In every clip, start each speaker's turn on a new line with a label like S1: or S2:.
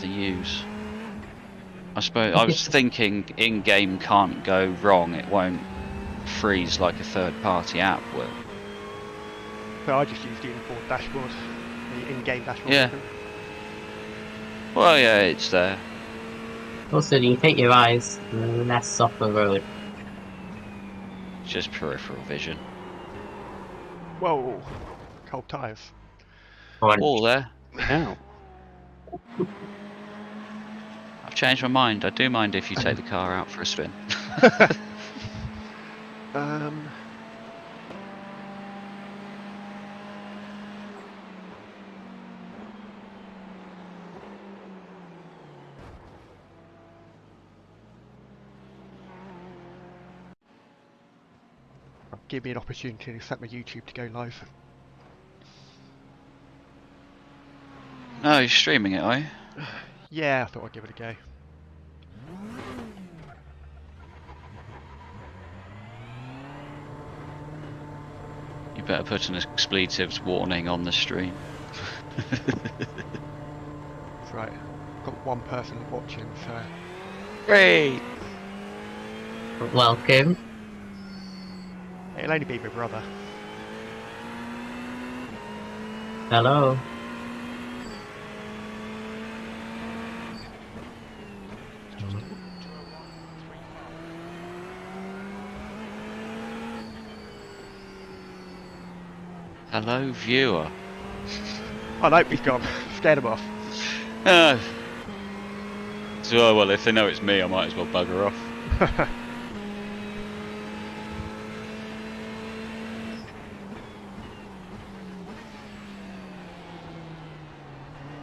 S1: rather use. I suppose I was thinking in-game can't go wrong. It won't freeze like a third-party app will.
S2: But I just used the import dashboard, the in-game dashboard.
S1: Yeah. Well, yeah, it's there.
S3: Also, do you take your eyes less off the road?
S1: It's just peripheral vision.
S2: Whoa, cold tyres.
S1: All there.
S4: Now.
S1: I've changed my mind. I do mind if you take the car out for a spin.
S2: Give me an opportunity to set my YouTube to go live.
S1: No, you're streaming it, are you?
S2: Yeah, I thought I'd give it a go.
S1: You better put an expletives warning on the stream.
S2: That's right. I've got one person watching, so...
S1: Great!
S3: Welcome.
S2: It'll only be my brother.
S3: Hello.
S1: Hello, viewer.
S2: Oh no, he's gone. Scared him off.
S1: So, well, if they know it's me, I might as well bugger off.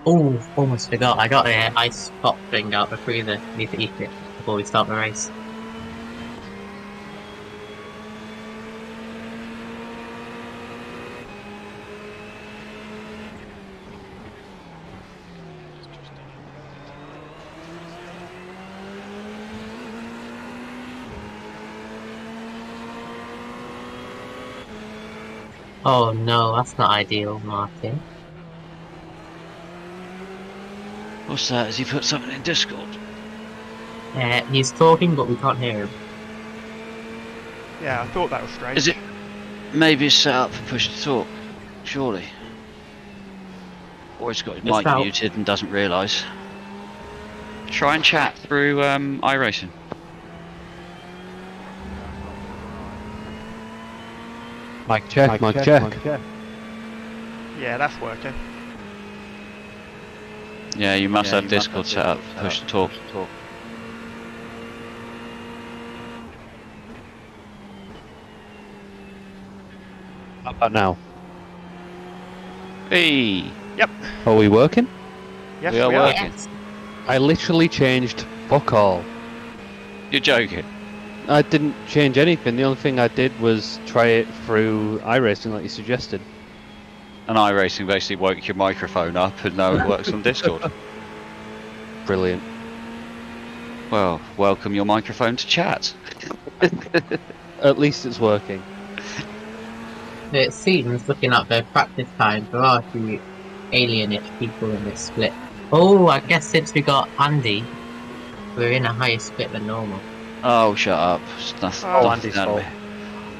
S3: Oh, almost forgot. I got the ice pop thing out before you need to eat it before we start the race. Oh no, that's not ideal, Martin.
S1: What's that? Has he put something in Discord?
S3: He's talking, but we can't hear him.
S2: Yeah, I thought that was strange.
S1: Is it? Maybe it's set up for push to talk, surely. Or he's got his mic muted and doesn't realise. Try and chat through Iracing.
S4: Mic check, mic check.
S2: Yeah, that's working.
S1: Yeah, you must have Discord set up for push to talk.
S4: How about now?
S1: Hey!
S2: Yep.
S4: Are we working?
S2: Yes,
S1: We are working.
S3: Yes.
S4: I literally changed fuck all.
S1: You're joking.
S4: I didn't change anything. The only thing I did was try it through iRacing like you suggested.
S1: And Iracing basically woke your microphone up and now it works on Discord.
S4: Brilliant.
S1: Well, welcome your microphone to chat.
S4: At least it's working.
S3: It seems, looking at the practice times, there are a few alienish people in this split. Oh, I guess since we got Andy, we're in a higher split than normal.
S1: Oh, shut up. That's
S2: Oh,
S4: Andy's fault.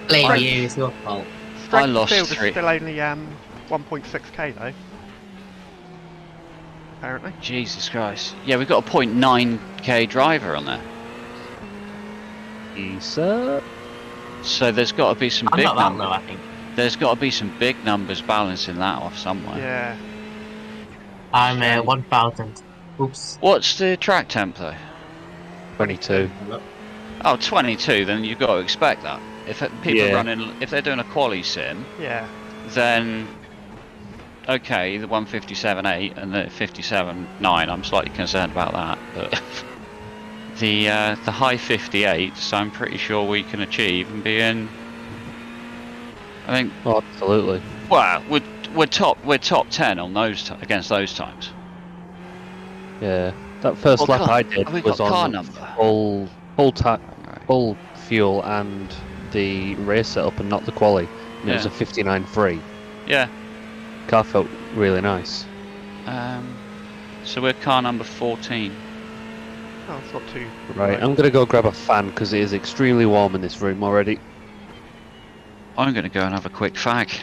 S3: Blame you, it's your fault.
S2: Strength
S1: lost
S2: field is
S1: three.
S2: still only 1.6k though. Apparently.
S1: Jesus Christ. Yeah, we've got a 0.9k driver on there.
S4: Eesa?
S1: So there's got to be some
S3: I'm
S1: big
S3: not that
S1: numbers.
S3: low, I think.
S1: There's got to be some big numbers balancing that off somewhere.
S2: Yeah.
S3: I'm 1,000. Oops.
S1: What's the track temp though?
S4: 22.
S1: Oh, 22. Then you've got to expect that. If people
S4: Yeah.
S1: running, if they're doing a quali sim,
S2: Yeah.
S1: then okay, the 157.8 and the 57.9. I'm slightly concerned about that, but the high 58s, I'm pretty sure we can achieve and be in. I think.
S4: Oh, absolutely.
S1: Well, we're top 10 on those against those times.
S4: Yeah. That first
S1: Well,
S4: lap I did
S1: have we
S4: was
S1: got car
S4: on
S1: number?
S4: full fuel and the race setup and not the quali. And it was a 59.3.
S1: Yeah.
S4: Car felt really nice.
S1: So we're car number 14.
S2: Oh, it's not too.
S4: Right, I'm gonna go grab a fan because it is extremely warm in this room already.
S1: I'm going to go and have a quick fag.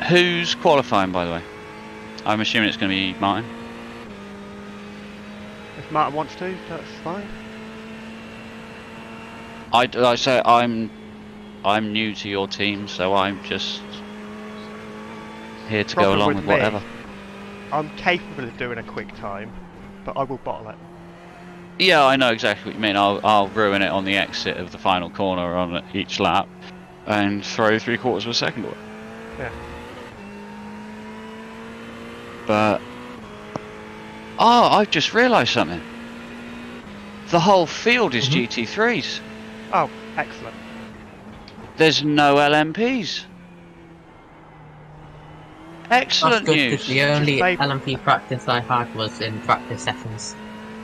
S1: Who's qualifying, by the way? I'm assuming it's going to be Martin.
S2: If Martin wants to, that's fine.
S1: I say I'm new to your team, so I'm just here to go
S2: Problem
S1: along
S2: with
S1: with
S2: me,
S1: whatever.
S2: I'm capable of doing a quick time, but I will bottle it.
S1: Yeah, I know exactly what you mean. I'll ruin it on the exit of the final corner on each lap, and throw 3/4 of a second away.
S2: Yeah.
S1: But I've just realised something. The whole field is GT3s.
S2: Oh, excellent.
S1: There's no LMPs.
S3: That's
S1: Excellent
S3: good
S1: news.
S3: because the only
S2: say-
S3: LMP practice I had was in practice sessions.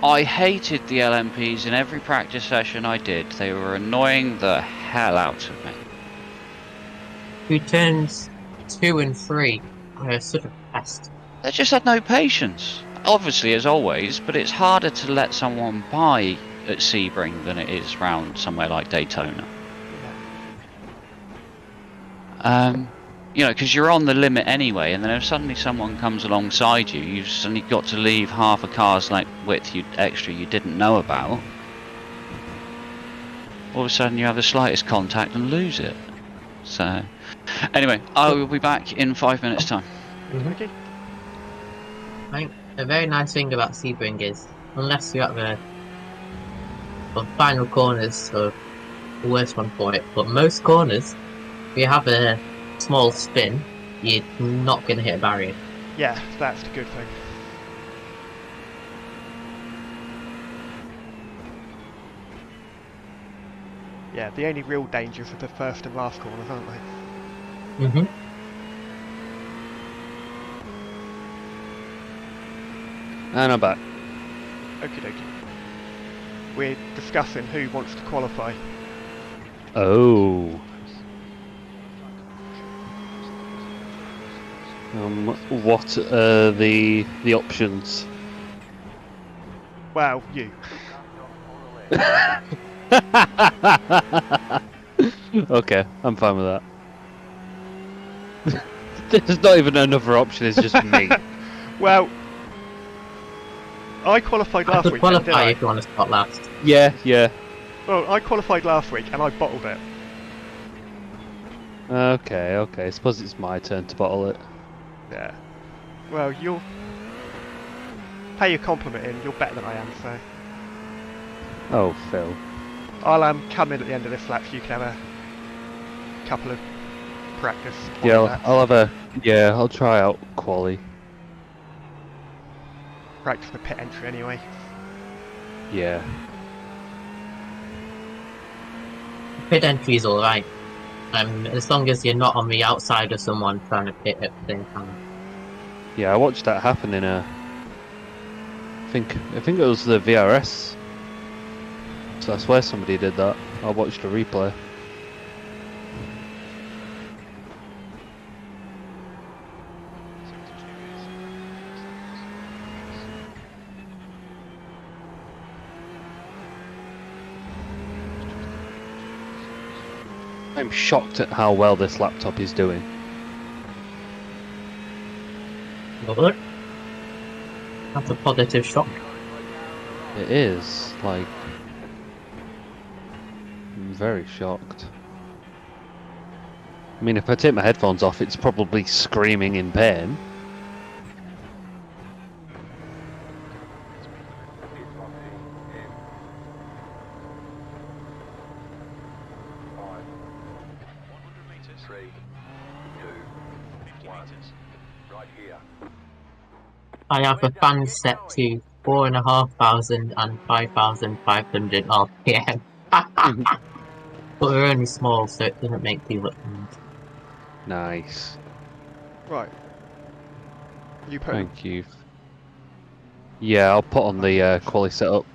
S1: I hated the LMPs in every practice session I did. They were annoying the hell out of me.
S3: Who turns 2 and 3 are sort of best.
S1: They just had no patience. Obviously, as always, but it's harder to let someone by at Sebring than it is round somewhere like Daytona. You know, because you're on the limit anyway, and then if suddenly someone comes alongside you, you've suddenly got to leave half a car's like width extra you didn't know about. All of a sudden you have the slightest contact and lose it. So, anyway, I will be back in 5 minutes' time.
S2: Okay.
S3: I think the very nice thing about Sebring is, unless you're at the final corners, or the worst one for it, but most corners, if you have a small spin, you're not going to hit a barrier.
S2: Yeah, that's the good thing. Yeah, the only real dangers are the first and last corners, aren't they?
S3: Mm-hmm.
S4: And I'm back.
S2: Okie dokie. We're discussing who wants to qualify.
S4: Oh. What are the options?
S2: Well, you.
S4: Okay, I'm fine with that. There's not even another option, it's just me.
S2: Well, I qualified
S3: I
S2: last
S3: could
S2: week, didn't
S3: qualify
S2: I?
S3: if you want to spot last.
S4: Yeah.
S2: Well, I qualified last week and I bottled it.
S4: Okay. I suppose it's my turn to bottle it.
S2: Yeah. Well, you'll pay your compliment in. You're better than I am, so
S4: Oh, Phil.
S2: I'll come in at the end of this lap so you can have a couple of practice.
S4: Yeah,
S2: laps.
S4: I'll try out quali.
S2: Practice the pit entry anyway.
S4: Yeah.
S3: Pit entry is alright. As long as you're not on the outside of someone trying to pit at the same time.
S4: Yeah, I watched that happen in a... I think it was the VRS. So I swear somebody did that. I watched a replay. I'm shocked at how well this laptop is doing.
S3: Good. That's a positive shock.
S4: It is, like... I'm very shocked. I mean, if I take my headphones off, it's probably screaming in pain.
S3: I have a fan set to 4,500 and 5,500 RPM. But they're only small, so it doesn't make too much noise.
S4: Nice.
S2: Right. You put.
S4: Thank you. Yeah, I'll put on the quali setup.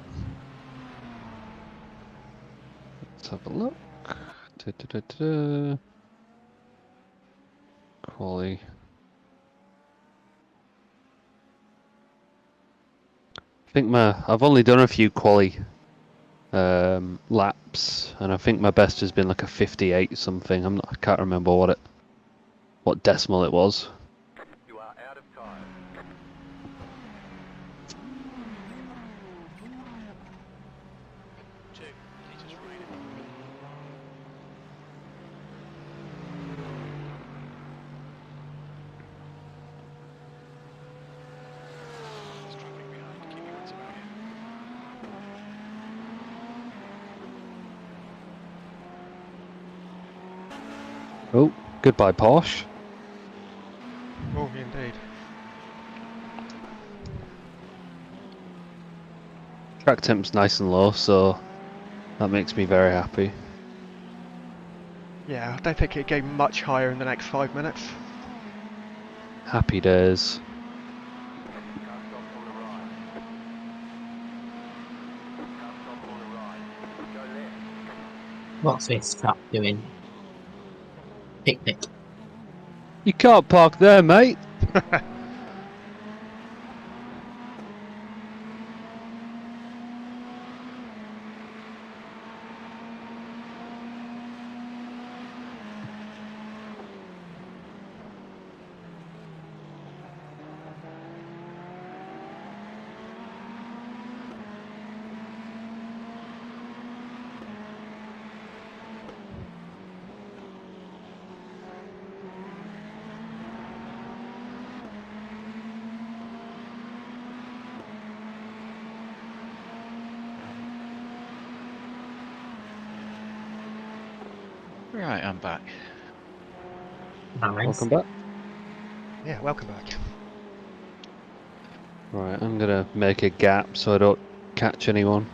S4: Let's have a look. Da-da-da-da. Quali. I think I've only done a few quali laps, and I think my best has been like a 58 something. I can't remember what decimal it was.
S5: You are out of time.
S4: Oh, goodbye Porsche.
S2: Oh, indeed.
S4: Track temp's nice and low, so that makes me very happy.
S2: Yeah, I don't think it'd go much higher in the next 5 minutes.
S4: Happy days.
S5: Car stop on the right. Car stop on the right. Go left.
S3: What's this truck doing? Picnic.
S4: You can't park there, mate.
S1: Right, I'm back.
S3: Nice.
S4: Welcome back.
S2: Yeah, welcome back.
S4: Right, I'm gonna make a gap so I don't catch anyone.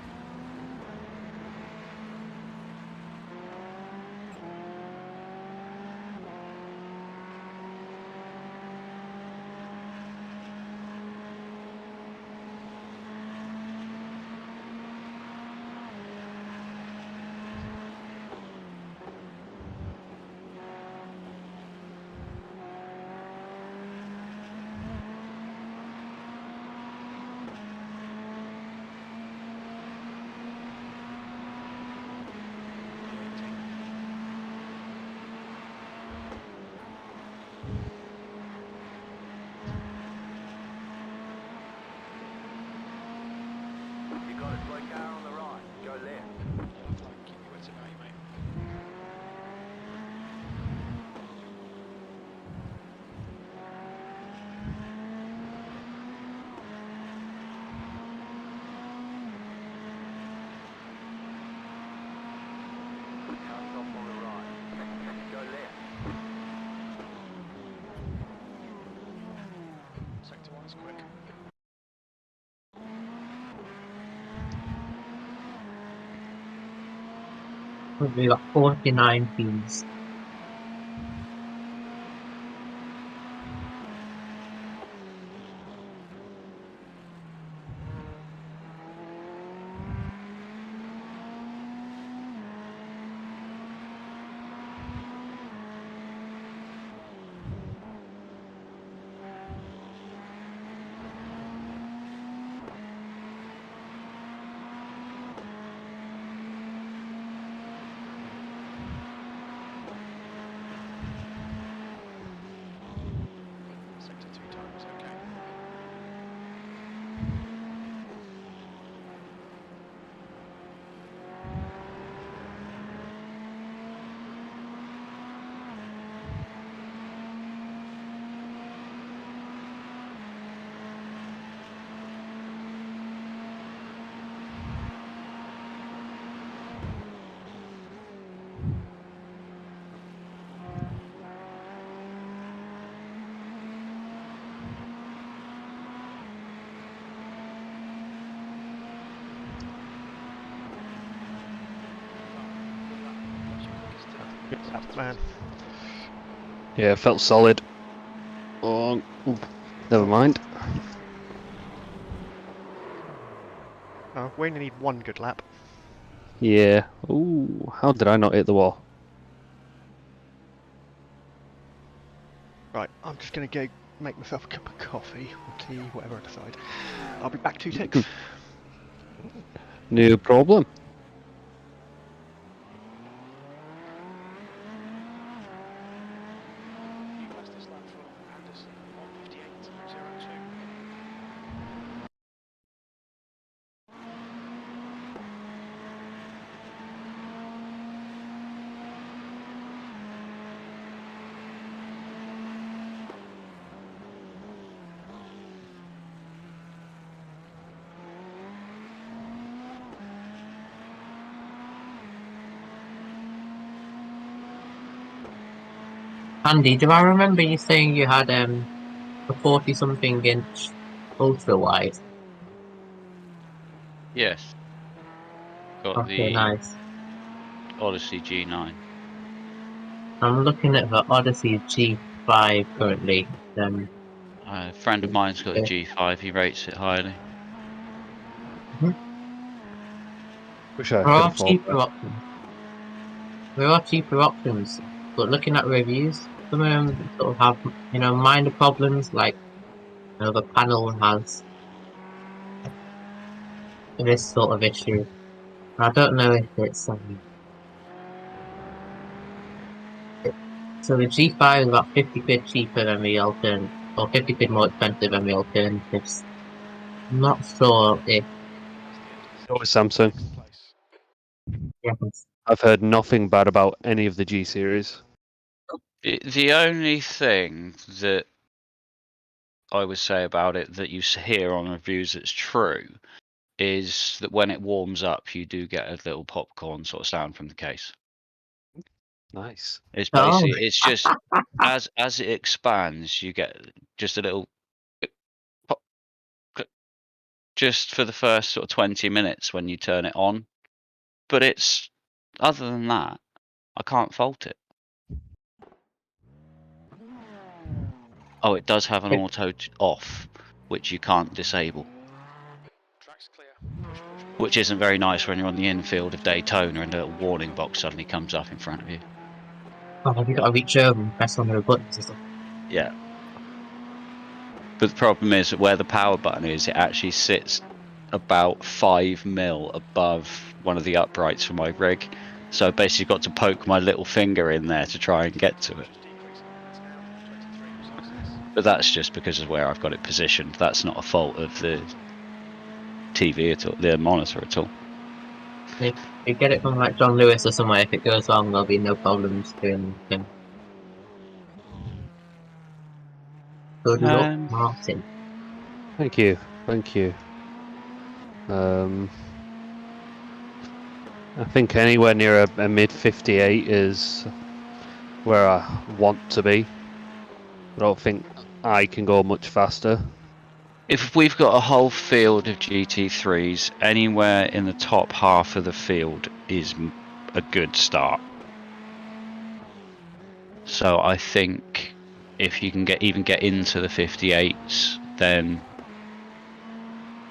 S5: You got a slow car on the right. Go left. Car stop on the right. Go left.
S2: Sector 1 is quick.
S3: We got 49 Ps.
S2: Sector 2 times, okay. Good lap, man.
S4: Yeah, it felt solid. Oh, never mind.
S2: Oh, we only need one good lap.
S4: Yeah. Ooh, how did I not hit the wall?
S2: Right, just going to go make myself a cup of coffee or tea, whatever I decide. I'll be back 2 ticks.
S4: No problem.
S5: Fastest lap from Anderson, 1:58.02.
S3: Andy, do I remember you saying you had a 40-something inch ultra wide?
S1: Yes. Got
S3: Okay,
S1: the
S3: nice.
S1: Odyssey G9.
S3: I'm looking at the Odyssey G5 currently.
S1: A friend of mine's got a G5. He rates it highly.
S4: Wish I
S3: There
S4: could
S3: are
S4: afford
S3: cheaper options. There are cheaper options, but looking at reviews, some of them sort of have, minor problems, like, the panel has this sort of issue. I don't know if it's, so the G5 is about 50 quid cheaper than the alternative, or 50 quid more expensive than the alternatives. I'm not sure if,
S4: it. Always Samsung.
S5: Place.
S3: yes,
S4: I've heard nothing bad about any of the G series.
S1: The only thing that I would say about it that you hear on reviews that's true is that when it warms up, you do get a little popcorn sort of sound from the case.
S4: Nice.
S1: It's
S3: oh,
S1: basically, it's just as it expands, you get just a little pop, just for the first sort of 20 minutes when you turn it on. But it's other than that, I can't fault it. Oh, it does have an auto off, which you can't disable.
S5: Track's clear. Push, push, push.
S1: Which isn't very nice when you're on the infield of Daytona and a little warning box suddenly comes up in front of you.
S3: have you got to reach over and press on the buttons or something?
S1: Yeah. But the problem is that where the power button is, it actually sits about 5 mil above one of the uprights for my rig. So I basically got to poke my little finger in there to try and get to it.
S5: Just decreasing minutes now. 23 from Celsius.
S1: But that's just because of where I've got it positioned. That's not a fault of the TV at all, the monitor at all.
S3: If you get it from like John Lewis or somewhere, if it goes wrong, there'll be no problems doing anything. Good luck, Martin.
S4: Thank you. Thank you. I think anywhere near a mid 58 is where I want to be. I don't think I can go much faster.
S1: If we've got a whole field of GT3s, anywhere in the top half of the field is a good start. So I think if you can even get into the 58s, then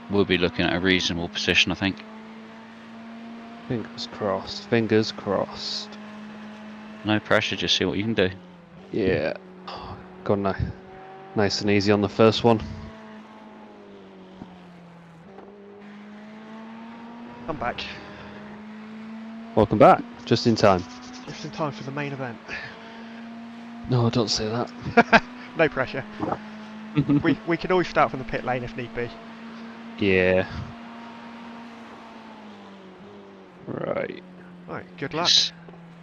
S1: we'll be looking at a reasonable position, I think.
S4: Fingers crossed. Fingers crossed.
S1: No pressure, just see what you can do.
S4: Yeah. Gone nice and easy on the first one.
S2: I'm back.
S4: Welcome back. Just in time.
S2: Just in time for the main event.
S4: No, don't say that.
S2: No pressure. We can always start from the pit lane if need be.
S4: Yeah. Right.
S2: Right, good luck.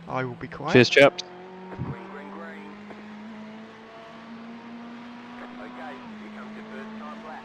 S2: I will be quiet.
S4: Cheers, chaps.
S5: Green, green, green. Okay, here comes your first time lap.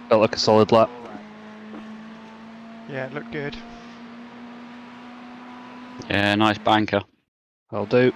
S4: Felt like a solid lap.
S2: Yeah, it looked good.
S1: Yeah, nice banker.
S4: I'll do.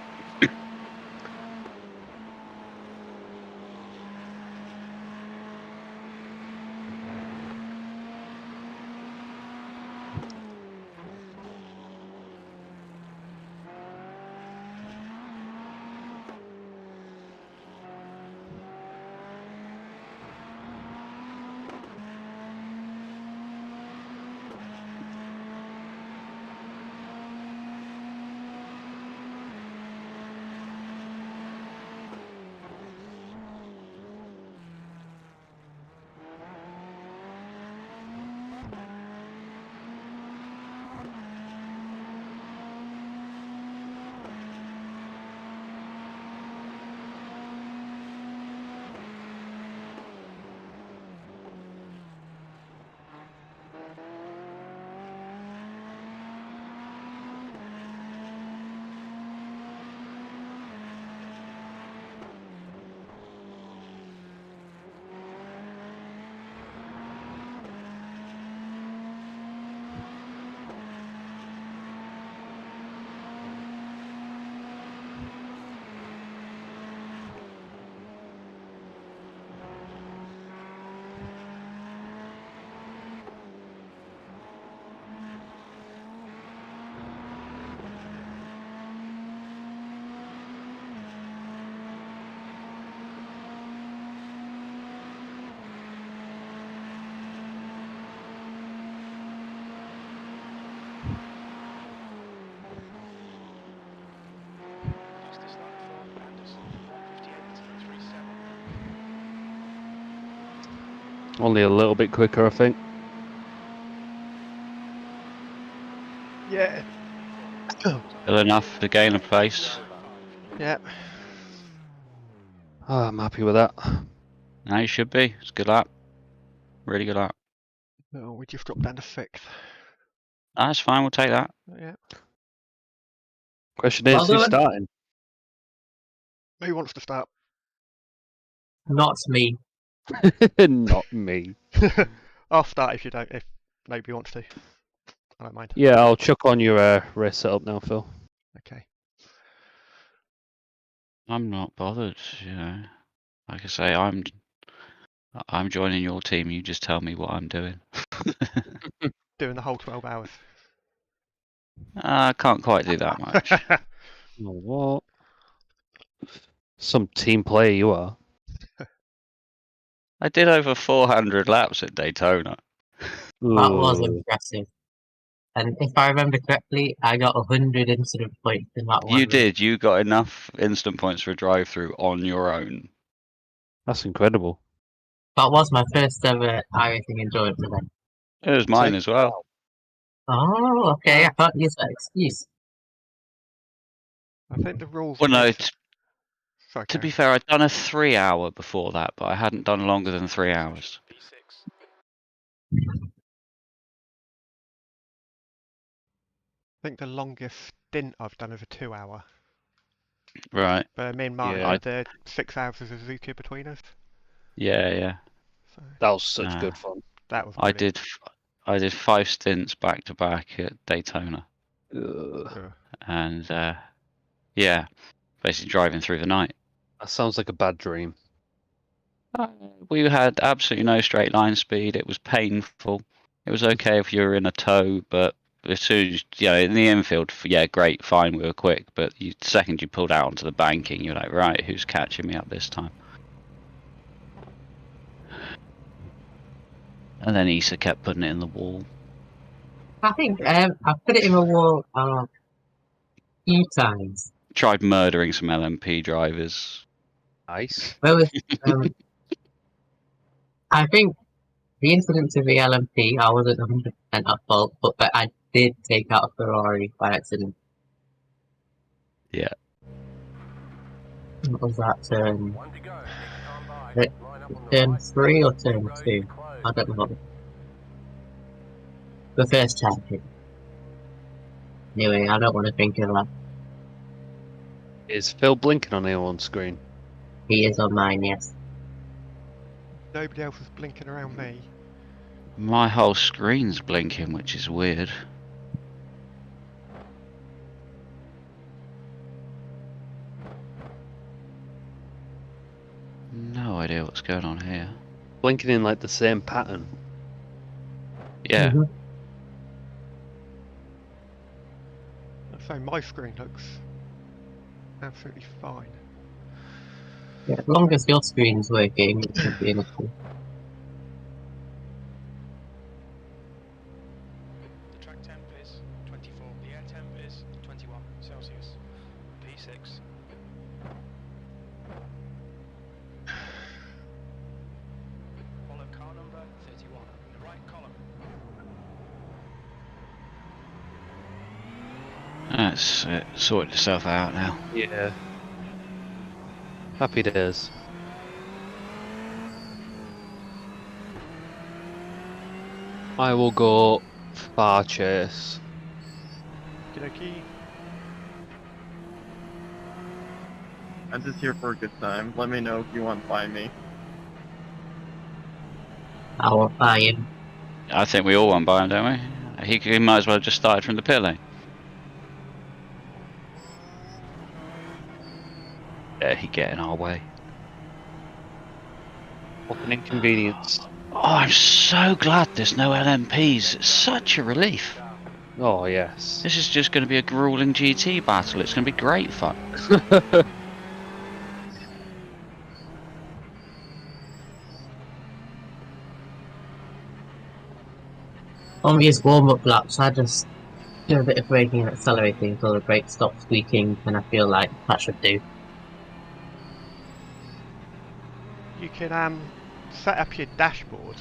S5: Just to start for Anderson, 1:58.37.
S4: Only a little bit quicker, I think.
S2: Yeah.
S1: Still enough to gain a place.
S2: Yeah.
S4: Oh, I'm happy with that.
S1: No, you should be. It's a good lap. Really good lap.
S2: Oh, we just dropped down to 6th.
S1: That's fine, we'll take that.
S2: Yeah.
S4: Question is,
S3: Well
S4: who's
S3: done.
S4: starting?
S2: Who wants to start?
S3: Not me.
S4: Not me.
S2: I'll start if you don't. If nobody wants to. I don't mind.
S4: Yeah, I'll chuck on your race setup now, Phil.
S2: Okay.
S1: I'm not bothered, you know. Like I say, I'm joining your team, you just tell me what I'm doing.
S2: Doing the whole 12 hours.
S1: I can't quite do that much.
S4: Oh, what? Some team player you are.
S1: I did over 400 laps at Daytona.
S3: That was
S4: Ooh.
S3: impressive. And if I remember correctly, I got 100 incident points in that one.
S1: You did, you got enough instant points for a drive-through on your own.
S4: That's incredible.
S3: That was my first ever Iracing endurance event.
S1: It was mine as well.
S3: Oh, okay. I can't use that excuse.
S2: I think the rules.
S1: Well, no,
S2: Sorry,
S1: to be
S2: Karen.
S1: fair, I'd done a 3 hour before that, but I hadn't done longer than 3 hours.
S2: I think the longest stint I've done is a 2 hour.
S1: Right.
S2: But me and Martin
S4: Yeah.
S2: did 6 hours as a Suzuki between us.
S1: Yeah.
S2: So
S4: That was such
S1: Nah.
S4: good fun.
S2: that was
S1: I
S2: brilliant.
S1: did 5 stints back to back at Daytona,
S4: Ugh.
S1: and yeah, basically driving through the night.
S4: That sounds like a bad dream.
S1: We had absolutely no straight line speed. It was painful. It was okay if you were in a tow, but as soon as in the infield, yeah, great, fine, we were quick. But the second you pulled out onto the banking, you're like, right, who's catching me up this time? And then Eesa kept putting it in the wall.
S3: I think I put it in the wall a few times.
S1: Tried murdering some LMP drivers.
S4: Nice.
S3: There was, I think the incident to the LMP, I wasn't 100% at fault, but I did take out a Ferrari by accident.
S1: Yeah.
S3: What was that turn?
S5: One to go.
S3: It-
S5: Line up on the
S3: Turn
S5: right.
S3: 3 or turn
S5: Road
S3: 2?
S5: closed.
S3: I don't know. The first champion. Anyway, I don't want to think of that.
S4: Is Phil blinking on here on screen?
S3: He is on mine, yes.
S2: Nobody else was blinking around me.
S1: My whole screen's blinking, which is weird. No idea what's going on here.
S4: Blinking in like the same pattern.
S1: Yeah.
S3: Mhm.
S2: So my screen looks absolutely fine.
S3: Yeah, as long as your screen's working, it shouldn't be an issue.
S6: The track temp is 24. The air temp is 21 Celsius. P6. Follow car number 31 in the right column.
S1: That's it. Sorted itself out now.
S4: Yeah. Happy days. I will go far chase.
S2: Okey-dokey.
S7: I'm just here for a good time. Let me know if you want to buy me.
S3: I'll buy him.
S1: I think we all want by him, don't we? He might as well have just started from the pit lane. Yeah, he get in our way.
S4: What an inconvenience.
S1: Oh, I'm so glad there's no LMPs. It's such a relief.
S4: Oh, yes.
S1: This is just going to be a grueling GT battle. It's going to be great fun.
S3: On these warm-up laps, I just do a bit of braking and accelerating until the brakes stop squeaking, and I feel like that should do.
S2: You can set up your dashboard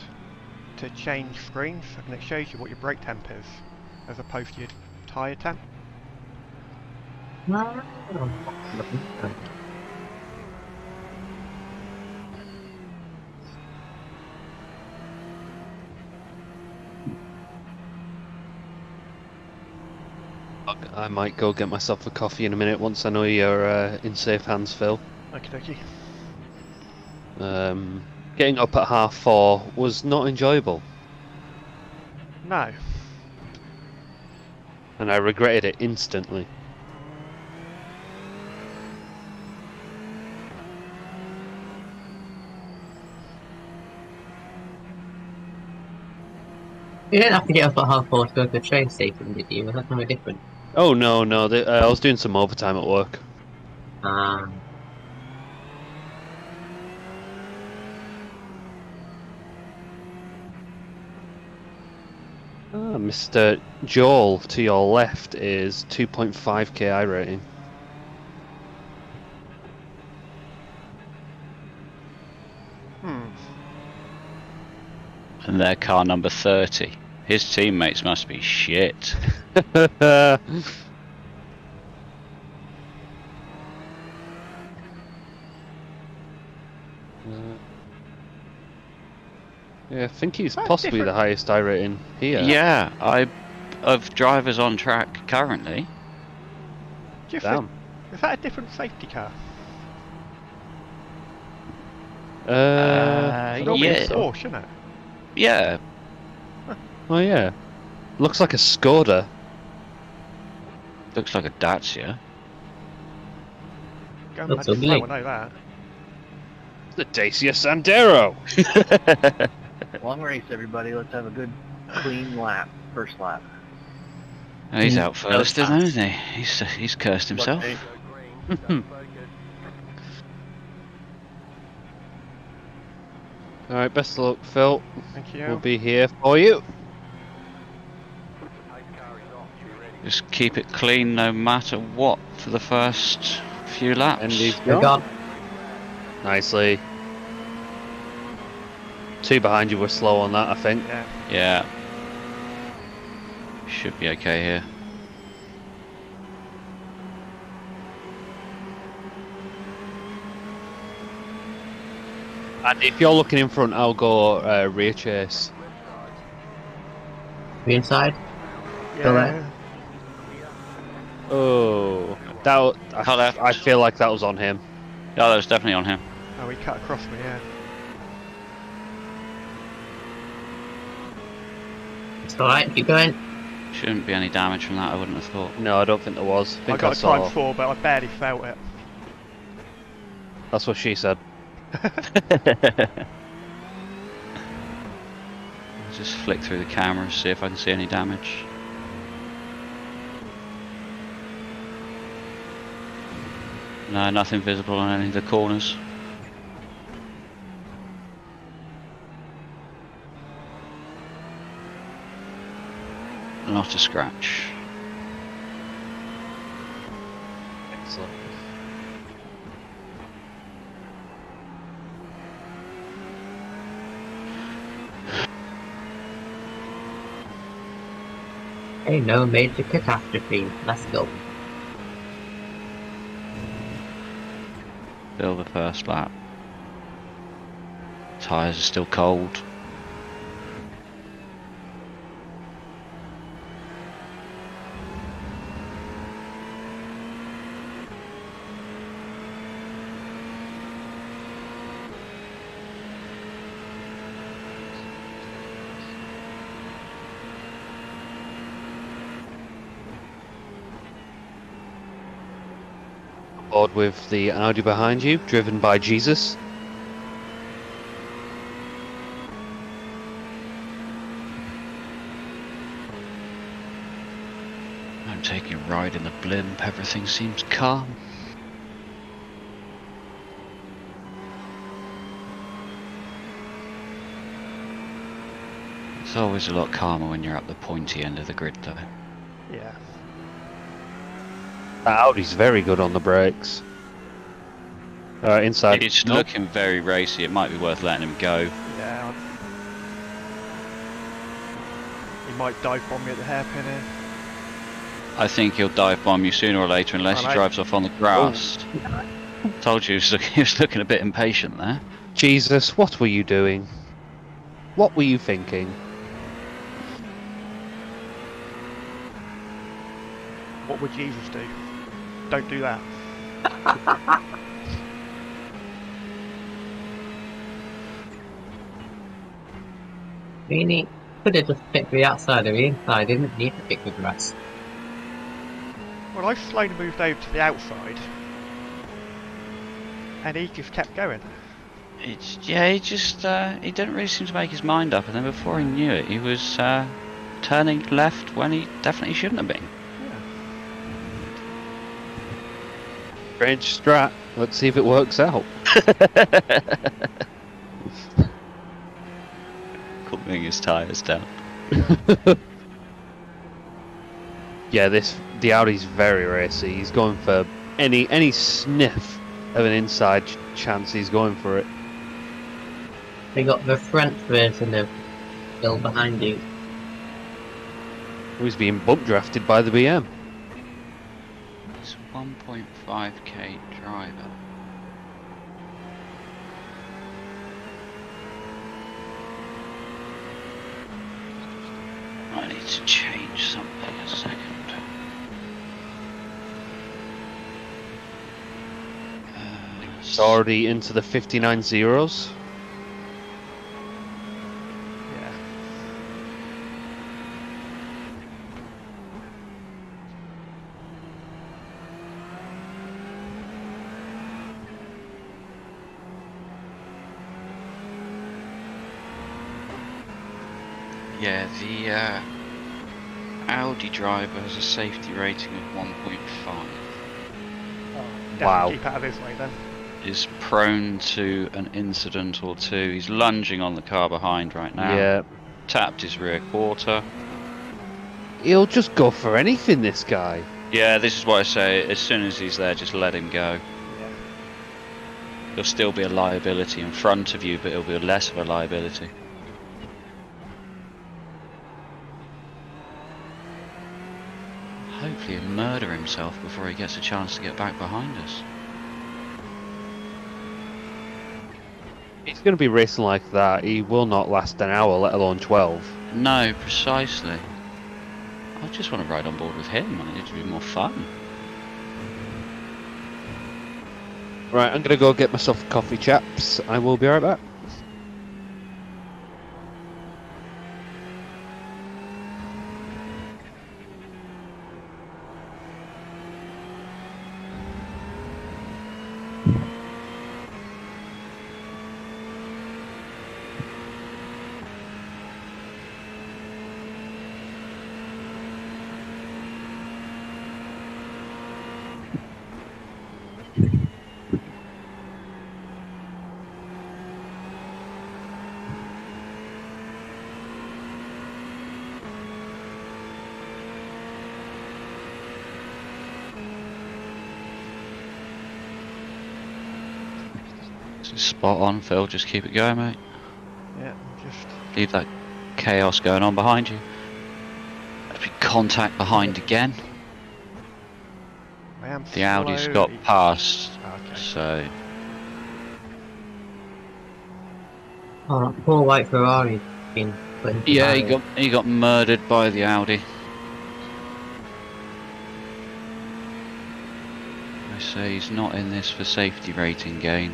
S2: to change screens, and it shows you what your brake temp is, as opposed to your tyre temp.
S4: I might go get myself a coffee in a minute once I know you're in safe hands, Phil.
S2: Okey-dokey.
S4: Getting up at 4:30 was not enjoyable,
S2: No.
S4: and I regretted it instantly.
S3: You didn't have to get up at 4:30 to go to the train station, did you? Was that something different?
S4: Oh no, I was doing some overtime at work. Mr. Joel to your left is 2.5k Irating.
S1: And they're car number 30. His teammates must be shit.
S4: Yeah, I think he's
S2: That's
S4: possibly the
S2: different.
S4: highest Irating here.
S1: Yeah, of drivers on track currently.
S2: Do you
S4: Damn.
S2: think, is that a different safety car? Normally
S1: Yeah,
S2: it's Porsche, shouldn't it?
S1: yeah.
S4: Oh yeah. Looks like a Skoda.
S1: Looks like a Dacia.
S2: Going
S3: Looks
S2: back to flow,
S3: ugly.
S2: I know that.
S4: The Dacia Sandero.
S7: Long race, everybody. Let's have a good, clean lap. First lap.
S1: He's out first,
S3: no
S1: isn't he? He's cursed himself.
S7: Look,
S5: Go green. That's very good.
S4: Alright, best of luck, Phil.
S2: Thank you.
S4: We'll be here for you.
S5: Pace car is off. Be ready.
S1: Just keep it clean no matter what for the first few laps.
S4: And he's
S3: They're
S4: gone.
S3: gone.
S4: Nicely. 2 behind you were slow on that, I think.
S2: Yeah.
S1: Yeah. Should be okay here.
S4: And if you're looking in front, I'll go rear chase.
S3: Green side. Still
S2: Yeah.
S3: there?
S4: Oh, that
S1: Cut left.
S4: I feel like that was on him.
S1: Yeah, that was definitely on him.
S2: Oh, he cut across me, yeah.
S3: It's alright, keep going.
S1: Shouldn't be any damage from that, I wouldn't have thought.
S4: No, I don't think there was. I
S2: I
S4: think
S2: got a
S4: saw.
S2: time 4, but I barely felt it.
S4: That's what she said.
S1: Just flick through the camera, see if I can see any damage. No, nothing visible on any of the corners. Not a scratch.
S4: Excellent.
S3: Hey, no major catastrophe. Let's go.
S1: Still the first lap. Tyres are still cold.
S4: Board with the Audi behind you, driven by Jesus.
S1: I'm taking a ride in the blimp, everything seems calm. It's always a lot calmer when you're at the pointy end of the grid though.
S2: Yeah.
S4: That Audi's very good on the brakes. Inside.
S1: It's
S4: Nope.
S1: looking very racy, it might be worth letting him go.
S2: Yeah. He might dive bomb me at the hairpin here.
S1: I think he'll dive bomb you sooner or later unless he
S2: Alright.
S1: drives off on the grass. Told you he was looking a bit impatient there.
S4: Jesus, what were you doing? What were you thinking?
S2: What would Jesus do? Don't do that.
S3: Really? Could have just picked the outside or the inside, didn't need to pick the grass.
S2: Well, I slowly moved over to the outside, and he just kept going.
S1: It's, yeah, he didn't really seem to make his mind up, and then before he knew it, he was turning left when he definitely shouldn't have been.
S4: Strange strat. Let's see if it works out.
S1: Cooling his tyres down.
S4: Yeah, the Audi's very racy. He's going for any sniff of an inside chance. He's going for it.
S3: They got the French version of Bill behind you.
S4: He's being bump drafted by the BM.
S1: It's 1.5k driver. I need to change something a second.
S4: It's already into the 59 zeros.
S2: Yeah.
S1: Yeah, the Audi driver has a safety rating of 1.5.
S2: Definitely
S4: Wow.
S2: keep out of his way then.
S1: Is prone to an incident or two. He's lunging on the car behind right now.
S4: Yeah.
S1: Tapped his rear quarter.
S4: He'll just go for anything, this guy.
S1: Yeah, this is what I say. As soon as he's there, just let him go.
S2: Yeah.
S1: He'll still be a liability in front of you, but he'll be less of a liability. Hopefully he'll murder himself before he gets a chance to get back behind us.
S4: He's going to be racing like that. He will not last an hour, let alone 12.
S1: No, precisely. I just want to ride on board with him. I need to be more fun.
S4: Right, I'm going to go get myself a coffee, chaps. I will be right back.
S1: Spot on, Phil. Just keep it going, mate.
S2: Yeah, just
S1: Leave that chaos going on behind you. There's been contact behind again.
S2: I am
S1: The Audi's
S2: slowly.
S1: got past,
S2: Okay.
S1: so
S3: Oh, that poor white Ferrari been put into
S1: yeah,
S3: barrier.
S1: he got murdered by the Audi. I say he's not in this for safety rating gain.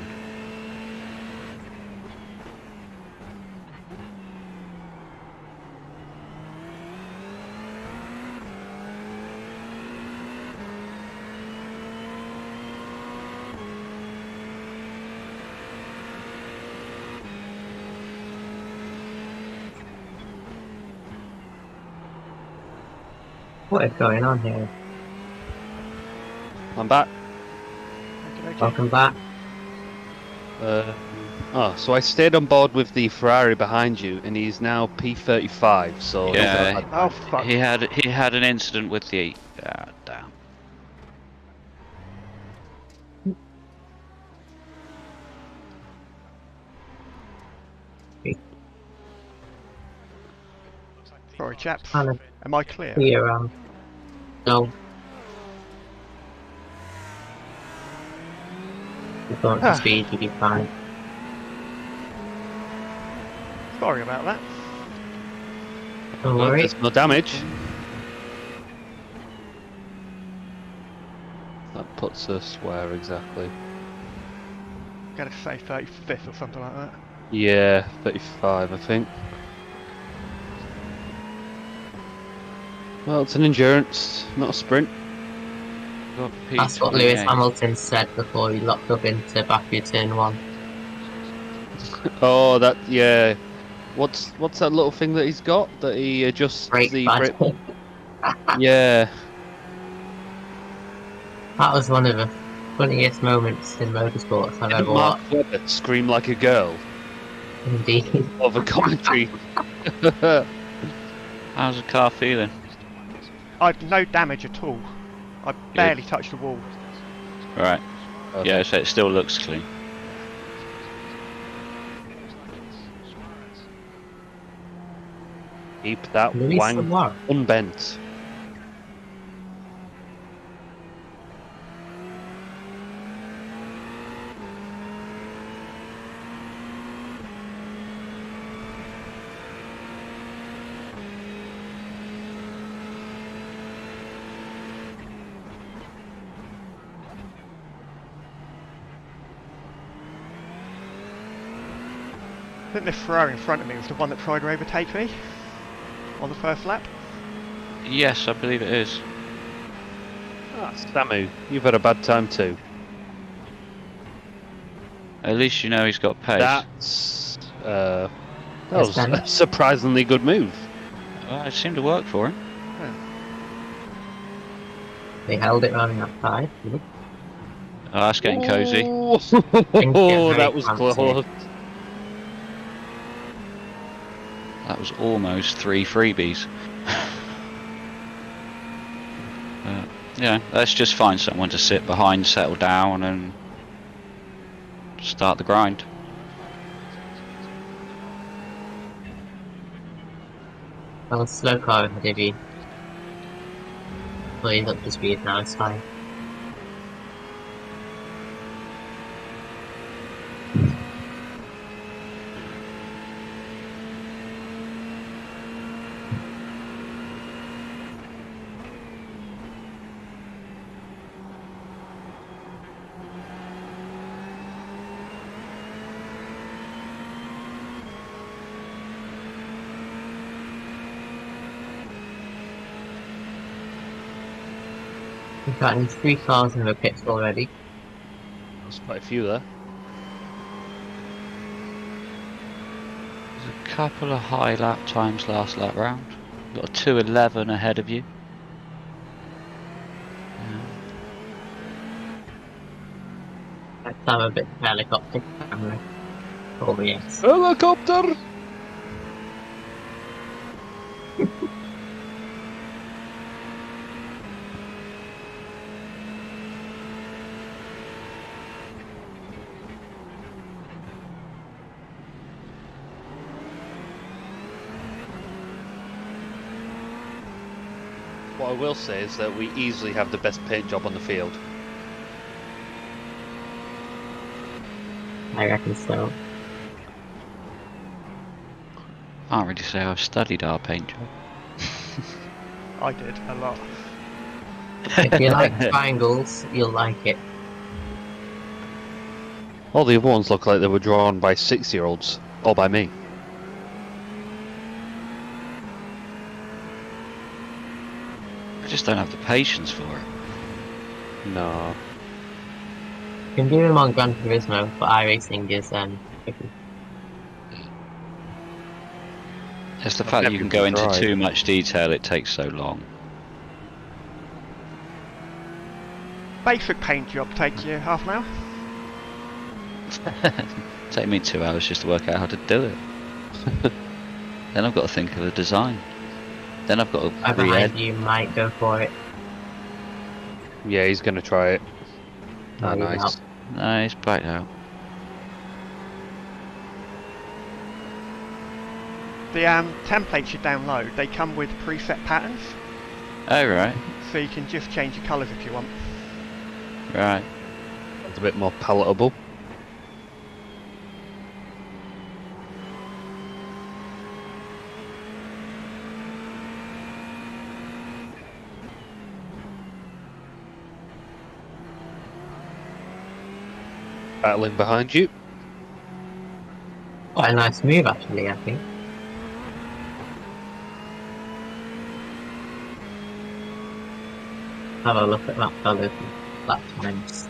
S3: What is going on here?
S4: I'm back.
S2: Okay.
S3: Welcome back.
S4: So I stayed on board with the Ferrari behind you, and he's now P35. So he's
S1: Yeah.
S4: had a bad
S2: Oh
S4: time.
S2: fuck.
S1: He had an incident with the. Ah, damn.
S6: Looks like
S2: Sorry,
S6: P5
S2: chaps.
S3: Kind of
S2: Am I clear?
S3: clear. No. If you want to speed, you'll be fine.
S2: Sorry about that.
S3: Don't
S4: Well,
S3: worry.
S4: there's no damage. That puts us where exactly?
S2: Gotta say 35th or something like that.
S4: Yeah, 35, I think. Well, it's an endurance, not a sprint.
S1: Got
S3: That's what Lewis
S1: P28.
S3: Hamilton said before he locked up into back of turn 1.
S4: Oh, that, yeah. What's that little thing that he's got that he adjusts
S3: Brake
S4: the
S3: pad.
S4: brake? Yeah.
S3: That was one of the funniest moments in motorsports I've
S4: Didn't
S3: ever
S4: Mark
S3: watched.
S4: Webber scream like a girl
S3: Indeed.
S4: over commentary?
S1: How's the car feeling?
S2: I've no damage at all. I barely touched the wall.
S1: Right.
S4: Okay.
S1: Yeah, so it still looks clean.
S4: Keep that
S3: Louis
S4: wang
S3: Suarez.
S4: unbent.
S2: I think this Ferrari in front of me was the one that tried to overtake me on the first lap.
S1: Yes, I believe it is.
S4: Ah, Samu, you've had a bad time too.
S1: At least you know he's got pace.
S4: That
S3: Yes,
S4: was
S3: Dan.
S4: a surprisingly good move.
S1: Well, it seemed to work for him.
S3: They held it on that side.
S1: Oh, that's getting cosy.
S4: Oh, that was
S3: very
S4: close.
S1: That was almost 3 freebies. Yeah, let's just find someone to sit behind, settle down, and start the grind.
S3: Well, slow car ahead of you. Well, he's up to speed now, it's fine. We've gotten 3 cars in the pits already.
S4: There's quite a few there.
S1: There's a couple of high lap times last lap round. Got a 2:11 ahead of you.
S3: Let's have a bit of helicopter camera. Oh yes.
S4: Helicopter! What I will say is that we easily have the best paint job on the field.
S3: I reckon so.
S1: Can't really say I've studied our paint job.
S2: I did a lot.
S3: If you like triangles, you'll like it.
S4: All the other ones look like they were drawn by 6-year-olds, or by me.
S1: I just don't have the patience for it.
S4: No.
S3: You can do them on Gran Turismo, but Iracing is tricky.
S1: It's the
S4: I've
S1: fact that
S4: never
S1: you can
S4: even
S1: go into
S4: tried.
S1: too much detail, it takes so long.
S2: Basic paint job take you half an hour.
S1: Take me 2 hours just to work out how to do it. Then I've got to think of a design. Then I've got to
S3: Right behind you might go for it.
S4: Yeah, he's gonna try it.
S3: No,
S4: Ah,
S3: he's
S4: nice.
S3: out.
S1: No, it's backed out.
S2: The templates you download, they come with preset patterns,
S1: Oh, right.
S2: so you can just change the colours if you want.
S1: Right.
S4: That's a bit more palatable. Battling behind you.
S3: Quite a nice move, actually, I think. Have a look at that colour lap times.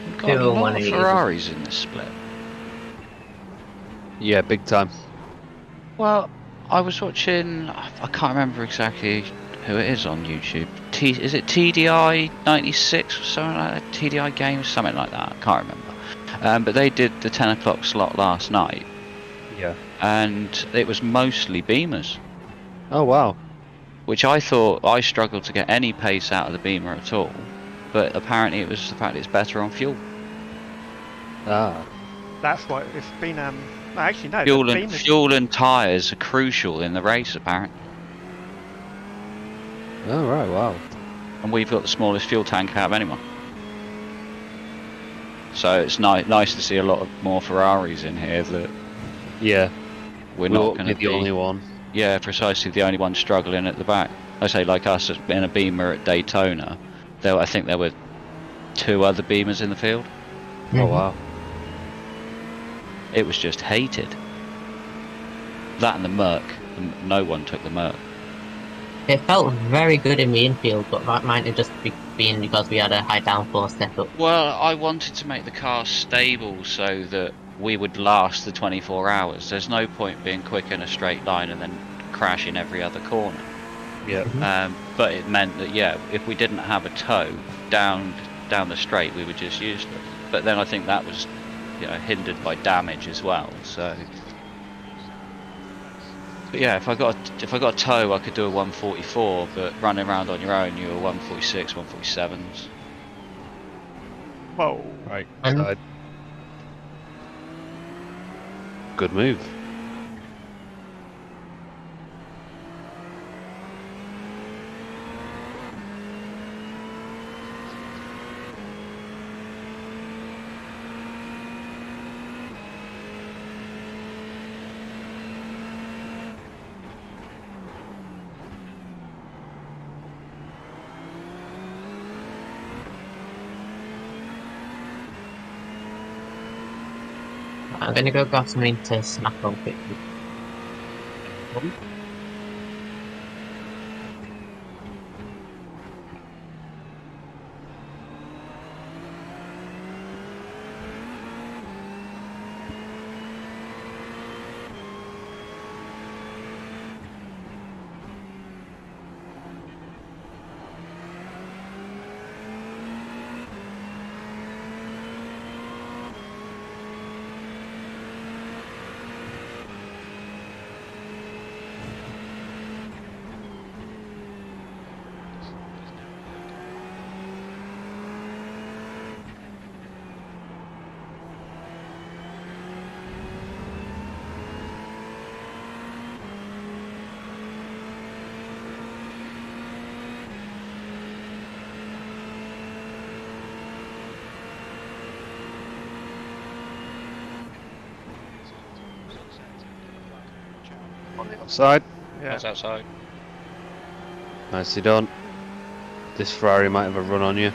S1: We've got a lot of
S3: 180.
S1: Ferraris in this split.
S4: Yeah, big time.
S1: Well, I was watching, I can't remember exactly who it is on YouTube. Is it TDI 96 or something like that? TDI Games, something like that. I can't remember. But they did the 10 o'clock slot last night,
S4: Yeah.
S1: and it was mostly Beamers,
S4: Oh wow.
S1: which I thought I struggled to get any pace out of the Beamer at all. But apparently it was the fact it's better on fuel.
S4: Ah.
S2: That's what it's been. No, actually, no.
S1: Fuel
S2: the
S1: and
S2: Beamers-
S1: fuel and tyres are crucial in the race, apparently.
S4: Oh right. Wow.
S1: And we've got the smallest fuel tank out of anyone. So it's nice to see a lot more Ferraris in here that
S4: Yeah.
S1: we're
S4: We
S1: not
S4: won't
S1: going
S4: be
S1: to
S4: the only one.
S1: Yeah, precisely the only one struggling at the back. I say, like us in a Beamer at Daytona, I think there were 2 other Beamers in the field.
S4: Oh wow.
S1: It was just hated. That and the Merc. No one took the Merc.
S3: It felt very good in the infield, but that might have just been because we had a high downforce setup.
S1: Well, I wanted to make the car stable so that we would last the 24 hours. There's no point being quick in a straight line and then crashing every other corner.
S4: Yeah.
S1: But it meant that, yeah, if we didn't have a toe down the straight, we were just useless. But then I think that was, hindered by damage as well. So, but yeah, if I got a toe, I could do a 144. But running around on your own, you were 146, 147s.
S2: Whoa.
S4: Right.
S3: And-
S4: Side. Good move.
S3: I'm gonna go grab something to snack on quickly.
S4: Outside.
S2: Yeah.
S1: That's outside.
S4: Nicely done. This Ferrari might have a run on you.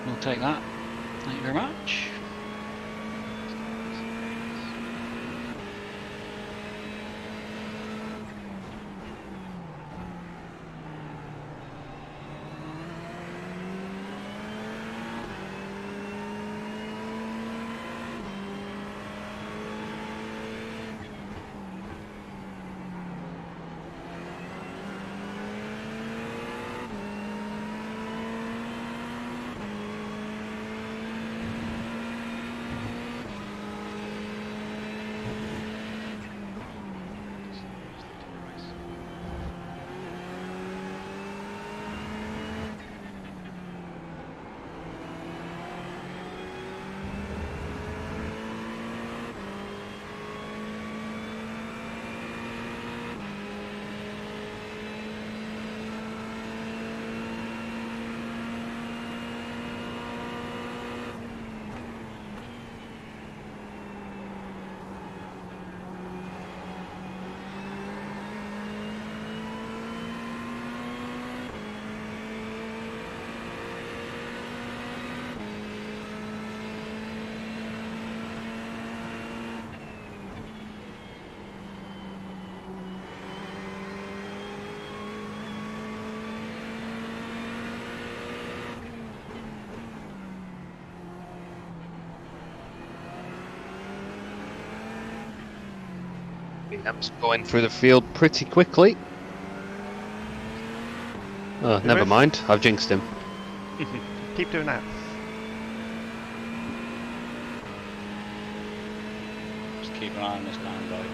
S1: We'll take that. Thank you very much.
S4: Williams going through the field pretty quickly. Oh,
S2: Who
S4: never
S2: is?
S4: mind. I've jinxed him.
S2: Keep doing that.
S1: Just keep an eye on this Lambo.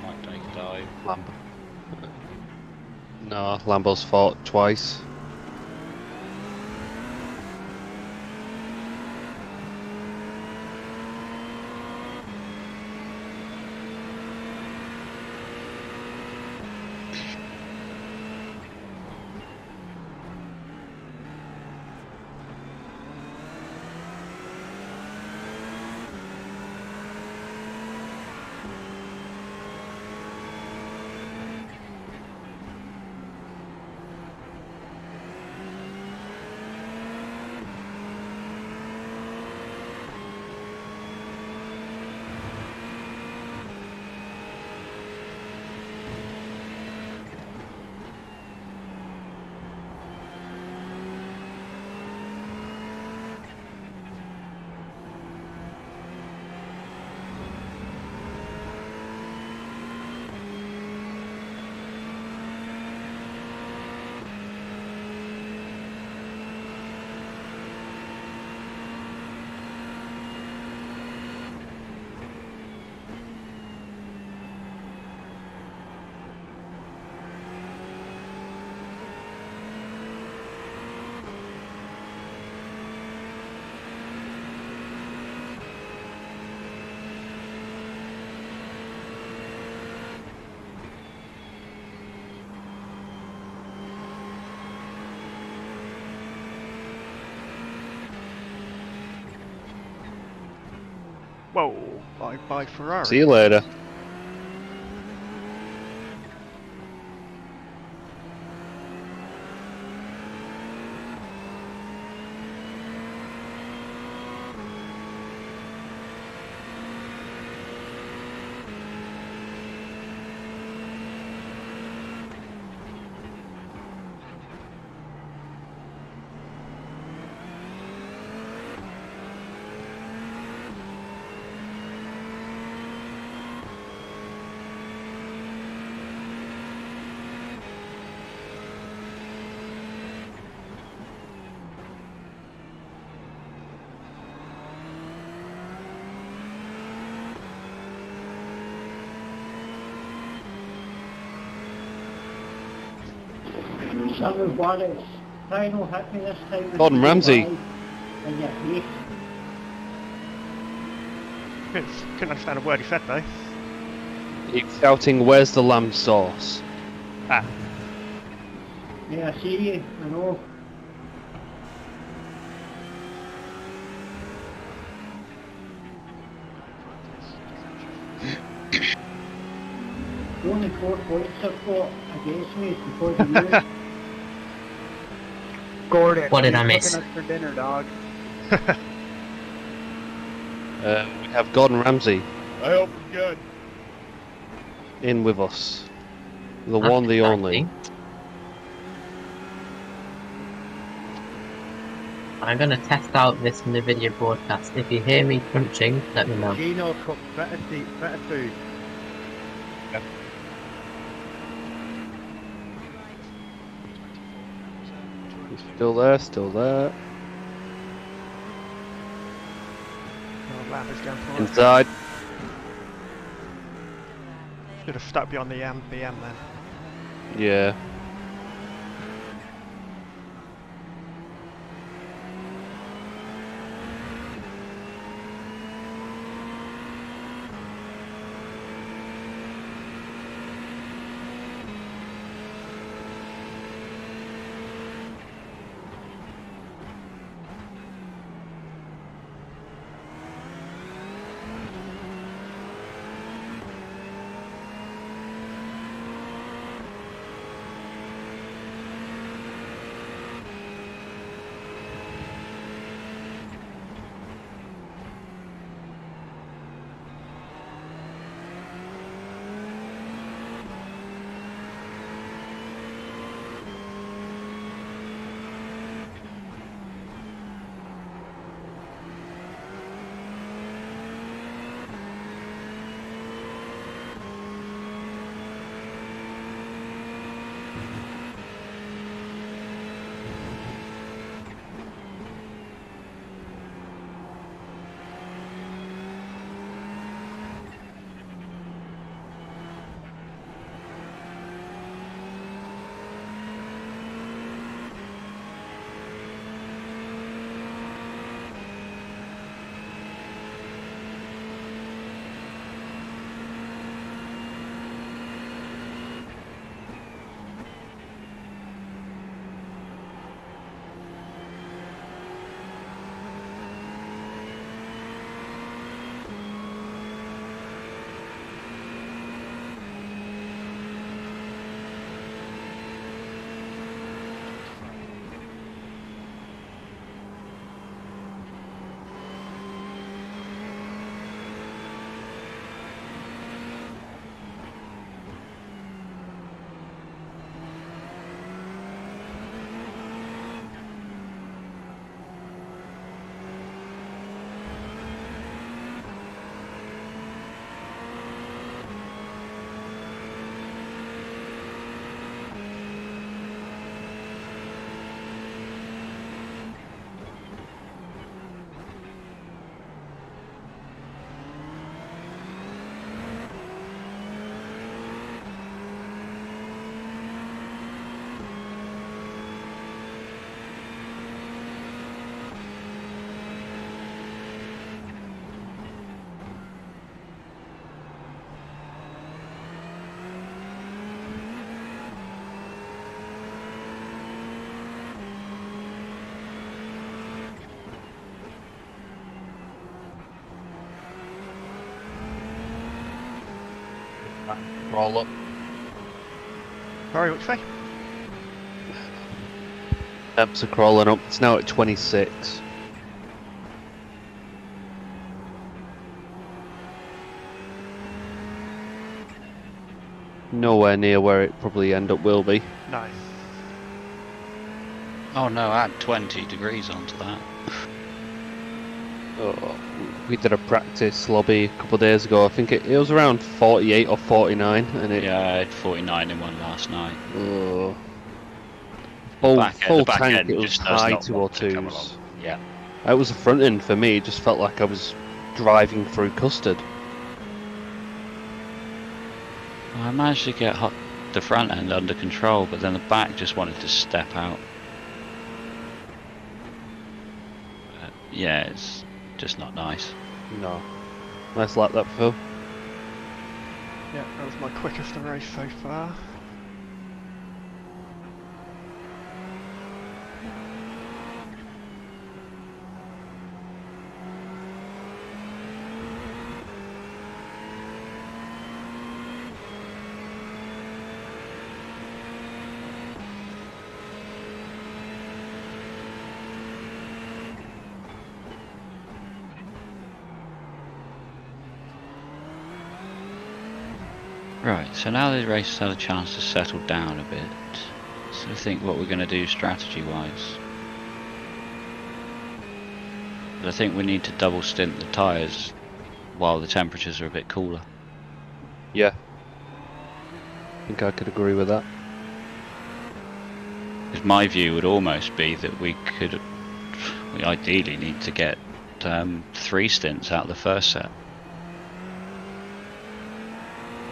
S1: Might take a dive.
S4: Lambo. No, Lambo's fought twice.
S2: Whoa, by Ferrari.
S4: See you later.
S8: Son of Wallace, final happiness time.
S4: Gordon Ramsay.
S8: And your face.
S2: Couldn't understand a word he said though.
S4: He's shouting, "Where's the lamb sauce?"
S2: Ah,
S8: Yeah, I see you, I know. The only 4 points I've got against me is because of you.
S7: Gordon,
S3: What did I
S7: he's
S3: miss?
S7: cooking us for dinner, dog.
S4: We have Gordon Ramsay
S5: I hope it's good.
S4: in with us. The
S3: That's
S4: one, the only.
S3: exciting. I'm gonna test out this in the video broadcast. If you hear me crunching, let me know.
S7: Gino cooked better food.
S4: Still there, still there.
S2: oh, lap is going for it.
S4: Inside.
S2: Should have stuck beyond the BM then.
S4: Yeah. Roll up.
S2: Sorry, what you say?
S4: Temps are crawling up. It's now at 26. Nowhere near where it probably end up will be.
S2: No.
S1: Oh no, add 20 degrees onto that.
S4: Oh, we did a practice lobby a couple of days ago. I think it was around 48 or 49, and it.
S1: Yeah, I had 49 in one last night.
S4: Oh.
S1: The
S4: Full
S1: back
S4: tank.
S1: end
S4: It was
S1: just does
S4: high
S1: not want to come
S4: 202s.
S1: along. Yeah.
S4: It was the front end for me. It just felt like I was driving through custard.
S1: I managed to get the front end under control, but then the back just wanted to step out. Yeah, it's just not nice.
S4: No. Nice lap that, Phil.
S2: Yeah, that was my quickest of the race so far.
S1: Right, so now the race has had a chance to settle down a bit. So think what we're going to do strategy-wise. But I think we need to double stint the tyres while the temperatures are a bit cooler.
S4: Yeah. I think I could agree with that.
S1: Because my view would almost be that we ideally need to get 3 stints out of the first set.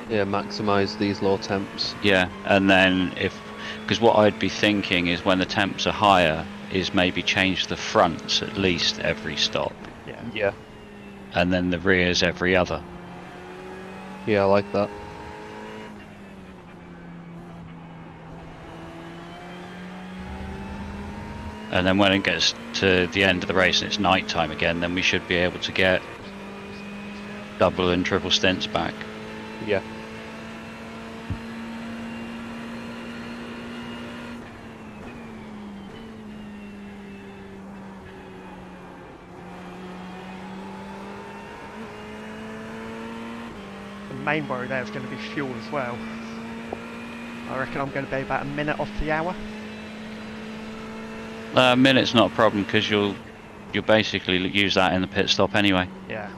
S4: Yeah, maximise these low temps.
S1: Yeah, and then because what I'd be thinking is when the temps are higher, is maybe change the fronts at least every stop,
S2: Yeah.
S4: Yeah.
S1: and then the rears every other.
S4: Yeah, I like that.
S1: And then when it gets to the end of the race and it's night time again, then we should be able to get double and triple stints back.
S4: Yeah.
S2: The main worry there is going to be fuel as well. I reckon I'm going to be about a minute off the hour.
S1: A minute's not a problem because you'll basically use that in the pit stop anyway,
S2: Yeah.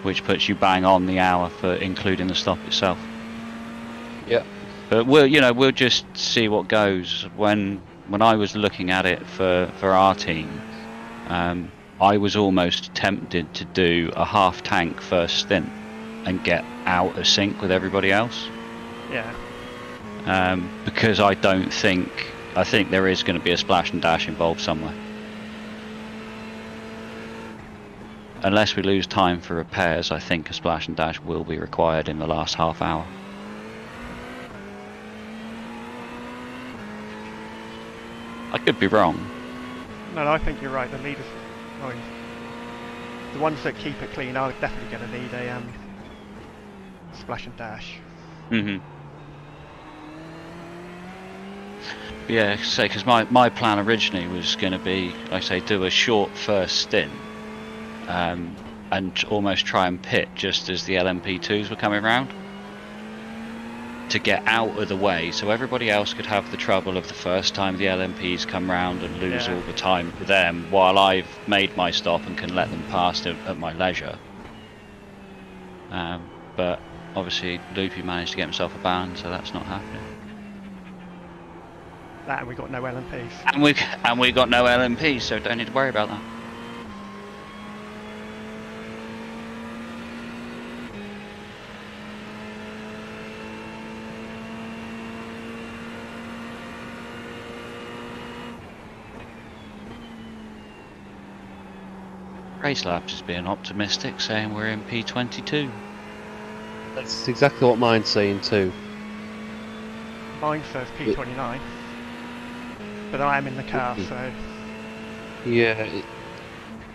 S1: which puts you bang on the hour for including the stop itself.
S4: Yeah.
S1: But we'll just see what goes. When I was looking at it for our team, I was almost tempted to do a half tank first stint and get out of sync with everybody else.
S2: Yeah.
S1: Because I think there is going to be a splash and dash involved somewhere. Unless we lose time for repairs, I think a splash and dash will be required in the last half hour. I could be wrong.
S2: No, I think you're right. The leaders, I mean, the ones that keep it clean are definitely going to need a splash and dash.
S1: Mhm. Yeah, say because my plan originally was going to be, like I say, do a short first stint, and almost try and pit just as the LMP2s were coming round to get out of the way, so everybody else could have the trouble of the first time the LMPs come round and lose all the time for them, while I've made my stop and can let them pass at my leisure. But obviously Loopy managed to get himself a ban, so that's not happening.
S2: That and we got no LMPs.
S1: And we got no LMPs, so don't need to worry about that. Race Labs is being optimistic, saying we're in P22.
S4: That's exactly what mine's saying too.
S2: Mine says P29, but I am in the car, so
S4: Yeah,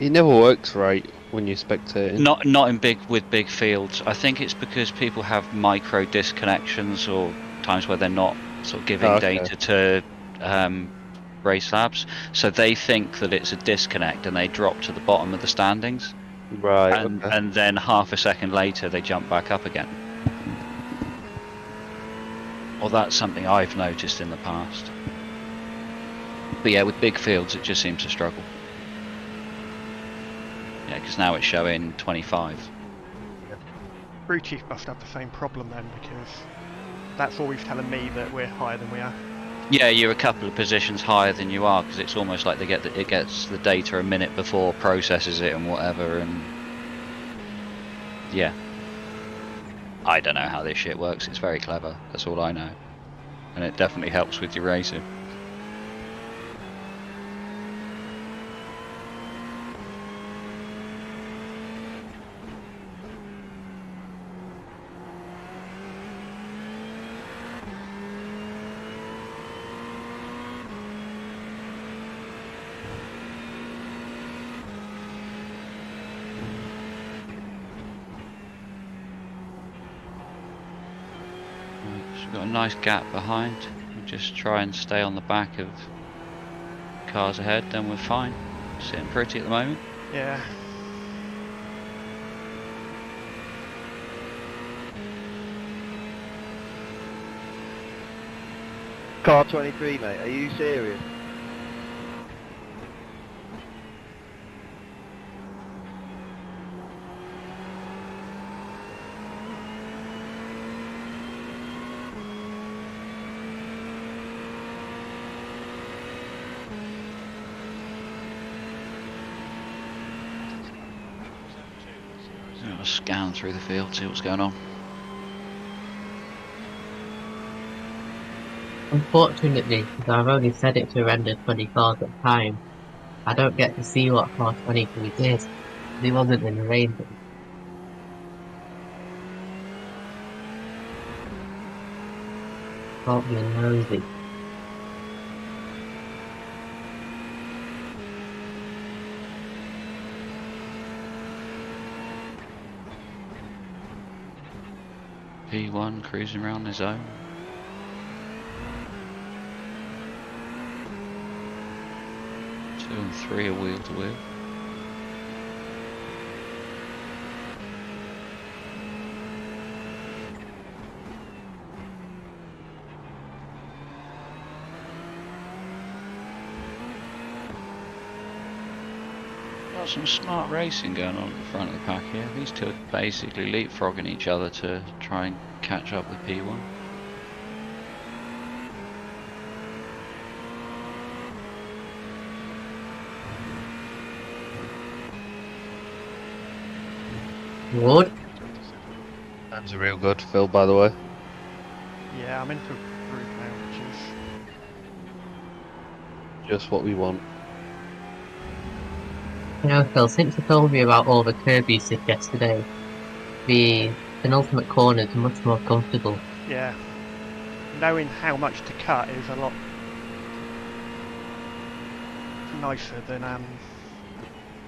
S4: it never works right when you're spectating.
S1: Not in big fields. I think it's because people have micro disconnections or times where they're not sort of giving data to Race Labs, so they think that it's a disconnect and they drop to the bottom of the standings.
S4: Right.
S1: And then half a second later they jump back up again. Well, that's something I've noticed in the past. But yeah, with big fields it just seems to struggle. Yeah, because now it's showing 25.
S2: Crew Chief must have the same problem then, because that's always telling me that we're higher than we are.
S1: Yeah, you're a couple of positions higher than you are, because it's almost like it gets the data a minute before, processes it and whatever, and yeah. I don't know how this shit works, it's very clever, that's all I know. and it definitely helps with your racing. So we've got a nice gap behind. We'll just try and stay on the back of cars ahead, then we're fine. Sitting pretty at the moment.
S2: Yeah.
S7: Car 23, mate. Are you serious?
S1: I'll scan through the field, see what's going on.
S3: Unfortunately, because I've only set it to render 20 cars at a time, I don't get to see what car 23 did. He wasn't in the range. Can't be nosy.
S1: P1 cruising around his own. Two and three are wheel to wheel. Got some smart racing going on at the front of the pack here. These two are basically leapfrogging each other to try and catch up with P1.
S3: Ward?
S4: Times are real good, Phil, by the way.
S2: Yeah, I'm into group now, which is...
S4: Just what we want.
S3: You know, Phil, since you told me about all the curb usage yesterday, the penultimate corners are much more comfortable.
S2: Yeah. Knowing how much to cut is a lot nicer than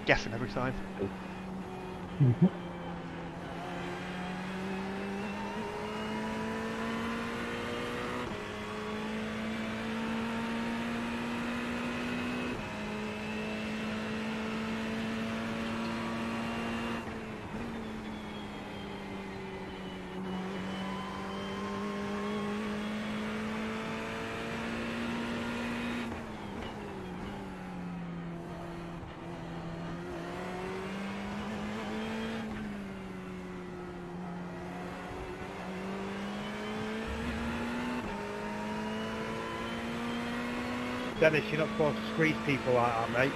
S2: guessing every time.
S3: Mm-hmm.
S9: Dennis, you're not supposed to squeeze people like that, mate.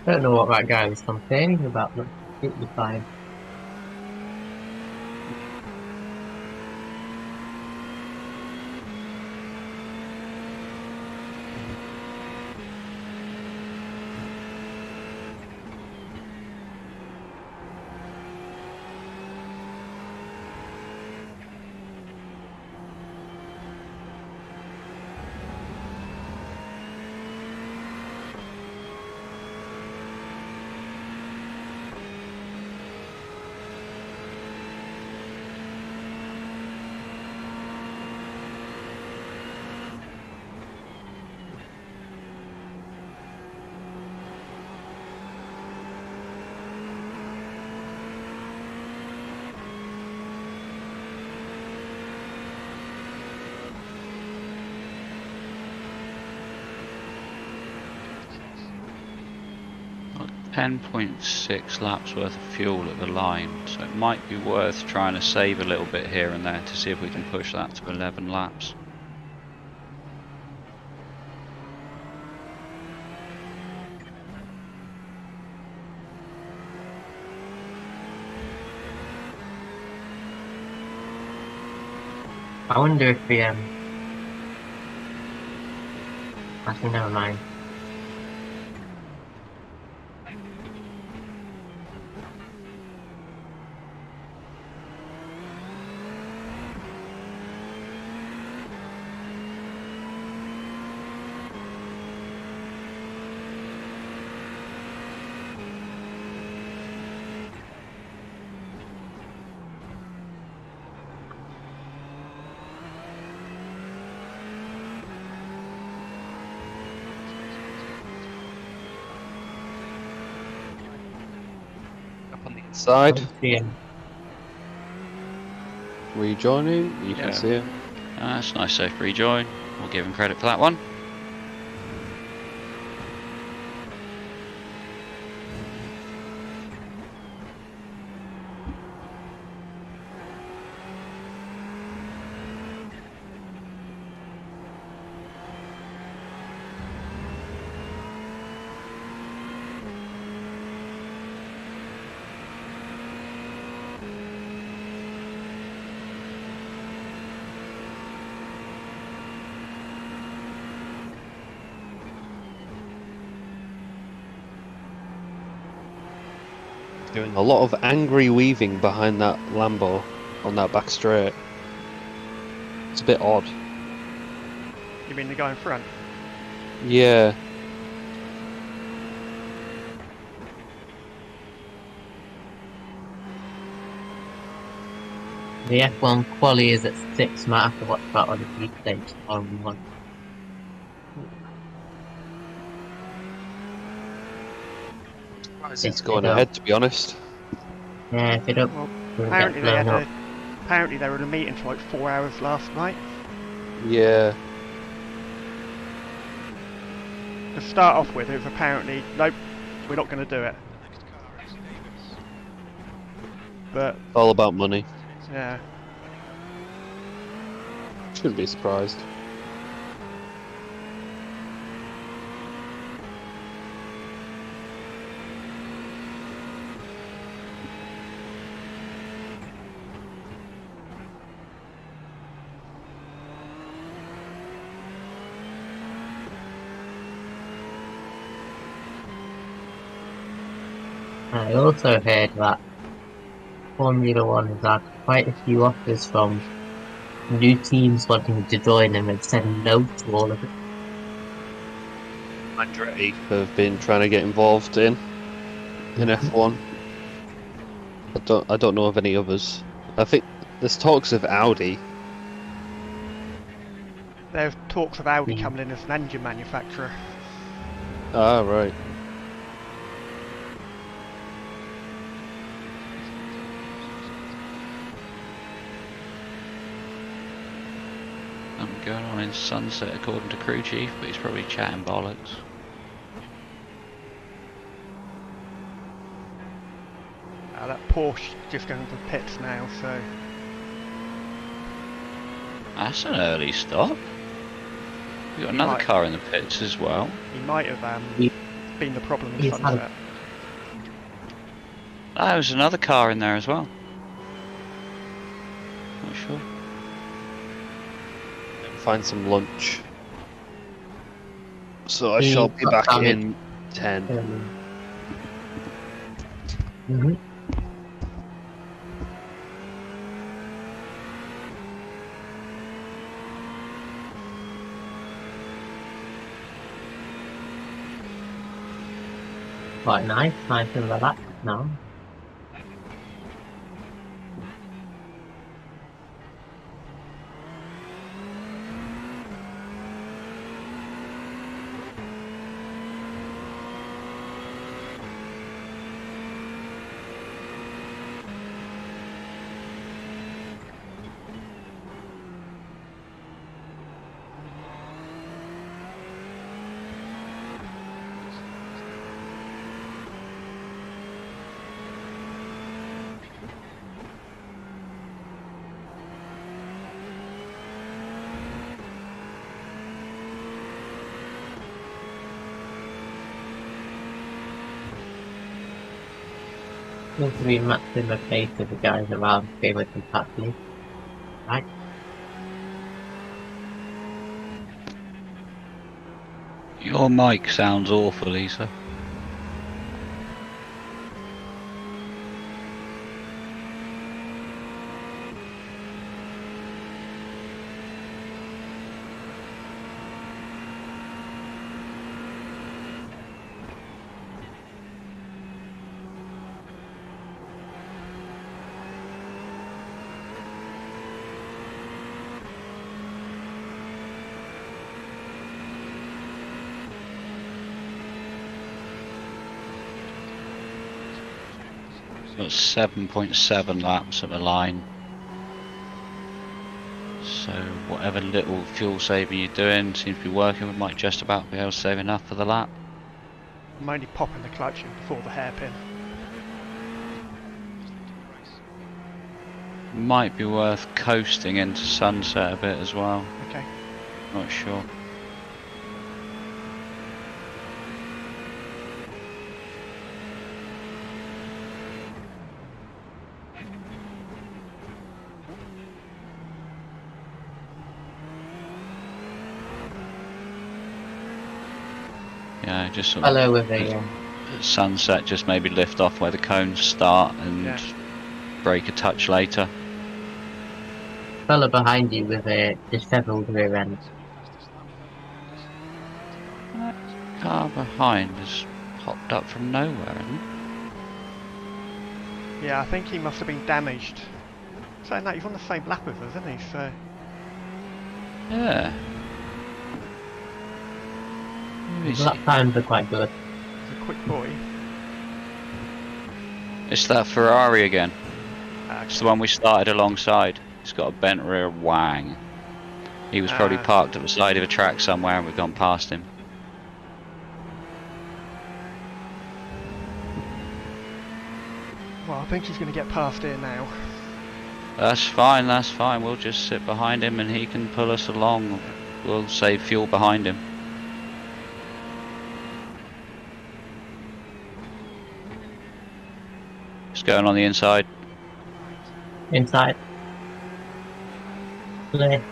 S3: I don't know what that guy was complaining about, but it'll be fine.
S1: 10.6 laps worth of fuel at the line, so it might be worth trying to save a little bit here and there to see if we can push that to 11 laps.
S3: I wonder if we actually never mind.
S4: Up on the inside.
S3: Yeah.
S4: Rejoining. You can
S1: Yeah.
S4: see him.
S1: That's a nice safe rejoin. We'll give him credit for that one.
S4: Doing a lot of angry weaving behind that Lambo on that back straight. It's a bit odd.
S2: You mean the guy in front?
S4: Yeah.
S3: The F1 quali is at 6, might have to watch that on the replay tomorrow morning.
S4: It's going ahead, to be honest.
S3: Yeah, if it don't,
S2: Well,
S3: we'll
S2: apparently
S3: get blown up.
S2: apparently they were in a meeting for like 4 hours last night.
S4: Yeah.
S2: To start off with, it was apparently, nope, we're not going to do it. But,
S4: All about money.
S2: yeah.
S4: Shouldn't be surprised.
S3: I also heard that Formula One has had quite a few offers from new teams wanting to join them and said no to all of it.
S4: Andretti have been trying to get involved in F1. I don't know of any others. I think there's talks of Audi.
S2: There's talks of Audi coming in as an engine manufacturer.
S4: Ah, right.
S1: I'm going on in sunset according to crew chief, but he's probably chatting bollocks.
S2: That Porsche just going to the pits now, so
S1: That's an early stop. We've got another
S2: Right.
S1: car in the pits as well.
S2: he might have been the problem in
S3: He's had a-
S2: sunset.
S1: Ah, there's another car in there as well. Not sure.
S4: Find some lunch. So I
S3: He
S4: shall be
S3: got
S4: back
S3: damaged.
S4: in 10.
S3: Mm-hmm. Quite nice and relaxed now. Seems to be matching the pace of the guys around here with them partly. Right.
S1: Your mic sounds awful, Eesa. Got 7.7 laps at the line. So whatever little fuel saving you're doing seems to be working. We might just about be able to save enough for the lap.
S2: I'm only popping the clutch in before the hairpin.
S1: Might be worth coasting into sunset a bit as well.
S2: Okay.
S1: Not sure. Yeah, just sort of
S3: Follow with a
S1: at sunset, just maybe lift off where the cones start and brake a touch later.
S3: fella behind you with a disheveled rear end.
S1: That car behind has popped up from nowhere, hasn't it?
S2: Yeah, I think he must have been damaged. Saying that, he's on the same lap with us, isn't he? So,
S1: Yeah. Who is
S3: Lap
S1: he?
S3: times are quite good.
S2: he's a quick boy.
S1: It's that Ferrari again.
S2: Ah,
S1: It's the one we started alongside. He's got a bent rear wang. He was probably
S2: Ah.
S1: parked at the side of a track somewhere and we've gone past him.
S2: Well, I think he's going to get past here now.
S1: That's fine, that's fine. We'll just sit behind him and he can pull us along. We'll save fuel behind him. Just going on the inside.
S3: Inside. Clear.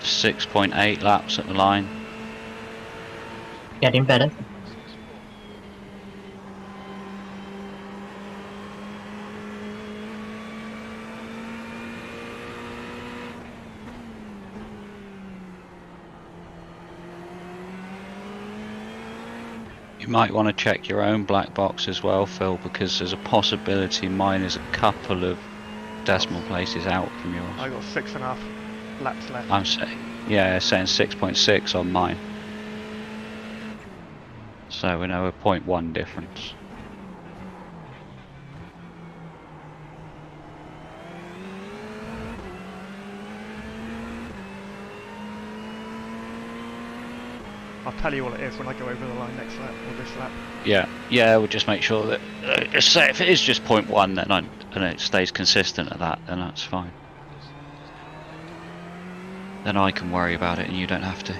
S1: .8 laps at the line.
S3: Getting better.
S1: You might want to check your own black box as well, Phil, because there's a possibility mine is a couple of decimal places out from yours.
S2: I got 6.5 laps left.
S1: I'm saying, yeah, saying 6.6 on mine. So we know a 0.1 difference.
S2: I'll tell you what it is when I go over the line next lap, or this lap.
S1: Yeah, we'll just make sure that, say if it is just 0.1 then and it stays consistent at that, then that's fine. Then I can worry about it and you don't have to.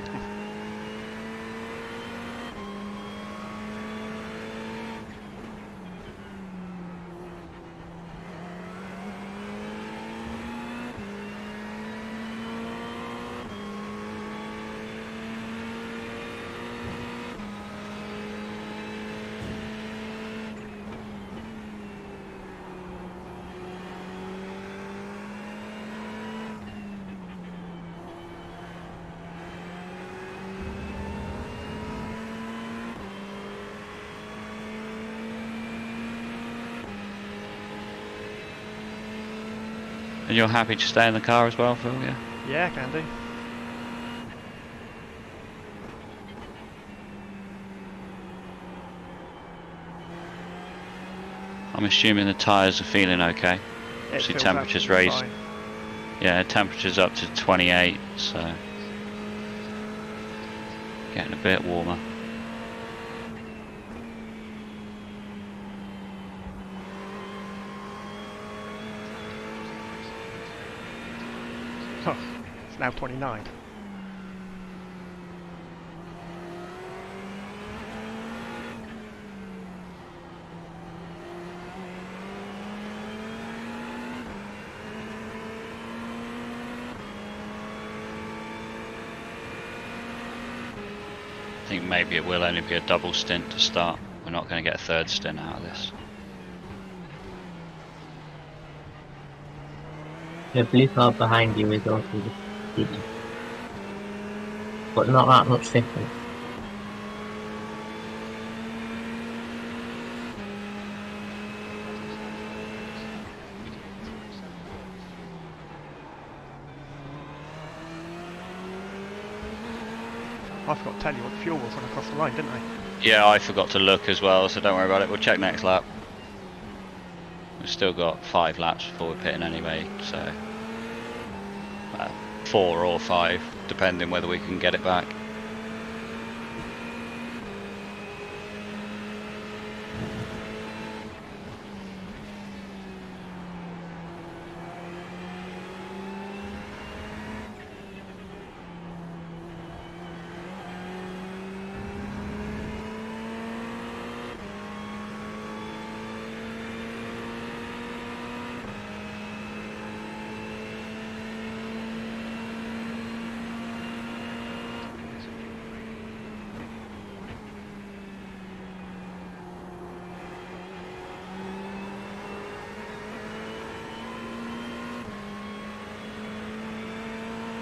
S1: And you're happy to stay in the car as well, Phil, yeah?
S2: Yeah, can do.
S1: I'm assuming the tyres are feeling okay.
S2: It
S1: Obviously
S2: feels
S1: temperatures
S2: absolutely
S1: raised.
S2: fine.
S1: Yeah, temperatures up to 28, so getting a bit warmer.
S2: Oh, it's now 29.
S1: I think maybe it will only be a double stint to start. We're not going to get a third stint out of this.
S3: The blue car behind you is also the speed, but not that much different.
S2: I forgot to tell you what the fuel was when I crossed the line, didn't I?
S1: Yeah, I forgot to look as well, so don't worry about it. We'll check next lap. We've still got 5 laps before we're pitting anyway, so 4 or 5, depending whether we can get it back.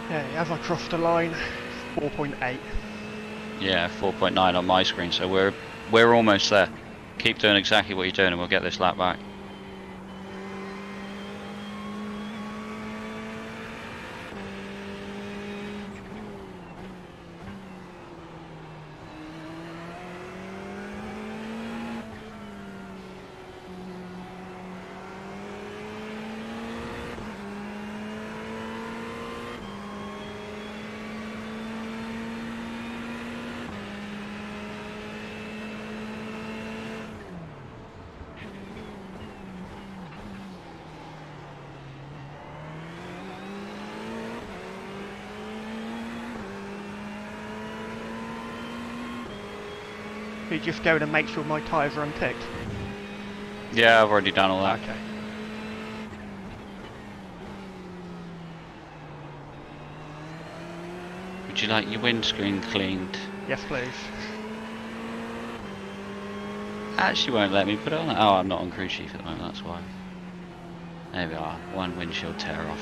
S2: Yeah, as I crossed the line, 4.8.
S1: Yeah, 4.9 on my screen, so we're almost there. Keep doing exactly what you're doing and we'll get this lap back.
S2: You just go and make sure my tyres are unticked.
S1: Yeah, I've already done all that.
S2: Okay.
S1: Would you like your windscreen cleaned?
S2: Yes, please.
S1: Actually won't let me put it on. Oh, I'm not on crew chief at the moment, that's why. There we are, one windshield tear off.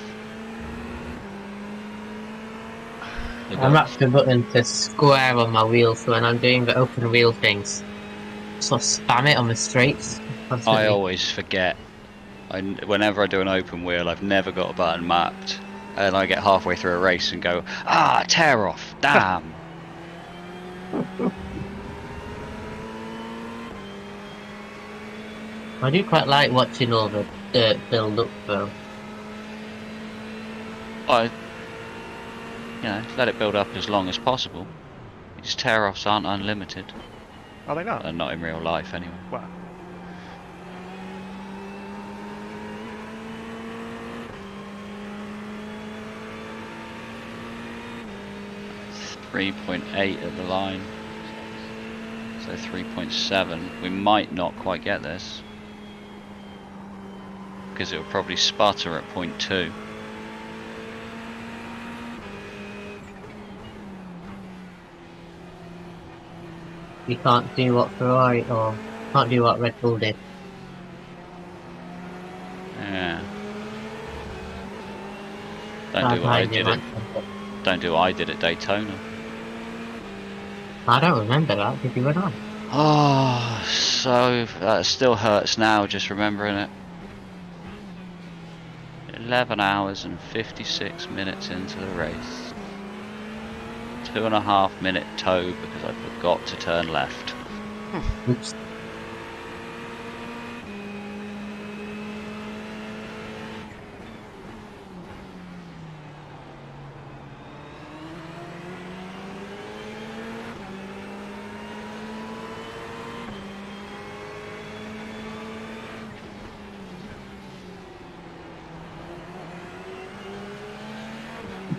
S3: I mapped the button to square on my wheel, so when I'm doing the open wheel things, sort of spam it on the straights constantly.
S1: I always forget. Whenever I do an open wheel, I've never got a button mapped. And I get halfway through a race and go, ah, tear off, damn.
S3: I do quite like watching all the dirt build up though.
S1: Let it build up as long as possible. Because tear-offs aren't unlimited.
S2: Are they not?
S1: Not in real life, anyway.
S2: Well,
S1: 3.8 at the line. So 3.7. We might not quite get this. Because it will probably sputter at 0.2.
S3: You can't do what Ferrari or can't do what Red Bull did.
S1: Yeah. Don't do what I did at Daytona.
S3: I don't remember that. Did you win on?
S1: Oh, so that still hurts now just remembering it. 11 hours and 56 minutes into the race. 2.5 minute tow because I forgot to turn left.
S3: Oops.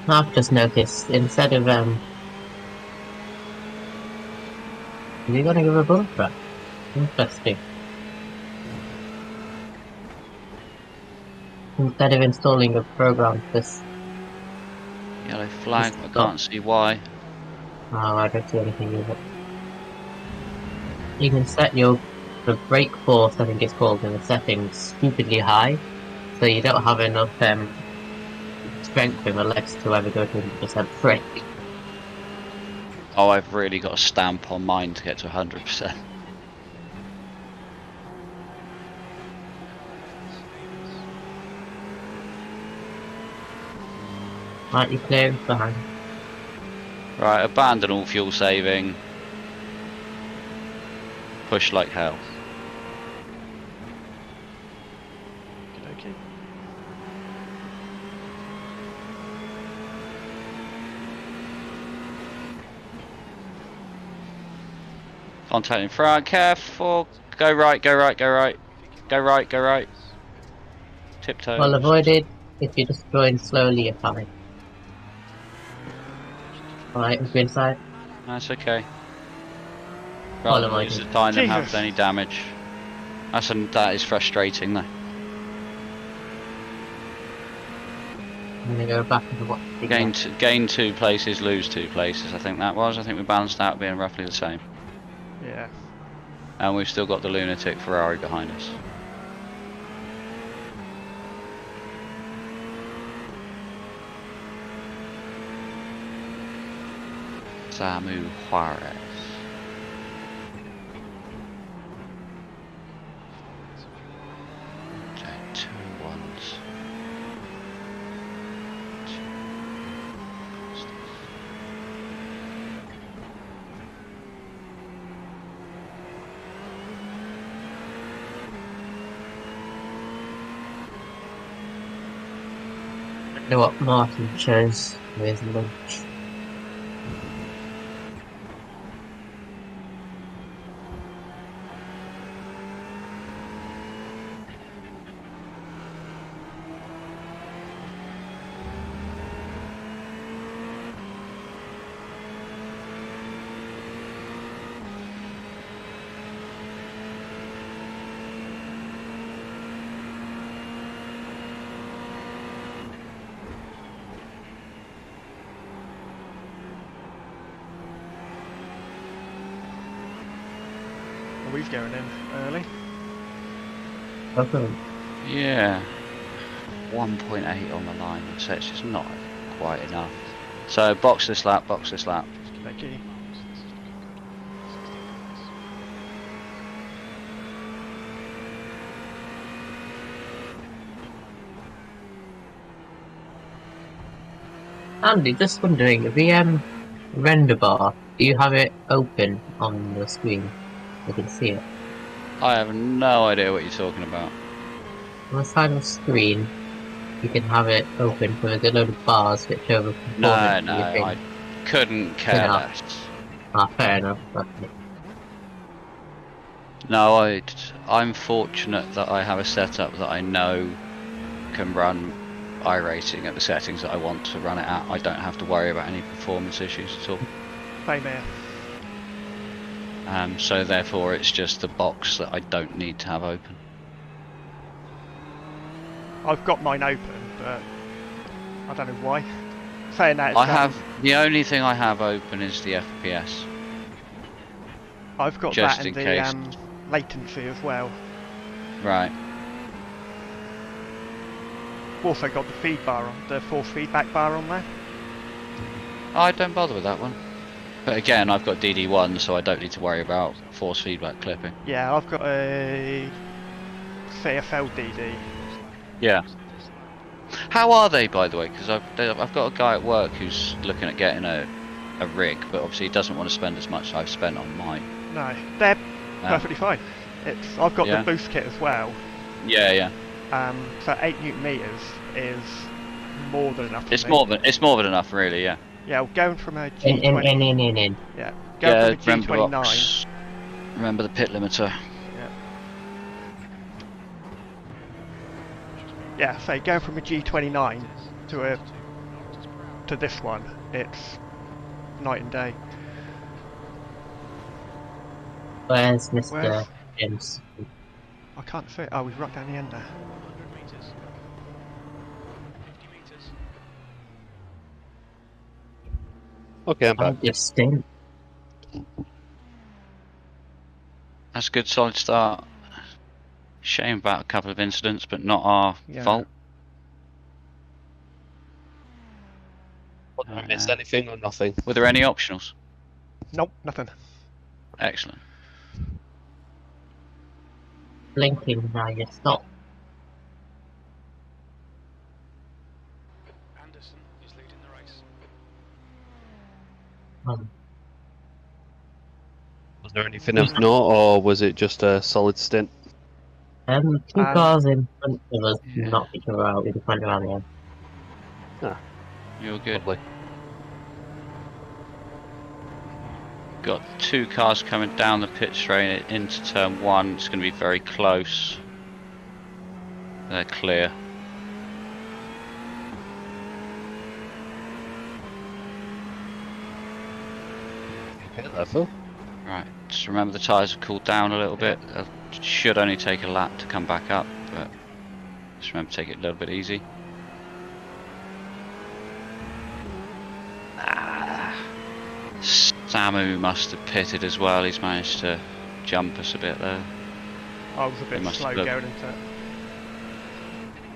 S3: I've just noticed instead of are you gonna give a bumper? Interesting. Instead of installing a program, this
S1: Yellow flag, I can't see why.
S3: Oh, I don't see anything with it. You can set the brake force, I think it's called, in the settings stupidly high, so you don't have enough strength in the legs to ever go to 100% brake.
S1: Oh, I've really got a stamp on mine to get to 100%.
S3: Right, you clear behind.
S1: Right, abandon all fuel saving. Push like hell.
S2: Okay.
S1: Contact in front, careful. Go right, go right, go right. Go right, go right. Tiptoes.
S3: Well avoided, if you're just going slowly you're fine. Alright, we've been inside.
S1: That's okay.
S3: Well
S1: Rather lose
S3: avoided.
S1: the time than have
S2: Jesus.
S1: any damage. That is frustrating though.
S3: I'm gonna go back into what
S1: Gain 2 places, lose 2 places. I think that was. I think we balanced out being roughly the same.
S2: Yeah.
S1: And we've still got the lunatic Ferrari behind us. Samu Juarez. Okay, 2 ones.
S3: I know what Martin chose with lunch.
S2: Are we going in early?
S3: Okay.
S1: Yeah. 1.8 on the line, so it's just not quite enough. So box this lap, box this lap.
S2: Okay.
S3: Andy, just wondering, the render bar, do you have it open on the screen? I can see it.
S1: I have no idea what you're talking about.
S3: On the side of the screen, you can have it open with a load of bars which show the performance
S1: No,
S3: of
S1: no,
S3: your thing.
S1: I couldn't care
S3: Enough.
S1: less.
S3: Ah, fair enough. Okay.
S1: No, I'm fortunate that I have a setup that I know can run Iracing at the settings that I want to run it at. I don't have to worry about any performance issues at all.
S2: Same here.
S1: So therefore it's just the box that I don't need to have open.
S2: I've got mine open, but I don't know why. Saying that,
S1: I have, the only thing I have open is the FPS.
S2: I've got
S1: just
S2: that and
S1: in
S2: the
S1: case.
S2: latency as well.
S1: Right.
S2: Also got the feed bar on, the force feedback bar on there.
S1: I don't bother with that one. But again, I've got DD1, so I don't need to worry about force feedback clipping.
S2: Yeah, I've got a CFL DD.
S1: Yeah. How are they, by the way? Because I've got a guy at work who's looking at getting a rig, but obviously he doesn't want to spend as much as I've spent on mine.
S2: No, they're perfectly fine. I've got
S1: Yeah.
S2: the boost kit as well.
S1: Yeah, yeah.
S2: So 8 Newton meters is more than enough.
S1: It's
S2: for me.
S1: more than enough, really. Yeah.
S2: Yeah, going from a
S3: In.
S2: G20. Yeah, going from a
S1: remember the
S2: G29.
S1: box. Remember the pit limiter.
S2: Yeah, so going from a G29 to this one, it's night and day.
S3: Where's Mr.
S2: Where's-
S3: James?
S2: I can't see it. Oh, we've right down the end there.
S6: 100 meters. 50 meters.
S4: Okay, I'm back.
S3: I'm just stint.
S1: That's a good solid start. Shame about a couple of incidents, but not our
S2: Yeah.
S1: fault.
S4: Did I miss anything or nothing?
S1: Were there any optionals?
S2: Nope, nothing.
S1: Excellent.
S3: Blinking now, you stop.
S6: Anderson is leading the race.
S4: Was there anything of note, or was it just a solid stint?
S3: Two cars in front of us
S1: Yeah.
S3: knocked each other out in the front around the end.
S1: You're good.
S4: Lovely.
S1: Got 2 cars coming down the pit straight into turn 1. It's going to be very close. They're clear.
S4: Okay, therefore.
S1: Right, just remember the tyres have cooled down a little bit. It should only take a lap to come back up, but just remember to take it a little bit easy. Samu must have pitted as well. He's managed to jump us a bit there.
S2: I was a bit
S1: must
S2: slow
S1: have looked-
S2: going into it.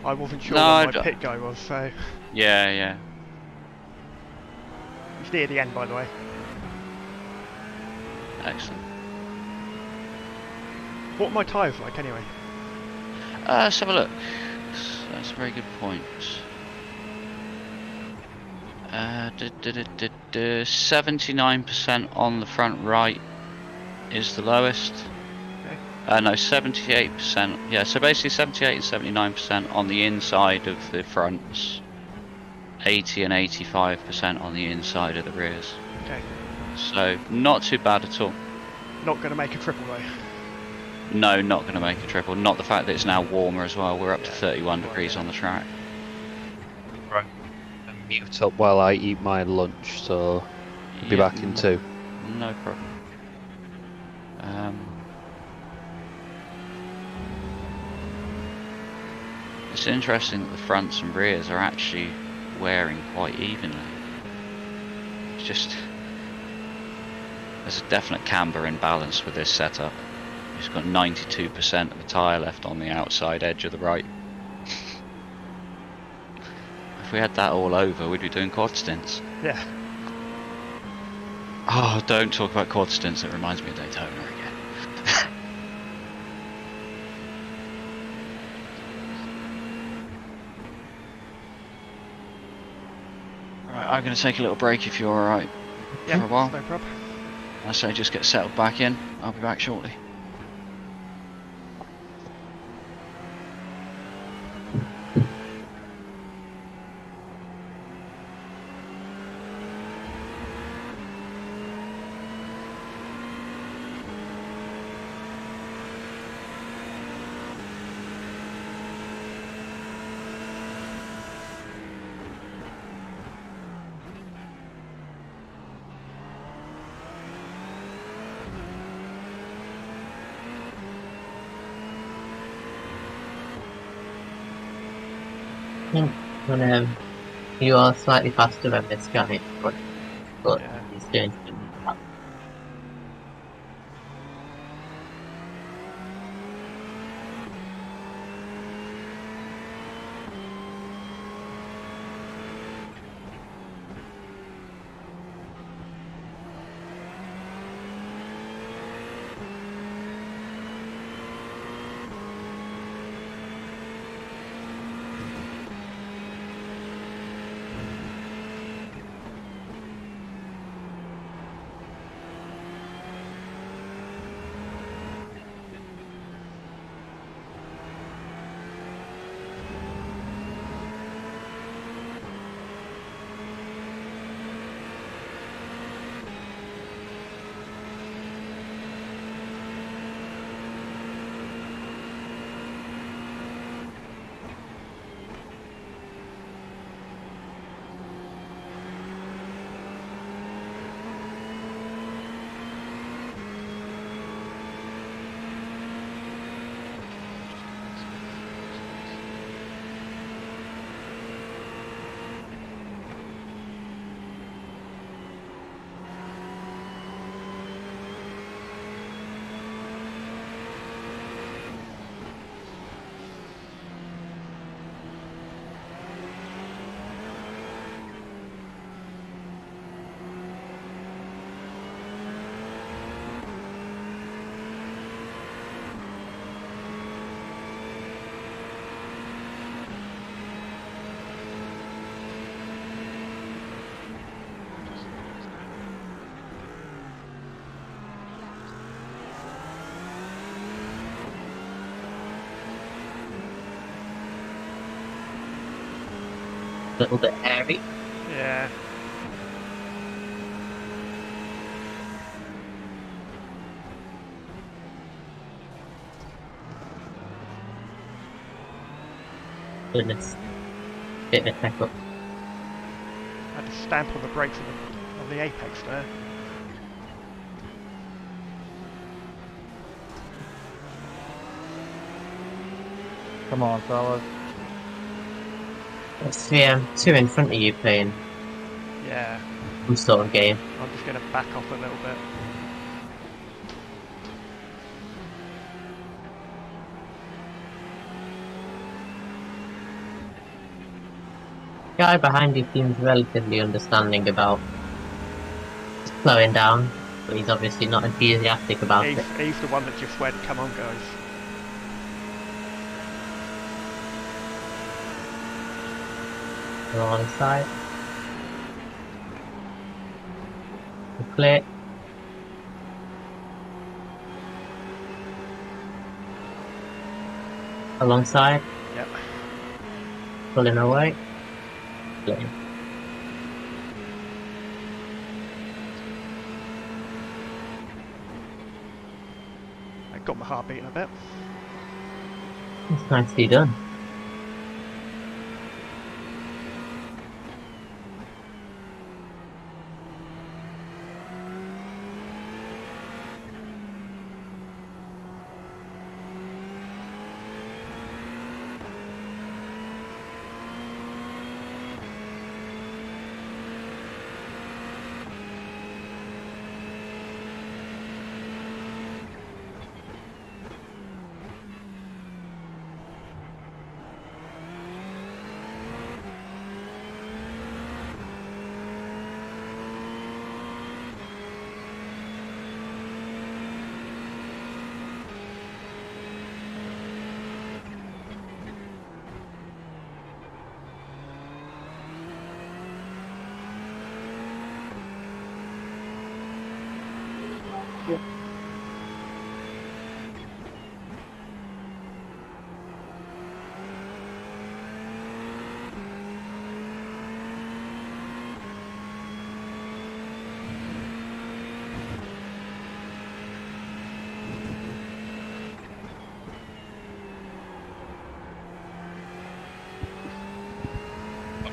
S2: I wasn't sure
S1: No,
S2: where my pit guy was, so
S1: Yeah.
S2: he's near the end, by the way.
S1: Excellent.
S2: What are my tyres like anyway?
S1: Let's have a look. That's a very good point. 79% on the front right is the lowest.
S2: Okay.
S1: No, 78%. Yeah, so basically 78 and 79% on the inside of the fronts. 80 and 85% on the inside of the rears.
S2: Okay.
S1: So not too bad at all.
S2: Not going to make a triple though.
S1: No, not going to make a triple. Not the fact that it's now warmer as well. We're up to
S2: Yeah.
S1: 31 degrees on the track.
S4: Right. Mute up while I eat my lunch, so I'll be back in 2.
S1: No problem. It's interesting that the fronts and rears are actually wearing quite evenly. It's just there's a definite camber imbalance with this setup. It's got 92% of the tyre left on the outside edge of the right. If we had that all over, we'd be doing quad stints.
S2: Yeah.
S1: Oh, don't talk about quad stints, it reminds me of Daytona again. Right, I'm going to take a little break if you're alright
S2: Yeah,
S1: for a while.
S2: no problem.
S1: I say just get settled back in. I'll be back shortly.
S3: When you are slightly faster than this guy, but
S2: Yeah.
S3: he's doing something. A little bit hairy.
S2: Yeah.
S3: Goodness. Bit of a tech up.
S2: I had to stamp on the brakes of the apex there.
S9: Come on, fellas.
S3: It's the two in front of you playing
S2: Yeah.
S3: some sort of game.
S2: I'm just going to back off a little bit.
S3: The guy behind you seems relatively understanding about slowing down, but he's obviously not enthusiastic about it.
S2: He's the one that just went, come on guys.
S3: Alongside. Clear. Alongside.
S2: Yep.
S3: Pulling away. Clear.
S2: I got my heart beating a bit.
S3: It's nicely done.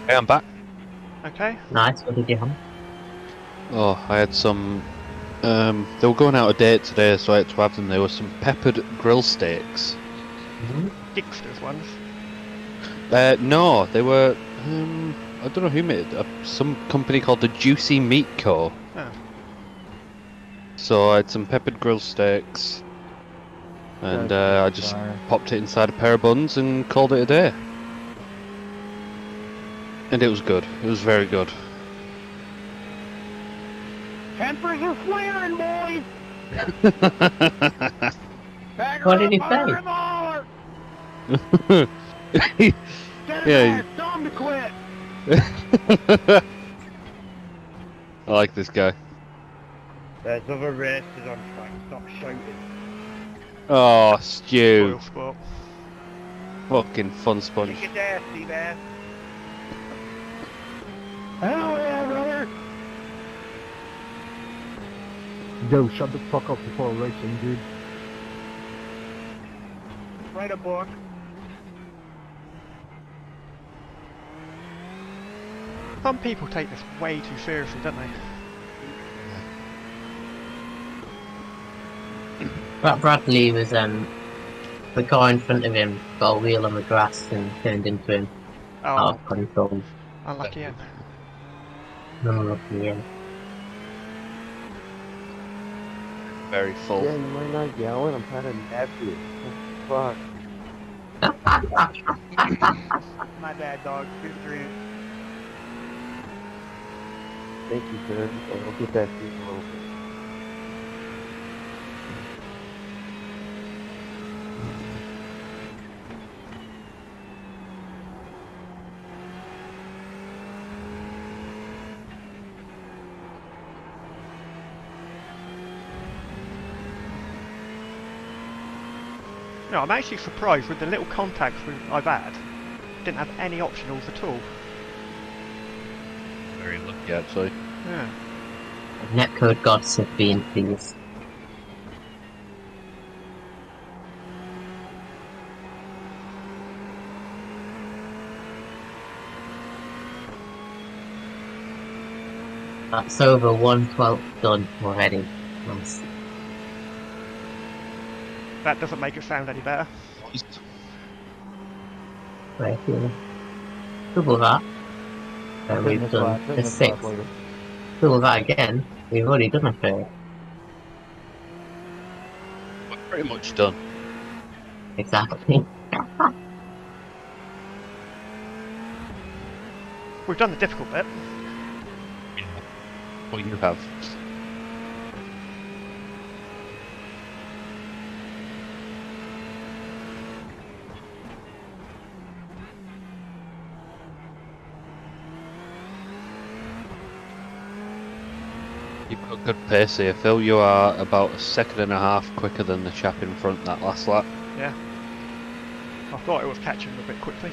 S4: Hey, I'm back.
S2: Okay.
S3: Nice, what did you have?
S4: Oh, I had some. They were going out of date today, so I had to have them. There were some peppered grill steaks.
S2: Gigsters ones.
S4: No, they were. I don't know who made it. Some company called the Juicy Meat Co.
S2: Oh.
S4: So I had some peppered grill steaks, and I just popped it inside a pair of buns and called it a day. And it was good. It was very good.
S7: Tempers are flaring, boys!
S3: What did he say?
S4: Yeah.
S7: Tell him to quit!
S4: I like this guy.
S9: There's other races on track. Stop shouting.
S4: Oh, Stu.
S2: Oil sport.
S4: Fucking fun sponge.
S7: Kick your ass, Steve-ass. Hell yeah, brother!
S9: Yo, shut the fuck up before racing, dude.
S7: Write a book.
S2: Some people take this way too seriously, don't they?
S3: Bradley was the car in front of him got a wheel on the grass and turned into him out
S2: Oh,
S3: of control.
S2: unlucky him.
S3: Unlucky him.
S4: Very full.
S10: Yeah, you might not yell, I'm trying to nap you. Fuck.
S7: My bad, dog. Good dream.
S10: Thank you, sir. I'll get that to you in a little bit.
S2: No, I'm actually surprised with the little contacts I've had. Didn't have any optionals at all.
S4: Very lucky, actually.
S2: Yeah.
S3: Netcode gods have been pleased. That's over 1/12 done already. Nice.
S2: That doesn't make it sound any better.
S3: Right here. Double that. And we've done a 6. Double that again. We've already done a 3rd.
S4: We're pretty much done.
S3: Exactly.
S2: We've done the difficult bit.
S4: What you have. You've got good pace here, Phil. You are about a second and a half quicker than the chap in front that last lap.
S2: Yeah. I thought it was catching a bit quickly.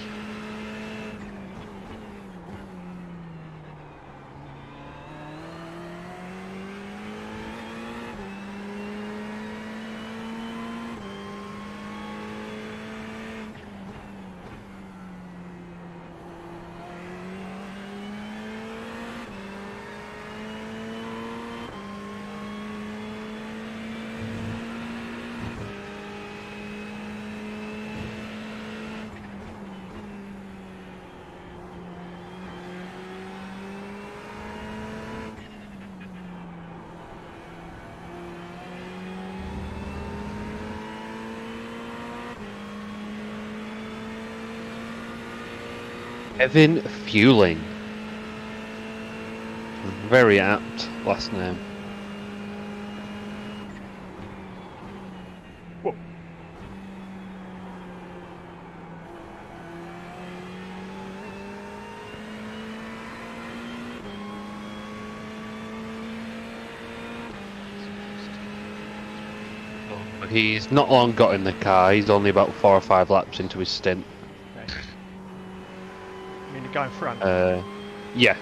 S4: Kevin Fueling. Very apt last name.
S2: Whoa.
S4: He's not long got in the car. He's only about 4 or 5 laps into his stint.
S2: Okay. I mean, the guy in front.
S4: Yeah.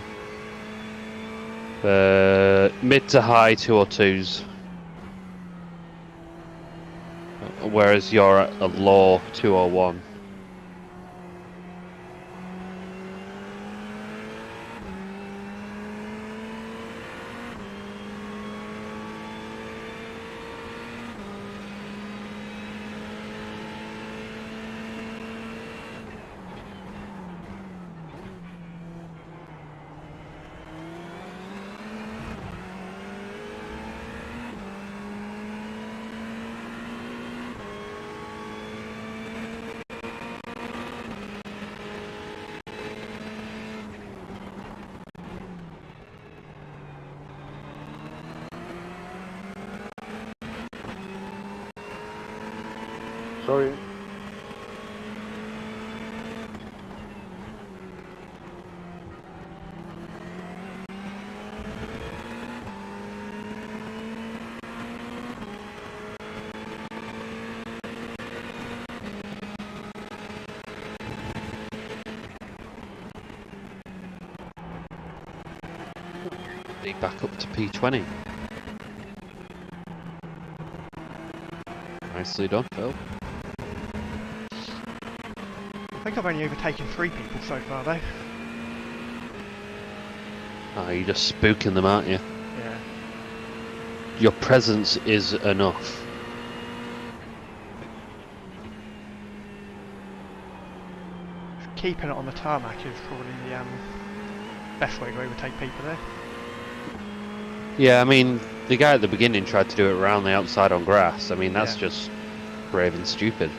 S4: Mid to high 202s. Whereas you're at a low 201.
S10: Sorry.
S4: Back up to P20. Nicely done, Phil.
S2: I think I've only overtaken 3 people so far, though.
S4: Oh, you're just spooking them, aren't you?
S2: Yeah.
S4: Your presence is enough.
S2: Keeping it on the tarmac is probably the best way to overtake people there.
S4: Yeah, I mean, the guy at the beginning tried to do it around the outside on grass. I mean, that's
S2: Yeah.
S4: just brave and stupid.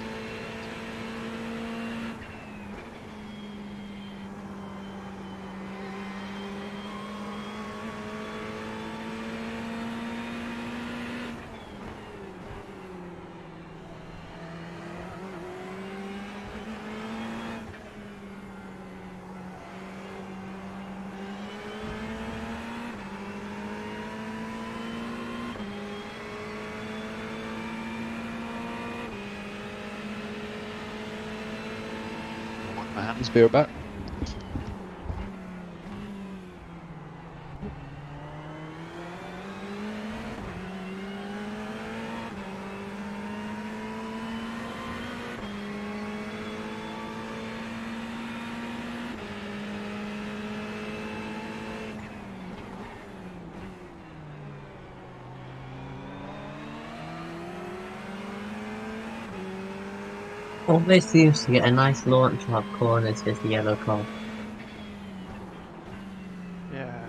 S4: My hands, be right back.
S3: Always seems to get a nice launch off corners with the yellow car.
S2: Yeah.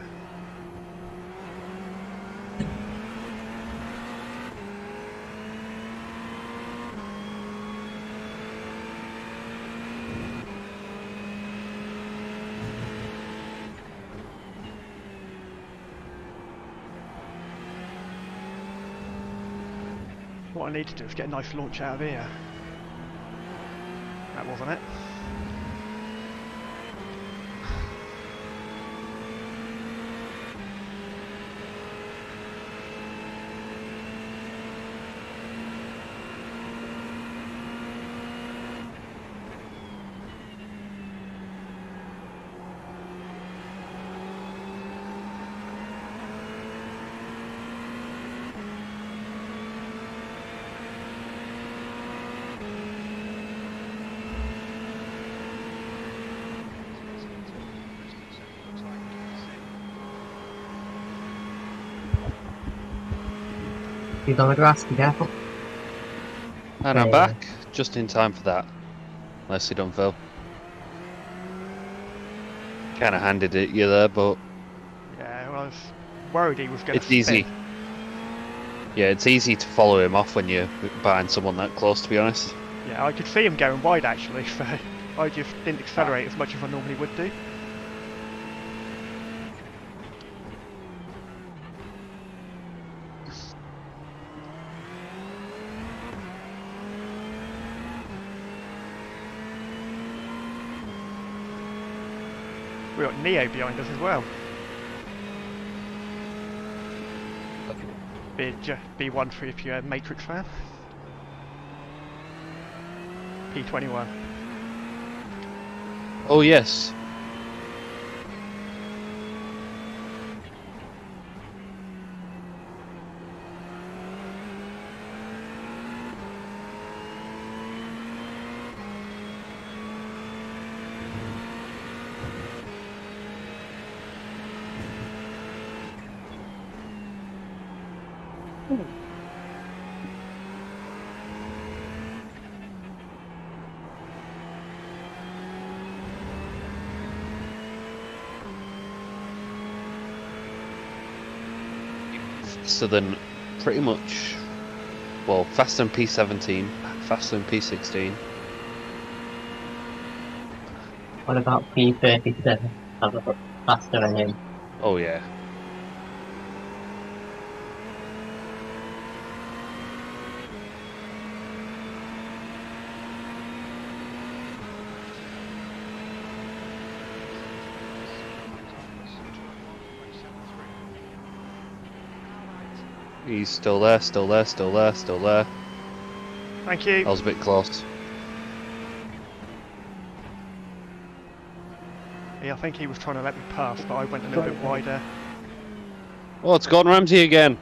S2: What I need to do is get a nice launch out of here. That wasn't it.
S3: You got the grass, be careful.
S4: And I'm back, just in time for that. Nicely done, Phil. Kind of handed it you there, but
S2: Yeah, well, I was worried he was going to
S4: it's
S2: spin.
S4: easy. Yeah, it's easy to follow him off when you're behind someone that close, to be honest.
S2: Yeah, I could see him going wide actually, so I just didn't accelerate as much as I normally would do. We got Neo behind us as well. B1 for if you're a Matrix fan. P.1.
S4: Oh, yes. So then, pretty much, well, faster than P17, faster than P16.
S3: What about P37? Have a faster than him.
S4: Oh yeah. He's still there, still there, still there, still there.
S2: Thank you.
S4: That was a bit close.
S2: Yeah, I think he was trying to let me pass, but I went a little bit wider.
S4: Oh, it's Gordon Ramsay again.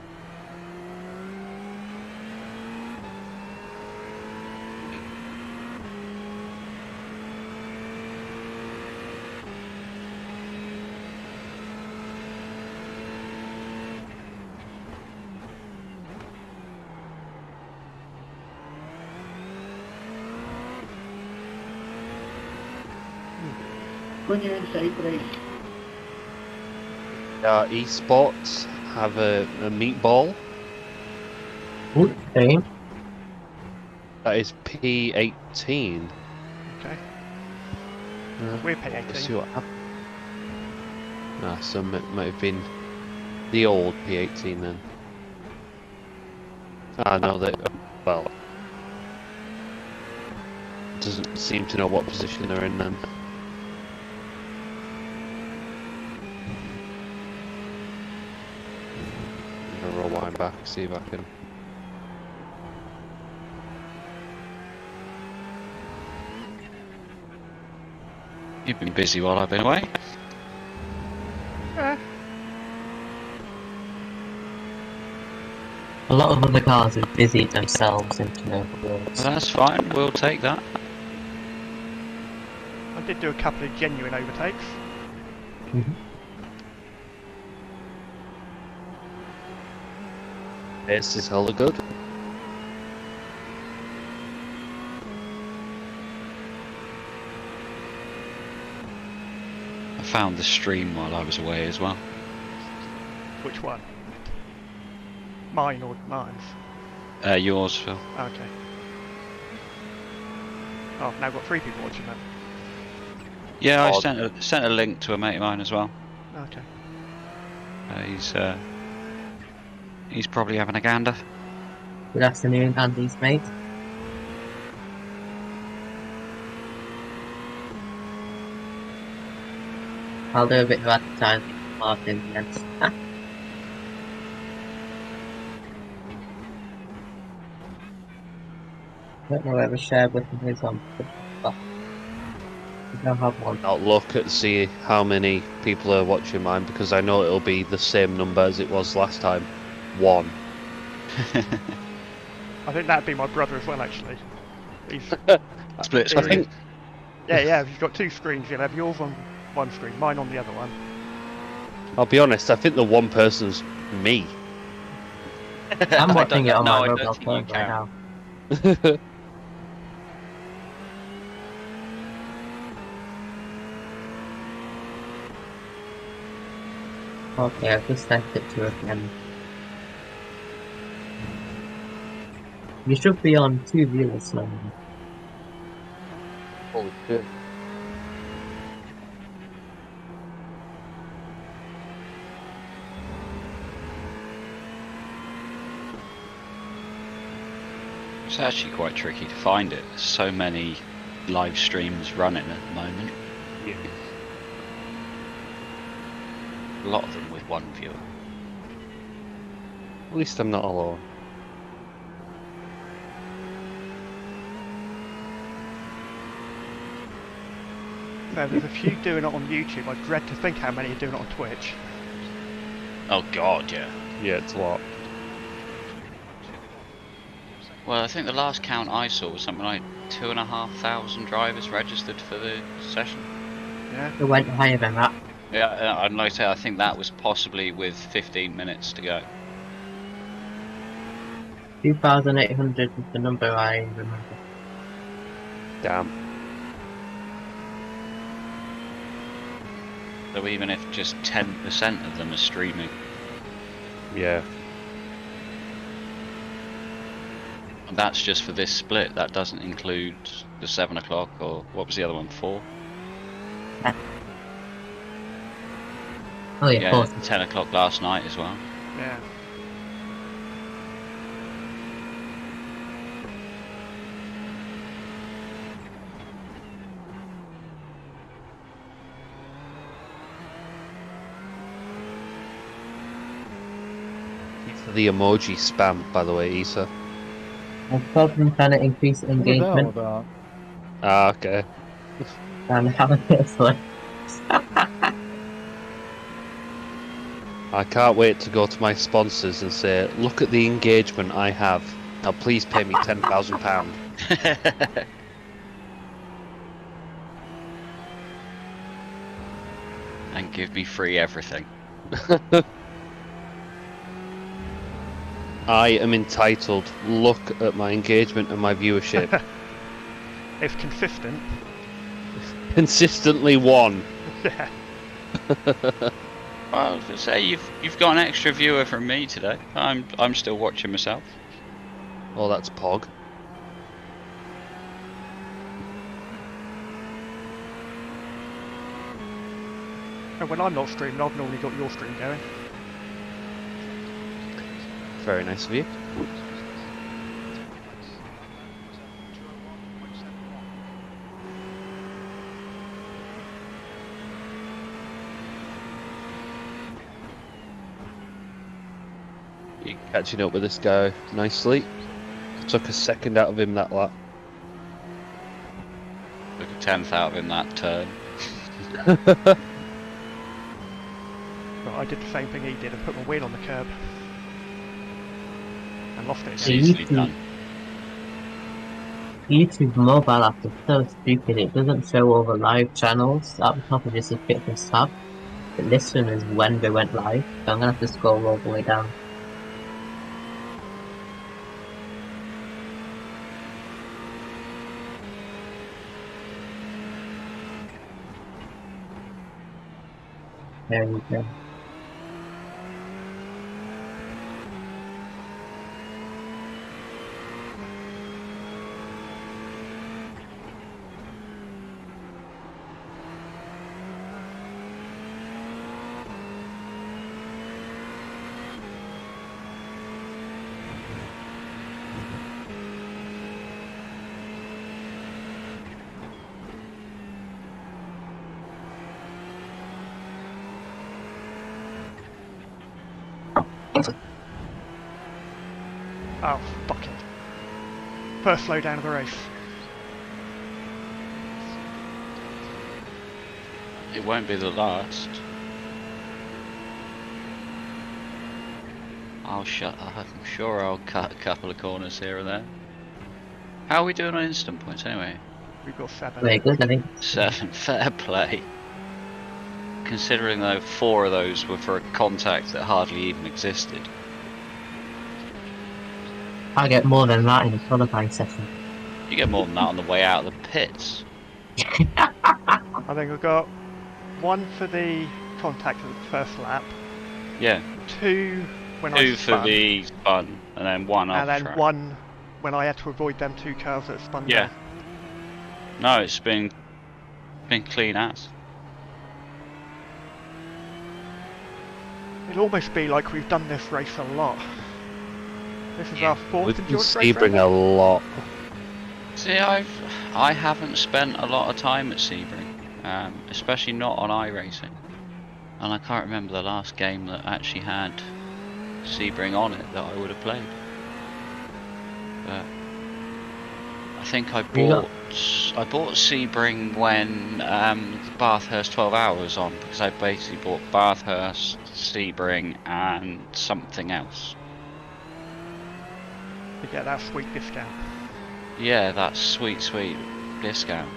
S8: When you're inside the race,
S4: Esports have a meatball.
S3: Okay.
S4: That is P18.
S2: Okay.
S4: Let's
S2: We're
S4: see
S2: P18.
S4: what happens. Ah, so it might have been the old P18 then. Ah, no, well, doesn't seem to know what position they're in then. I'm gonna rewind back, see if I can.
S1: You've been busy while I've been away.
S2: Yeah.
S3: A lot of other cars have busied themselves into overworlds.
S1: That's fine, we'll take that.
S2: I did do a couple of genuine overtakes.
S4: This is hella good.
S1: found the stream while I was away as well.
S2: Which one? Mine or mine's?
S1: Yours, Phil.
S2: Okay. Oh, I've now got 3 people watching that.
S1: Yeah, I
S4: Odd.
S1: sent a link to a mate of mine as well.
S2: Okay.
S1: He's probably having a gander.
S3: Good afternoon, Andy's mate. I'll do a bit of advertising after the end. I don't know whether share button is on, but I don't have one.
S4: I'll look and see how many people are watching mine because I know it'll be the same number as it was last time. 1.
S2: I think that'd be my brother as well, actually. He's
S1: Split
S4: I
S1: screen.
S4: think
S2: yeah. If you've got 2 screens, you'll have yours on one screen, mine on the other one.
S4: I'll be honest. I think the one person's me.
S3: I'm watching it on
S1: no,
S3: my
S1: I don't
S3: mobile
S1: think you
S3: phone right now. Okay, I've just sent it to a friend. You should be on 2 viewers now.
S10: Holy shit.
S1: It's actually quite tricky to find it. There's so many live streams running at the moment. A lot of them with 1 viewer.
S4: At least I'm not alone.
S2: So there's a few doing it on YouTube. I dread to think how many are doing it on Twitch.
S1: Oh god, yeah.
S4: Yeah, it's a lot.
S1: Well, I think the last count I saw was something like 2,500 drivers registered for the session.
S2: Yeah.
S3: It went higher than that.
S1: Yeah, I'd like to say I think that was possibly with 15 minutes to go.
S3: 2,800 is the number I remember.
S4: Damn.
S1: So even if just 10% of them are streaming,
S4: Yeah.
S1: and that's just for this split, that doesn't include the 7 o'clock or what was the other one, 4?
S3: Oh yeah,
S1: Yeah,
S3: of course.
S1: 10 o'clock last night as well.
S2: Yeah.
S4: Thanks for the emoji spam, by the way, Eesa.
S3: I've probably trying to increase engagement
S4: Ah, okay.
S3: and how it's like.
S4: I can't wait to go to my sponsors and say, look at the engagement I have. Now please pay me £10,000.
S1: And give me free everything.
S4: I am entitled. Look at my engagement and my viewership.
S2: It's consistent.
S4: Consistently 1.
S2: Yeah.
S1: Well, I was gonna say you've got an extra viewer from me today. I'm still watching myself.
S4: Oh, that's Pog.
S2: And when I'm not streaming, I've normally got your stream going.
S4: Very nice of you. You're catching up with this guy nicely. Took a second out of him that lap.
S1: Took a 10th out of him that turn.
S2: But I did the same thing he did and put my wheel on the curb. And lost it
S1: It's
S2: again.
S1: easily done.
S3: YouTube mobile app is so stupid, it doesn't show all the live channels at the top of just a fitness tab. But this one is when they went live, so I'm gonna have to scroll all the way down. There we go.
S2: Oh, fuck it. First slowdown of the race.
S1: It won't be the last. I'll shut up. I'm sure I'll cut a couple of corners here and there. How are we doing on instant points anyway?
S2: We've got 7.
S3: Very good, I think.
S1: 7. Fair play. Considering though 4 of those were for a contact that hardly even existed.
S3: I get more than that in a qualifying session.
S1: You get more than that on the way out of the pits.
S2: I think I've got 1 for the contact at the first lap,
S1: Yeah.
S2: 2 when I
S1: 2
S2: spun,
S1: for the spun, and then 1 off
S2: and then
S1: track.
S2: 1 when I had to avoid them 2 cars that spun
S1: Yeah.
S2: down.
S1: No, it's been clean as.
S2: It'll almost be like we've done this race a lot. This is our 4th
S4: With
S2: endurance race.
S4: Sebring a lot.
S1: See, I haven't spent a lot of time at Sebring, especially not on iRacing, and I can't remember the last game that actually had Sebring on it that I would have played. But I think I bought Sebring when Bathurst 12 Hours was on, because I basically bought Bathurst, Sebring, and something else.
S2: To get that sweet discount.
S1: Yeah, that sweet discount.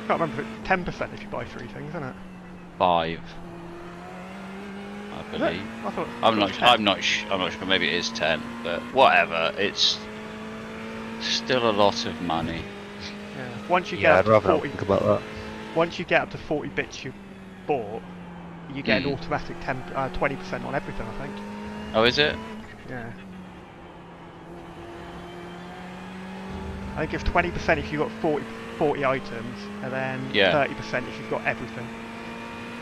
S2: Can't remember, it's 10% if you buy 3 things, isn't it?
S1: 5, I
S2: Is it?
S1: believe.
S2: I thought
S1: I'm
S2: it was
S1: not
S2: 10.
S1: sure. Maybe it is 10, but whatever. It's still a lot of money.
S2: Yeah. Once you
S4: Yeah,
S2: get
S4: I'd
S2: up to
S4: rather not
S2: 40,
S4: think about that.
S2: once you get up to 40 bits you bought, you get an automatic 20% on everything, I think.
S1: Oh, is it?
S2: Yeah. I think it's 20% if you've got 40 items, and then
S1: Yeah.
S2: 30% if you've got everything.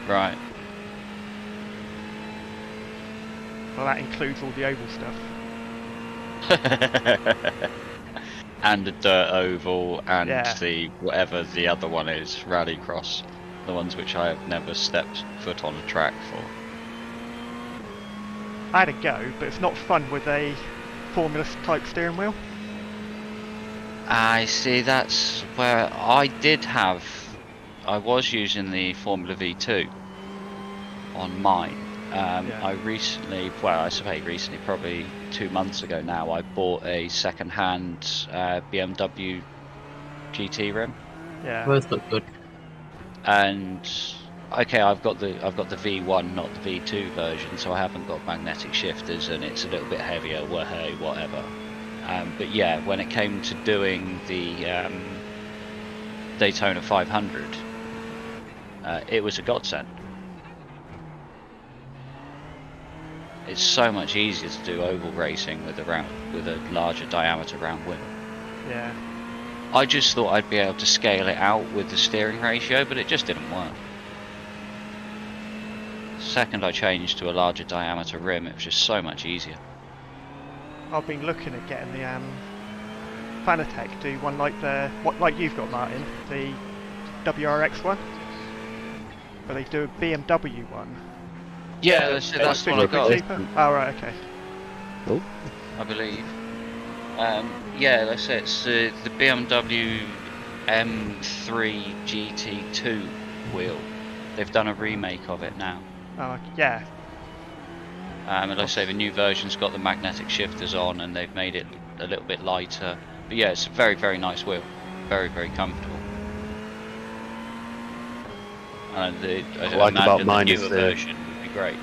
S1: Right.
S2: Well, that includes all the oval stuff.
S1: And the dirt oval and
S2: Yeah.
S1: the whatever the other one is, rallycross. The ones which I have never stepped foot on a track for.
S2: I had a go, but it's not fun with a Formula type steering wheel.
S1: I see, that's where I was using the Formula V2 on mine.
S2: Yeah.
S1: I recently, probably 2 months ago now, I bought a second-hand BMW GT rim,
S2: Yeah.
S3: Both look good.
S1: and okay, I've got the V1, not the V2 version, so I haven't got magnetic shifters, and it's a little bit heavier. Well, hey, whatever. But yeah, when it came to doing the Daytona 500, it was a godsend. It's so much easier to do oval racing with a larger diameter round wheel.
S2: Yeah.
S1: I just thought I'd be able to scale it out with the steering ratio, but it just didn't work. The second I changed to a larger diameter rim, it was just so much easier.
S2: I've been looking at getting the Fanatec do one like you've got, Martin, the WRX one, but they do a BMW one.
S1: Yeah, that's the one I got,
S2: cheaper. Oh right, okay.
S4: Oh,
S1: I believe. Yeah, that's it. It's the BMW M3 GT2 wheel. They've done a remake of it now.
S2: Oh yeah.
S1: And like I say, the new version's got the magnetic shifters on, and they've made it a little bit lighter. But yeah, it's a very, very nice wheel. Very, very comfortable. And I
S4: like
S1: imagine
S4: about mine
S1: the
S4: is
S1: newer
S4: the
S1: version would be great.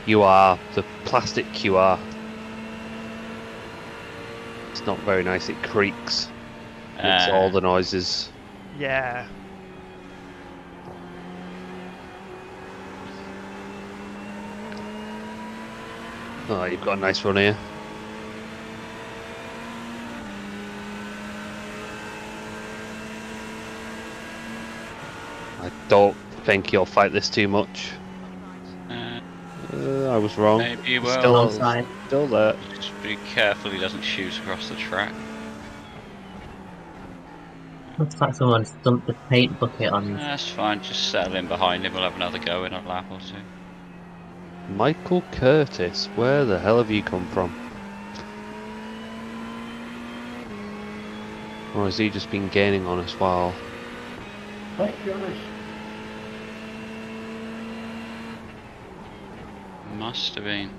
S4: QR, the plastic QR. It's not very nice. It creaks. Makes all the noises.
S2: Yeah.
S4: Oh, you've got a nice run here. I don't think you'll fight this too much. I was wrong.
S1: Maybe you will.
S4: Still there.
S1: Just be careful he doesn't shoot across the track.
S3: Looks like someone's dumped the paint bucket on.
S1: That's fine, just settle in behind him, we'll have another go in a lap or two.
S4: Michael Curtis, where the hell have you come from? Or has he just been gaining on us while...
S8: Let's be honest.
S1: Must have been.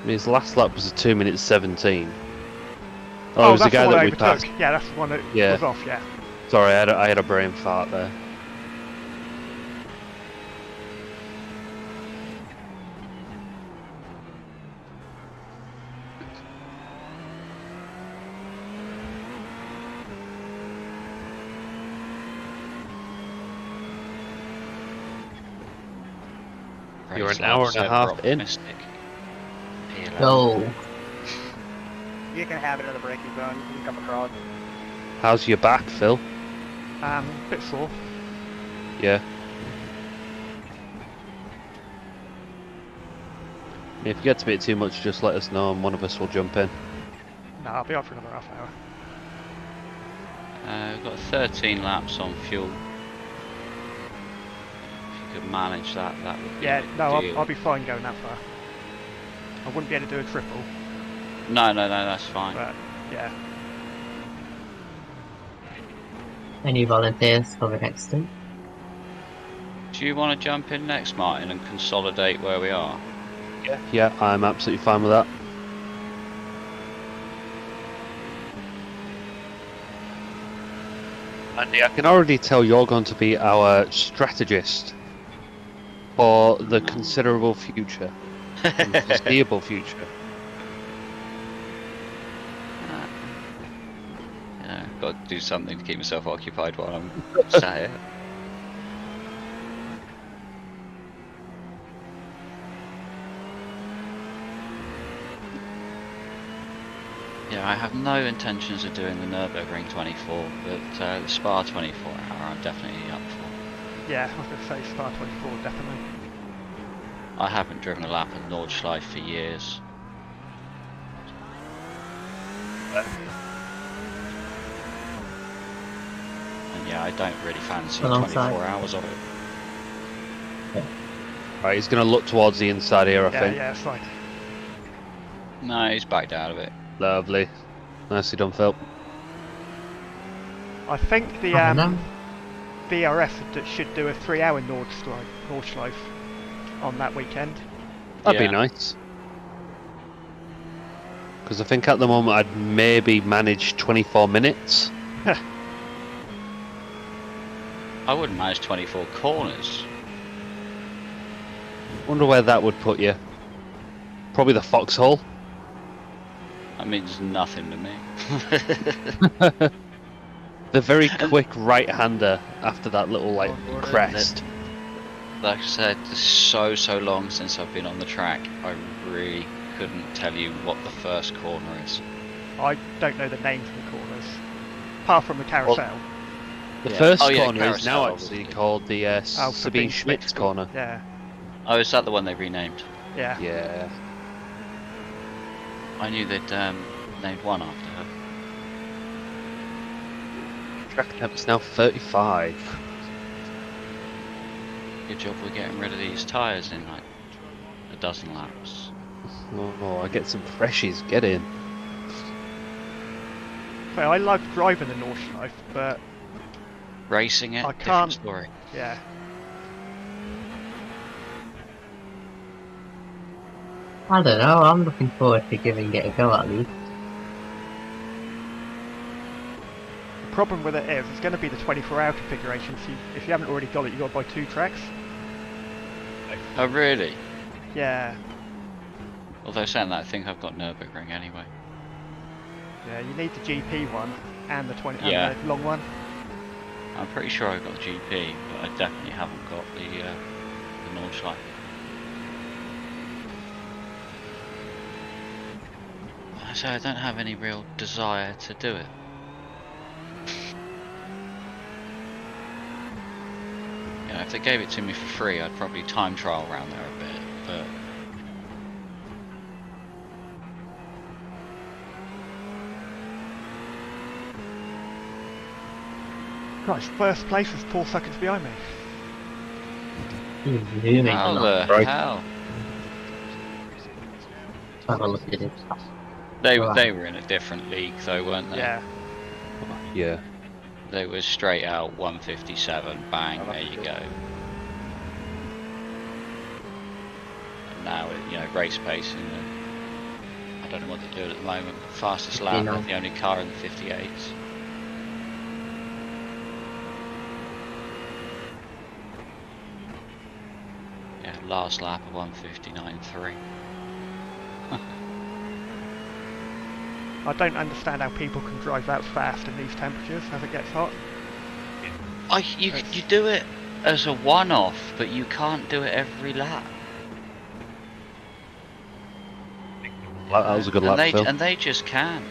S4: I mean, his last lap was a 2 minutes 17. Oh,
S2: Oh,
S4: it was the
S2: that's
S4: guy
S2: the one
S4: that
S2: I
S4: we
S2: overtook.
S4: passed.
S2: Yeah, that's the one that
S4: Yeah.
S2: was off, yeah.
S4: Sorry, I had a brain fart there. You're an hour and a half in.
S3: Go.
S7: You can have it in the braking zone. You can come across.
S4: How's your back, Phil?
S2: Bit sore.
S4: Yeah. If it gets a bit too much, just let us know and one of us will jump in.
S2: No, I'll be out for another half hour.
S1: We've got 13 laps on fuel. If you could manage that, that would be
S2: Yeah, no,
S1: ideal.
S2: I'll be fine going that far. I wouldn't be able to do a triple,
S1: No, that's fine.
S2: but yeah.
S3: Any volunteers for the next stint?
S1: Do you want to jump in next, Martin, and consolidate where we are?
S4: Yeah, I'm absolutely fine with that. Andy, I can already tell you're going to be our strategist for the considerable future, and foreseeable future.
S1: Yeah, got to do something to keep myself occupied while I'm sat here. Yeah, I have no intentions of doing the Nürburgring 24, but the Spa 24 hour I'm definitely up for.
S2: Yeah, I was going to say Star 24, definitely.
S1: I haven't driven a lap at Nordschleife for years. And yeah, I don't really fancy 24 hours of it.
S4: Right, he's going to look towards the inside here, I think.
S2: Yeah, it's fine.
S1: No, he's backed out of it.
S4: Lovely. Nicely done, Phil.
S2: I think the VRF should do a 3-hour Nordschleife on that weekend.
S4: That'd
S1: Yeah.
S4: be nice. Because I think at the moment I'd maybe manage 24 minutes.
S1: I wouldn't manage 24 corners.
S4: Wonder where that would put you. Probably the foxhole.
S1: That means nothing to me.
S4: The very quick right-hander after that little like crest.
S1: Like I said, it's so long since I've been on the track. I really couldn't tell you what the first corner is.
S2: I don't know the names of the corners, apart from the carousel.
S4: The
S1: Yeah.
S4: first
S1: Oh, yeah,
S4: corner is now
S1: carousel,
S4: actually
S1: obviously.
S4: called the Sabine Schmidt's corner.
S2: Yeah,
S1: Oh, is that the one they renamed?
S2: yeah.
S4: Yeah.
S1: I knew they'd named one after her.
S4: Track temp's now 35.
S1: Good job we're getting rid of these tyres in like a dozen laps.
S4: Oh, I get some freshies. Get in.
S2: Well, I like driving the Nordschleife, but
S1: Racing it,
S2: I
S1: different
S2: can't-
S1: story.
S2: yeah.
S3: I don't know, I'm looking forward to giving it a go at least.
S2: The problem with it is, it's going to be the 24-hour configuration, so if you haven't already got it, you've got to buy 2 tracks.
S1: Oh really?
S2: Yeah,
S1: Although saying that, I think I've got Nürburgring anyway.
S2: yeah, you need the GP one and the
S1: Yeah.
S2: and the long one.
S1: I'm pretty sure I've got the GP, but I definitely haven't got the Nordschleife. So I don't have any real desire to do it. You know, if they gave it to me for free, I'd probably time trial around there a bit, but...
S2: Christ, first place is 4 seconds behind me.
S3: He's zooming
S1: How
S3: on
S1: the
S3: that break.
S1: hell?
S3: Have a look at it.
S1: They
S3: Right.
S1: were in a different league though, weren't they?
S2: Yeah.
S4: Yeah.
S1: They were straight out 157, bang, there you go. And now, you know, race pacing, I don't know what they're doing at the moment, but fastest lap, they're the only car in the 58s. Yeah, last lap of 159.3.
S2: I don't understand how people can drive that fast in these temperatures as it gets hot.
S1: You do it as a one-off, but you can't do it every lap.
S4: That was a good lap, Phil.
S1: And they just can.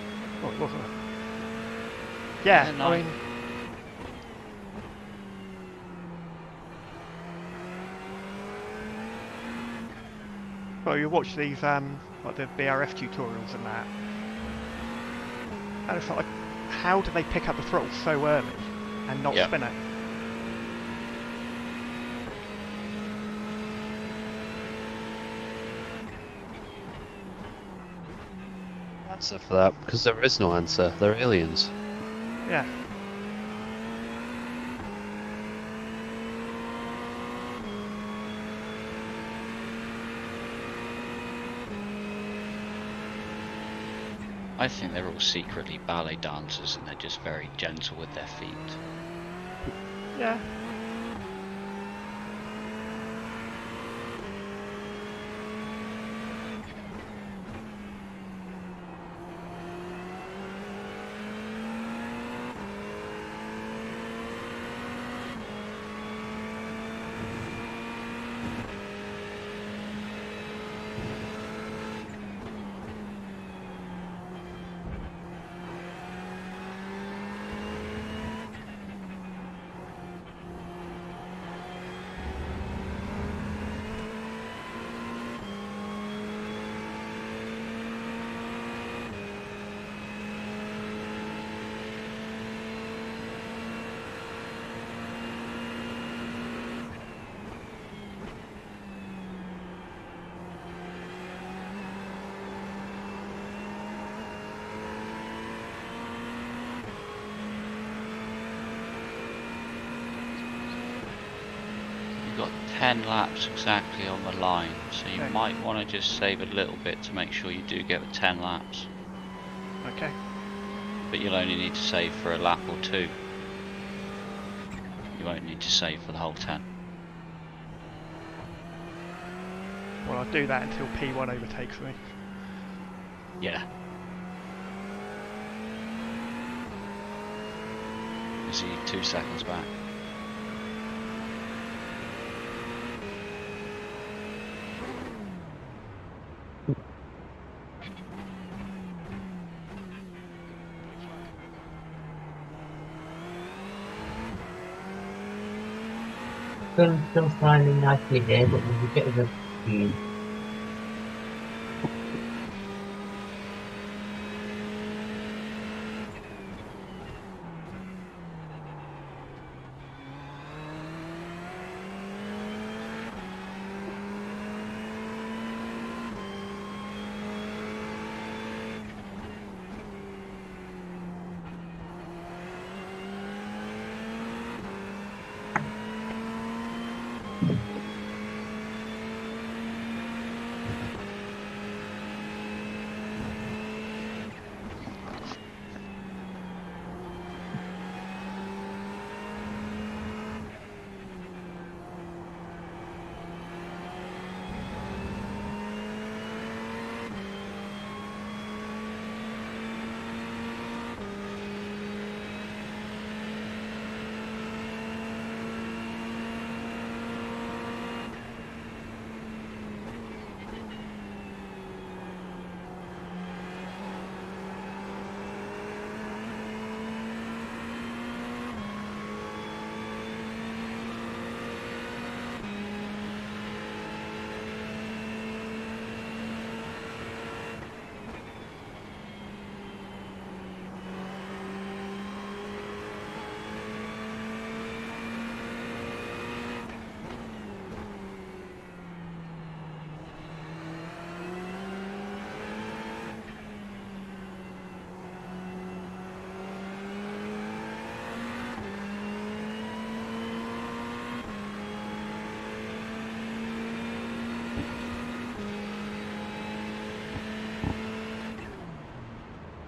S2: Oh, it wasn't. Yeah,
S1: Yeah, no.
S2: I mean... Well, you watch these, like the BRF tutorials and that. And it's like, how do they pick up the throttle so early and not spin it?
S4: Answer for that, because there is no answer. They're aliens.
S2: Yeah.
S1: I think they're all secretly ballet dancers and they're just very gentle with their feet.
S2: Yeah.
S1: You've got 10 laps exactly on the line, so you
S2: Okay.
S1: might want to just save a little bit to make sure you do get the 10 laps.
S2: Okay.
S1: But you'll only need to save for a lap or two. You won't need to save for the whole 10.
S2: Well, I'll do that until P1 overtakes me.
S1: Yeah. Is he 2 seconds back?
S3: Still standing nicely here, but there's a bit of a speed.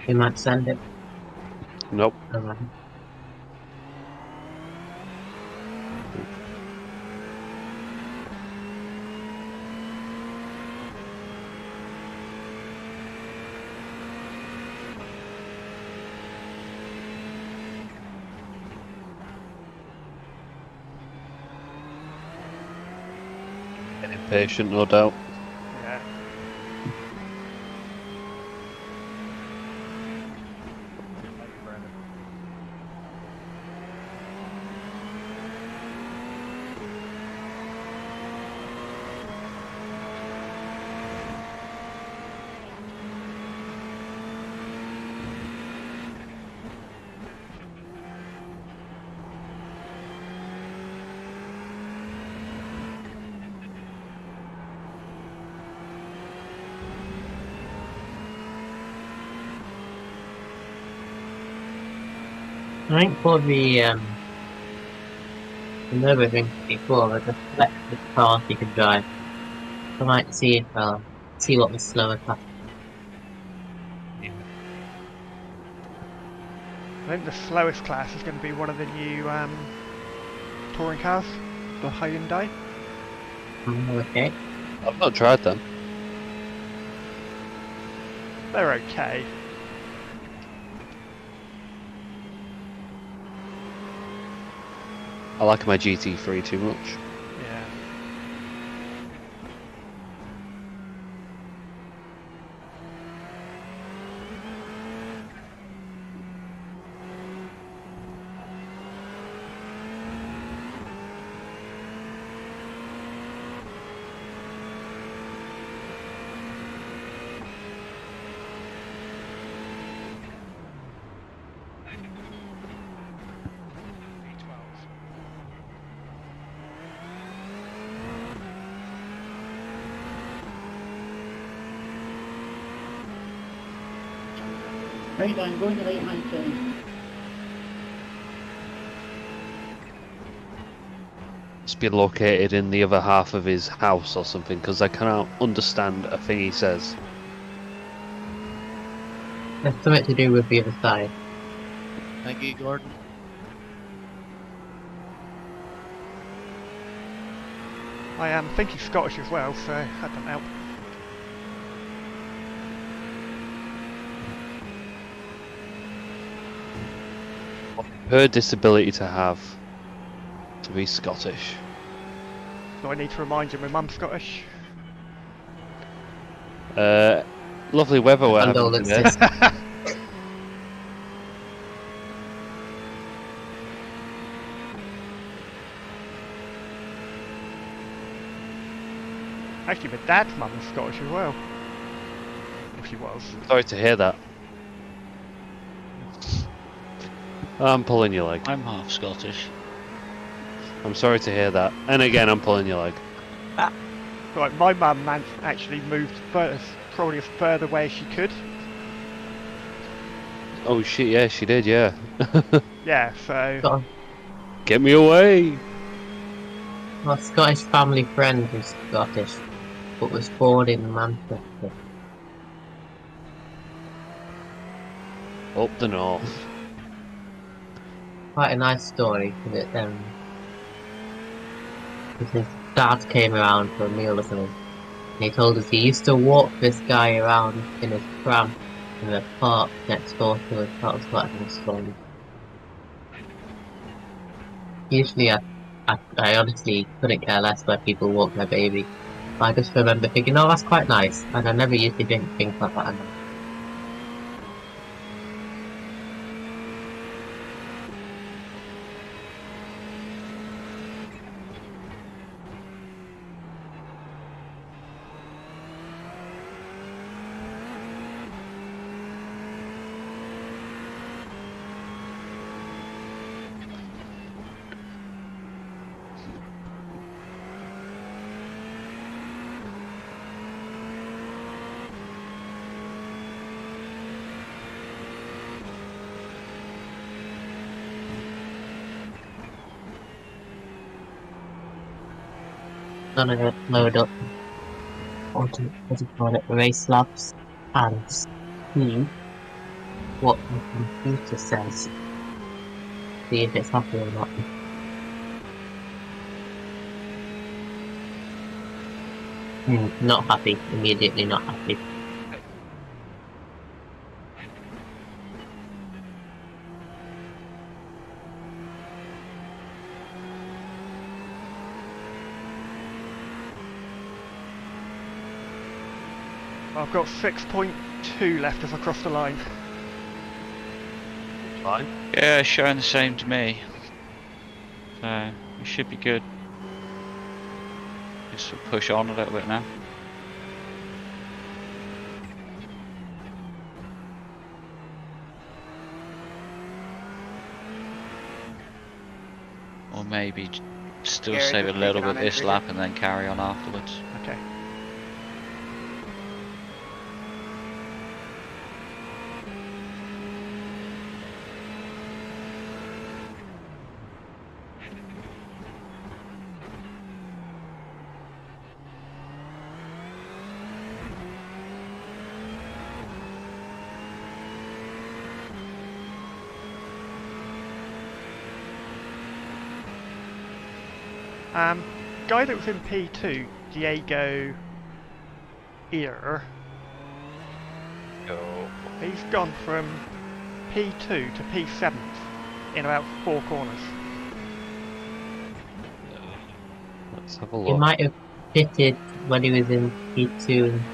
S3: We might send it.
S4: Nope.
S3: Alright.
S4: Impatient, no doubt.
S2: Yeah.
S7: Thank you, Brandon.
S3: I think for the Nürburgring before, there's a flexible car you can drive. I might see if see what the slower class.
S2: I think the slowest class is going to be one of the new touring cars, the Hyundai.
S3: Okay.
S4: I've not tried them.
S2: They're okay.
S4: I like my GT3 too much.
S2: Yeah.
S6: V12.
S8: Right, I'm going to right hand side.
S4: Must be located in the other half of his house or something, because I cannot understand a thing he says.
S3: There's something to do with the other side.
S7: Thank you, Gordon.
S2: I think he's Scottish as well, so that doesn't help.
S4: Her disability to have to be Scottish.
S2: Do I need to remind you my mum's Scottish?
S4: Lovely weather we're having today.
S3: Condolences.
S2: Actually, my dad's mum was Scottish as well. If she was.
S4: Sorry to hear that. I'm pulling your leg.
S1: I'm half Scottish.
S4: I'm sorry to hear that. And again, I'm pulling your leg.
S2: Right, my mum actually moved probably as further away as she could.
S4: Oh shit, yeah, she did, yeah.
S2: Yeah, so...
S3: Got
S4: Get me away!
S3: a Scottish family friend who's Scottish, but was born in Manchester.
S4: Up the north.
S3: Quite a nice story, because his dad came around for a meal or something, and he told us he used to walk this guy around in his pram in the park next door to us. That was quite a nice story. Usually I honestly couldn't care less where people walk their baby. But I just remember thinking, oh, that's quite nice, and I never usually think things like that. Gonna load up what do you call it, race laps and speed. what the computer says. See if it's happy or not. Not happy. Immediately not happy.
S2: I've got 6.2 left as I cross the line.
S4: Fine.
S1: Yeah, showing the same to me. So it should be good. Just push on a little bit now. Or maybe still
S6: Gary,
S1: save a
S6: just
S1: little
S6: taking
S1: bit
S6: on
S1: this
S6: entry.
S1: lap and then carry on afterwards.
S2: Okay. Guy that was in P2, Diego Ear, he's gone from P2 to P7 in about 4 corners.
S4: Let's have a
S3: He
S4: look.
S3: might have pitted when he was in P2 and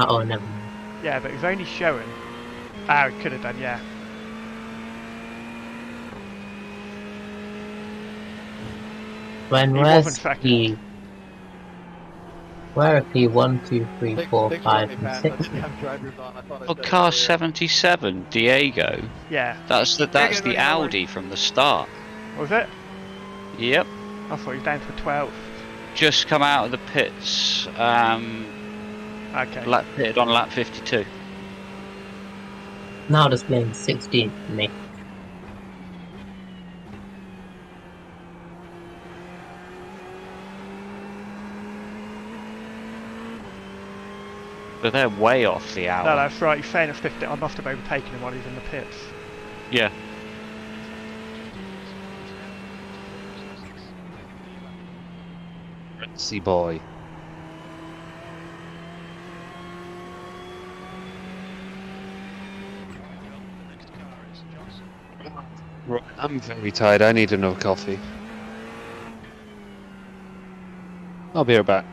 S3: oh, never mind.
S2: Yeah, but it's only showing. Ah, it could have done, yeah.
S3: When
S2: He
S3: where's
S2: wasn't second.
S3: he? Where are P 1, 2, 3, 4,
S7: Thanks for letting
S3: 5,
S7: me
S3: and
S7: pass.
S3: 6?
S7: I didn't have drivers on. I thought I
S1: Oh,
S7: said it
S1: car
S7: earlier.
S1: 77, Diego.
S2: Yeah.
S1: That's
S7: Yeah,
S1: the
S7: buddy, no worries.
S1: Audi from the start.
S2: Was it?
S1: Yep.
S2: I thought he was down to 12.
S1: Just come out of the pits.
S2: Okay.
S1: Pitted on lap 52.
S3: Now displaying 16 for me.
S1: But they're way off the hour.
S2: No, that's right. He's saying it's 50. I must have overtaken him while he's in the pits.
S1: Yeah.
S4: Ritzy boy. Right, I'm very tired. I need another coffee. I'll be right back.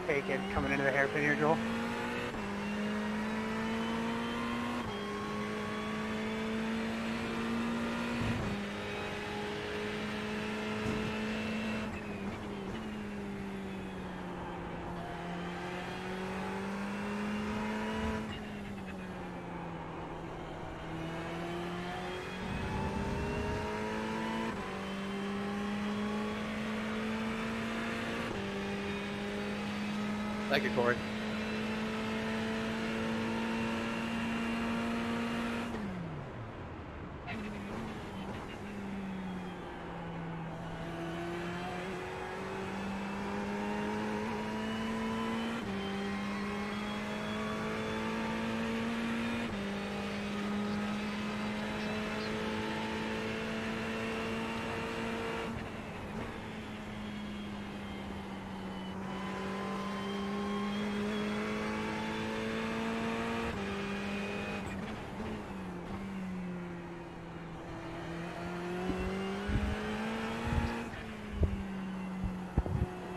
S6: Take it coming into the hairpin here, Joel.
S7: Thank you, Corey.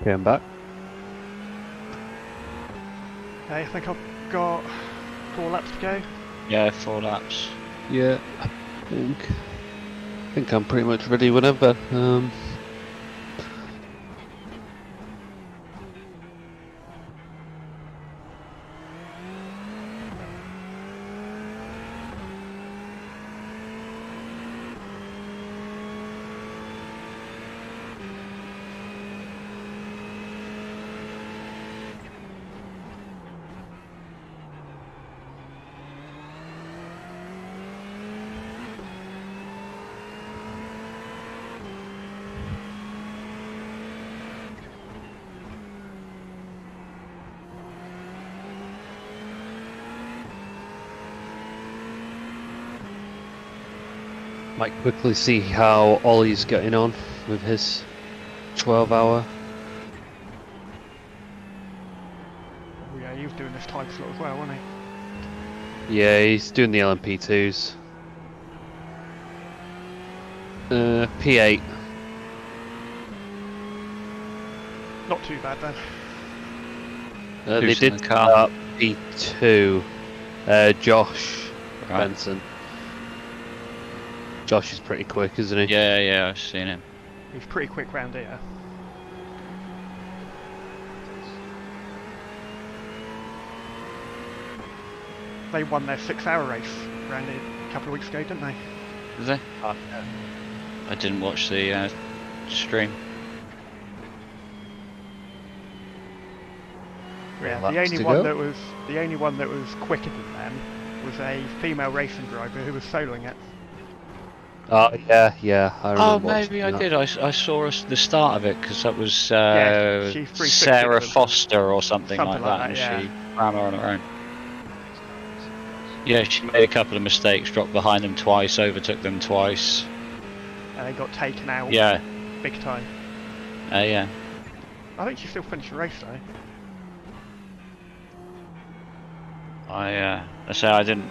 S4: Okay, I'm back.
S2: Okay, I think I've got 4 laps to go.
S1: Yeah, 4 laps.
S4: Yeah, I think I'm pretty much ready whenever. Might quickly see how Ollie's getting on with his 12-hour.
S2: Oh yeah, he was doing this time slot as well, wasn't he?
S4: Yeah, he's doing the LMP2s. P8.
S2: Not too bad then.
S4: They
S1: Who's in
S4: did
S1: the car?
S4: P2. Josh
S1: Right.
S4: Benson. Josh is pretty quick, isn't he?
S1: Yeah, yeah, I've seen him.
S2: He's pretty quick round here. They won their 6-hour race around here a couple of weeks ago, didn't they?
S1: Is they? I didn't watch the stream.
S2: Yeah,
S4: laps
S2: the only
S4: to
S2: one
S4: go.
S2: that was quicker than them was a female racing driver who was soloing it.
S4: Oh yeah, I remember.
S1: Oh,
S4: watching
S1: maybe I
S4: that.
S1: did. I saw the start of it because that was
S2: Yeah, she's 360
S1: Sarah
S2: with them.
S1: Foster or something like that, and
S2: yeah.
S1: she ran her on her own. Yeah, she made a couple of mistakes, dropped behind them twice, overtook them twice.
S2: And they got taken out
S1: Yeah,
S2: big time.
S1: yeah.
S2: I think she still finished the race though.
S1: I say I didn't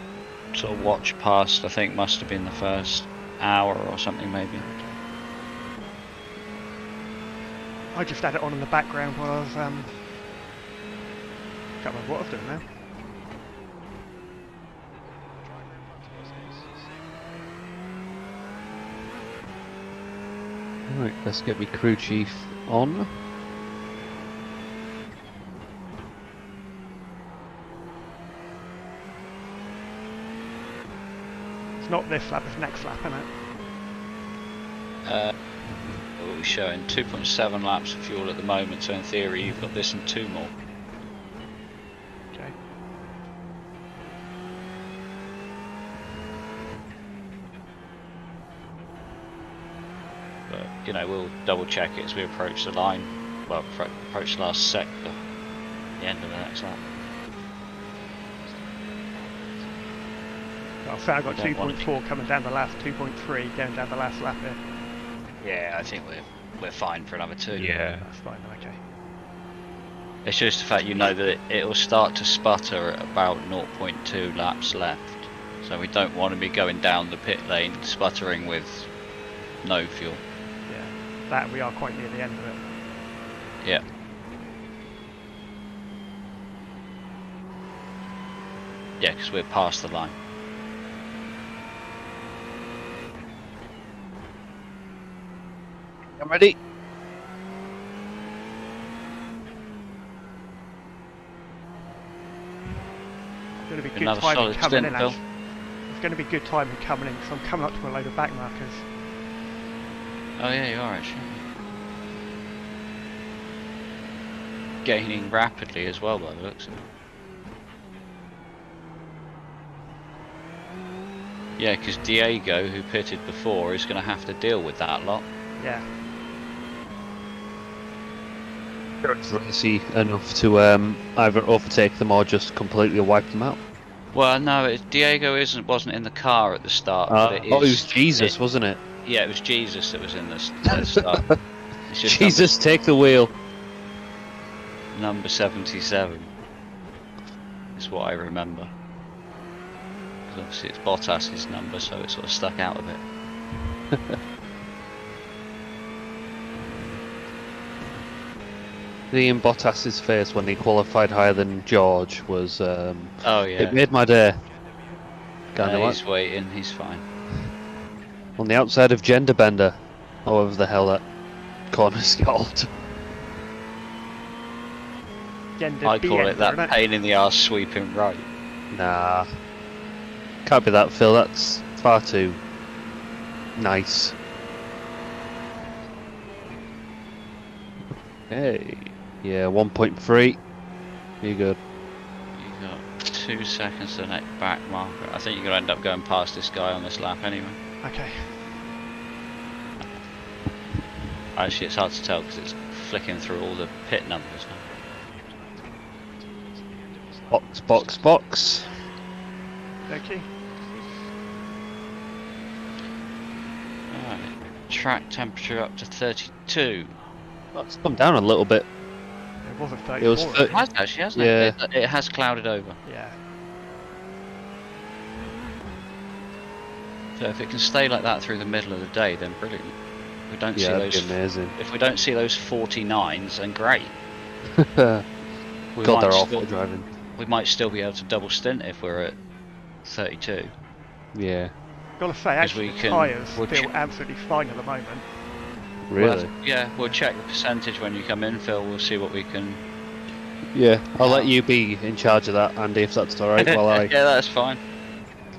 S1: sort of watch past. I think must have been the first hour or something, maybe.
S2: I just had it on in the background while I was can't remember what I was doing now.
S4: Right, let's get me crew chief on.
S2: It's not this lap, it's next lap, isn't it?
S1: What we're showing 2.7 laps of fuel at the moment, so in theory you've got this and 2 more.
S2: Okay.
S1: But you know, we'll double check it as we approach the line. Well, approach the last sector, the end of the next lap.
S2: Well, so I got
S1: Don't want
S2: 2.4 coming down the last, 2.3 going down the last lap here.
S1: Yeah, I think we're fine for another 2.
S2: That's fine, okay.
S1: It's just the fact you know that it'll start to sputter at about 0.2 laps left. So we don't want to be going down the pit lane sputtering with no fuel.
S2: Yeah, that we are quite near the end of it.
S1: Yeah. Yeah, because we're past the line.
S4: I'm ready.
S2: It's going to be good
S1: Another
S2: timing
S1: solid
S2: coming
S1: stint,
S2: in.
S1: Bill.
S2: Actually. It's going to be good timing coming in because I'm coming up to a load of back markers.
S1: Oh yeah, you are actually. Gaining rapidly as well by the looks of it. Yeah, because Diego, who pitted before, is going to have to deal with that lot.
S2: Yeah.
S4: Racy enough to either overtake them or just completely wipe them out.
S1: Well, no, Diego wasn't in the car at the start. But it
S4: was Jesus, wasn't it?
S1: Yeah, it was Jesus that was in the start. It's just
S4: Jesus, take the wheel.
S1: number 77 is what I remember. Because obviously it's Bottas's number, so it sort of stuck out a bit.
S4: Seeing Bottas's face when he qualified higher than George was
S1: Oh
S4: it
S1: yeah.
S4: made my day. Kind of like
S1: He's waiting. He's fine.
S4: on the outside of Gender Bender, however the hell that corner's called.
S2: Gender
S1: I call it
S2: B-ender,
S1: that
S2: innit?
S1: pain in the arse sweeping right.
S4: Nah, can't be that, Phil. That's far too nice. Hey, yeah, 1.3. You good?
S1: You got 2 seconds to the next back marker. I think you're gonna end up going past this guy on this lap anyway.
S2: Okay.
S1: Actually, it's hard to tell because it's flicking through all the pit numbers now.
S4: Box, box, box.
S2: Okay.
S1: Alright. Track temperature up to 32.
S4: That's come down a little bit.
S2: It was a 34.
S4: It was
S1: It has actually, hasn't
S4: Yeah.
S1: it? It has clouded over.
S2: Yeah.
S1: So if it can stay like that through the middle of the day, then brilliant. We don't see
S4: Yeah, that'd
S1: those.
S4: be amazing.
S1: If we don't see those 49s, then great.
S4: God,
S1: We
S4: they're
S1: might
S4: awful
S1: still,
S4: driving.
S1: we might still be able to double stint if we're at 32.
S4: Yeah,
S2: Gotta say, actually,
S1: we can-
S2: tyres
S1: we'll
S2: feel
S1: ch-
S2: absolutely fine at the moment.
S4: really.
S1: Yeah, we'll check the percentage when you come in, Phil. We'll see what we can.
S4: Yeah, I'll let you be in charge of that, Andy, if that's alright, while I...
S1: Yeah, that's fine.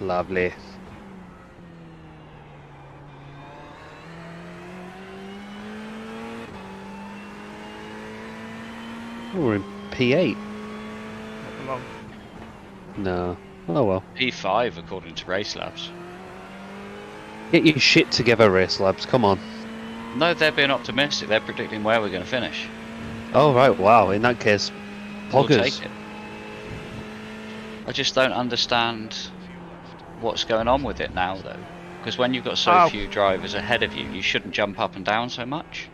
S4: Lovely. Oh, we're in P8.
S2: Not for long.
S4: No. Oh well.
S1: P5 according to Race Labs.
S4: Get your shit together, Race Labs, come on.
S1: No, they're being optimistic. They're predicting where we're going to finish.
S4: Oh right, wow, in that case,
S1: We'll
S4: poggers.
S1: take it. I just don't understand what's going on with it now, though. Because when you've got so few drivers ahead of you, you shouldn't jump up and down so much.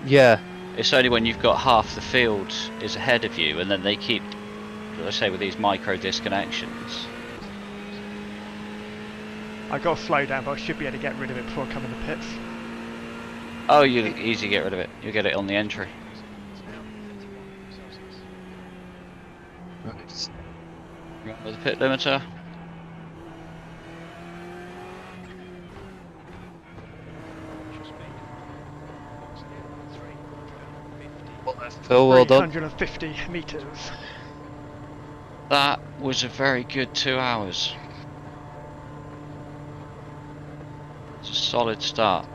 S4: Yeah,
S1: It's only when you've got half the field is ahead of you, and then they keep, as I say, with these micro disconnections.
S2: I got to slow down, but I should be able to get rid of it before I come in the pits.
S1: Oh, you easy get rid of it. You get it on the entry.
S4: right.
S1: With the pit limiter.
S4: Phil, well done.
S2: 350 metres.
S1: That was a very good 2 hours. It's a solid start.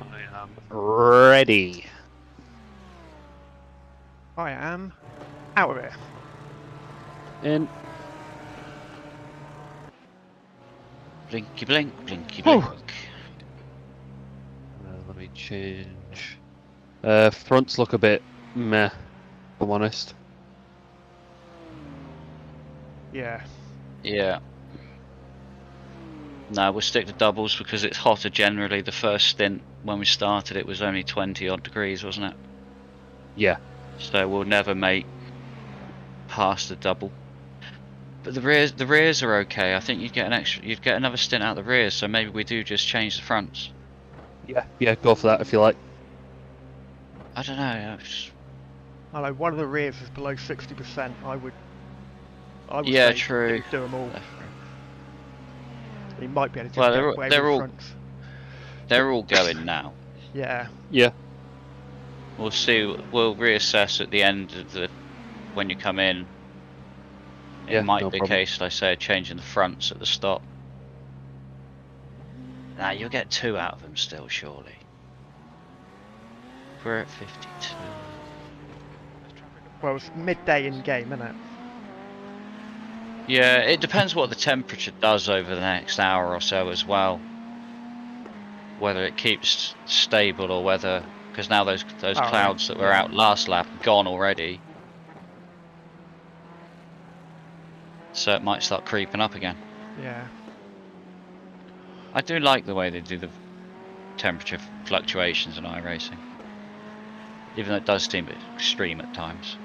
S4: I am ready.
S2: I am out of here.
S4: In.
S1: Blinky blink, blinky
S4: Whew.
S1: blink.
S4: Let me change. Fronts look a bit meh, if I'm honest.
S2: Yeah.
S1: Yeah. No, we'll stick to doubles because it's hotter generally. The first stint when we started it was only 20 odd degrees, wasn't it?
S4: Yeah.
S1: So we'll never make past the double. But the rears are okay. I think you'd get another stint out the rears, so maybe we do just change the fronts.
S4: Yeah, go for that if you like.
S1: I don't know.
S2: I know one of the rears is below 60%. I would
S1: Yeah,
S2: say
S1: true.
S2: do them all. He might be able to just
S1: Well,
S2: get away
S1: they're
S2: with
S1: all-
S2: fronts.
S1: They're all going now.
S2: Yeah.
S4: Yeah.
S1: We'll see. We'll reassess at the end of the when you come in. It
S4: Yeah,
S1: might
S4: no
S1: be a
S4: problem.
S1: case, like I say, changing the fronts at the stop. Nah, you'll get 2 out of them still, surely. We're at 52.
S2: Well, it's midday in game, isn't it?
S1: Yeah, it depends what the temperature does over the next hour or so as well. Whether it keeps stable or whether, because now those clouds that were out last lap are gone already. So it might start creeping up again.
S2: Yeah.
S1: I do like the way they do the temperature fluctuations in iRacing. Even though it does seem a bit extreme at times.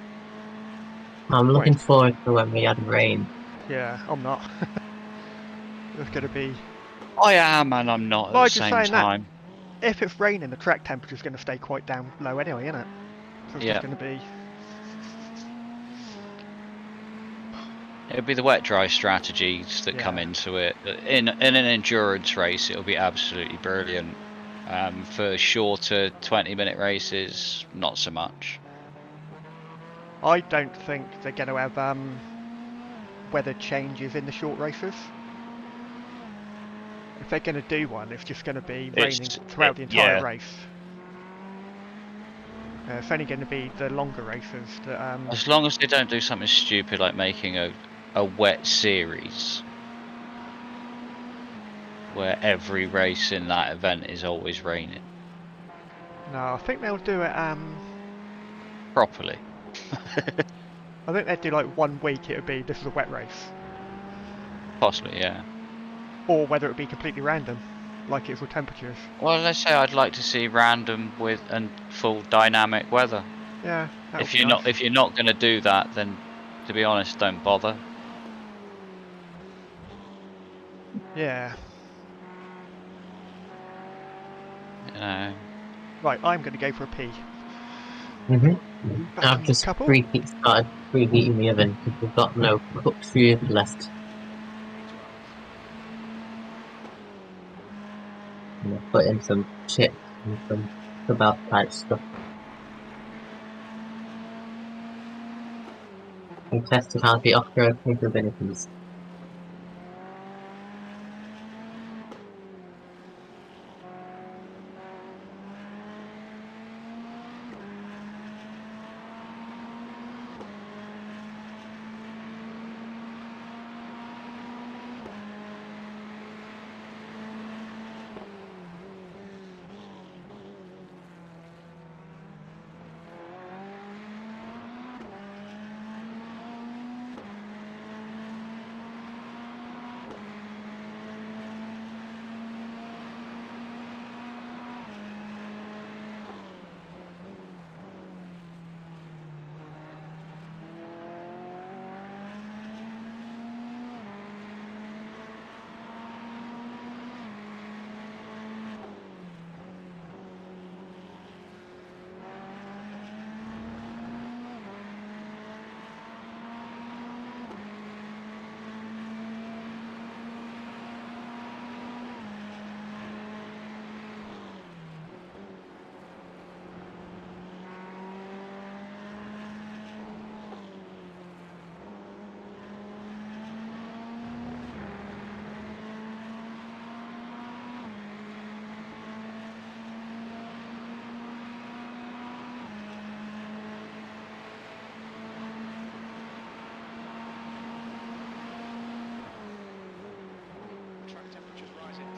S3: I'm looking forward to when we had rain.
S2: Yeah, I'm not. It's going to be...
S1: I am and I'm not at
S2: Why
S1: the
S2: are you
S1: same
S2: saying that?
S1: time.
S2: if it's raining, the track temperature's going to stay quite down low anyway, isn't it? So it's
S1: Yeah.
S2: just going to be.
S1: It'll be the wet dry strategies that come
S2: Yeah.
S1: into it. In an endurance race, it'll be absolutely brilliant. For shorter 20-minute races, not so much.
S2: I don't think they're going to have weather changes in the short races. If they're going to do one, it's just going to be raining throughout the entire
S1: Yeah.
S2: race. It's only going to be the longer races that.
S1: As long as they don't do something stupid like making a wet series where every race in that event is always raining.
S2: No, I think they'll do it.
S1: Properly.
S2: I think they'd do like 1 week. It would be this is a wet race,
S1: Possibly, yeah.
S2: or whether it would be completely random, like it is with temperatures.
S1: Well, let's say I'd like to see random and full dynamic weather.
S2: Yeah.
S1: If you're not going to do that, then to be honest, don't bother.
S2: Yeah.
S1: You know.
S2: Right, I'm going to go for a pee. Back
S3: I've
S2: in
S3: just
S2: a couple.
S3: started preheating the oven because we've got no cooked food left. I'm gonna put in some chips and some kebab type stuff. And tested how the off-road capabilities.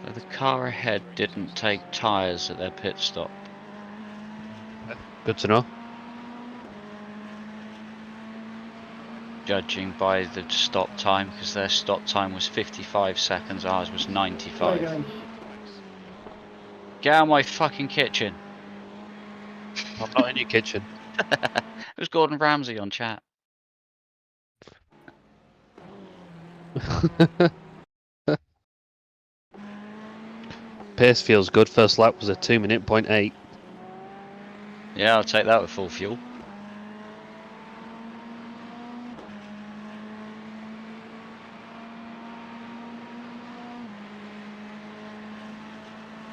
S1: So the car ahead didn't take tyres at their pit stop.
S4: Good to know.
S1: Judging by the stop time, because their stop time was 55 seconds, ours was 95.
S8: Bye, guys.
S1: Get out of my fucking kitchen.
S4: I'm not in your kitchen.
S1: It was Gordon Ramsay on chat.
S4: Pace feels good. First lap was a 2-minute 0.8.
S1: Yeah, I'll take that with full fuel.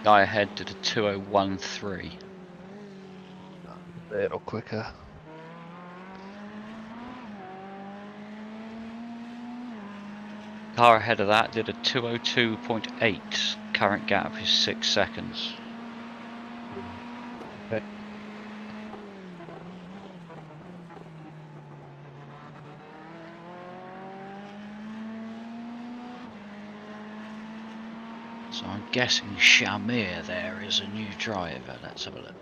S1: Guy ahead did a 2013.
S4: A little quicker.
S1: Car ahead of that did a 202.8. Current gap is 6 seconds.
S4: Okay.
S1: So I'm guessing Shamir there is a new driver. Let's have a look.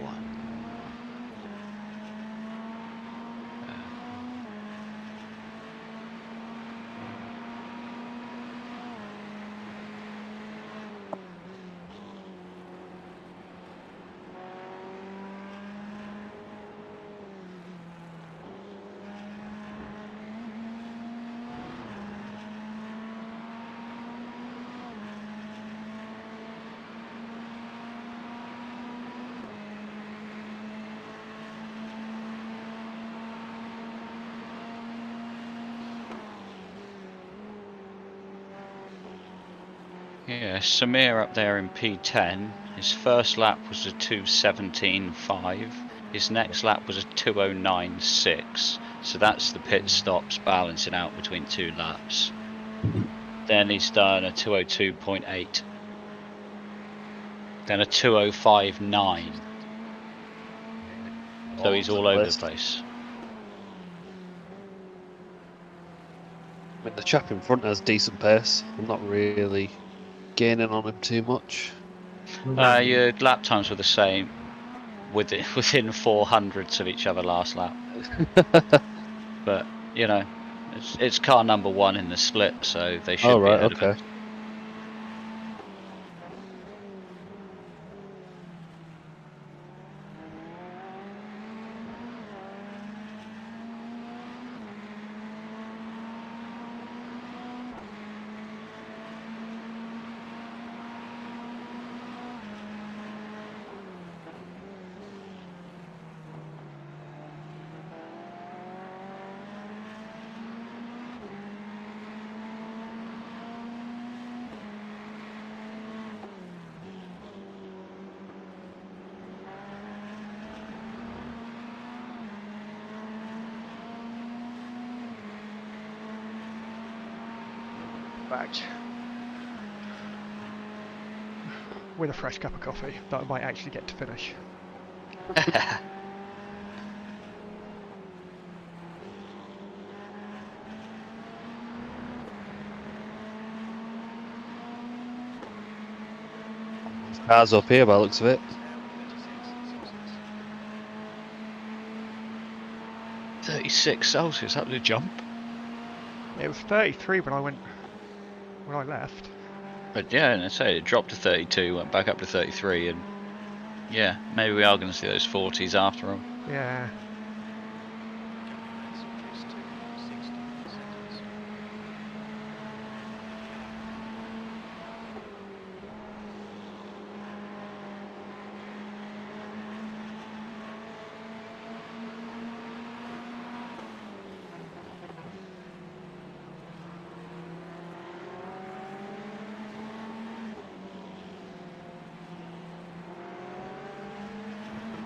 S1: One. Yeah, Samir up there in P10. His first lap was a 2:17.5. His next lap was a 2:09.6. So that's the pit stops balancing out between 2 laps. Then he's done a 2:02.8. Then a 2:05.9. So he's all over the place.
S4: I mean, the chap in front has decent pace. I'm not really gaining on him too much.
S1: Your lap times were the same, within 400ths of each other last lap. But you know, it's car number 1 in the split, so they should be ahead of it.
S2: Back with a fresh cup of coffee that I might actually get to finish.
S4: Cars up here by the looks of it.
S1: 36 Celsius, that was a jump.
S2: It was 33 when I left.
S1: But yeah, and I say it dropped to 32, went back up to 33, and yeah, maybe we are going to see those 40s after all.
S2: Yeah.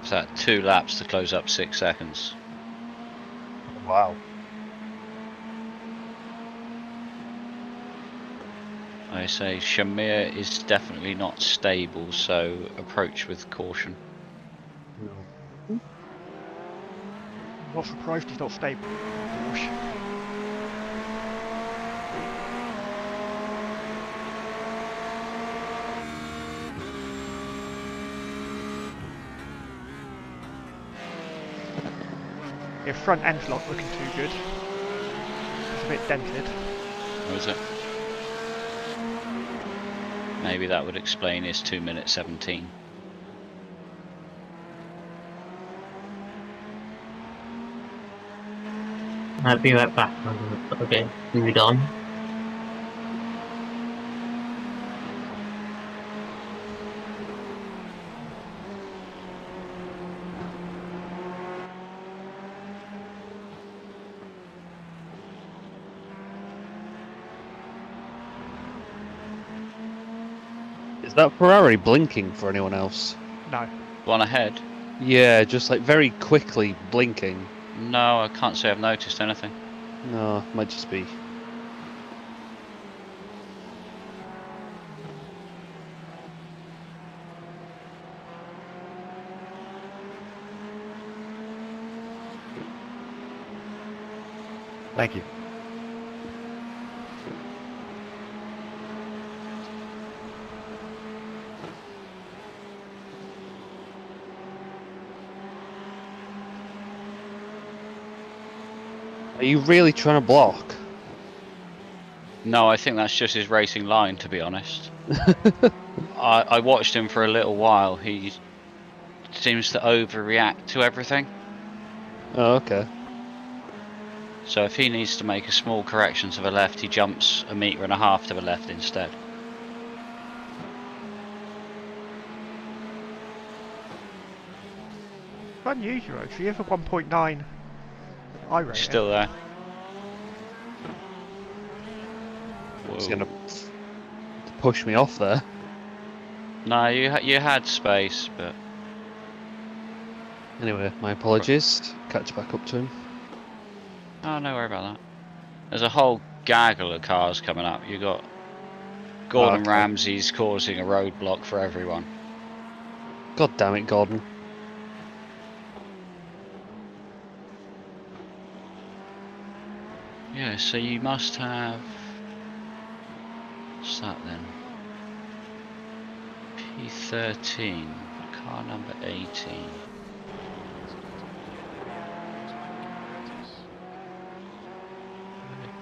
S1: So that 2 laps to close up 6 seconds.
S4: Wow.
S1: I say Shamir is definitely not stable, so approach with caution.
S2: Not surprised he's not stable. Gosh. Your front end's not looking too good. It's a bit dented.
S1: Or is it? Maybe that would explain his 2:17.
S3: I'll be right back. I'm gonna put a bit of food on.
S4: Is that Ferrari blinking for anyone else?
S2: No.
S1: One ahead?
S4: Yeah, just like very quickly blinking.
S1: No, I can't say I've noticed anything.
S4: No, might just be.
S9: Thank you.
S4: Are you really trying to block?
S1: No, I think that's just his racing line, to be honest. I watched him for a little while. He seems to overreact to everything.
S4: Oh, okay.
S1: So if he needs to make a small correction to the left, he jumps 1.5 meters to the left instead.
S2: Unusual, actually. You have a 1.9 I rate.
S1: Still there.
S4: It's gonna push me off there.
S1: No, you had space, but
S4: Anyway, my apologies. Catch back up to him.
S1: oh, no worry about that. There's a whole gaggle of cars coming up. You got Gordon
S4: Okay.
S1: Ramsay's causing a roadblock for everyone.
S4: God damn it, Gordon.
S1: Yeah, so you must have. What's that then? P13, car number 18.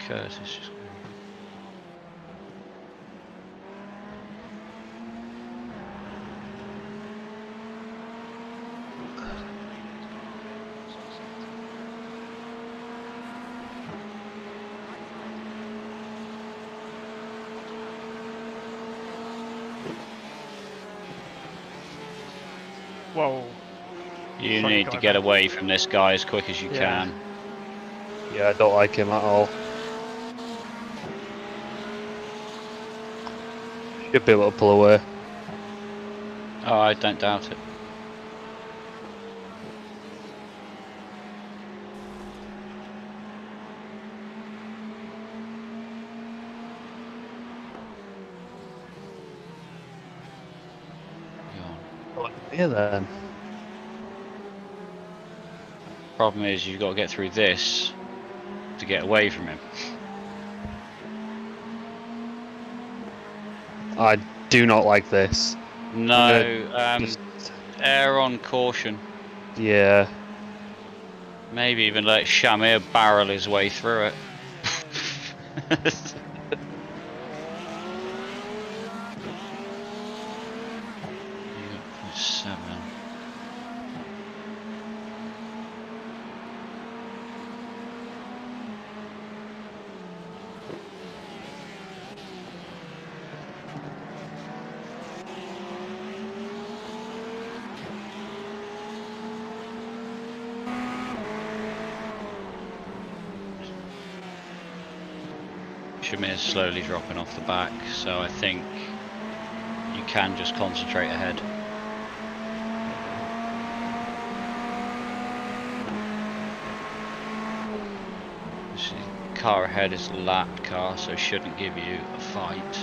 S1: Curtis just.
S2: Whoa.
S1: You
S2: Sorry,
S1: need to
S2: guy,
S1: get
S2: man.
S1: away from this guy as quick as you
S2: Yeah.
S1: can.
S4: Yeah, I don't like him at all. Should be able to pull away.
S1: Oh, I don't doubt it.
S4: Yeah, then.
S1: Problem is, you've got to get through this to get away from him.
S4: I do not like this.
S1: No,
S4: Just-
S1: err on caution.
S4: Yeah.
S1: Maybe even let Shamir barrel his way through it. You got 0.7. Shamir's slowly dropping off the back, so I think you can just concentrate ahead. This car ahead is a lap car, so shouldn't give you a fight.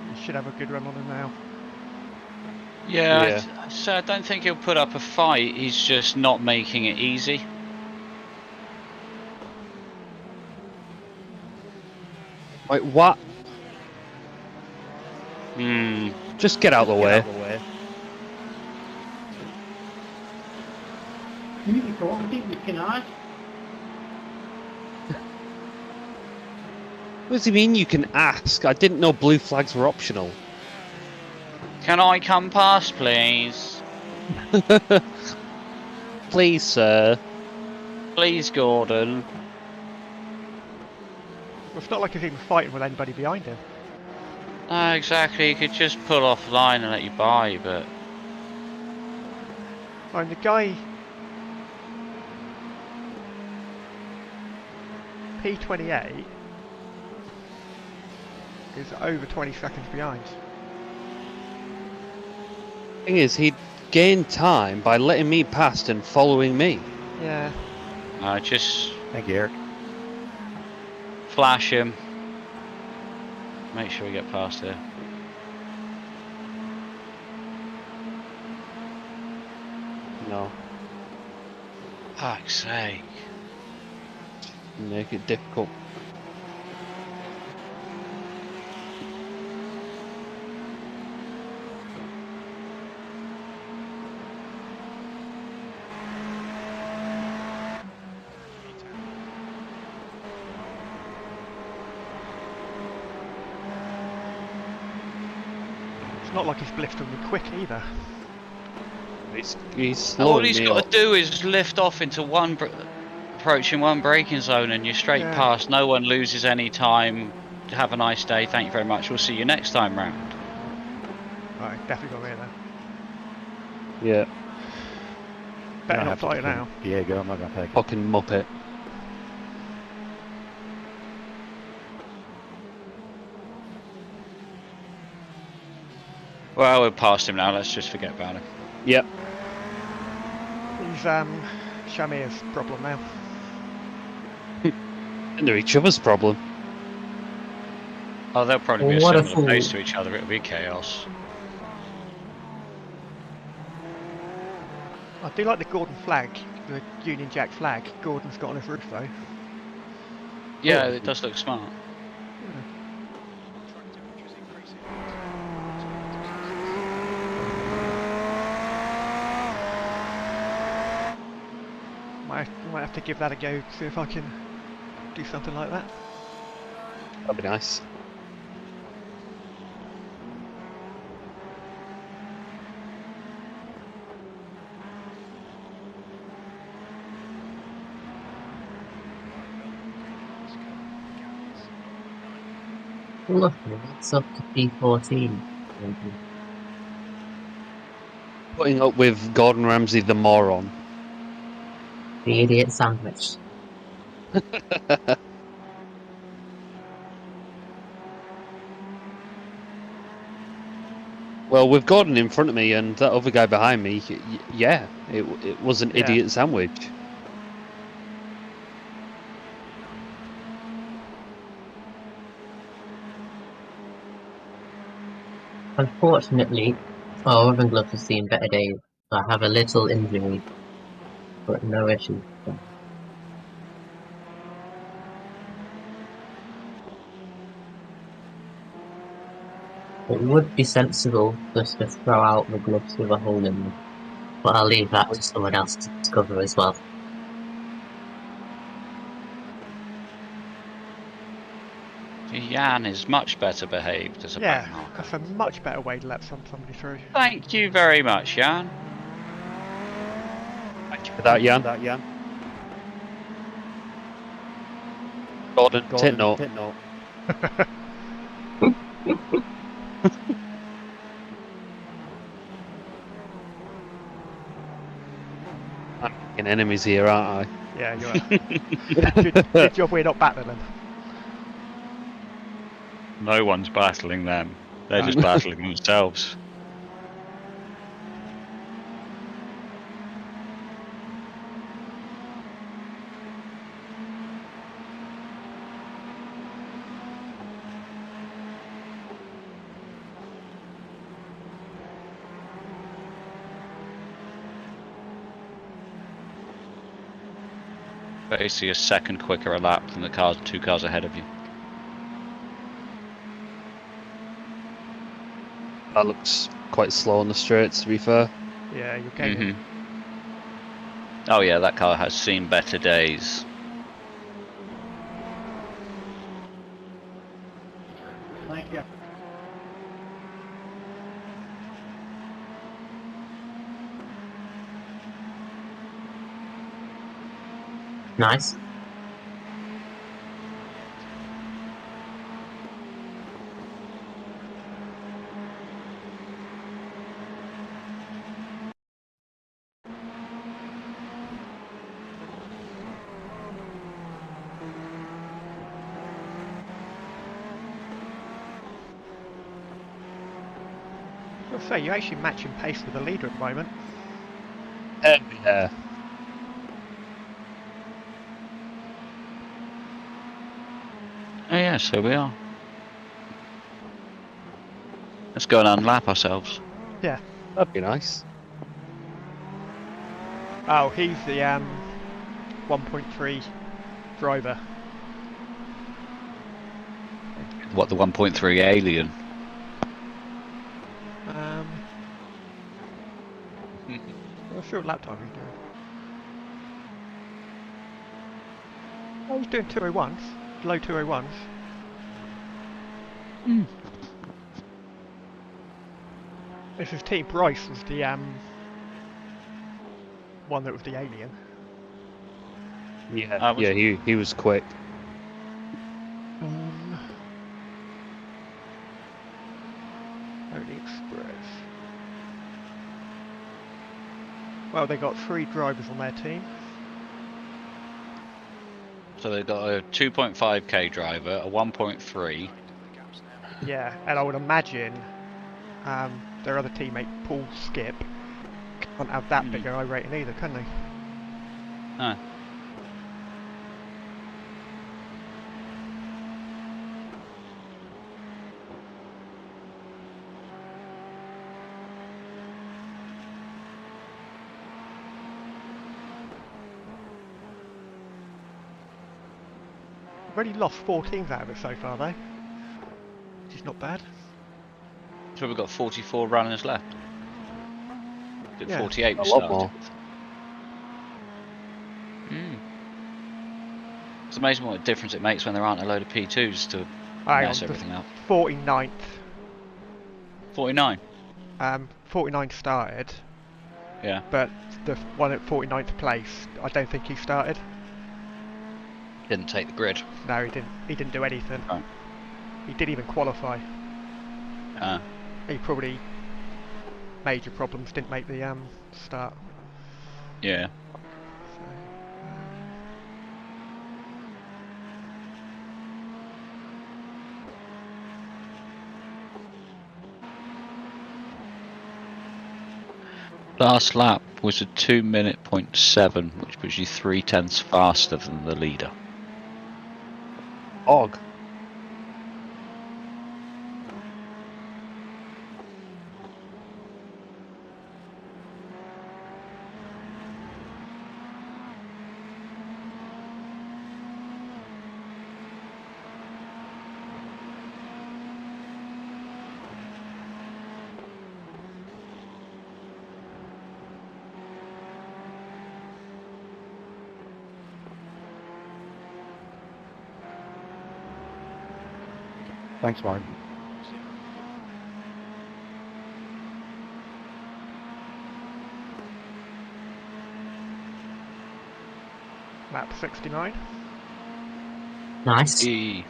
S2: You should have a good run on him now.
S1: Yeah,
S4: Yeah.
S1: so I don't think he'll put up a fight, he's just not making it easy.
S4: Wait, what?
S1: Hmm.
S4: Just get out of the way.
S8: You need to talk to people, can I?
S4: What does he mean you can ask? I didn't know blue flags were optional.
S1: Can I come past, please?
S4: Please, sir.
S1: Please, Gordon.
S2: Well, it's not like he's even fighting with anybody behind him.
S1: No, exactly, you could just pull off the line and let you by, but...
S2: I mean, the guy... P28 is over 20 seconds behind.
S4: Thing is, he gained time by letting me past and following me.
S2: Yeah.
S1: Just
S10: Thank you, Eric.
S1: flash him. Make sure we get past here.
S4: No,
S1: Fuck's sake.
S4: make it difficult.
S2: It's not like he's blistering me quick either.
S4: He's slowing
S1: All he's
S4: me
S1: got
S4: up.
S1: to do is lift off into approaching one braking zone, and you're straight
S2: Yeah.
S1: past. No one loses any time. Have a nice day. Thank you very much. We'll see you next time round.
S2: Right, definitely got me there.
S4: Yeah,
S2: Better not fly it now.
S10: Diego, I'm not gonna take it.
S4: fucking muppet.
S1: Well, we're past him now. Let's just forget about him.
S4: Yep.
S2: He's Shamir's problem now.
S4: And they're each other's problem.
S1: Oh, they'll probably be a
S3: What a
S1: similar pace
S3: fool.
S1: to each other. It'll be chaos.
S2: I do like the Gordon flag, the Union Jack flag. Gordon's got on his roof though.
S1: Yeah, it does look smart.
S6: Track temperature is increasing.
S2: Might have to give that a go, see if I can do something like that.
S4: That'd be nice.
S3: Look, it's up to P14.
S4: Putting up with Gordon Ramsay the moron.
S3: The idiot sandwich.
S4: Well, with Gordon in front of me and that other guy behind me, yeah, it was an
S2: Yeah.
S4: idiot sandwich.
S3: Unfortunately, our oven gloves have seen better days. I have a little injury, but no issue. It would be sensible just to throw out the gloves with a hole in them, but I'll leave that to someone else to discover as well.
S1: Jan is much better behaved as a
S2: Yeah,
S1: back marker.
S2: that's a much better way to let somebody through.
S1: Thank you very much, Jan.
S4: Thank you for that, Jan. Gordon, tit note. I'm making enemies here, aren't I?
S2: Yeah, you are. Good job we're not battling.
S1: No one's battling them. They're just battling themselves. Basically a second quicker a lap than the two cars ahead of you.
S4: That looks quite slow on the straights, to be fair.
S2: Yeah, you're gaining.
S1: Oh yeah, that car has seen better days.
S8: Thank you.
S3: Nice.
S2: I'll say, you're actually matching pace with the leader at the moment.
S4: Yeah.
S1: Oh yeah, so we are. Let's go and unlap ourselves.
S2: Yeah.
S4: That'd be nice.
S2: Oh, he's the 1.3 driver.
S1: What, the 1.3 alien?
S2: What sort of lap time he's doing? Oh, he's doing 201s. Low 201s. This is Team Bryce was the one that was the alien.
S4: Yeah, yeah, he was quick.
S2: Only Express. Well, they got 3 drivers on their team.
S1: So they've got a 2.5k driver, a 1.3.
S2: Yeah, and I would imagine their other teammate, Paul Skip, can't have that bigger I rating either, can they?
S1: No.
S2: We've already lost 4 teams out of it so far though, which is not bad.
S1: So we've got 44 runners left. Did
S2: Yeah.
S1: 48 we
S4: A lot
S1: started
S4: more.
S1: with. It's amazing what a difference it makes when there aren't a load of P2s to mess everything up.
S2: 49th.
S1: 49?
S2: 49 started,
S1: Yeah.
S2: but the one at 49th place, I don't think he started.
S1: Didn't take the grid.
S2: No, he didn't do anything.
S1: Right.
S2: He didn't even qualify.
S1: Ah.
S2: He probably major problems, didn't make the start.
S1: Yeah. Last lap was a 2:07, which puts you 0.3 faster than the leader.
S4: Og.
S10: Thanks, Mark.
S2: Lap 69.
S3: Nice.
S1: E.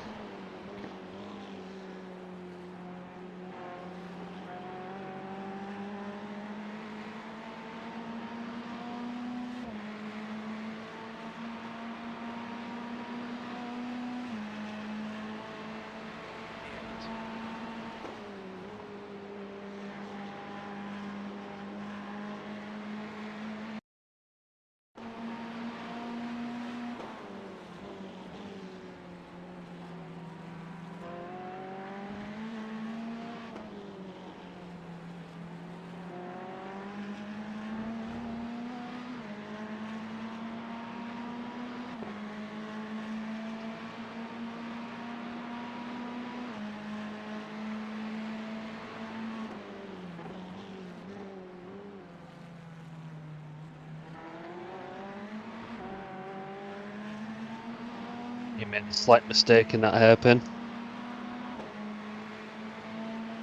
S4: He made a slight mistake in that hairpin.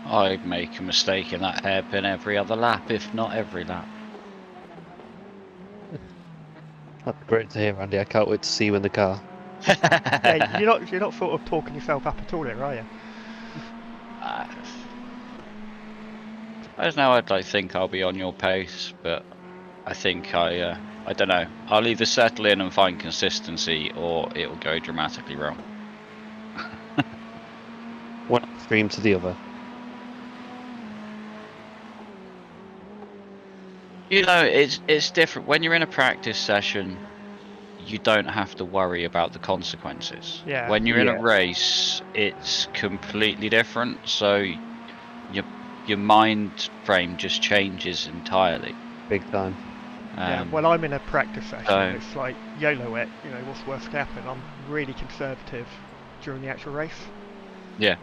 S1: I make a mistake in that hairpin every other lap, if not every lap.
S4: That's great to hear, Andy. I can't wait to see you in the car.
S2: Yeah, you're not sort of talking yourself up at all here, are you?
S1: I don't know, I'd like think I'll be on your pace, but I think I don't know. I'll either settle in and find consistency, or it will go dramatically wrong.
S4: One extreme to the other.
S1: You know, it's different. When you're in a practice session, you don't have to worry about the consequences.
S2: Yeah.
S1: When you're in a
S10: Yeah.
S1: race, it's completely different. So your mind frame just changes entirely.
S4: Big time.
S2: Yeah,
S1: Um,
S2: well, I'm in a practice session.
S1: so-
S2: It's like YOLO it. You know, what's worst can happen? I'm really conservative during the actual race.
S1: Yeah.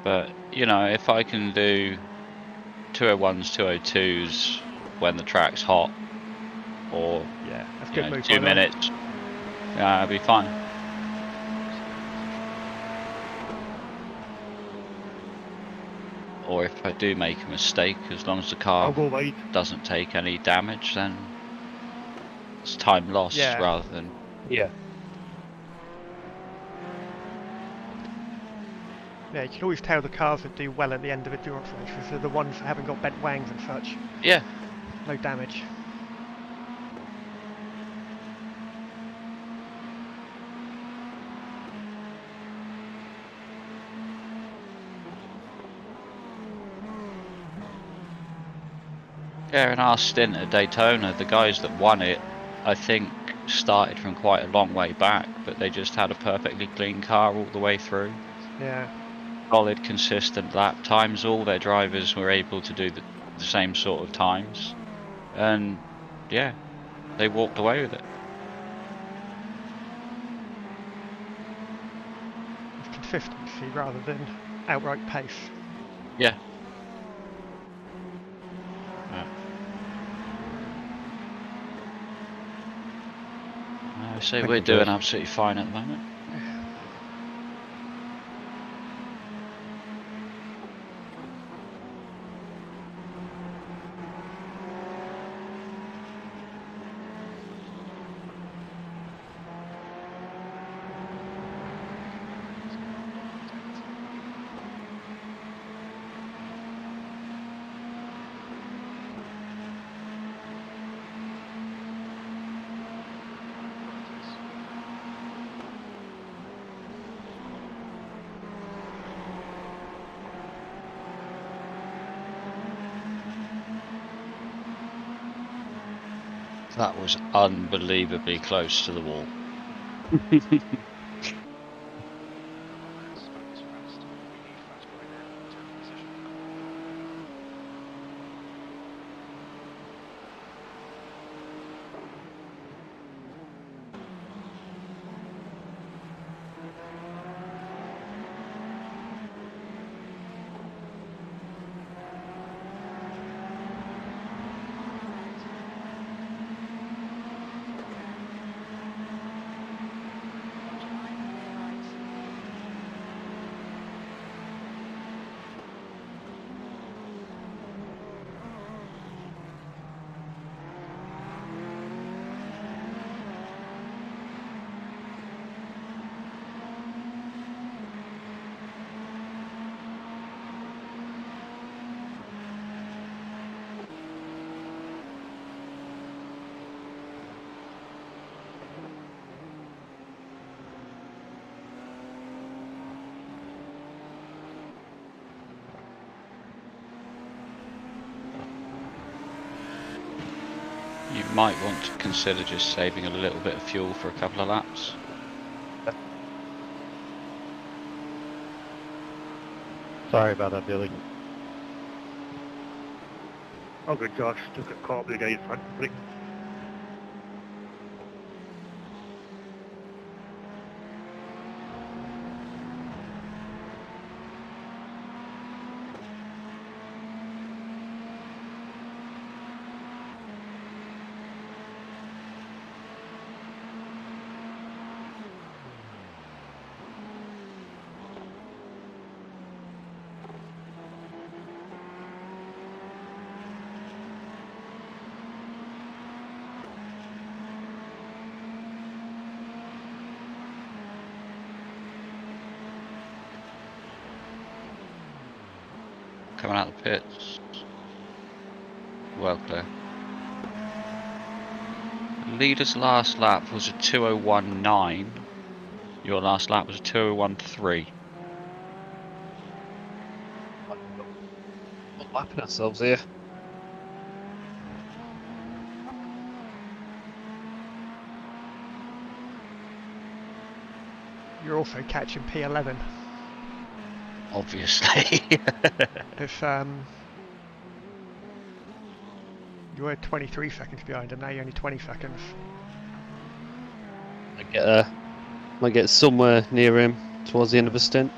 S1: But you know, if I can do 201s, 202s when the track's hot, or
S2: Yeah, that's
S1: you
S2: good
S1: know,
S2: move.
S1: 2 minutes, I'll be fine. Or if I do make a mistake, as long as the car
S9: I'll go wide.
S1: doesn't take any damage, then it's time lost
S2: Yeah.
S1: rather than.
S4: Yeah.
S2: Yeah, you can always tell the cars that do well at the end of endurance races are the ones that haven't got bent wangs and such.
S1: Yeah.
S2: No damage.
S1: Yeah, in our stint at Daytona, the guys that won it, I think, started from quite a long way back, but they just had a perfectly clean car all the way through.
S2: Yeah.
S1: Solid, consistent lap times. All their drivers were able to do the same sort of times. And, yeah, they walked away with it.
S2: It's consistency rather than outright pace.
S1: Yeah. So we're doing absolutely fine at the moment. That was unbelievably close to the wall. You might want to consider just saving a little bit of fuel for a couple of laps.
S9: Sorry about that, Billy. Oh, good gosh, took a call the guy in front of me.
S1: Coming out of the pits. Well clear. Leader's last lap was a 2:01.9. Your last lap was a 2:01.3.
S4: We're lapping ourselves here.
S2: You're also catching P11.
S1: obviously.
S2: If you were 23 seconds behind, and now you're only 20 seconds.
S4: Might get somewhere near him towards the end of the stint.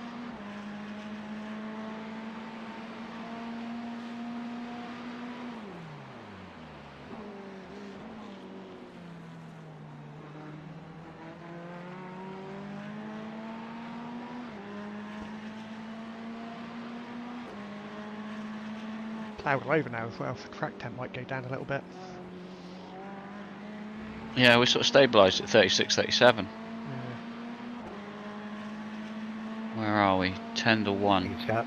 S2: Ploughed all over now as well, so track temp might go down a little bit.
S1: Yeah, we sort of stabilised at 36, 37.
S2: Yeah.
S1: Where are we? 10 to 1.
S7: Scott.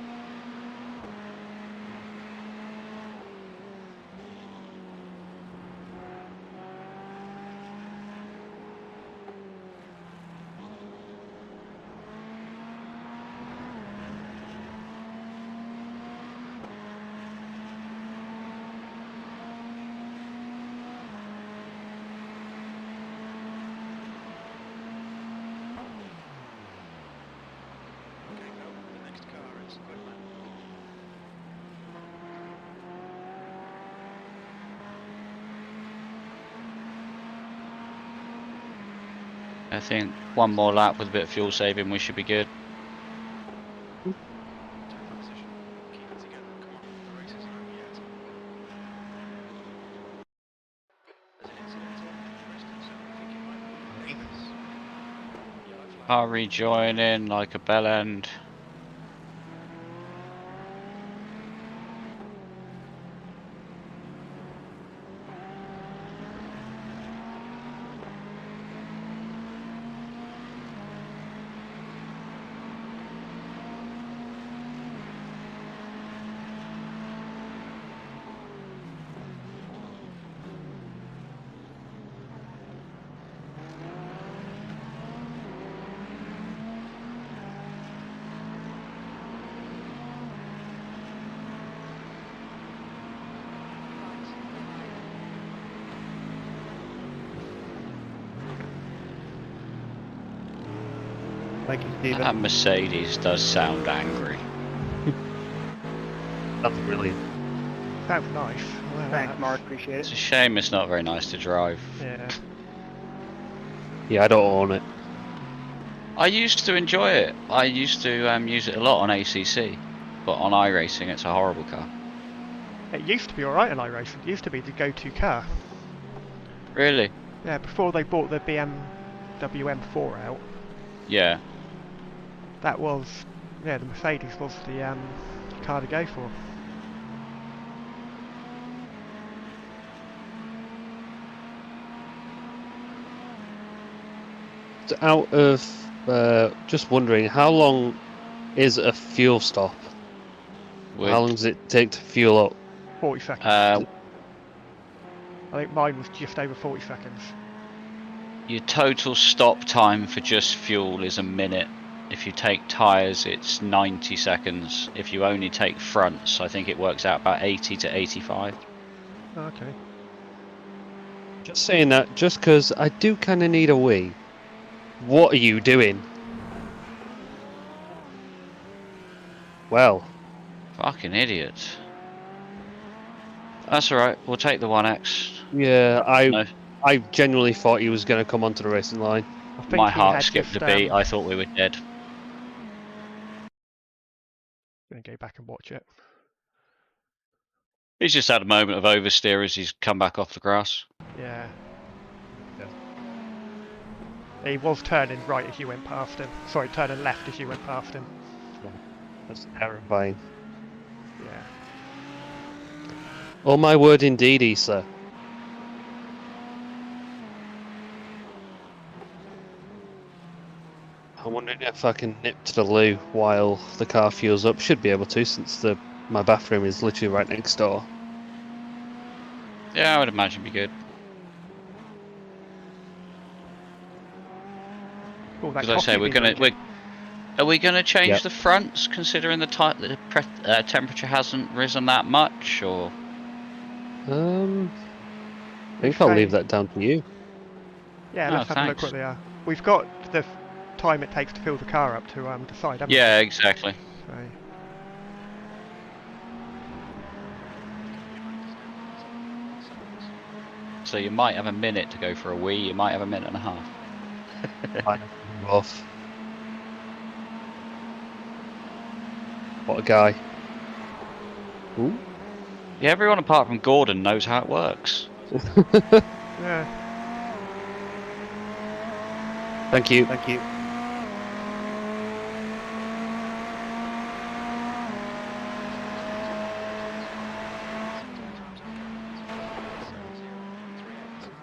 S1: I think one more lap with a bit of fuel saving, we should be good. I'll rejoin in like a bell end.
S9: Thank you, Stephen.
S1: That Mercedes does sound angry.
S4: That's brilliant.
S2: Sounds nice. Well,
S7: Thanks, Mark. Appreciate
S1: It's
S7: it.
S1: a shame it's not very nice to drive.
S2: Yeah.
S4: Yeah, I don't own it.
S1: I used to enjoy it. I used to use it a lot on ACC, but on iRacing it's a horrible car.
S2: It used to be alright in iRacing. It used to be the go-to car.
S1: Really?
S2: Yeah, before they bought the BMW M4 out,
S1: Yeah.
S2: that was, yeah, the Mercedes was the car to go for.
S4: Out of just wondering, how long is a fuel stop? How long does it take to fuel up?
S2: 40 seconds.
S1: Uh,
S2: I think mine was just over 40 seconds.
S1: your total stop time for just fuel is a minute. If you take tyres, it's 90 seconds. If you only take fronts, I think it works out about 80 to 85.
S2: Okay.
S4: Just saying that, just because I do kind of need a wee. What are you doing? Well.
S1: Fucking idiot. That's alright, we'll take the 1X.
S4: Yeah,
S1: No,
S4: I genuinely thought he was going to come onto the racing line.
S2: I think
S1: my
S2: he
S1: heart
S2: had
S1: skipped
S2: just,
S1: a beat, I thought we were dead.
S2: Gonna go back and watch it.
S1: He's just had a moment of oversteer as he's come back off the grass.
S2: Yeah. He was turning right as you went past him. Sorry, turning left as you went past him.
S4: That's terrifying.
S2: Yeah.
S4: Oh my word indeed, Eesa. I'm wondering if I can nip to the loo while the car fuels up. Should be able to, since my bathroom is literally right next door.
S1: Yeah, I would imagine it'd be good.
S2: Oh, that
S1: As I say,
S2: coffee
S1: are we gonna change
S4: Yep.
S1: the fronts considering the temperature hasn't risen that much, or?
S4: I think I'll leave that down to you.
S2: Yeah,
S1: Oh,
S2: let's have a look
S1: thanks.
S2: what they are. We've got the time it takes to fill the car up to decide, haven't
S1: Yeah, exactly.
S2: we? So,
S1: So you might have a minute to go for a wee, you might have a minute and a half.
S4: Off. What a guy. Ooh.
S1: Yeah, everyone apart from Gordon knows how it works.
S2: Yeah.
S4: Thank you.
S7: Thank you.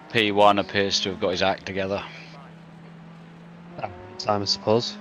S1: P1 appears to have got his act together.
S4: Time, I suppose.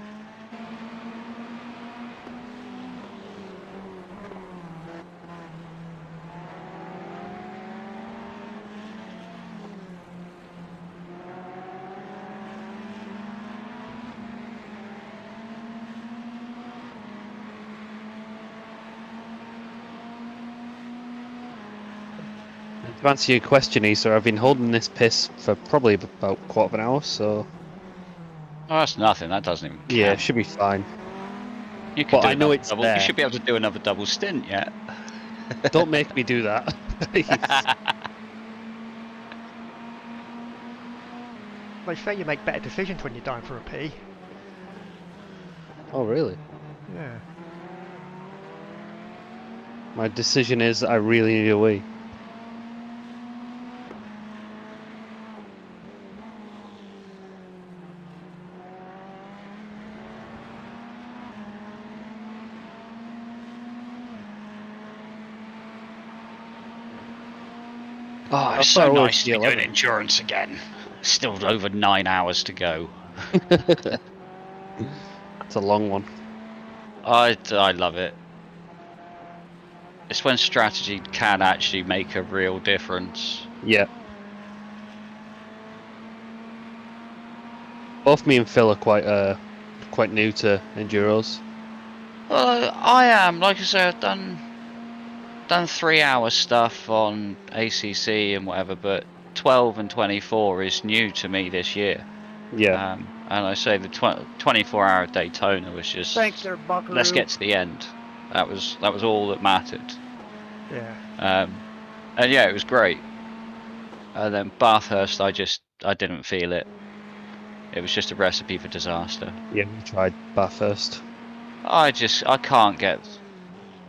S4: To answer your question, Eesa, I've been holding this piss for probably about a quarter of an hour, so
S1: Oh, that's nothing. That doesn't even count.
S4: yeah, it should be fine.
S1: You could
S4: But
S1: do
S4: I know
S1: another
S4: it's
S1: double.
S4: there.
S1: You should be able to do another double stint yet.
S4: Don't make me do that.
S2: They say you make better decisions when you're dying for a pee.
S4: Oh, really?
S2: Yeah.
S4: My decision is I really need a wee.
S1: Oh, it's so nice to be doing endurance again. Still over 9 hours to go.
S4: It's a long one.
S1: I love it. It's when strategy can actually make a real difference.
S4: Yeah. Both me and Phil are quite new to enduros.
S1: I am. Like I say, I've done 3 hour stuff on ACC and whatever, but 12 and 24 is new to me this year.
S4: Yeah.
S1: And I say the 24-hour Daytona was just.
S7: Thanks, there, Buckaroo.
S1: Let's get to the end. That was all that mattered.
S2: Yeah.
S1: And yeah, it was great. And then Bathurst, I didn't feel it. It was just a recipe for disaster.
S4: Yeah, we tried Bathurst.
S1: I can't get.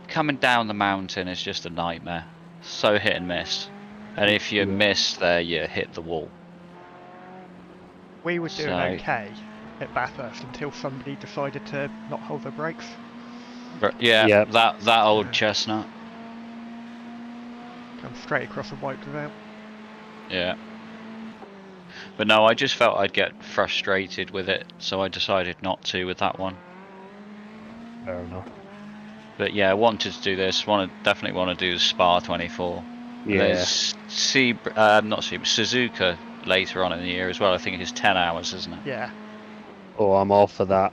S1: Coming down the mountain is just a nightmare. So hit and miss. And if you miss there, you hit the wall.
S2: We were doing okay at Bathurst until somebody decided to not hold their brakes.
S1: But yeah, that old chestnut.
S2: Come straight across and wiped it out.
S1: Yeah. But no, I just felt I'd get frustrated with it, so I decided not to with that one.
S4: Fair enough.
S1: But yeah, I wanted to do this. Definitely want to do the Spa 24.
S4: Yeah.
S1: There's Suzuka later on in the year as well. I think it's 10 hours, isn't it?
S2: Yeah.
S4: Oh, I'm all for that.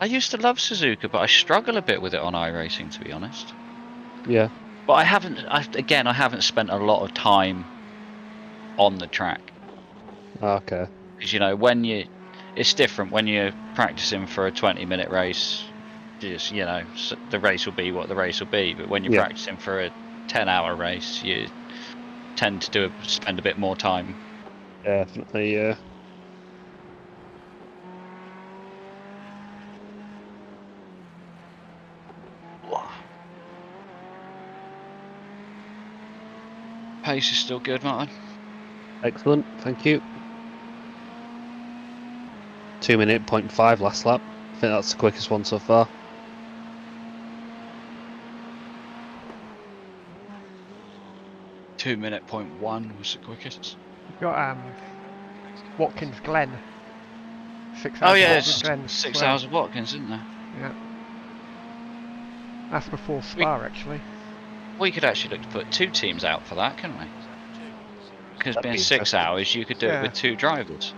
S1: I used to love Suzuka, but I struggle a bit with it on iRacing, to be honest.
S4: Yeah.
S1: But I haven't spent a lot of time on the track.
S4: Okay.
S1: Because it's different when you're practicing for a 20-minute race. Just the race will be what the race will be. But when you're practicing for a 10-hour race, you tend to spend a bit more time.
S4: Definitely, yeah.
S1: Pace is still good, Martin.
S4: Excellent, thank you. 2:05 last lap. I think that's the quickest one so far.
S1: .1 was the quickest.
S2: You've got Watkins Glen. 6 hours.
S1: Oh yeah,
S2: it's
S1: 6 hours of Watkins, isn't there?
S2: Yeah. That's before Spa, actually.
S1: We could actually look to put 2 teams out for that, couldn't we? Because being 6 hours, you could do it with 2 drivers.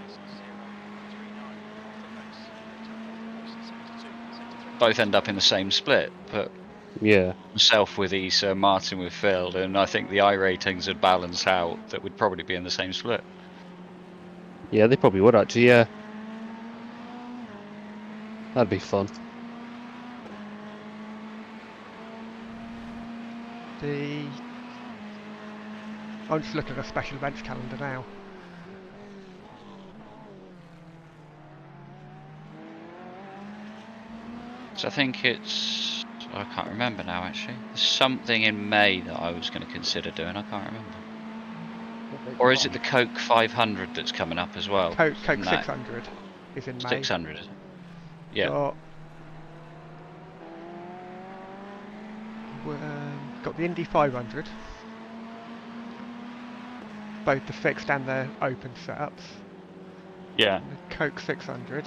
S1: Both end up in the same split, but myself with Eesa, Martin with Phil, and I think the iRatings would balance out that we'd probably be in the same split.
S4: Yeah, they probably would actually, yeah. That'd be fun.
S2: I'm just looking at a special events calendar now.
S1: So I think it's... I can't remember now actually. There's something in May that I was going to consider doing, I can't remember. Or is it the Coke 500 that's coming up as well?
S2: Coke
S1: No.
S2: 600 is in May.
S1: 600 is it? Yeah.
S2: Got the Indy 500. Both the fixed and the open setups.
S1: Yeah.
S2: And the Coke 600.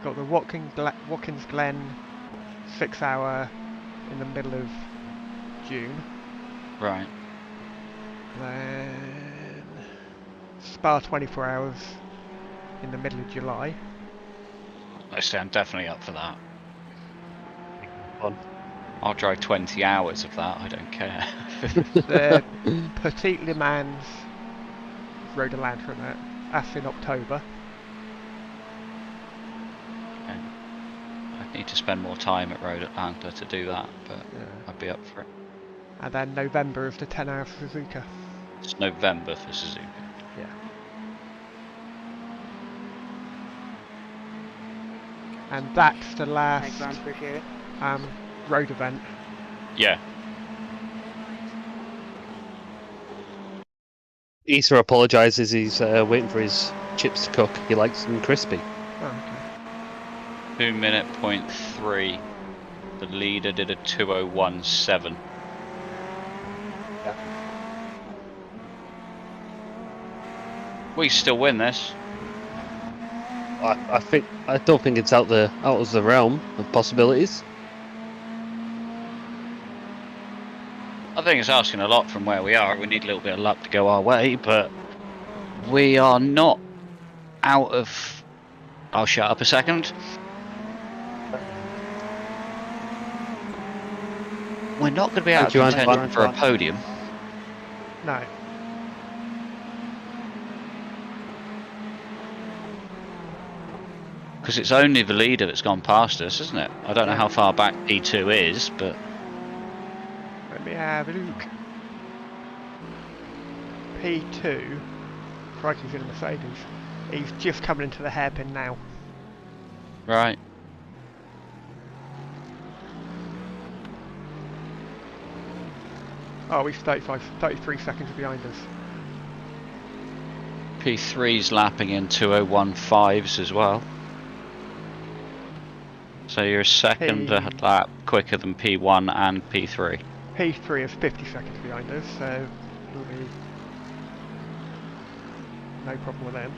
S2: Got the Watkins Glen 6 hour in the middle of June.
S1: Right.
S2: Then Spa 24 hours in the middle of July.
S1: I say I'm definitely up for that.
S4: Fun.
S1: I'll drive 20 hours of that, I don't care.
S2: The Petit Le Mans Road to Lanternet, that's in October.
S1: Okay. I need to spend more time at Road Atlanta to do that, but
S2: Yeah.
S1: I'd be up for it.
S2: And then November is the 10 hours Suzuka.
S1: It's November for Suzuka.
S2: Yeah. And that's the last
S8: Thanks, man. Appreciate it.
S2: road event.
S1: Yeah.
S4: Eesa apologises, he's waiting for his chips to cook. He likes them crispy.
S2: Oh, okay.
S1: 2 minute point 3. The leader did a 2:01.7. We still win this.
S4: I don't think it's out of the realm of possibilities.
S1: I think it's asking a lot from where we are. We need a little bit of luck to go our way, but we are not out of... I'll shut up a second. We're not going to be out of contention for a podium.
S2: No.
S1: Because it's only the leader that's gone past us, isn't it? I don't know how far back P2 is, but...
S2: Let me have a look. P2, Crikey's in a Mercedes. He's just coming into the hairpin now.
S1: Right.
S2: Oh, he's 33 seconds behind us.
S1: P3's lapping in 2:01.5s as well. So you're a second lap quicker than P1 and P3.
S2: P3 is 50 seconds behind us, so it'll be no problem with them.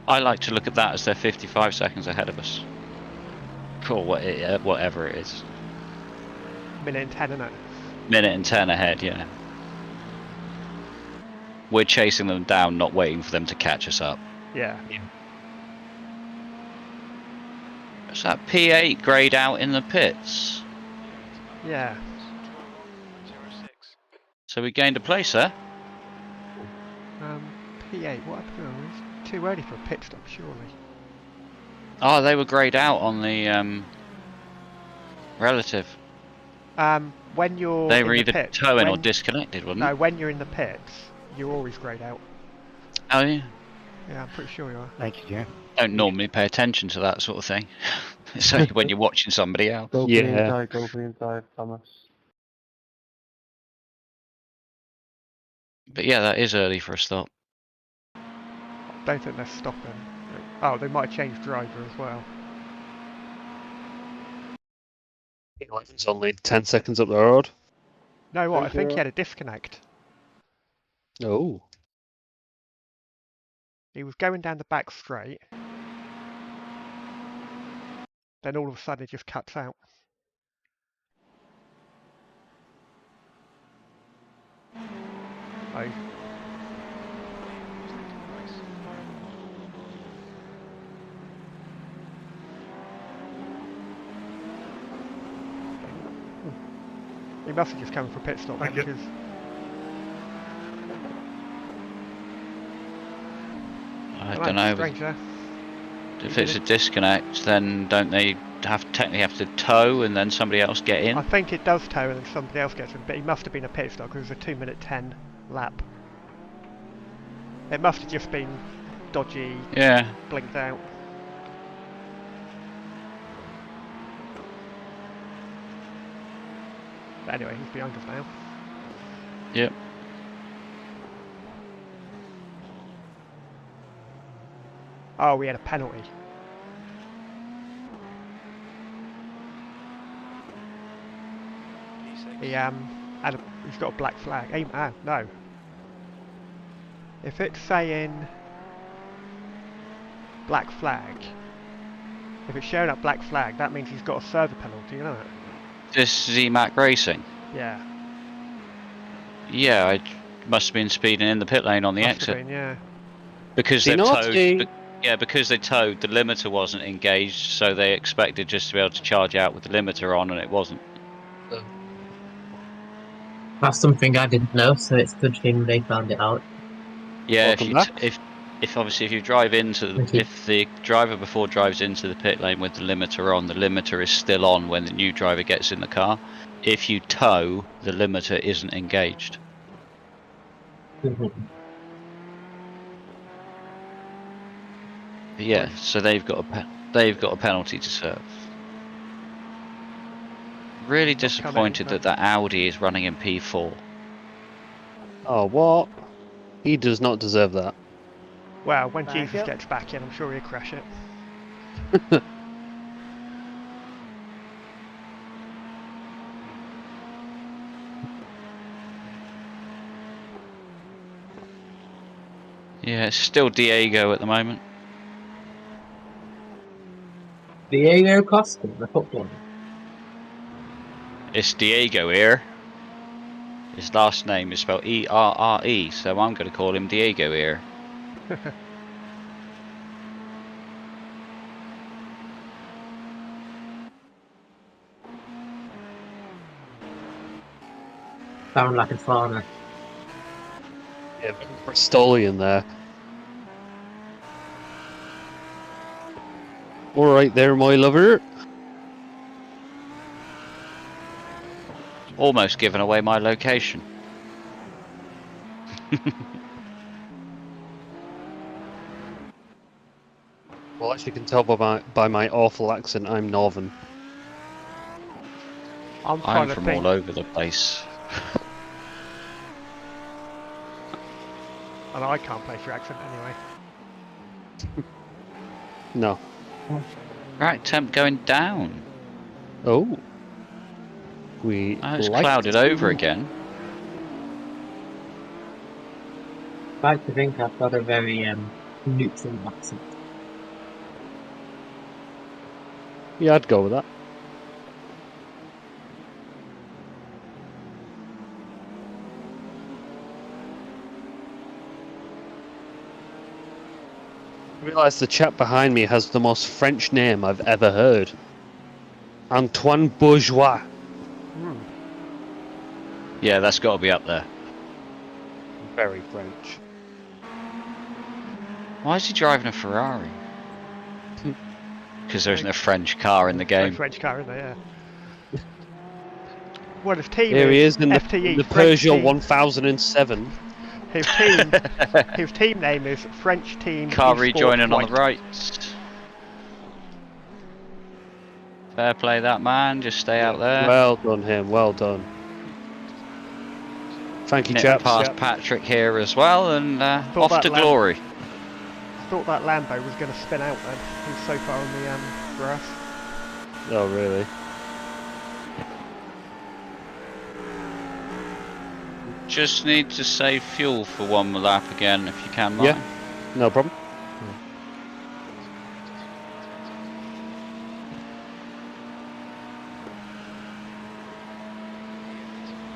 S1: I like to look at that as they're 55 seconds ahead of us. Cool, whatever it is.
S2: Minute and 10, isn't it?
S1: Minute and 10 ahead, yeah. We're chasing them down, not waiting for them to catch us up.
S2: Yeah.
S1: Is that P8 greyed out in the pits?
S2: Yeah.
S6: 06.
S1: So we gained a place there.
S2: P8, what happened? Oh, it's too early for a pit stop, surely.
S1: Oh, they were greyed out on the relative.
S2: When you're
S1: They
S2: in
S1: were
S2: the
S1: either
S2: pit,
S1: towing or disconnected, wasn't
S2: No,
S1: it?
S2: when you're in the pits, you're always greyed out.
S1: Oh yeah.
S2: Yeah, I'm pretty sure you are.
S9: Thank you, Jim.
S1: Don't normally pay attention to that sort of thing. It's only when you're watching somebody else.
S10: Go for
S4: Yeah.
S10: the inside, Thomas.
S1: But yeah, that is early for a stop.
S2: Don't think they're stopping. Oh, they might have changed driver as well.
S4: It's only 10 seconds up the road.
S2: No, what? I
S10: Thank
S2: think
S10: you.
S2: he had a disconnect.
S4: Oh.
S2: He was going down the back straight. Then all of a sudden it just cuts out. Oh. He must have just come for a pit stop then,
S9: Thank you.
S2: because
S1: I don't know.
S2: strange there.
S1: If it's a disconnect, then don't they technically have to tow and then somebody else get in?
S2: I think it does tow and then somebody else gets in, but he must have been a pit stop because it was a 2 minute 10 lap. It must have just been dodgy,
S1: Yeah.
S2: blinked out. But anyway, he's behind us now.
S1: Yep.
S2: Oh, we had a penalty. He's got a black flag. No. If it's saying black flag, if it's showing up black flag, that means he's got a server penalty, you know it?
S1: This ZMAC Racing?
S2: Yeah.
S1: Yeah, I must have been speeding in the pit lane on the
S2: Must have
S1: exit.
S2: been, yeah.
S1: Because
S4: Do
S1: they
S4: not
S1: towed.
S4: do-
S1: Yeah, because they towed, the limiter wasn't engaged, so they expected just to be able to charge out with the limiter on, and it wasn't.
S3: That's something I didn't know, so it's a good thing they found it out.
S1: Yeah,
S4: Welcome back.
S1: if obviously if you drive into the,
S3: Thank you.
S1: if the driver before drives into the pit lane with the limiter is still on when the new driver gets in the car. If you tow, the limiter isn't engaged. Yeah, so they've got a penalty to serve. Really disappointed that that Audi is running in P4.
S4: Oh, what? He does not deserve that.
S2: Well, when
S7: Back
S2: Jesus
S7: up.
S2: gets back in, I'm sure he'll crash it.
S1: Yeah, it's still Diego at the moment.
S3: Diego Costa, the footballer.
S1: It's Diego here. His last name is spelled E-R-R-E, so I'm going to call him Diego here.
S3: Sound like a farmer.
S4: Yeah, Bristolian there. Alright there, my lover.
S1: Almost given away my location.
S4: Well, as you can tell by my awful accent, I'm Northern.
S2: I'm trying to
S1: from
S2: think.
S1: all over the place.
S2: And I can't place your accent anyway.
S4: No.
S1: Right, temp going down.
S4: Oh.
S1: It's
S4: like
S1: clouded
S4: to-
S1: over again.
S3: I like to think I've got a very neutral accent.
S4: Yeah, I'd go with that. I realise the chap behind me has the most French name I've ever heard. Antoine Bourgeois.
S1: Yeah, that's got to be up there.
S4: Very French.
S1: Why is he driving a Ferrari? Because there isn't a French car in the game.
S2: No French car, is there? Yeah. Well, his team
S4: Here he is in
S2: FTE,
S4: the
S2: French
S4: Peugeot
S2: team.
S4: 1007.
S2: His team name is French Team.
S1: Car
S2: Esport
S1: rejoining on
S2: White.
S1: the right. Fair play that man, just stay out there.
S4: Well done him, well done. Thank you,
S1: Nip
S4: chaps.
S1: past Patrick here as well, and off
S2: that
S1: to
S2: lad-
S1: glory.
S2: I thought that Lambo was going to spin out then. He was so far on the grass.
S4: Oh, really?
S1: Just need to save fuel for one lap again, if you can, Martin.
S4: Yeah, no problem.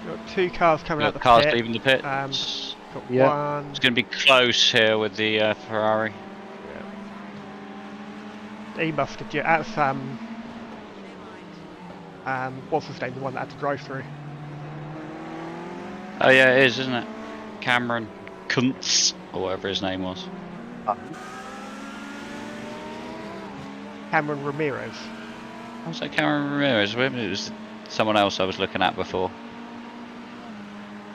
S2: Got two cars coming out the
S1: Cars
S2: pit.
S1: leaving the pit.
S2: Got
S4: Yeah.
S2: one.
S1: It's going to be close here with the Ferrari.
S2: He must have. That's what's his name? The one that had to drive through.
S1: Oh yeah, it is, isn't it? Cameron Kuntz, or whatever his name was.
S2: Cameron Ramirez.
S1: Was that Cameron Ramirez with? It was someone else I was looking at before.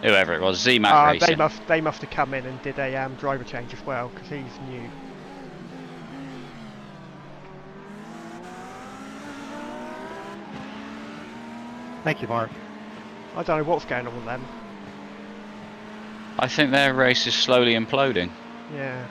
S1: Whoever it was, Z-Mac Racing.
S2: They must have come in and did a driver change as well, because he's new.
S7: Thank you, Mark.
S2: I don't know what's going on with them.
S1: I think their race is slowly imploding.
S2: Yeah.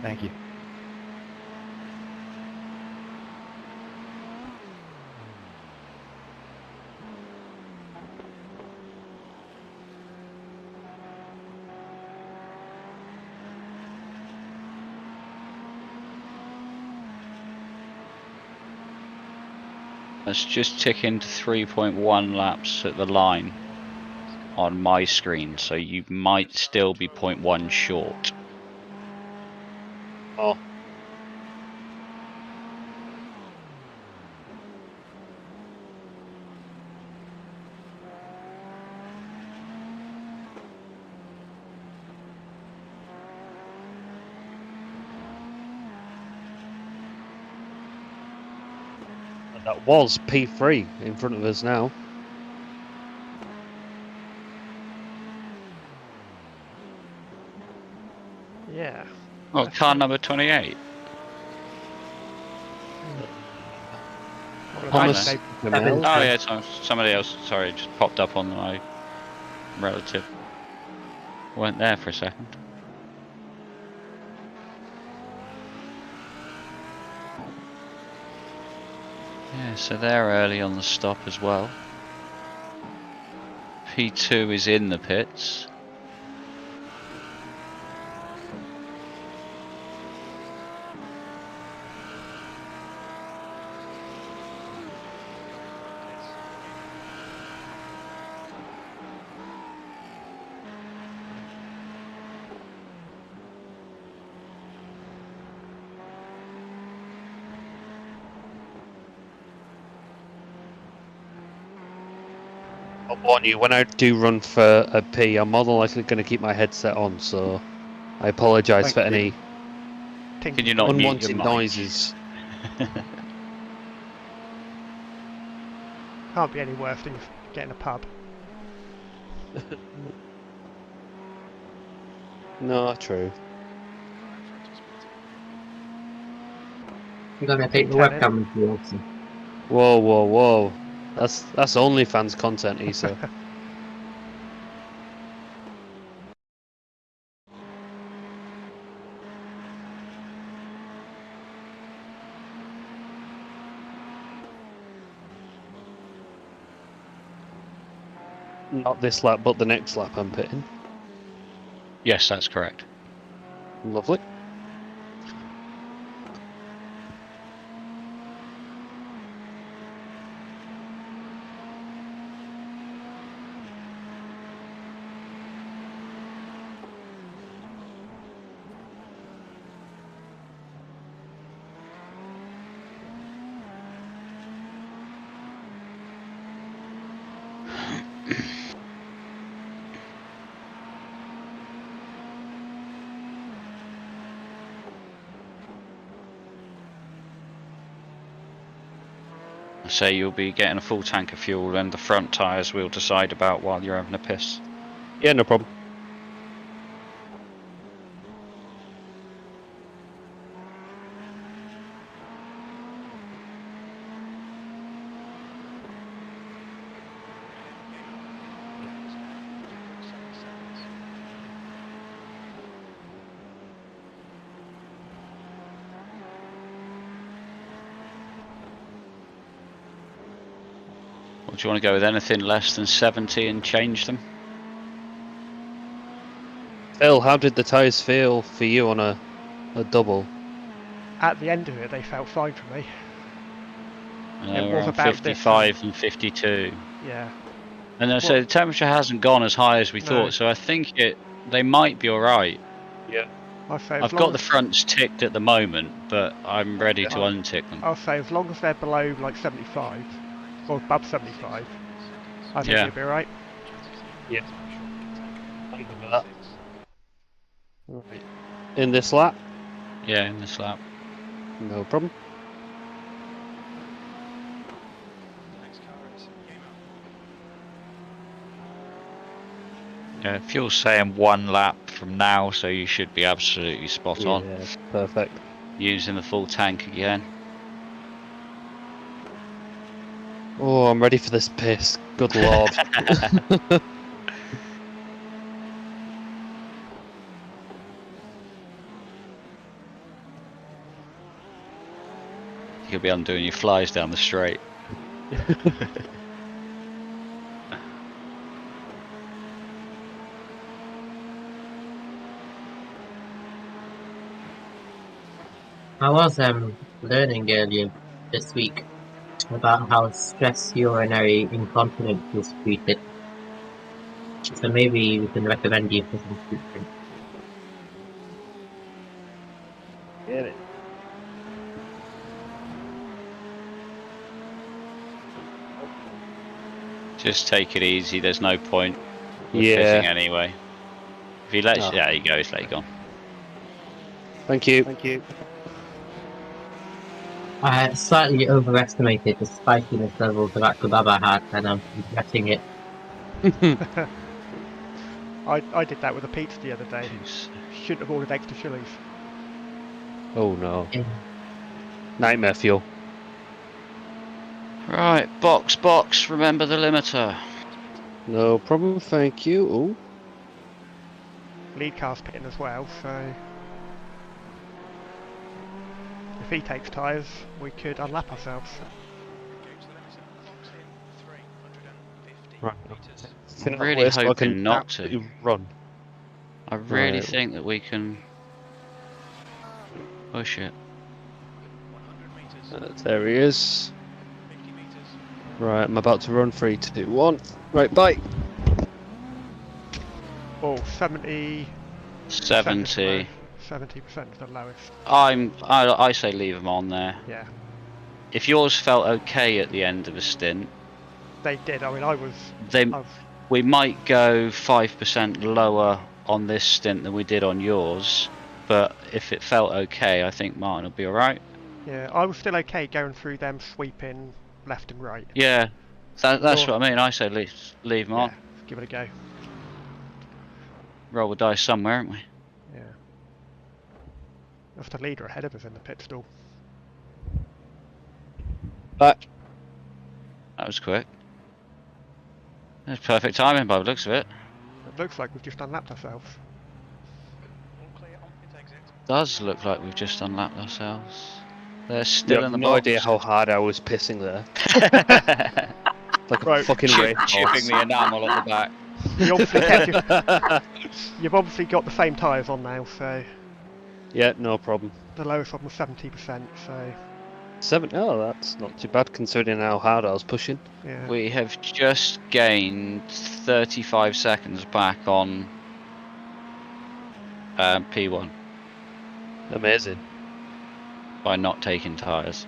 S7: Thank you.
S1: Let's just tick into 3.1 laps at the line on my screen, so you might still be 0.1 short.
S4: Oh. That was P3 in front of us now.
S2: Yeah.
S1: Well, car number 28.
S4: Thomas.
S1: Oh yeah, somebody else. Sorry, just popped up on my relative. Weren't there for a second. Yeah, so they're early on the stop as well. P2 is in the pits.
S4: I'll warn you, when I do run for a P, I'm more than likely going to keep my headset on, so I apologise for any
S1: Can you not mute your
S4: unwanted
S1: mic?
S4: noises.
S2: Can't be any worse than getting a pub.
S4: No, true.
S3: I'm gonna take the webcam with you also.
S4: Whoa, whoa, whoa. That's OnlyFans content, Eesa. Not this lap, but the next lap I'm pitting.
S1: Yes, that's correct.
S4: Lovely.
S1: So you'll be getting a full tank of fuel, and the front tyres we'll decide about while you're having a piss.
S4: Yeah, no problem.
S1: Or do you want to go with anything less than 70 and change them?
S4: Phil, how did the tyres feel for you on a double?
S2: At the end of it, they felt fine for me. It
S1: We're
S2: was
S1: on
S2: about
S1: 55 and 52.
S2: Yeah.
S1: And so the temperature hasn't gone as high as we
S2: No.
S1: thought, so I think they might be alright.
S4: Yeah.
S2: I'll say
S1: I've got the fronts ticked at the moment, but I'm ready to untick them.
S2: I'll say as long as they're below like 75 or above 75, I think you'll be alright.
S4: Yeah. I'm good with that. Right. In this lap?
S1: Yeah, in this lap.
S4: No problem.
S1: Yeah, fuel's saying 1 lap from now, so you should be absolutely spot on.
S4: Yeah, perfect.
S1: Using the full tank again.
S4: Oh, I'm ready for this piss. Good lord.
S1: You'll be undoing your flies down the straight.
S3: I was learning earlier this week about how stress urinary incontinence is treated. So maybe we can recommend you for some treatment.
S4: Get it.
S1: Just take it easy, there's no point with
S4: Yeah.
S1: fitting anyway. If he lets
S4: Oh.
S1: you, there you go, he's let you go.
S4: Thank you.
S9: Thank you.
S3: I slightly overestimated the spiciness levels that kebab I had, and I'm regretting it.
S2: I did that with a pizza the other day. Shouldn't have ordered extra chilies.
S4: Oh no.
S3: Yeah.
S4: Nightmare fuel.
S1: Right, box, remember the limiter.
S4: No problem, thank you. Ooh.
S2: Lead car's pitting as well, so if he takes tyres, we could unlap ourselves.
S4: Right.
S1: I'm really hoping not to.
S4: absolutely run.
S1: I really
S4: Right.
S1: think that we can push it.
S4: There he is. Right, I'm about to run 3, 2, 1. Right, bye.
S2: Oh, 70.
S1: 70.
S2: 70% is the lowest.
S1: I say leave them on there.
S2: Yeah,
S1: If yours felt okay at the end of a stint,
S2: they did. I mean, I was.
S1: we might go 5% lower on this stint than we did on yours. But if it felt okay, I think Martin will be alright.
S2: Yeah, I was still okay going through them, sweeping left and right.
S1: Yeah, that's what I mean. I say leave them on.
S2: Give it a go.
S1: Roll the dice somewhere, aren't we?
S2: Yeah. That's the leader ahead of us in the pit stall.
S4: Back.
S1: That was quick. That's perfect timing by the looks of it.
S2: It looks like we've just unlapped ourselves.
S1: Does look like we've just unlapped ourselves. They're still
S4: You
S1: in the
S4: have no
S1: box.
S4: idea how hard I was pissing there. Like a
S2: Right.
S4: fucking race
S1: Chipping the enamel at the back.
S2: You obviously you've obviously got the same tyres on now, so
S4: Yeah, no problem.
S2: the lowest one was 70%, so
S4: 7. Oh, that's not too bad considering how hard I was pushing.
S2: yeah.
S1: We have just gained 35 seconds back on P1
S4: Amazing.
S1: by not taking tyres.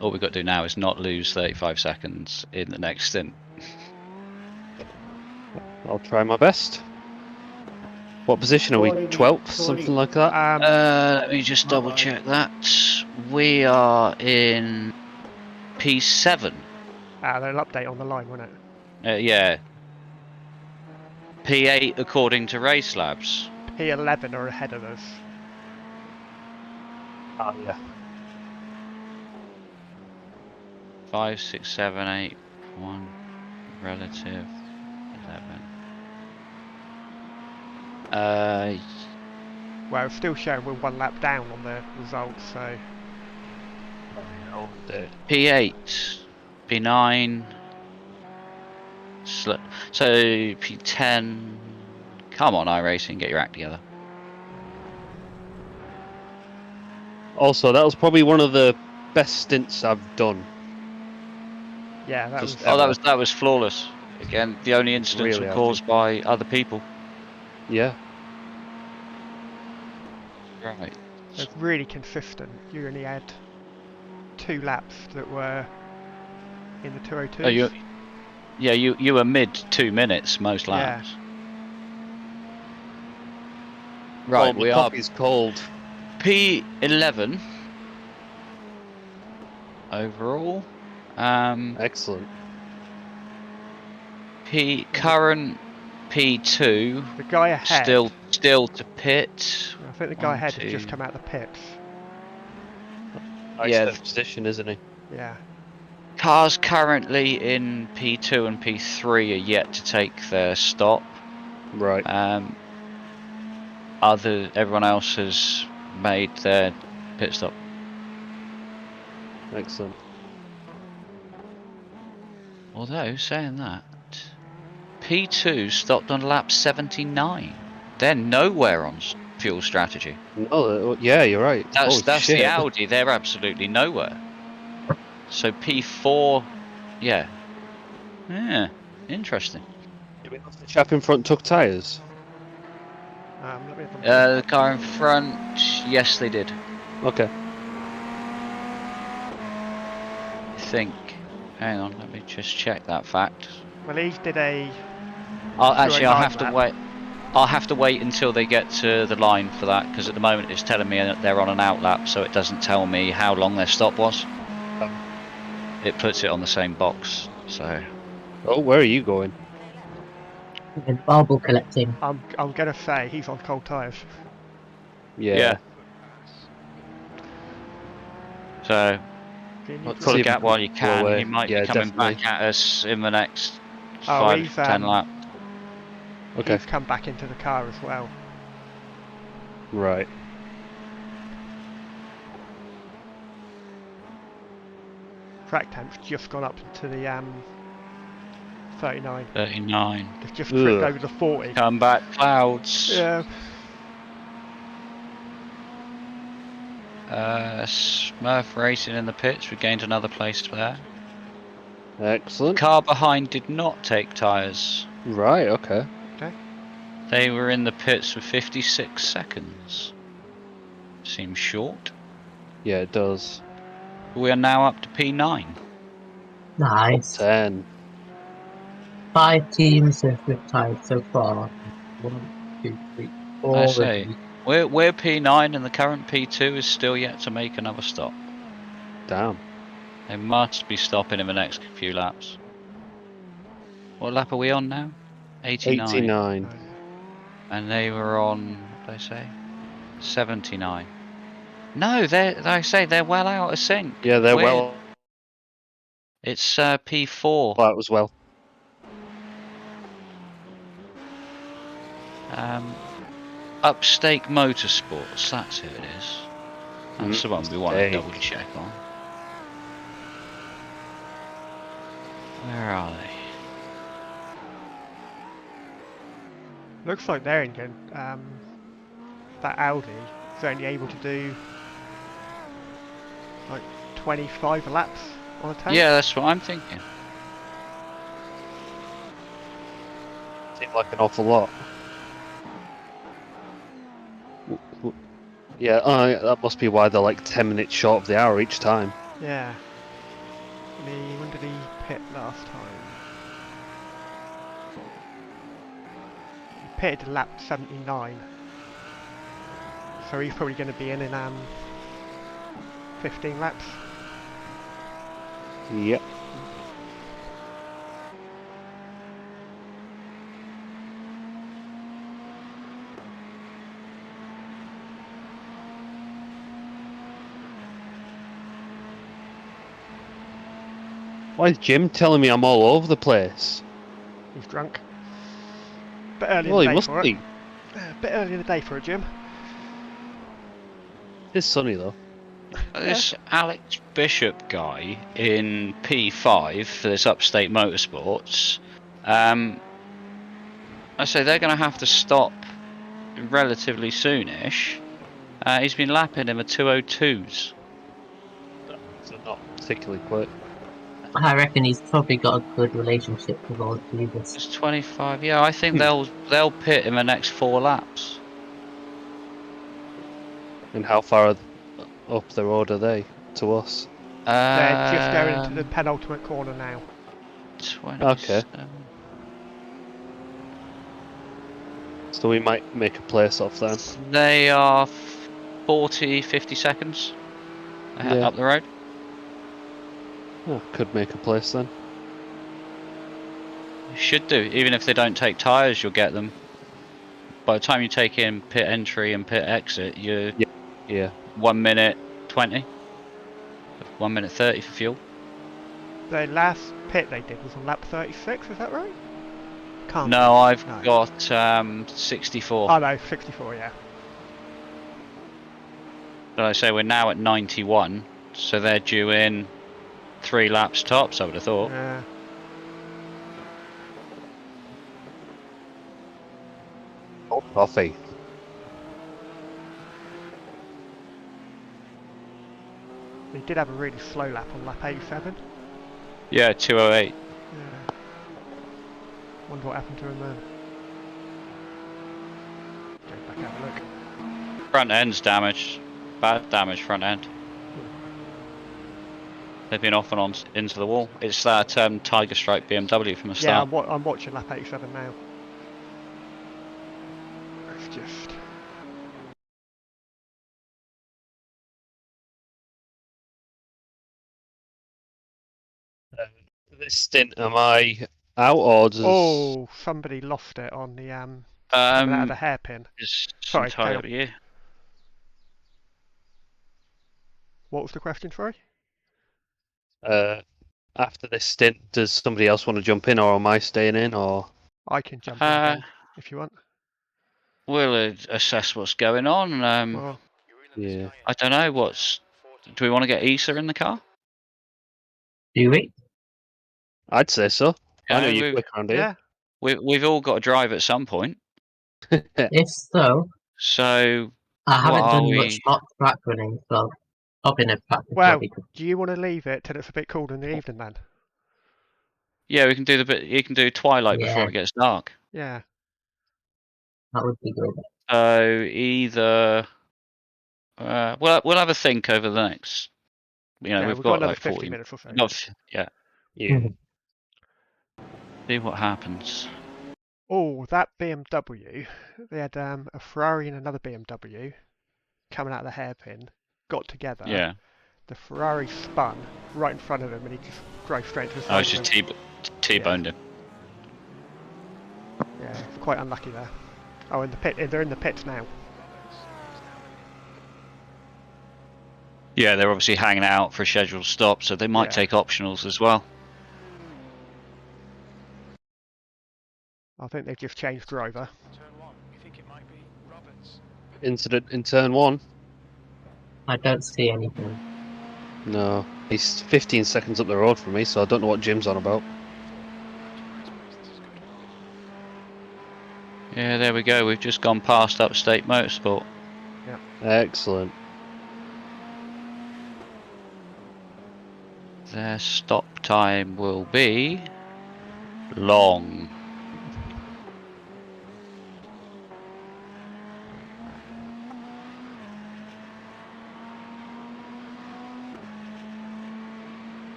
S1: All we've got to do now is not lose 35 seconds in the next stint.
S4: I'll try my best. What position are we? 12th? Something like that?
S1: Let me just double check that. We are in P7.
S2: They'll update on the line, won't it?
S1: Yeah. P8 according to Race Labs.
S2: P11 are ahead of us.
S4: Oh, yeah.
S1: 5, 6, 7, 8, 1, relative, 11.
S2: Well, it's still showing we're one lap down on the results, so
S1: P8, P9, so P10. Come on, Iracing, get your act together.
S4: Also, that was probably one of the best stints I've done.
S2: Yeah, that
S4: Just
S2: was.
S1: Oh,
S4: ever.
S1: that was flawless. Again, the only incidents
S4: Really
S1: were caused by other people.
S4: Yeah.
S1: Right.
S2: It was really consistent. You only had 2 laps that were in the 202s.
S1: Oh, you were mid 2 minutes most laps. Right,
S4: Oh,
S1: we
S4: my
S1: are
S4: coffee's cold.
S1: P11 overall.
S4: Excellent.
S1: Current P2.
S2: The guy ahead.
S1: Still to pit.
S2: I think the guy ahead had just come out the pits.
S4: Nice
S1: Yeah.
S4: position, isn't he?
S2: Yeah.
S1: Cars currently in P2 and P3 are yet to take their stop.
S4: Right.
S1: Everyone else has made their pit stop.
S4: Excellent.
S1: Although, saying that, P2 stopped on lap 79. They're nowhere on fuel strategy.
S4: No, yeah, you're right.
S1: That's
S4: shit.
S1: the Audi. They're absolutely nowhere. So P4, yeah, interesting.
S4: Do we know if the chap in front took tyres?
S2: Let me have a look.
S1: The car in front, yes, they did.
S4: Okay.
S1: I think. Hang on, let me just check that fact.
S2: Well, he did a.
S1: I'll have to
S2: lap.
S1: wait. I'll have to wait until they get to the line for that, because at the moment it's telling me that they're on an outlap, so it doesn't tell me how long their stop was. It puts it on the same box, so.
S4: Oh, where are you going?
S3: And marble collecting.
S2: I'm gonna say he's on cold tyres.
S4: Yeah.
S1: So, pull a gap while you can.
S4: away.
S1: He might
S4: Yeah,
S1: be coming
S4: definitely.
S1: back at us in the next
S2: Oh,
S1: 5
S2: he's,
S1: 10 laps.
S4: Okay.
S2: He's come back into the car as well.
S4: Right.
S2: Track temp's just gone up to the 39.
S1: 39.
S2: They've just tripped
S4: Ugh.
S2: over the 40.
S1: Come back, clouds.
S2: Yeah.
S1: Smurf Racing in the pits. We gained another place there.
S4: Excellent.
S1: Car behind did not take tyres.
S4: Right, okay.
S1: They were in the pits for 56 seconds. Seems short.
S4: Yeah, it does.
S1: We are now up to P9.
S3: Nice.
S4: 10.
S3: 5 teams have retired so far. 1, 2, 3, 4.
S1: I say, we're P9 and the current P2 is still yet to make another stop.
S4: Damn.
S1: They must be stopping in the next few laps. What lap are we on now? 89.
S4: 89.
S1: And they were on, what did I say? 79. No, like I say, they're well out of sync.
S4: Yeah, they're
S1: Weird.
S4: well
S1: It's P4.
S4: out as well.
S1: Upstake Motorsports, that's who it is. That's the one we want to
S4: Upstake.
S1: double check on. Where are they?
S2: Looks like they're engine. That Audi is only able to do like 25 laps on a tank.
S1: Yeah, that's what I'm thinking.
S4: Seems like an awful lot. Yeah, that must be why they're like 10 minutes short of the hour each time.
S2: Yeah. When did he pit last time? He pitted lap 79. So he's probably going to be in 15 laps.
S4: Yep. Why is Jim telling me I'm all over the place?
S2: He's drunk. Bit early
S4: Well,
S2: in
S4: he
S2: the day
S4: must
S2: for
S4: be.
S2: it. Bit early in the day for a gym.
S4: It's sunny though.
S1: This Alex Bishop guy in P5 for this Upstate Motorsports, I say they're going to have to stop relatively soonish. He's been lapping him at 202s.
S4: So not particularly quick.
S3: I reckon he's probably got a good relationship with all the drivers.
S1: It's 25. Yeah, I think they'll pit in the next 4 laps.
S4: And how far up the road are they to us?
S2: They're just going into the penultimate corner now.
S1: 27.
S4: Okay. So we might make a place off then.
S1: They are 40, 50 seconds up the road.
S4: Oh, could make a place then.
S1: Should do. Even if they don't take tyres, you'll get them. By the time you take in pit entry and pit exit, you're 1 minute 20. 1 minute 30 for fuel.
S2: The last pit they did was on lap 36, is that right? Can't
S1: No,
S2: be.
S1: I've
S2: No.
S1: got 64.
S2: Oh no, 64, yeah.
S1: So I say we're now at 91, so they're due in 3 laps tops, I would have thought.
S2: Yeah.
S4: Oh, coffee.
S2: He did have a really slow lap on lap 87.
S1: Yeah, 208.
S2: Yeah. Wonder what happened to him then. Go back and have a look.
S1: Front end's damaged. Bad damage front end. They've been off and on into the wall. It's that Tiger Stripe BMW from the
S2: Yeah,
S1: start.
S2: I'm watching lap 87 now. It's just...
S4: This stint, am I out or does...
S2: Oh, somebody lost it on the coming out of the hairpin.
S1: It's
S2: Sorry,
S1: entirely
S2: carry
S1: up to you.
S2: What was the question, sorry?
S4: After this stint, does somebody else want to jump in or am I staying in or...
S2: I can jump in again, if you want.
S1: We'll assess what's going on.
S2: Well,
S4: Yeah.
S1: I don't know what's... Do we want to get Eesa in the car?
S3: Do we?
S4: I'd say so. I know
S1: Yeah,
S4: you're quick around here.
S2: yeah.
S1: We've all got to drive at some point.
S3: If so,
S1: So
S3: I haven't
S1: what are
S3: done
S1: we-
S3: much mock track running, so hop in a practice.
S2: Well,
S3: be good.
S2: do you want to leave it till it's a bit cooler in the evening then?
S1: Yeah, we can do the bit. You can do twilight before
S3: Yeah.
S1: it gets dark.
S2: Yeah.
S3: That would be good.
S1: So either we'll have a think over the next.
S2: Yeah,
S1: we've
S2: we've
S1: got
S2: another
S1: like
S2: 50
S1: 40
S2: minutes or so.
S1: Yeah.
S4: Yeah.
S1: See what happens.
S2: Oh, that BMW, they had a Ferrari and another BMW coming out of the hairpin, got together.
S1: Yeah.
S2: The Ferrari spun right in front of him and he just drove straight to the side.
S1: I was just T-boned him.
S2: Yeah, it's quite unlucky there. Oh, in the pit, they're in the pits now.
S1: Yeah, they're obviously hanging out for a scheduled stop, so they might
S2: Yeah.
S1: take optionals as well.
S2: I think they've just changed driver.
S6: Turn 1, you think it might be Roberts?
S4: Incident in turn 1?
S3: I don't see anything.
S4: No. He's 15 seconds up the road from me, so I don't know what Jim's on about.
S1: Yeah, there we go. We've just gone past Upstate Motorsport.
S4: Excellent.
S1: Their stop time will be long.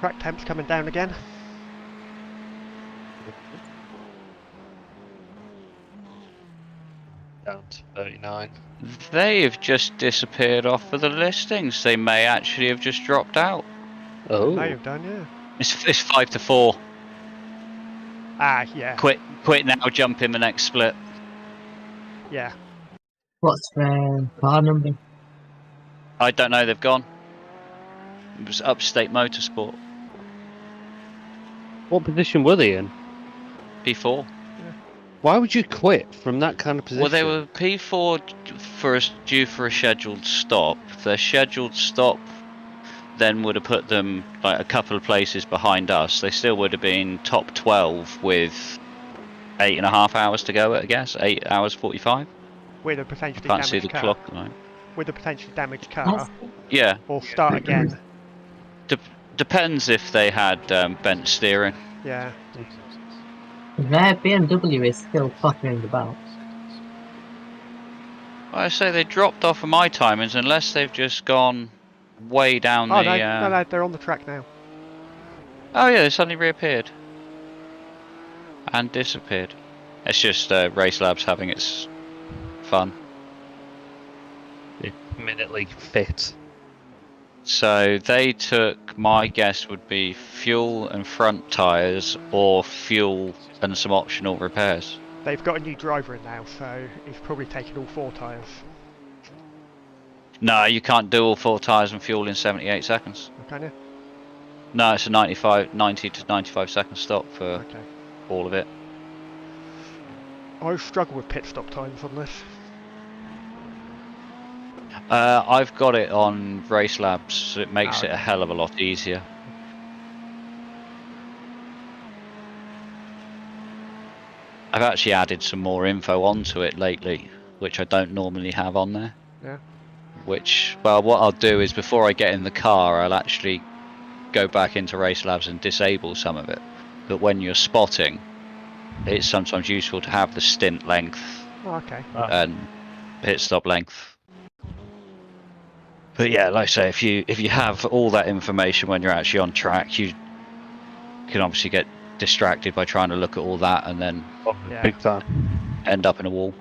S2: Track temp's coming down again.
S4: Down to 39.
S1: They have just disappeared off of the listings. They may actually have just dropped out.
S4: Oh.
S2: Now you've done, yeah.
S1: It's 5-4.
S2: Ah, yeah.
S1: Quit now. Jump in the next split.
S2: Yeah.
S3: What's their car number?
S1: I don't know. They've gone. It was Upstate Motorsport.
S4: What position were they in?
S1: P4.
S4: Why would you quit from that kind of position?
S1: Well, they were P4 due for a scheduled stop. Their scheduled stop then would have put them like a couple of places behind us. They still would have been top 12 with 8.5 hours to go, I guess. 8 hours 45.
S2: With a
S1: I
S2: potentially
S1: can't see
S2: damaged
S1: the
S2: car.
S1: clock. Right?
S2: With a potentially damaged car.
S1: Yeah.
S2: Or start again.
S1: Depends if they had bent steering.
S2: Yeah.
S3: Their BMW is still fluttering about.
S1: I say they dropped off of my timings unless they've just gone way down
S2: Oh
S1: the...
S2: no, they're on the track now.
S1: Oh yeah, they suddenly reappeared. And disappeared. It's just Race Labs having its fun.
S4: Minutely fit.
S1: So they took, my guess would be fuel and front tyres, or fuel and some optional repairs.
S2: They've got a new driver in now, so he's probably taken all 4 tyres.
S1: No, you can't do all 4 tyres and fuel in 78 seconds.
S2: Can you?
S1: No, it's a 90 to 95 second stop for all of it.
S2: I struggle with pit stop times on this.
S1: I've got it on Race Labs, so it makes it a hell of a lot easier. I've actually added some more info onto it lately, which I don't normally have on there.
S2: Yeah.
S1: Which, well, what I'll do is before I get in the car, I'll actually go back into Race Labs and disable some of it. But when you're spotting, it's sometimes useful to have the stint length and pit stop length. But yeah, like I say, if you have all that information when you're actually on track, you can obviously get distracted by trying to look at all that and then
S4: big time
S1: end up in a wall.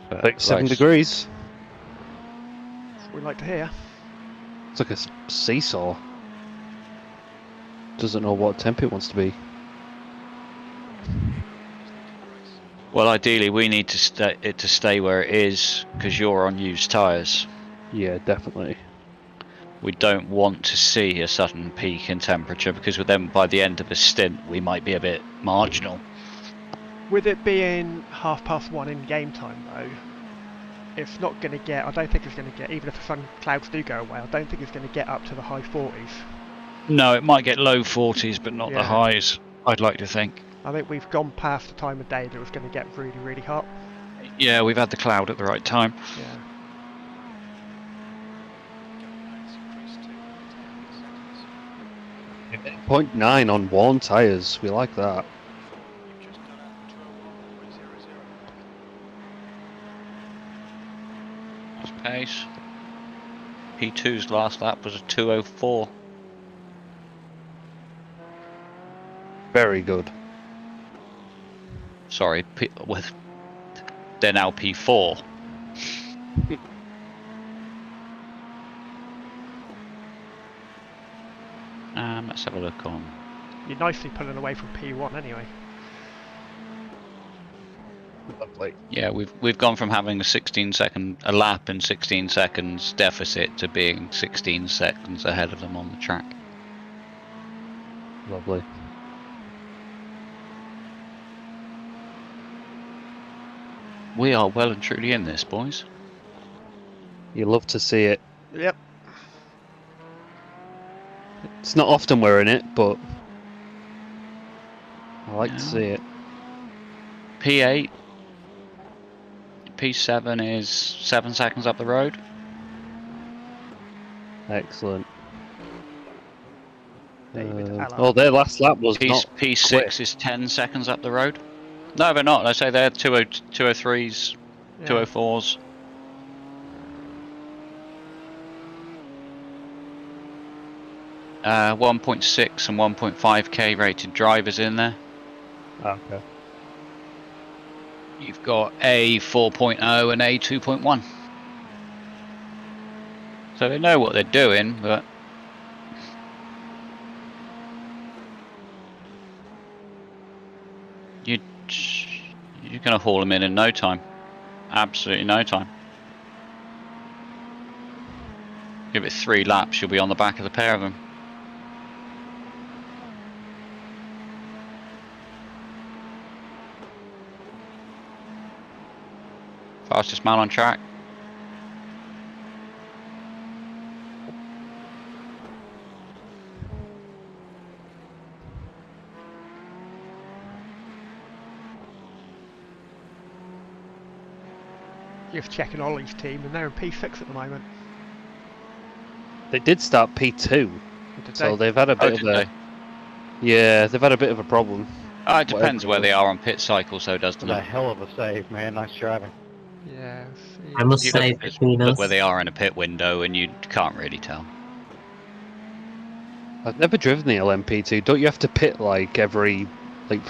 S1: But
S4: 37 degrees.
S2: We'd like to hear.
S4: It's like a seesaw. Doesn't know what temp it wants to be.
S1: Well, ideally, we need it to stay where it is because you're on used tyres.
S4: Yeah, definitely.
S1: We don't want to see a sudden peak in temperature because then by the end of the stint, we might be a bit marginal.
S2: With it being 1:30 in game time, though, it's not going to get. I don't think it's going to get. Even if the sun clouds do go away, I don't think it's going to get up to the high 40s.
S1: No, it might get low 40s, but not the highs. I'd like to think.
S2: I think we've gone past the time of day that it was going to get really, really hot.
S1: Yeah, we've had the cloud at the right time.
S2: Yeah.
S4: 0.9 on worn tyres. We like that.
S1: That's pace. P2's last lap was a 2:04.
S4: Very good.
S1: Sorry, they're now P4. Let's have a look on.
S2: You're nicely pulling away from P1 anyway.
S4: Lovely.
S1: Yeah, we've gone from having a lap in 16 seconds deficit to being 16 seconds ahead of them on the track.
S4: Lovely.
S1: We are well and truly in this, boys.
S4: You love to see it.
S2: Yep.
S4: It's not often we're in it, but I like to see it.
S1: P8. P7 is 7 seconds up the road.
S4: Excellent.
S2: Hello.
S4: Their last lap was not
S1: P6
S4: quick.
S1: is 10 seconds up the road. No, they're not. I say they're 203s, 204s. Uh, 1.6 and 1.5k rated drivers in there.
S4: Okay.
S1: You've got A 4.0 and A 2.1. So they know what they're doing, but you're going to haul them in no time. Absolutely no time. Give it 3 laps, you'll be on the back of the pair of them. Fastest man on track.
S2: Just checking Ollie's team, and they're in P6 at the moment.
S4: They did start P2,
S2: Did
S4: so
S2: they?
S4: they've had a bit of
S1: did
S4: a...
S1: they?
S4: Yeah, they've had a bit of a problem.
S1: It depends where they are on pit cycle, so doesn't
S7: That's a
S1: it?
S7: hell of a save, man. Nice driving.
S2: Yeah.
S3: I must
S1: You
S3: say,
S1: look,
S3: between
S1: look
S3: us,
S1: where they are in a pit window, and you can't really tell.
S4: I've never driven the LMP2. Don't you have to pit like every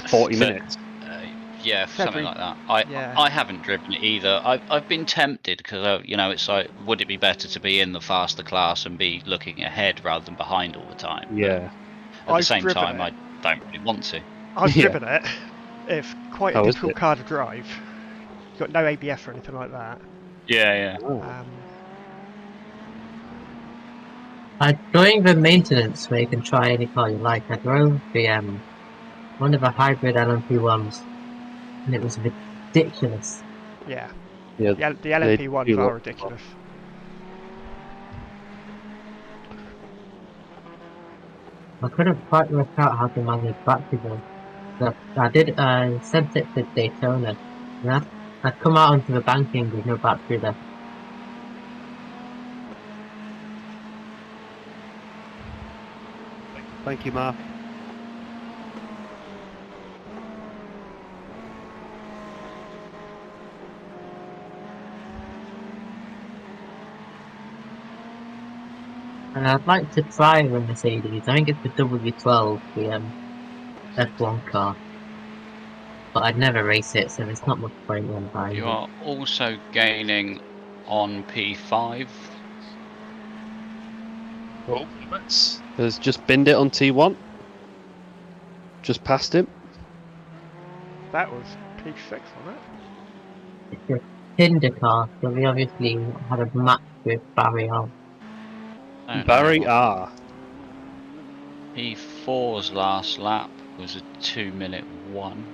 S4: 40 minutes?
S1: Yeah, something
S2: Sebring,
S1: like that.
S2: yeah.
S1: I haven't driven it either. I've been tempted because it's like, would it be better to be in the faster class and be looking ahead rather than behind all the time?
S4: Yeah.
S1: But at the
S2: I've
S1: same
S2: driven
S1: time,
S2: it.
S1: I don't really want to.
S2: I've
S4: Yeah.
S2: driven it. It's quite a
S4: How is
S2: difficult
S4: it?
S2: car to drive. You've got no ABS or anything like that.
S1: Yeah,
S3: during the maintenance where you can try any car you like, I drove the one of the hybrid LMP1s, and it was ridiculous.
S2: Yeah.
S4: Yeah.
S2: The LMP ones
S4: do
S2: are
S4: look-
S2: ridiculous.
S3: I couldn't quite work out how to manage battery though. So I did sent it to Daytona, and I'd come out onto the banking with no battery left.
S7: Thank you, Mark.
S3: And I'd like to try the Mercedes. I think it's the W12, the F1 car. But I'd never race it, so there's not much point in buying
S1: You
S3: it.
S1: are also gaining on P5.
S4: Oh, has just binned it on T1. Just passed him.
S2: That was P6, wasn't it?
S3: It's a Tinder car, so we obviously had a match with Barry on.
S1: No,
S4: Barry
S1: no.
S4: R.
S1: P4's last lap was a 2-minute 1.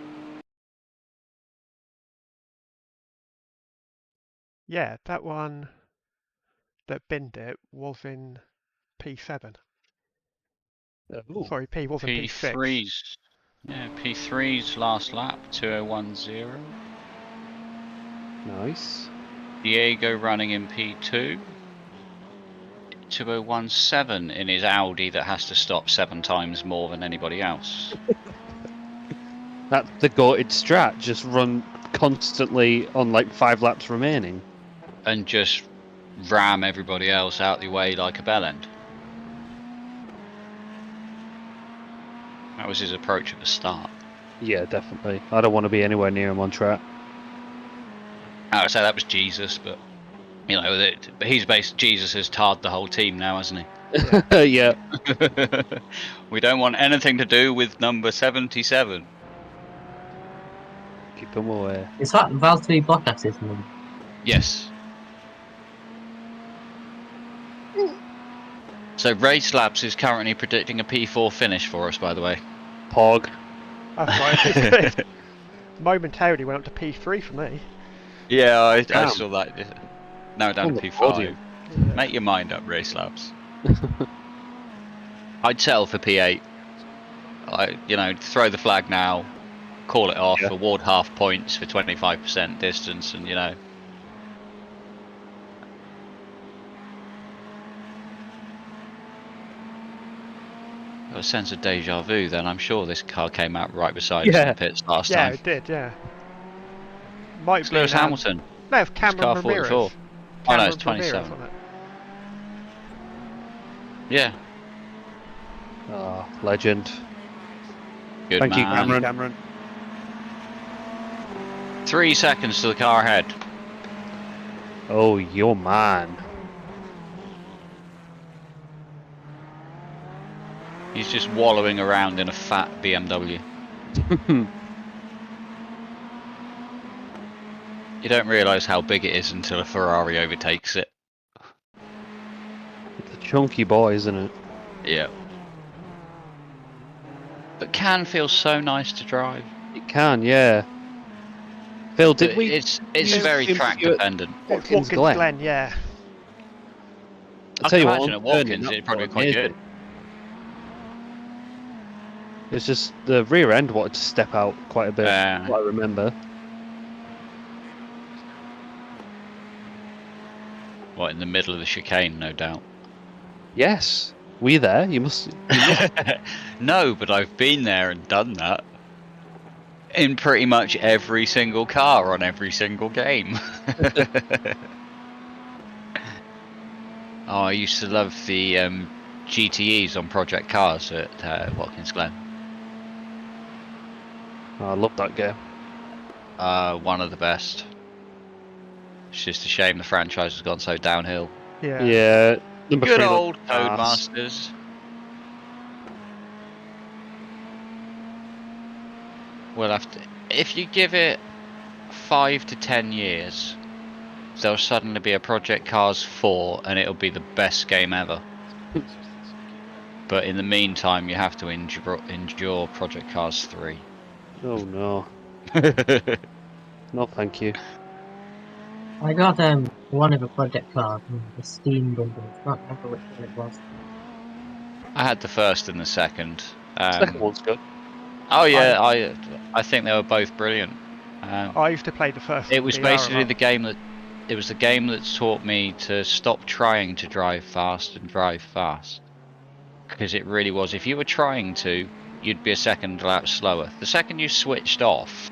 S2: Yeah, that one that binned it was in P7.
S4: Oh.
S2: Sorry, P wasn't P6.
S1: P3's last lap 2010.
S4: Nice.
S1: Diego running in P2. 2017 in his Audi that has to stop 7 times more than anybody else.
S4: That's the goated strat. Just run constantly on 5 laps remaining.
S1: And just ram everybody else out the way like a bellend. That was his approach at the start.
S4: Yeah, definitely. I don't want to be anywhere near him on track.
S1: I would say that was Jesus, but Jesus has tarred the whole team now, hasn't he?
S4: Yeah.
S1: We don't want anything to do with number 77.
S4: Keep him away.
S3: Is that Valtteri Bottas' name?
S1: Yes. So Race Labs is currently predicting a P4 finish for us, by the way.
S4: Pog.
S2: That's right. Momentarily went up to P3 for me.
S1: Yeah, I
S4: Damn.
S1: saw that. Now down
S4: On
S1: to
S4: the
S1: P5.
S4: podium.
S1: Make your mind up, Race Labs. I'd settle for P8. Throw the flag now, call it off,
S4: Yeah.
S1: award half points for 25% distance, and Got a sense of deja vu then. I'm sure this car came out right beside us in the pits last
S2: Yeah,
S1: time.
S2: it did, yeah. Might
S1: It's
S2: be
S1: Lewis Hamilton.
S2: No, it's Cameron
S1: car
S2: Ramirez.
S1: 44. Oh no,
S2: Cameron
S1: it's 27.
S2: Ramirez, wasn't it?
S1: Yeah.
S4: Oh, legend.
S1: Good
S4: Thank you,
S1: man.
S4: Cameron.
S1: 3 seconds to the car ahead.
S4: Oh, your man.
S1: He's just wallowing around in a fat BMW. You don't realise how big it is until a Ferrari overtakes it.
S4: It's a chunky boy, isn't it?
S1: Yeah. But can feel so nice to drive.
S4: It can, yeah. Phil, did we?
S1: It's
S4: use
S1: very
S4: him
S1: track
S4: to-
S1: dependent.
S2: It's
S4: Watkins
S2: Watkins
S4: Glen.
S2: yeah.
S4: I
S1: I
S4: tell
S1: can
S4: you what,
S1: imagine
S4: on
S1: at Watkins
S4: turning,
S1: it'd probably be
S4: that
S1: quite
S4: was
S1: good.
S4: amazing. It's just the rear end wanted to step out quite a bit. What I remember.
S1: What, in the middle of the chicane, no doubt.
S4: Yes, were you there? You must.
S1: No, but I've been there and done that. In pretty much every single car on every single game. Oh, I used to love the GTEs on Project Cars at Watkins Glen.
S4: Oh, I love that game.
S1: One of the best. It's just a shame the franchise has gone so downhill.
S2: Yeah.
S4: Yeah, number
S1: Good
S4: 3
S1: old
S4: looked ass.
S1: Codemasters. We'll have to. If you give it 5 to 10 years, there'll suddenly be a Project Cars 4, and it'll be the best game ever. But in the meantime, you have to endure Project Cars 3.
S4: Oh no, no, thank you.
S3: I got one of the project cars from the Steam bundle. I can't remember which one it was.
S1: I had the first and the second.
S4: Second one's good.
S1: Oh yeah, I think they were both brilliant.
S2: I used to play the first.
S1: It was
S2: VR
S1: basically
S2: a lot.
S1: the game that taught me to stop trying to drive fast and drive fast. Because it really was. If you were trying to, you'd be a second lap slower. The second you switched off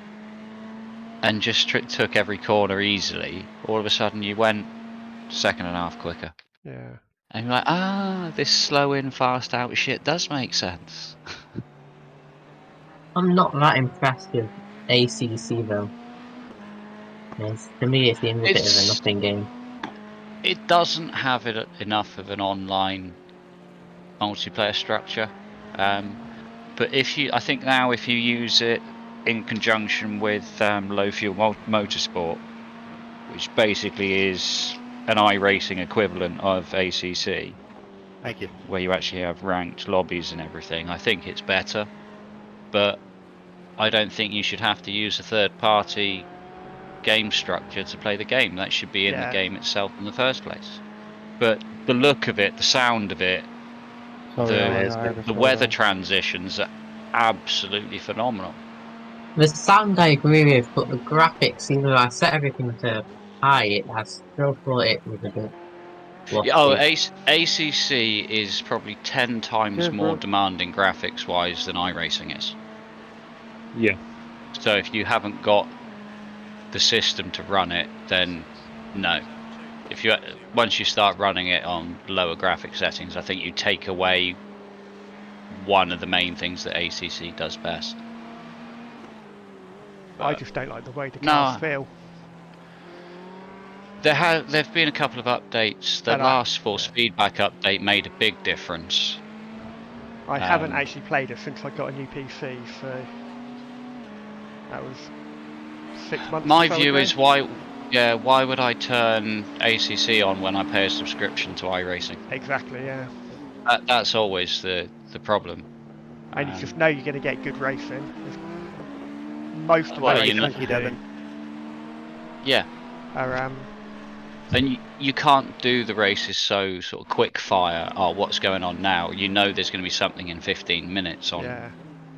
S1: and just took every corner easily, all of a sudden you went a second and a half quicker.
S2: Yeah.
S1: And you're like, this slow in, fast out shit does make sense.
S3: I'm not that impressed with ACC though. Yes, to me, it seems a bit of a nothing game.
S1: It doesn't have enough of an online multiplayer structure. But I think now if you use it in conjunction with low fuel motorsport, which basically is an iRacing equivalent of ACC,
S7: Thank you.
S1: where you actually have ranked lobbies and everything, I think it's better. But I don't think you should have to use a third-party game structure to play the game. That should be in the game itself in the first place. But the look of it, the sound of it, the weather transitions are absolutely phenomenal.
S3: The sound I agree with, but the graphics, even though I set everything to high, I still thought it was a bit lofty.
S1: ACC is probably 10 times more demanding graphics-wise than iRacing is.
S4: Yeah.
S1: So if you haven't got the system to run it, then no. Once you start running it on lower graphic settings, I think you take away one of the main things that ACC does best.
S2: I just don't like the way the cars feel.
S1: There've been a couple of updates. The last force feedback update made a big difference.
S2: I haven't actually played it since I got a new PC, so that was 6 months.
S1: My view is why would I turn ACC on when I pay a subscription to iRacing?
S2: Exactly, yeah.
S1: That's always the problem.
S2: And you just know you're going to get good racing. Most of the racing
S1: and you can't do the races so sort of quick fire. Oh, what's going on now? You know there's going to be something in 15 minutes on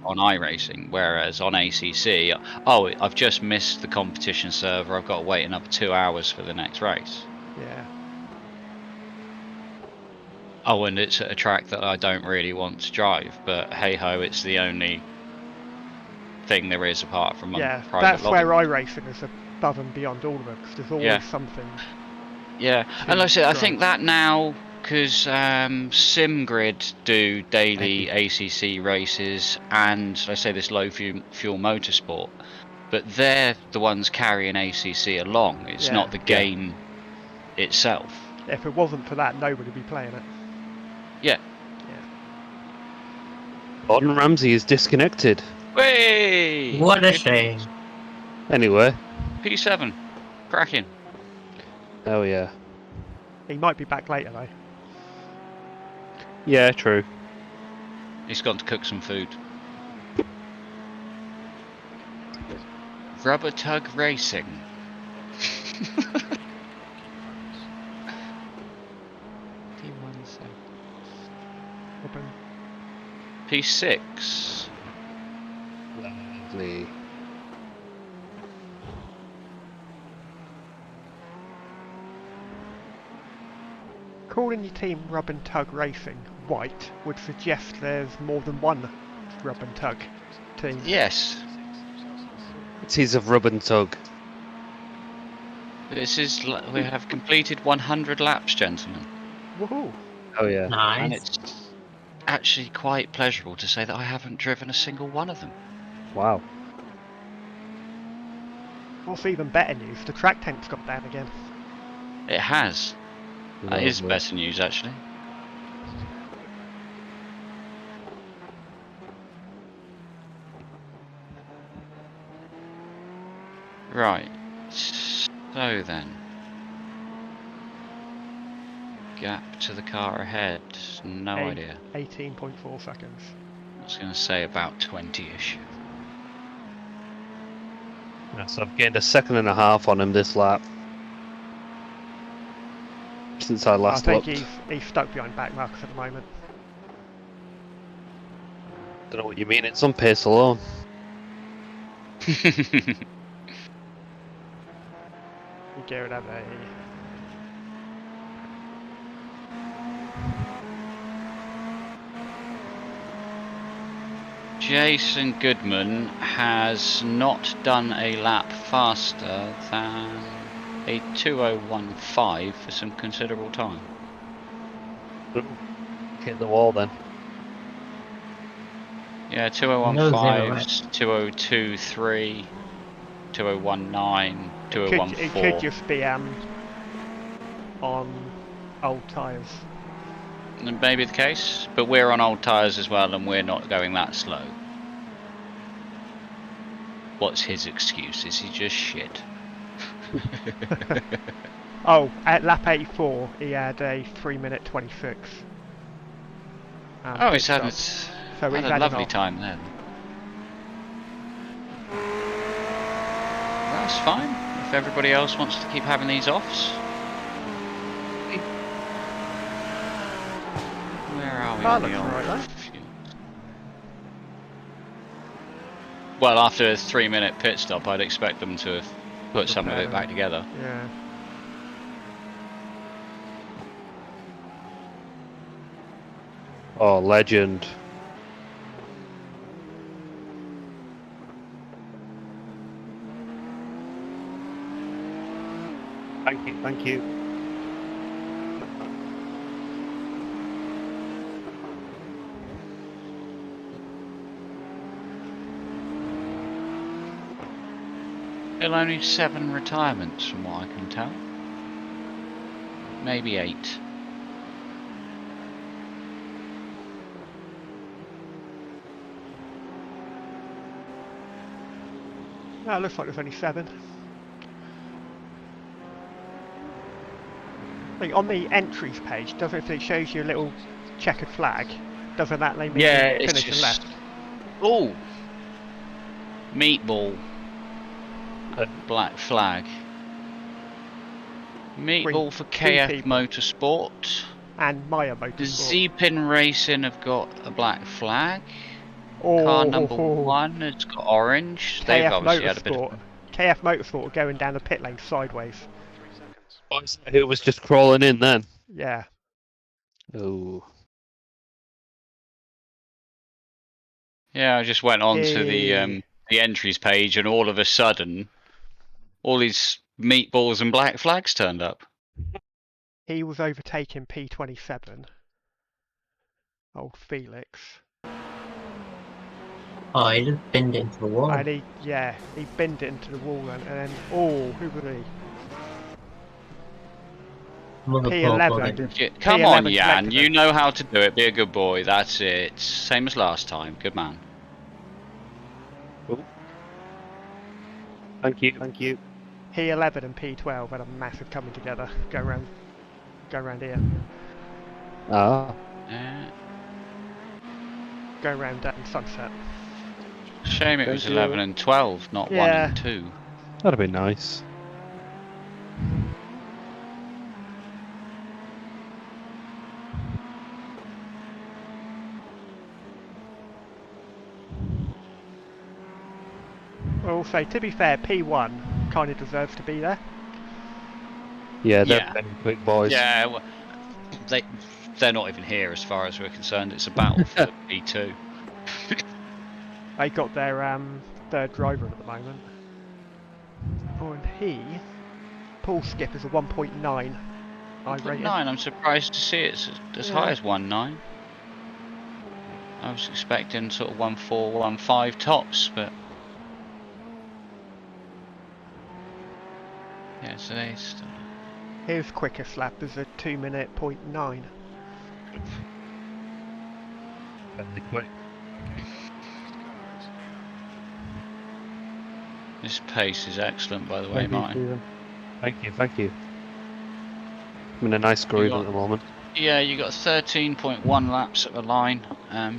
S1: iRacing, whereas on ACC, I've just missed the competition server, I've got to wait another 2 hours for the next race.
S2: Yeah.
S1: Oh, and it's at a track that I don't really want to drive, but hey ho, it's the only thing there is apart from private
S2: that's
S1: lobby.
S2: where iRacing is above and beyond all of it, because there's always something.
S1: Yeah, and like I said, I think that now, because SimGrid do daily ACC races and, I say, this low fuel motorsport, but they're the ones carrying ACC along. It's not the game itself.
S2: If it wasn't for that, nobody would be playing it.
S1: Yeah.
S4: Gordon Ramsay is disconnected.
S1: Way!
S3: What a shame.
S4: Anyway.
S1: P7. Cracking.
S4: Oh yeah.
S2: He might be back later though.
S4: Yeah, true.
S1: He's gone to cook some food. Rubber Tug Racing. T1 so.
S2: Robin.
S1: P6.
S4: Lovely.
S2: Calling your team Rub and Tug Racing white would suggest there's more than one Rub and Tug team.
S1: Yes.
S4: It's of Rub and Tug.
S1: This is. We have completed 100 laps, gentlemen.
S2: Woohoo!
S4: Oh yeah.
S3: Nice.
S1: And it's actually quite pleasurable to say that I haven't driven a single one of them.
S4: Wow.
S2: What's even better news, the track tank's got down again.
S1: It has. That is
S4: Lovely.
S1: better news, actually. Right. So then. Gap to the car ahead. No idea.
S2: 18.4 seconds.
S1: I was going to say about 20-ish.
S4: Yeah, so I've gained a second and a half on him this lap. Since I
S2: I
S4: last
S2: think
S4: looked.
S2: he's stuck behind back markers at the moment.
S4: Don't know what you mean, it's on pace alone.
S2: You gear it up there.
S1: Jason Goodman has not done a lap faster than a 2015 for some considerable time.
S4: Hit the wall then.
S1: Yeah,
S3: No,
S1: 2015, 2023, 2019,
S2: It could
S1: 2014.
S2: just be on old tyres.
S1: Maybe the case, but we're on old tyres as well and we're not going that slow. What's his excuse? Is he just shit?
S2: Oh, at lap 84 he had a 3-minute 26.
S1: Oh, he's had,
S2: So
S1: had
S2: he's
S1: a
S2: had
S1: lovely
S2: enough.
S1: time then. That's fine, if everybody else wants to keep having these offs. Where are we
S2: That
S1: on the
S2: looks
S1: old
S2: right, though.
S1: fuel? Well, after a 3-minute pit stop, I'd expect them to have put some of it back together.
S2: Yeah.
S4: Oh, legend.
S9: Thank you, thank you.
S1: Still only 7 retirements from what I can tell. Maybe 8.
S2: No, it looks like there's only 7. Like on the entries page, if it shows you a little checkered flag, doesn't that mean
S1: Yeah,
S2: you
S1: it's
S2: finish and
S1: just...
S2: left?
S1: Oh! Meatball. Black flag. Meatball for KF
S2: people.
S1: Motorsport.
S2: And Maya Motorsport.
S1: Z-Pin Racing have got a black flag.
S2: Oh,
S1: Car number 1 has got orange. They've
S2: KF
S1: obviously had a bit
S2: Motorsport.
S1: of...
S2: KF Motorsport are going down the pit lane sideways.
S4: Who was just crawling in then?
S2: Yeah.
S4: Oh.
S1: Yeah, I just went on to
S2: Hey.
S1: the entries page and all of a sudden all these meatballs and black flags turned up.
S2: He was overtaking P27. Old Felix.
S3: Oh, he just binned it into the wall.
S2: And he binned it into the wall and then, oh, who was he?
S3: Mother
S2: P11.
S3: body.
S1: Come on,
S2: P11
S1: Jan,
S2: collected
S1: you
S2: it.
S1: know how to do it. Be a good boy. That's it. Same as last time. Good man.
S9: Thank you, thank you.
S2: P11 and P12 had a massive coming together. Go around here.
S4: Ah.
S1: Yeah.
S2: Go around that and sunset.
S1: Shame it was
S4: Thank
S1: 11
S4: you.
S1: and 12, not 1
S2: Yeah.
S1: and 2.
S4: That'd be nice.
S2: Well, also, to be fair, P1 kind of deserves to be there.
S4: Yeah, they're
S1: Yeah.
S4: very quick boys.
S1: Yeah, well, they're not even here as far as we're concerned. It's a battle for P2.
S2: They got their third driver at the moment. Oh, and Paul Skip is a 1.9. I rate
S1: 1.9,
S2: him.
S1: I'm surprised to see it as high
S2: Yeah.
S1: as 1.9. I was expecting sort of 1.4, 1.5 tops, but yeah, so they still.
S2: His quickest lap is a 2-minute .9.
S4: Fairly quick.
S1: This pace is excellent, by the way,
S10: Thank you,
S1: Martin.
S10: Stephen.
S4: Thank you, thank you. I'm in a nice groove at the moment.
S1: Yeah, you got 13.1 laps at the line,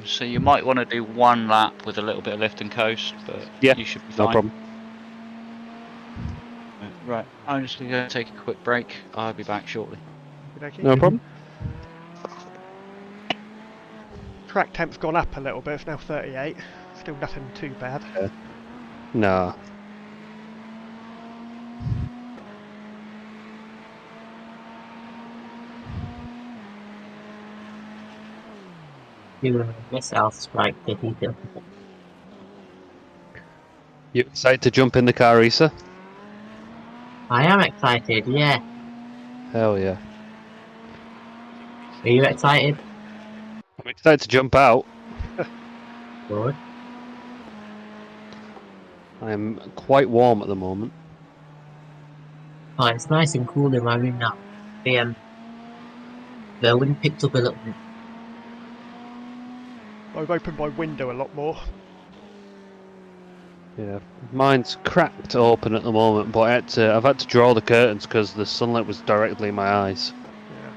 S1: so you might want to do one lap with a little bit of lift and coast, but
S4: Yeah,
S1: you should be
S4: no
S1: fine.
S4: problem.
S1: Right, I'm just going to take a quick break. I'll be back shortly.
S4: No problem.
S2: Track temp's gone up a little bit, it's now 38. Still nothing too bad.
S4: Nah.
S3: You miss our strike the detail.
S4: You excited to jump in the car, Eesa?
S3: I am excited, yeah.
S4: Hell yeah.
S3: Are you excited?
S4: I'm excited to jump out.
S3: Good.
S4: I'm quite warm at the moment.
S3: Oh, it's nice and cool in my room now. The wind picked up a little bit.
S2: I've opened my window a lot more.
S4: Yeah, mine's cracked open at the moment, but I've had to draw the curtains because the sunlight was directly in my eyes.
S2: Yeah.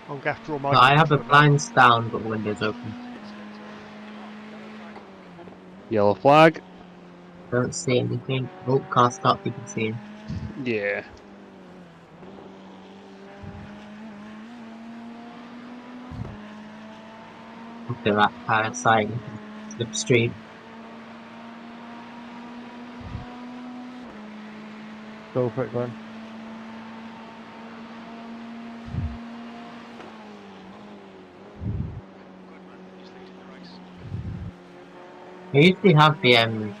S2: I'm going to have to draw mine.
S3: I have
S2: to
S3: the
S2: them now.
S3: blinds down, but the window's open.
S4: Yellow flag.
S3: Don't see anything. Oh, car stopped, you can see him.
S4: Yeah.
S3: Look at that parasite slipstream.
S10: Go for it, Glenn.
S3: I usually have the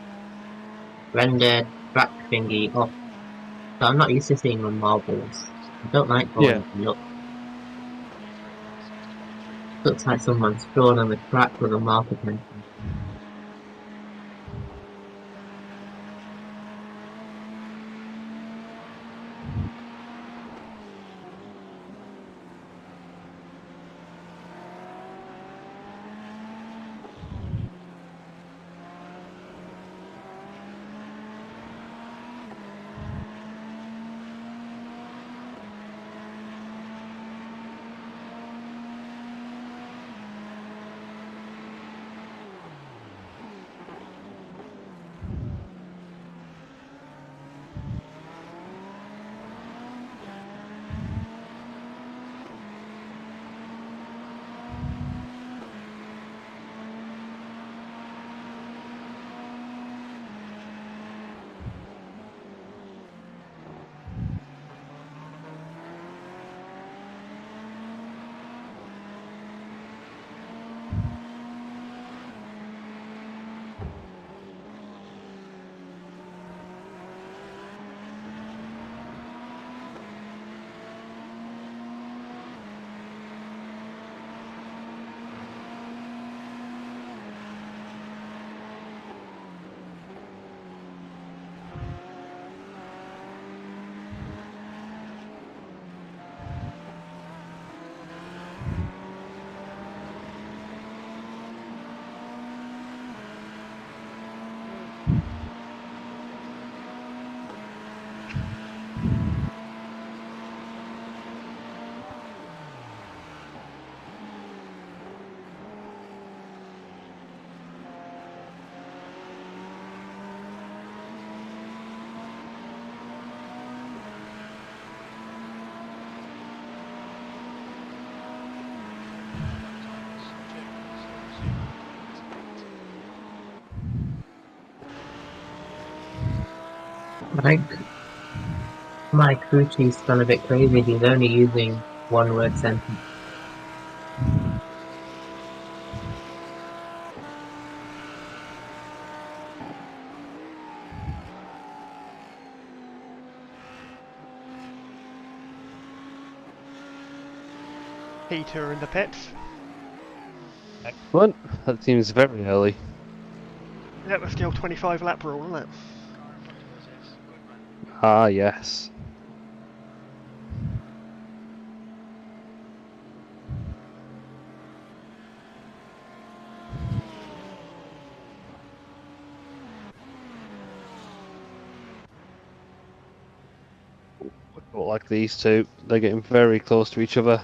S3: render track thingy off, so I'm not used to seeing on marbles. I don't like going look. Looks like someone's drawn on the track with a marker pencil. I think my crew chief's gone a bit crazy. He's only using one word sentence.
S2: Peter in the pits.
S4: Excellent. That seems very early.
S2: Yeah, that's the old 25 lap rule, isn't it?
S4: Ah, yes. Look like these two. They're getting very close to each other.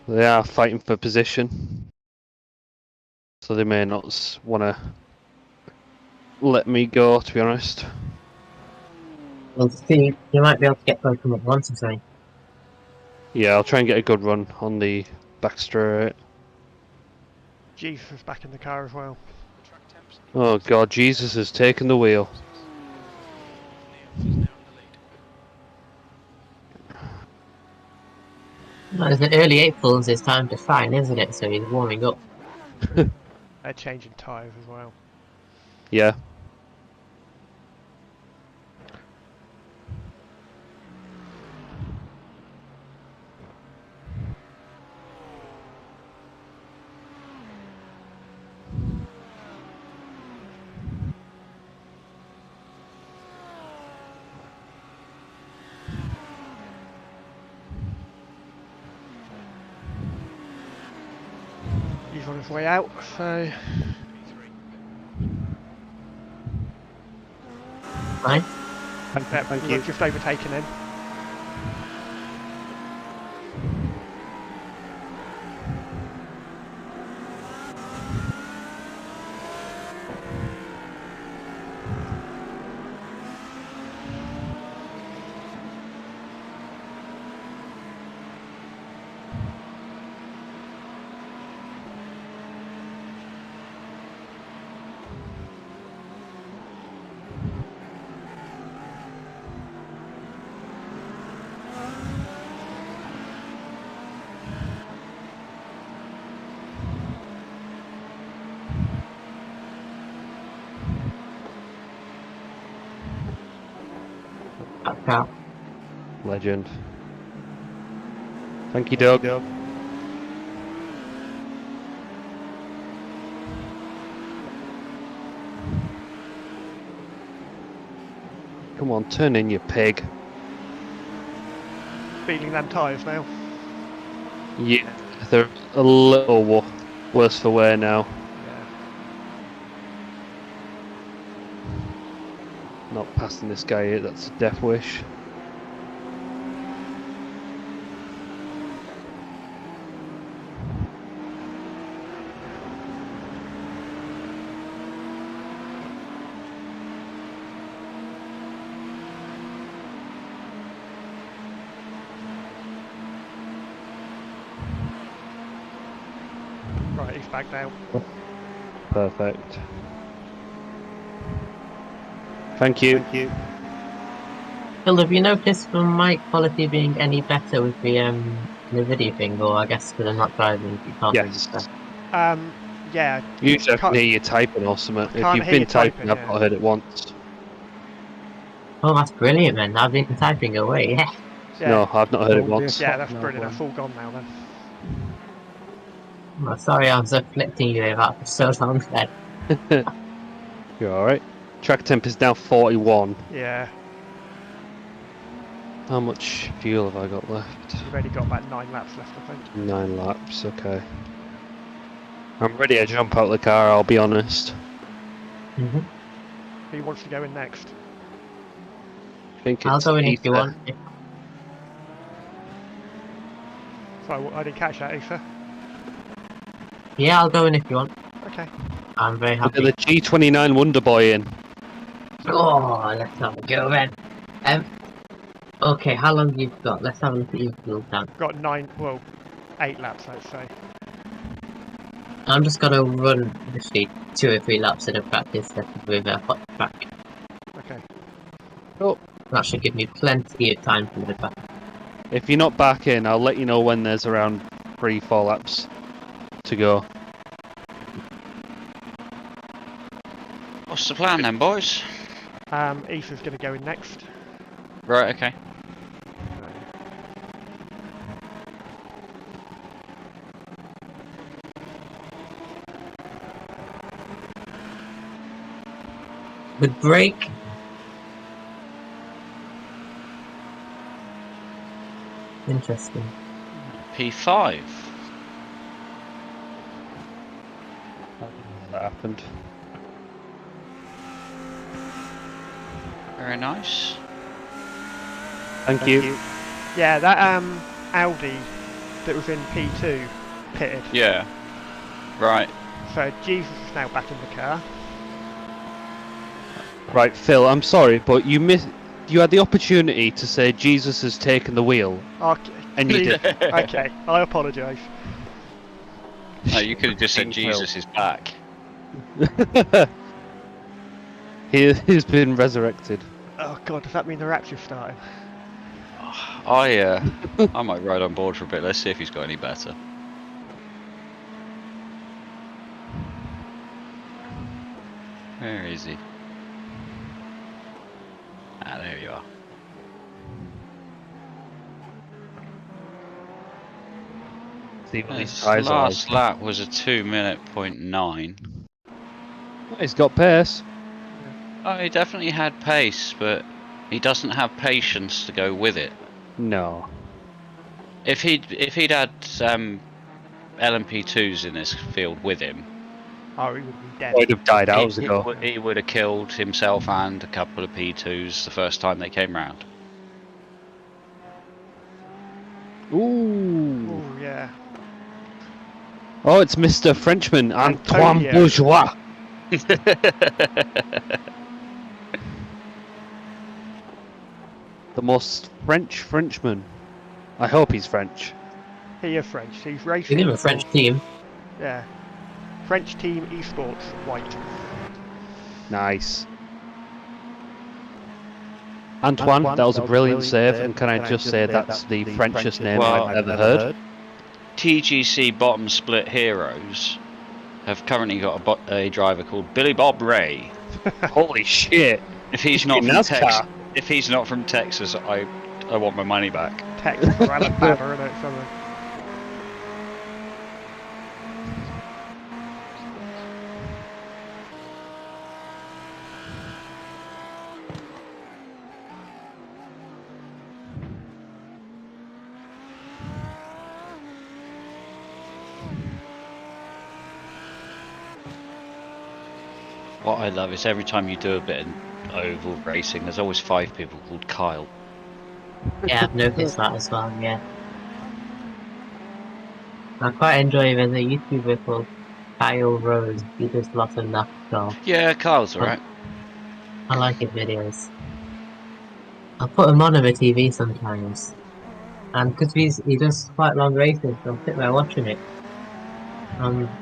S4: They are fighting for position. So they may not want to let me go, to be honest.
S3: Well, Steve, you might be able to get both of them at once or something.
S4: Yeah, I'll try and get a good run on the back straight.
S2: Jesus is back in the car as well.
S4: Oh god, Jesus has taken the wheel.
S3: Well, it's the early April's his time to shine, isn't it? So he's warming up.
S2: They're changing tyres as well.
S4: Yeah.
S2: He's on his way out, so
S3: Right?
S4: Thank you.
S2: we've just overtaken him.
S3: Back out.
S4: Legend. Thank you, Doug. Come on, turn in, you pig.
S2: Feeling them tyres now.
S4: Yeah, they're a little worse for wear now.
S2: Yeah.
S4: Not passing this guy here, that's a death wish.
S2: Right, he's back now.
S4: Perfect. Thank you.
S3: Phil, have you noticed from mic quality being any better with the video thing, or I guess because I'm not driving, you can't
S4: Yes.
S3: register?
S2: Yeah.
S4: Usually I can
S2: Can't-
S4: hear you typing or something. If
S2: can't
S4: you've
S2: hear
S4: been
S2: you typing,
S4: typing, I've
S2: yeah.
S4: not heard it once.
S3: Oh, that's brilliant, man. I've been typing away, yeah.
S2: Yeah.
S4: No, I've not heard it once.
S2: Yeah, that's brilliant. That's all gone now then.
S3: Well, sorry I was afflicting you with that for so long then.
S4: You're alright. Track temp is now 41.
S2: Yeah.
S4: How much fuel have I got left?
S2: You've only got about 9 laps left, I think.
S4: 9 laps, okay. I'm ready to jump out of the car, I'll be honest.
S3: Mm-hmm.
S2: Who wants to go in next?
S4: I think
S3: I'll
S4: it's
S3: go in if you
S4: Eesa.
S3: want.
S2: Sorry, I didn't catch that, Eesa.
S3: Yeah, I'll go in if you want.
S2: Okay.
S3: I'm very
S4: Look
S3: happy.
S4: at the G29 Wonder Boy in.
S3: Oh, let's have a go then. Okay, how long you've got? Let's have a look at your fuel tank.
S2: Got 8 laps, I'd say.
S3: I'm just gonna run literally 2 or 3 laps in a practice session with a hot track.
S4: Oh.
S3: That should give me plenty of time to load back.
S4: If you're not back in, I'll let you know when there's around 3-4 laps to go.
S1: What's the plan then, boys?
S2: Eesa's going to go in next.
S1: Right, okay.
S3: Good break. Interesting.
S1: P5.
S4: That happened.
S1: Very nice.
S4: Thank you.
S2: Yeah, that Audi that was in P2 pitted.
S1: Yeah. Right.
S2: So Jesus is now back in the car.
S4: Right, Phil, I'm sorry, but you had the opportunity to say Jesus has taken the wheel,
S2: Okay.
S4: and you did.
S2: Okay, I apologise.
S1: No, you could have just said Jesus is back.
S4: He's been resurrected.
S2: Oh God, does that mean the rapture's starting?
S1: I might ride on board for a bit. Let's see if he's got any better. Where is he? Ah, there you are. His last lap was a 2:09.
S4: He's got pace.
S1: Oh, he definitely had pace, but he doesn't have patience to go with it.
S4: No.
S1: If he'd had LMP2s in this field with him,
S2: oh, he would be dead.
S4: He'd have died hours ago.
S1: He would have killed himself and a couple of P2s the first time they came round.
S4: Ooh.
S2: Oh yeah.
S4: Oh, it's Mr. Frenchman, Antoine
S2: Antonio.
S4: Bourgeois. The most French Frenchman. I hope he's French.
S2: He is French. He's
S3: He's
S2: racing.
S3: in a French team.
S2: Yeah. French team esports white.
S4: Nice. Antoine, that was a brilliant save, and can I just say that's the Frenchest name I've ever heard?
S1: TGC bottom split heroes have currently got a driver called Billy Bob Ray.
S4: Holy shit!
S1: If he's not from Texas, I want my money back.
S2: Texas or Alabama, isn't it? Something.
S1: What I love is every time you do a bit of oval racing, there's always 5 people called Kyle.
S3: Yeah, I've noticed that as well, yeah. I quite enjoy there's a YouTuber called Kyle Rose. He does lots of NASCAR.
S1: Yeah, Kyle's alright.
S3: I like his videos. I'll put him on my TV sometimes. And because he does quite long races, so I'll sit there watching it.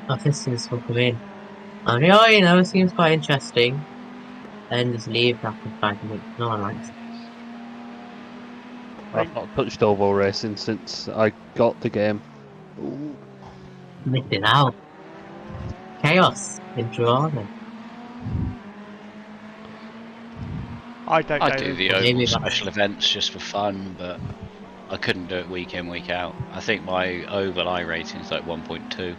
S3: Assistants will come in. And it seems quite interesting. Then just leave after 5 minutes. No one likes it.
S4: I've not touched oval racing since I got the game. Ooh.
S3: Missing out. Chaos in Toronto.
S2: I don't know.
S1: I do the
S3: Maybe
S1: oval
S3: that's-
S1: special events just for fun, but I couldn't do it week in, week out. I think my oval I rating is like 1.2.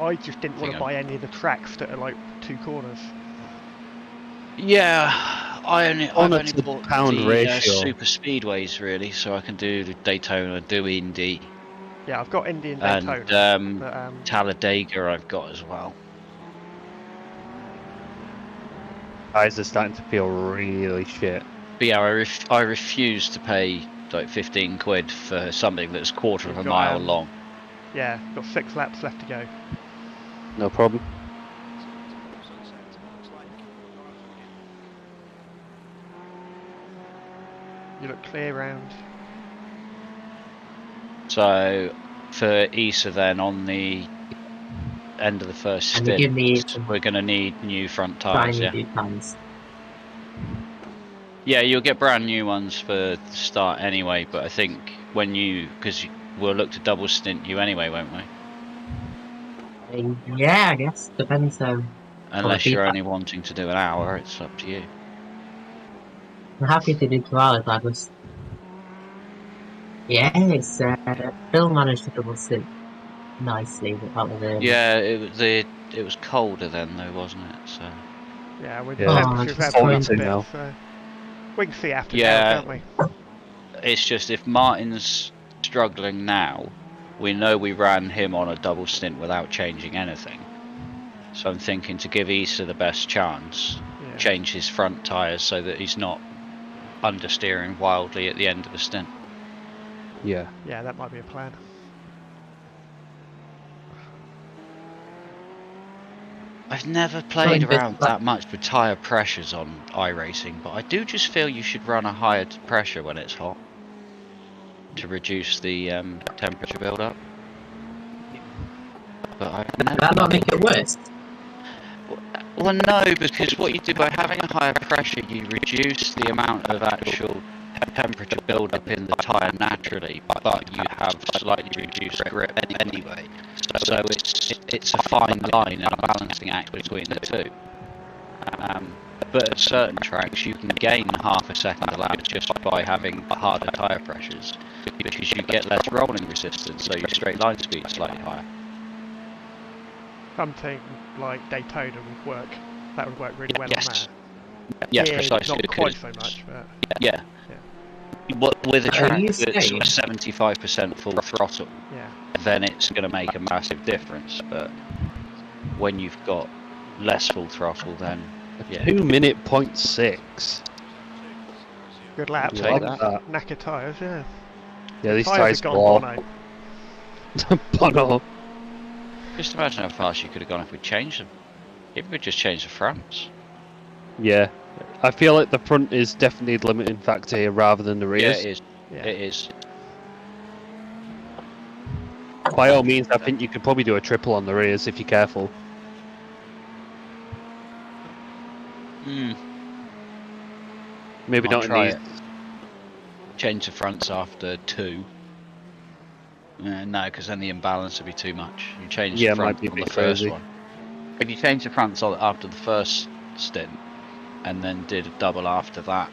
S2: I just didn't want to
S1: Think
S2: buy any of the tracks that are like 2 corners.
S1: Yeah, I've only
S4: to
S1: bought
S4: pound
S1: the
S4: ratio.
S1: super speedways really, so I can do the Daytona, do Indy,
S2: Yeah, I've got Indy and
S1: and
S2: Daytona. But,
S1: Talladega I've got as well.
S4: Eyes are starting to feel really shit.
S1: But yeah, I refuse to pay like 15 quid for something that's quarter of a
S2: You've got,
S1: mile long.
S2: yeah, got 6 laps left to go.
S4: No problem.
S2: You look clear round.
S1: So for Eesa then on the end of the first
S3: And you give me
S1: stint,
S3: some
S1: we're going to need new front
S3: shiny
S1: tyres, yeah?
S3: new plans.
S1: Yeah, you'll get brand new ones for the start anyway, but I think because we'll look to double stint you anyway, won't we?
S3: Yeah, I guess depends.
S1: Unless you're only wanting to do an hour, it's up to you.
S3: I'm happy to do 2 hours. I just it's Phil managed to double sit nicely, but that was
S1: Yeah, it was colder then though, wasn't it? So
S2: Yeah, with
S4: Yeah,
S2: temperatures
S3: just
S2: have
S3: going
S2: dropped a bit,
S4: now.
S2: so we can see after now,
S1: yeah,
S2: can't we?
S1: it's just if Martin's struggling now, we know we ran him on a double stint without changing anything. So I'm thinking to give Eesa the best chance,
S2: Yeah.
S1: change his front tyres so that he's not understeering wildly at the end of the stint.
S4: Yeah.
S2: Yeah, that might be a plan.
S1: I've never played around that much with tyre pressures on iRacing, but I do just feel you should run a higher pressure when it's hot to reduce the temperature build-up. But I've never.
S3: that not make it worse?
S1: Well, no, because what you do by having a higher pressure, you reduce the amount of actual temperature build-up in the tyre naturally, but you have slightly reduced grip anyway. So it's a fine line and a balancing act between the two. But at certain tracks, you can gain half a second a lap just by having harder tyre pressures, because you get less rolling resistance, so your straight line speed is slightly higher.
S2: Something like Daytona would work. That would work really well on that.
S1: Yes,
S2: Here,
S1: precisely.
S2: not quite so much, but
S1: yeah. With a track that's sort
S3: saying-
S1: of 75% full throttle,
S2: yeah.
S1: then it's going to make a massive difference. But when you've got less full throttle, then yeah.
S4: 2 minute 0.6.
S2: Good lap.
S1: I'll take that.
S2: Knacker tyres, yeah.
S4: Yeah, these
S2: Tyres
S4: tyres
S2: have
S4: blow.
S2: gone
S4: Bono.
S1: Just imagine how fast you could have gone if we changed them. If we could just change the fronts.
S4: Yeah. I feel like the front is definitely the limiting factor here rather than the rears.
S1: Yeah, it is.
S2: Yeah.
S1: It is.
S4: By all means, I think you could probably do a triple on the rears if you're careful. Maybe
S1: I'll
S4: not
S1: try
S4: in these.
S1: it. Change the fronts after 2. No, because then the imbalance would be too much. You change the
S4: Yeah,
S1: front
S4: might be a
S1: on the
S4: bit
S1: first
S4: crazy.
S1: one. If you change the fronts after the first stint, and then did a double after that,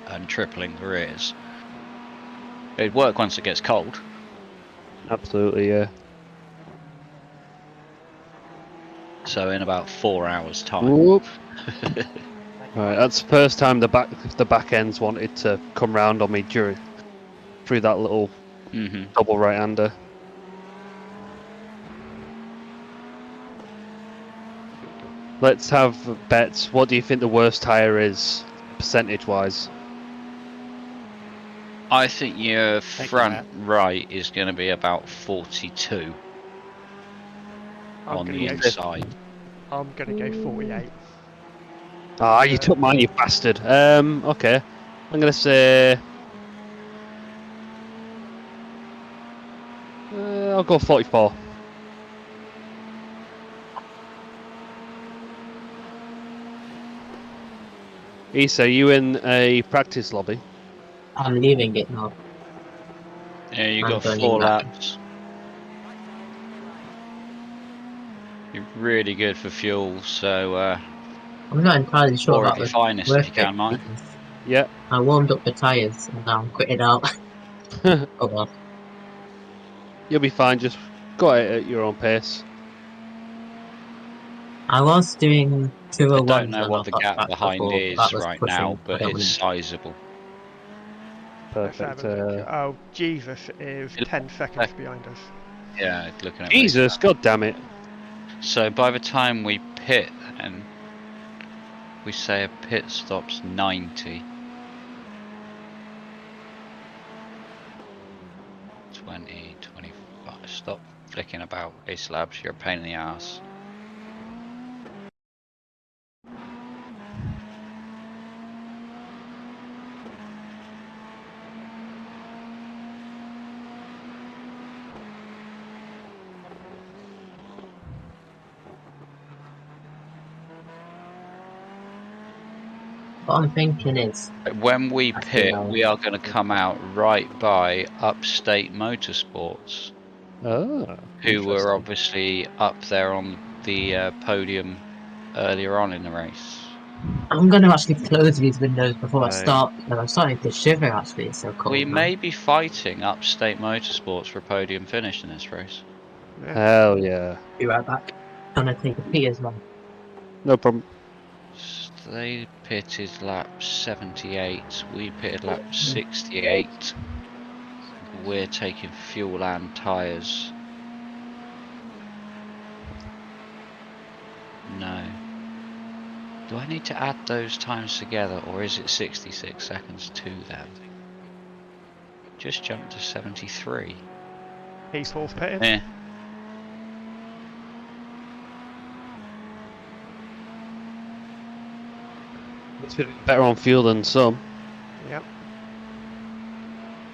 S1: and tripling the rears, it'd work once it gets cold.
S4: Absolutely, yeah.
S1: So in about 4 hours' time.
S4: Whoop. Alright, that's the first time the back ends wanted to come round on me through that little double right-hander. Let's have bets. What do you think the worst tyre is, percentage-wise?
S1: I think your front right is going to be about 42 on the inside.
S2: I'm going to go 48.
S4: Ah, you took mine, you bastard. Okay. I'm going to say... I'll go 44. Eesa, are you in a practice lobby?
S3: I'm leaving it now.
S1: Yeah, you
S3: I'm
S1: got
S3: joining
S1: 4
S3: that.
S1: laps. You're really good for fuel, so
S3: I'm not entirely sure
S1: or
S3: about
S1: if you
S3: the
S1: finest if you can, Mike.
S4: Yeah.
S3: I warmed up the tyres and now I'm quitting out. Oh well.
S4: You'll be fine, just go at your own pace.
S3: I was doing
S1: I
S3: 201s
S1: don't know
S3: when
S1: what
S3: I
S1: the
S3: got
S1: gap
S3: back
S1: behind
S3: before, but that
S1: is
S3: was
S1: right
S3: pushing.
S1: now,
S3: I
S1: but
S3: don't
S1: it's
S3: want
S1: sizable.
S2: Let's have
S4: Perfect.
S2: a look. Oh, Jesus is 10 seconds behind us.
S1: Yeah, looking at
S4: Jesus, god damn it.
S1: So by the time we pit, and we say a pit stop's 90. 20, 25. Stop flicking about, A-slabs, you're a pain in the ass.
S3: What I'm thinking is,
S1: When we
S3: That's
S1: pit,
S3: the,
S1: we are going to come out right by Upstate Motorsports,
S4: Oh,
S1: who were
S4: interesting.
S1: obviously up there on the podium earlier on in the race.
S3: I'm going to actually close these windows before I
S1: Right.
S3: start, because I'm starting to shiver actually, it's so cold
S1: We
S3: now.
S1: may be fighting Upstate Motorsports for a podium finish in this race.
S2: Yeah.
S4: Hell yeah.
S3: Be right back. I'm going to take a pee as well.
S4: No problem.
S1: They pitted lap 78, we pitted lap 68. We're taking fuel and tyres. No. Do I need to add those times together, or is it 66 seconds to them? Just jumped to 73.
S2: He's fourth pitting.
S1: Eh.
S4: It's better on fuel than some.
S2: Yep.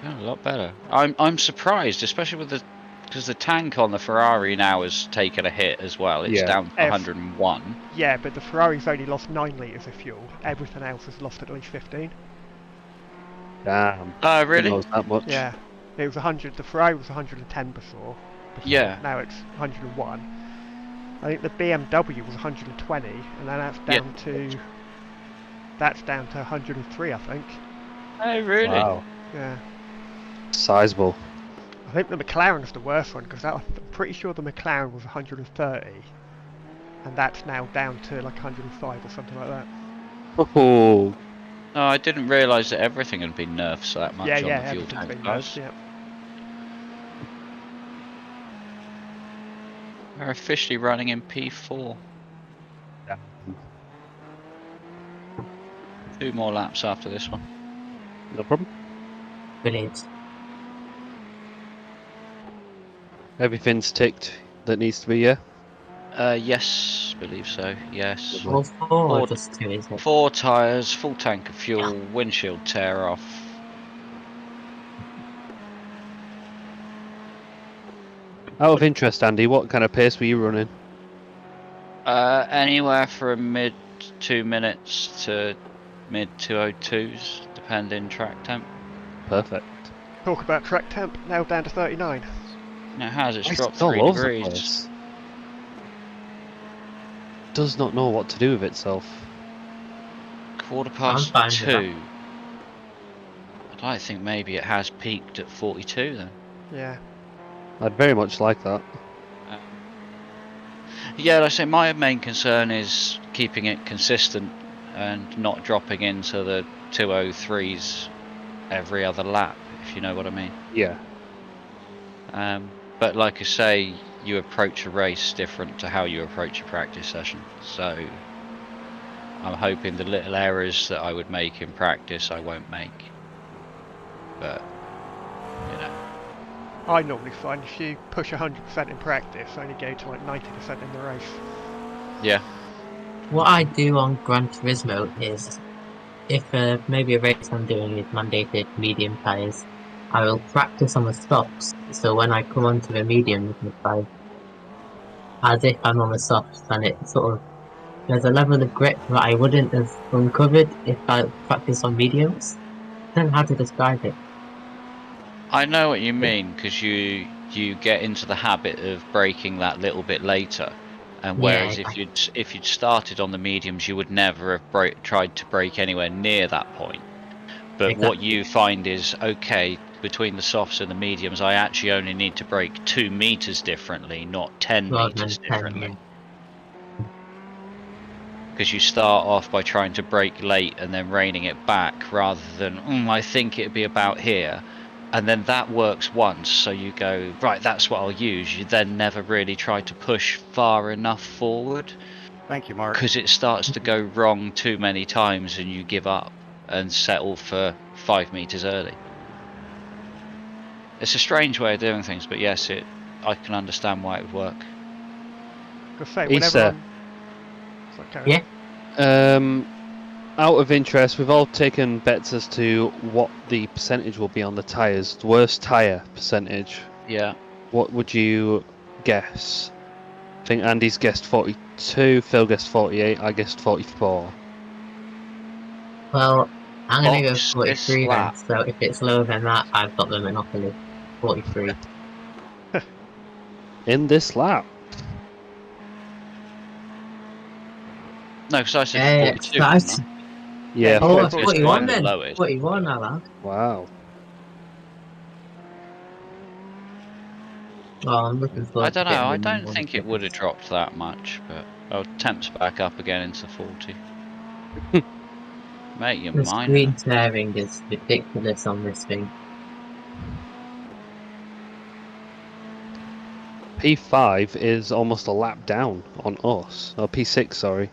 S1: Oh, a lot better. I'm surprised, especially with because the tank on the Ferrari now has taken a hit as well. It's
S4: Yeah.
S1: down to 101.
S2: Yeah, but the Ferrari's only lost 9 litres of fuel. Everything else has lost at least 15.
S4: Damn.
S1: Oh,
S4: Didn't
S1: really?
S4: know it was that much.
S2: Yeah. It was 100. The Ferrari was 110 before.
S1: Yeah.
S2: Now it's 101. I think the BMW was 120, and then that's down to. That's down to 103, I think.
S1: Oh, really?
S4: Wow.
S2: Yeah.
S4: Sizable.
S2: I think the McLaren's the worst one because I'm pretty sure the McLaren was 130, and that's now down to like 105 or something like that.
S4: Oh.
S1: Oh, I didn't realise that everything had been nerfed so that much
S2: Yeah,
S1: on
S2: yeah,
S1: the fuel
S2: everything's
S1: tank
S2: been
S1: guys.
S2: nerfed, yeah.
S1: We're officially running in P4.
S4: Yeah.
S1: 2 more laps after this one.
S4: No problem.
S3: Brilliant.
S4: Everything's ticked that needs to be, yeah?
S1: Yes, believe so. Yes.
S3: All four or just 2, is it?
S1: 4 tyres, full tank of fuel, windshield tear off.
S4: Out of interest, Andy, what kind of pace were you running?
S1: Anywhere from mid 2 minutes to mid 202s, depending track temp.
S4: Perfect.
S2: Talk about track temp, now down to 39.
S1: Now, how's it
S4: It's
S1: dropped
S4: all
S1: 3
S4: over the
S1: degrees?
S4: place. Does not know what to do with itself.
S1: Quarter
S3: I'm
S1: past
S3: fine with
S1: 2. I think maybe it has peaked at 42 then.
S2: Yeah.
S4: I'd very much like that.
S1: Yeah, like I say, my main concern is keeping it consistent and not dropping into the 203s every other lap, if you know what I mean.
S4: Yeah.
S1: But like I say, you approach a race different to how you approach a practice session. So I'm hoping the little errors that I would make in practice I won't make. But, you know.
S2: I normally find if you push 100% in practice, only go to like 90% in the race.
S1: Yeah.
S3: What I do on Gran Turismo is, if maybe a race I'm doing is mandated medium tyres, I will practice on the softs, so when I come onto the mediums, as if I'm on the softs, and it sort of, there's a level of grip that I wouldn't have uncovered if I practiced on mediums. I don't know how to describe it.
S1: I know what you mean, because you get into the habit of braking that little bit later, and whereas
S3: Yeah.
S1: if you'd started on the mediums, you would never have tried to brake anywhere near that point. But what
S3: Exactly.
S1: you find is, okay, between the softs and the mediums, I actually only need to brake 2 meters differently, not 10
S3: Rather
S1: meters
S3: than 10,
S1: differently. Because you start off by trying to brake late and then reining it back, rather than I think it'd be about here. And then that works once, so you go, right, that's what I'll use. You then never really try to push far enough forward,
S7: Thank you, Mark.
S1: because it starts to go wrong too many times and you give up and settle for 5 meters early. It's a strange way of doing things, but yes, I can understand why it would work.
S2: Just say, whenever
S4: Eesa.
S2: I'm... Sorry, carry on.
S3: Yeah.
S4: Out of interest, we've all taken bets as to what the percentage will be on the tyres. The worst tyre percentage.
S1: Yeah.
S4: What would you guess? I think Andy's guessed 42, Phil guessed 48, I guessed 44.
S3: Well, I'm gonna go
S1: Box this
S3: 43 then,
S1: lap.
S3: so if it's lower than that, I've got the monopoly. 43.
S4: In this lap.
S1: No, because I said 42,
S3: so
S1: didn't I?
S4: Yeah,
S2: you
S3: Oh,
S2: said
S4: 40.
S3: 41
S1: the
S3: then.
S1: lowest.
S3: 41, I lad.
S4: Wow.
S3: Well, I'm looking
S1: I
S3: forward to
S1: don't know.
S3: getting
S1: I
S3: the new
S1: don't
S3: one.
S1: think it would have dropped that much, but temps back up again into 40. Mate, you're
S3: The
S1: mine
S3: screen
S1: now.
S3: tearing is ridiculous on this thing.
S4: P5 is almost a lap down on us. Oh, P6, sorry.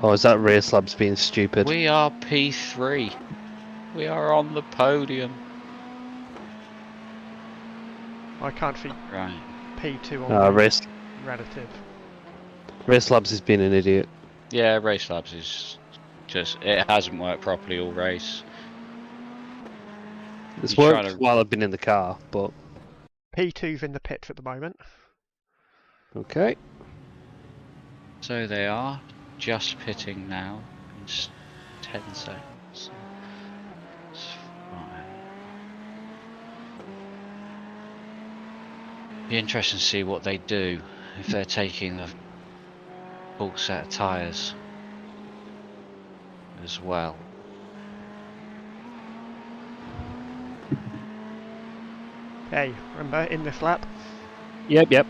S4: Oh, is that Rear Slabs being stupid?
S1: We are P3. We are on the podium.
S2: I can't see
S1: Right.
S2: P2 on my
S4: Rear
S2: relative.
S4: Slabs has been an idiot.
S1: Yeah, Race Labs is just, it hasn't worked properly all race.
S4: It's
S1: You're
S4: worked
S1: trying to-
S4: while I've been in the car, but
S2: P2's in the pits at the moment.
S4: okay.
S1: So they are just pitting now in 10 seconds. It's fine. Be interesting to see what they do if they're taking the full set of tyres as well.
S2: Hey, remember, in this lap?
S4: Yep.
S1: You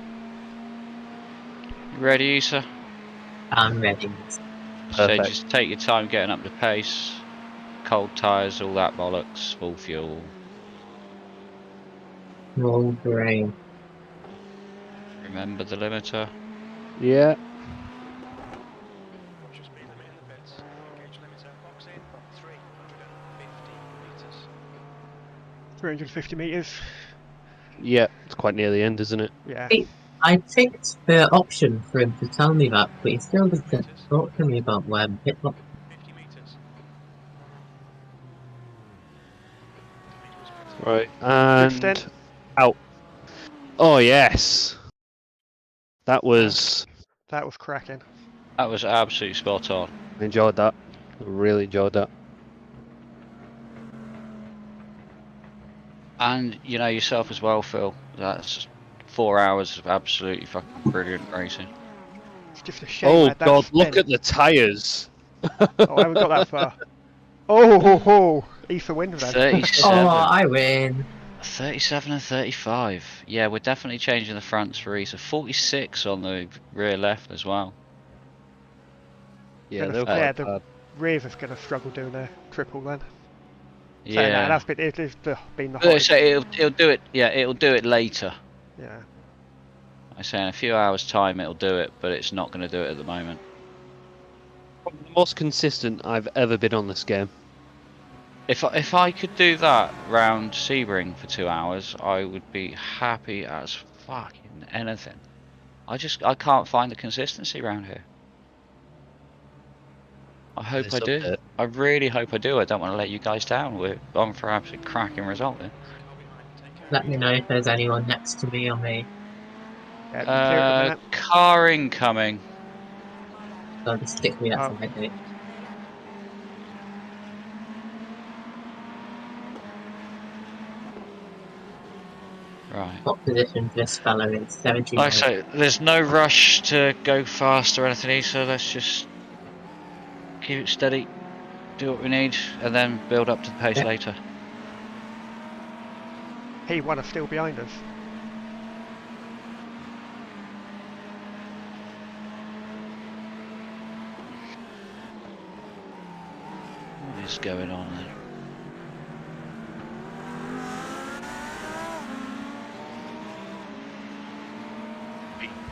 S1: ready, Eesa?
S3: I'm ready.
S1: So
S4: Perfect.
S1: just take your time getting up to pace. Cold tyres, all that bollocks, full fuel.
S3: Small brain.
S1: Remember the limiter.
S4: Yeah.
S6: Watch your speed limit in the pits. Gauge limiter, box in, 350 metres.
S2: 350 metres.
S4: Yeah. It's quite near the end, isn't it?
S2: Yeah.
S3: I ticked the option for him to tell me that, but he still doesn't
S6: Meters.
S3: talk to me about where the pit stop.
S6: 50 metres.
S4: Right.
S2: Good stint.
S4: And out. Oh yes. That was.
S2: That was cracking.
S1: That was absolutely spot on.
S4: I enjoyed that. I really enjoyed that.
S1: And you know yourself as well, Phil. That's 4 hours of absolutely fucking brilliant racing.
S2: It's just a shame I
S4: Oh
S2: had that
S4: God!
S2: spin.
S4: Look at the tyres.
S2: Oh, I haven't got that far. Oh, ho, ho. Eesa wins then.
S1: 37.
S3: Oh, I win.
S1: 37 and 35. Yeah, we're definitely changing the fronts for Eesa. 46 on the rear left as well.
S4: Yeah, they were
S2: Yeah,
S4: quite
S2: the
S4: bad.
S2: rears is going to struggle doing a triple then. So, no,
S1: Yeah.
S2: that's been, it has been the
S1: But
S2: hottest.
S1: so it'll do it. Yeah, it'll do it later.
S2: Yeah.
S1: I say in a few hours' time it'll do it, but it's not going to do it at the moment.
S4: Probably the most consistent I've ever been on this game.
S1: If I could do that round Sebring for 2 hours, I would be happy as fucking anything. I can't find the consistency around here. I hope
S4: It's
S1: I
S4: up
S1: do.
S4: there.
S1: I really hope I do. I don't want to let you guys down. We're on for an absolute cracking result then.
S3: Let me know if there's anyone next to me on me.
S2: Yeah, clear at the minute.
S1: Car incoming.
S3: So just stick me
S2: Oh.
S3: outside it.
S1: Right.
S3: What position this fella in? 79.
S1: Like I say, there's no rush to go fast or anything, so let's just keep it steady, do what we need, and then build up to the pace later.
S2: P1 are still behind us.
S1: What is going on there?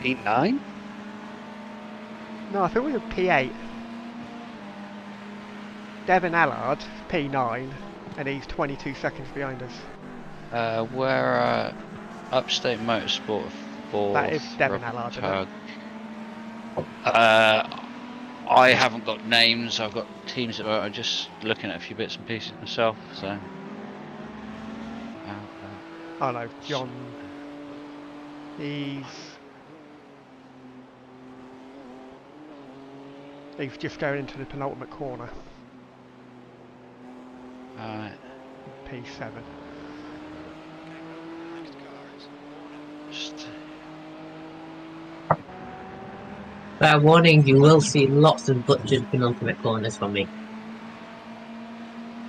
S4: P9?
S2: No, I think we were P8. Devin Allard, P9, and he's 22 seconds behind us.
S1: We're Upstate Motorsport for
S2: That is Devin Allard, isn't it?
S1: I haven't got names. I've got teams that are just looking at a few bits and pieces myself. So.
S2: Oh no, John. He's He's just going into the penultimate corner.
S1: Alright.
S2: P7.
S1: Just...
S3: Fair warning, you will see lots of butchered penultimate corners from me.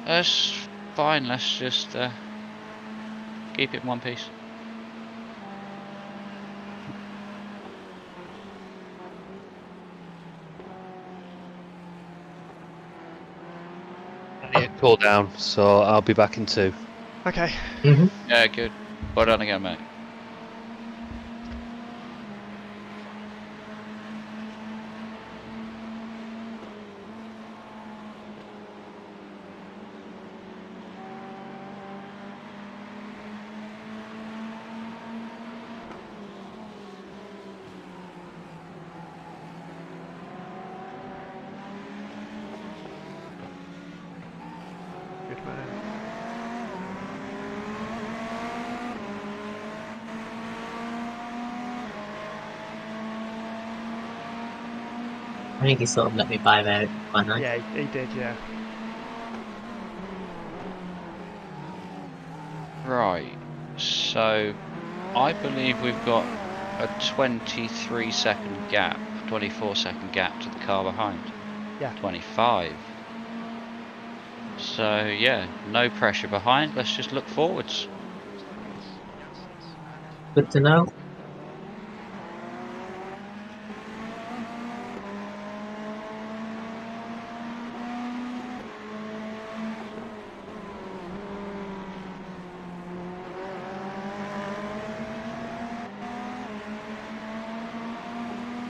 S1: That's fine, let's just keep it in one piece.
S4: I need to cool down, so I'll be back in 2.
S2: Okay.
S1: Yeah, good. Well done again, mate.
S2: Good man.
S3: I think he sort of let me by there quite nice.
S2: Yeah, he did, yeah.
S1: Right, so I believe we've got a 23-second gap, 24-second gap to the car behind.
S2: Yeah.
S1: 25. So yeah, no pressure behind, let's just look forwards.
S3: Good to know.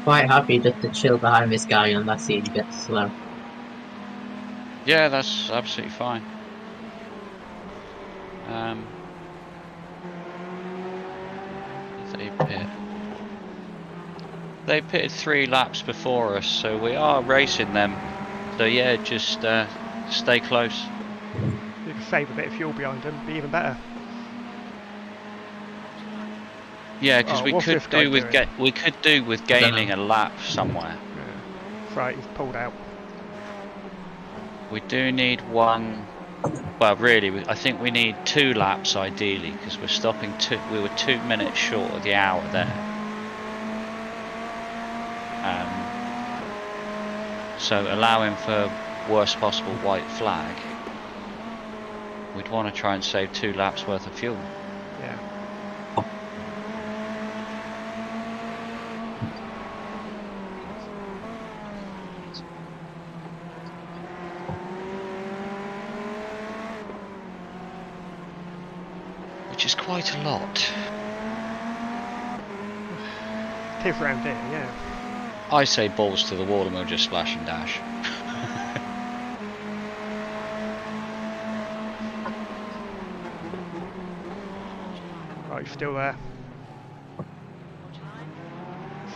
S3: Quite happy just to chill behind this guy unless he gets slow.
S1: Yeah, that's absolutely fine. They pitted 3 laps before us, so we are racing them. So yeah, just stay close.
S2: You can save a bit of fuel behind him, be even better.
S1: Yeah, because we
S2: what's
S1: could
S2: this guy
S1: do with
S2: doing?
S1: gaining a lap somewhere.
S2: Yeah. Right, he's pulled out.
S1: We do need one. Well, really, I think we need 2 laps ideally, because we're stopping we were 2 minutes short of the hour there. So allowing for worst possible white flag, we'd want to try and save 2 laps worth of fuel.
S2: Yeah.
S1: Which is quite a lot.
S2: It is round here, yeah.
S1: I say balls to the wall and we'll just splash and dash.
S2: Right, he's still there.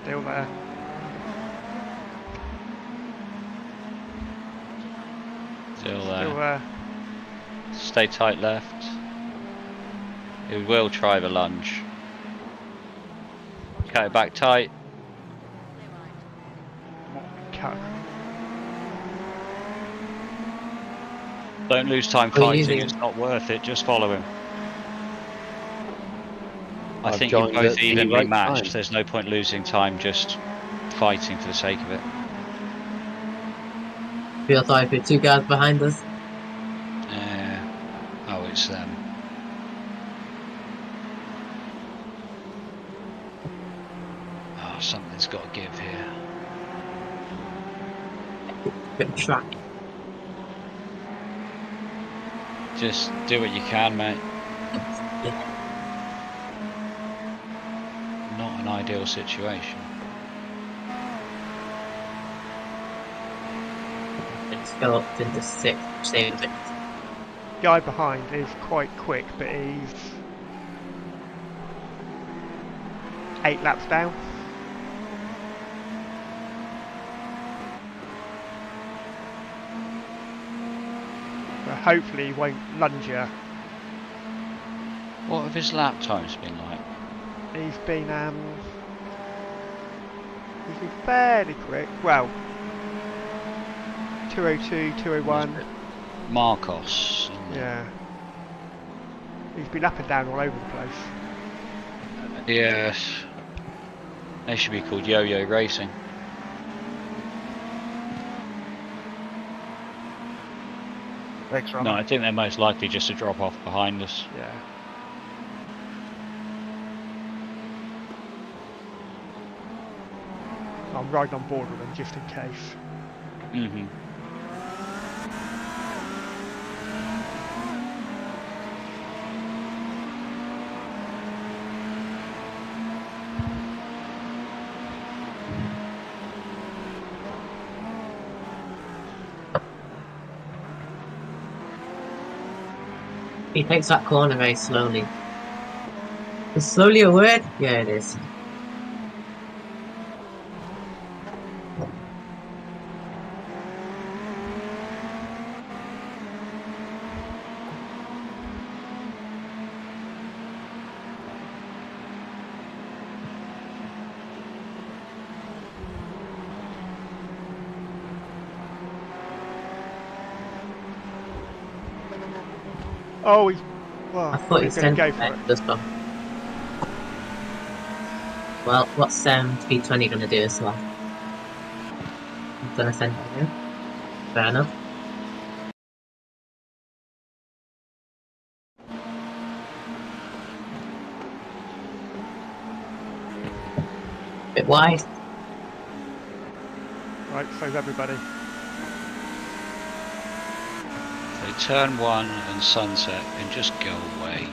S2: Still there.
S1: Still
S2: Still
S1: there.
S2: there.
S1: Stay tight left. He will try the lunge. Cut it back tight.
S2: Cut.
S1: Don't lose time
S3: We're
S1: fighting,
S3: using-
S1: it's not worth it, just follow him. I
S4: I've
S1: think you're
S4: joined at
S1: both
S4: the
S1: evenly
S4: right
S1: matched,
S4: time.
S1: there's no point losing time just fighting for the sake of it.
S3: Feel sorry for 2 guys behind us.
S1: Oh, it's them. Oh, something's got to give here.
S3: Bit of track.
S1: Just do what you can, mate. Not an ideal situation.
S3: It's galloped into 6th, saves it.
S2: Guy behind is quite quick, but he's 8 laps down. But hopefully he won't lunge you.
S1: What have his lap times been like?
S2: He's been fairly quick. Well, 202, 201.
S1: Marcos.
S2: Yeah. He's been up and down all over the place.
S1: Yes. They should be called Yo-Yo Racing.
S7: Thanks, Rob.
S1: No, I think they're most likely just to drop off behind us.
S2: Yeah. I'm riding on board with them just in case.
S1: Mm-hmm.
S3: He takes that corner very slowly. Is slowly a word? Yeah, it is.
S2: Oh, he. Well,
S3: I thought he
S2: he's going
S3: sent
S2: to go for
S3: it
S2: it.
S3: this one. Well, what's P.20 gonna do as well? He's gonna send it in. Fair enough. Bit wide.
S2: Right, so's everybody.
S1: They turn 1 and sunset and just go away.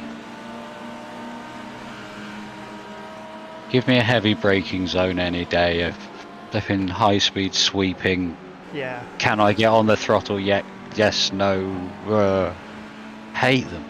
S1: Give me a heavy braking zone any day of flipping high speed sweeping.
S2: Yeah.
S1: Can I get on the throttle yet? Yes, no. Hate them.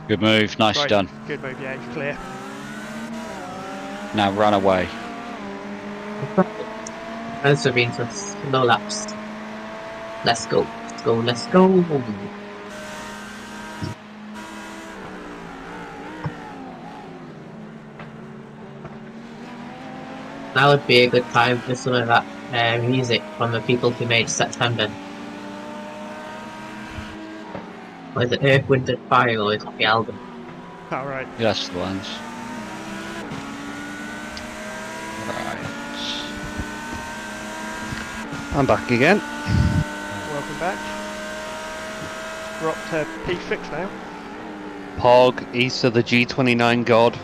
S1: Good move, nicely
S2: Right,
S1: done.
S2: good move, yeah, he's clear.
S1: Now run away.
S3: Those have been some slow laps. Let's go. Let's go. Let's go. That would be a good time for some of that music from the people who made September. Or is it Earth, Wind and Fire, or is it the album?
S2: Alright.
S1: That's the ones. Right.
S4: I'm back again.
S2: Welcome back. We're up to P6 now.
S4: Pog, Eesa the G29 god.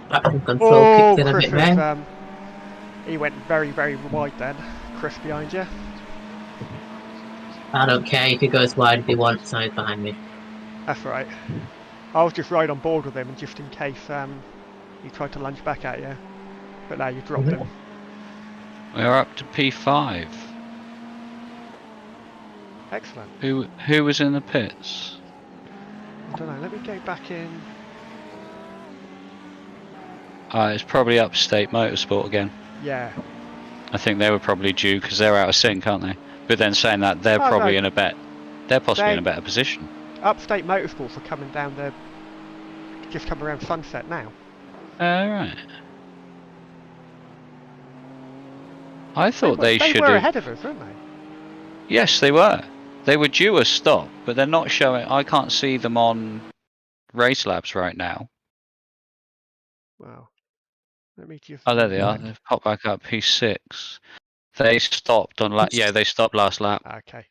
S3: Traction control kicked in a
S2: Chris
S3: bit there.
S2: was, he went very, very wide then. Chris behind you.
S3: I don't care, you could go as wide if you want, so he's behind me.
S2: That's right. I was just right on board with him, and just in case he tried to lunge back at you. But now you dropped him.
S1: We're up to P5.
S2: Excellent.
S1: Who was in the pits?
S2: I don't know, let me go back in.
S1: It's probably Upstate Motorsport again.
S2: Yeah.
S1: I think they were probably due because they're out of sync, aren't they? But then saying that, they're
S2: Oh,
S1: probably
S2: no.
S1: in a bet. They're possibly in a better position.
S2: Upstate Motorsports are coming down the. Just come around Sunset now.
S1: Right. I thought they should
S2: They were
S1: have.
S2: ahead of us, weren't they?
S1: Yes, they were. They were due a stop, but they're not showing. I can't see them on Race Labs right now.
S2: Wow. Let me just.
S1: Oh, there they are. They've popped back up. P6. They stopped on lap. Yeah, they stopped last lap.
S2: Okay.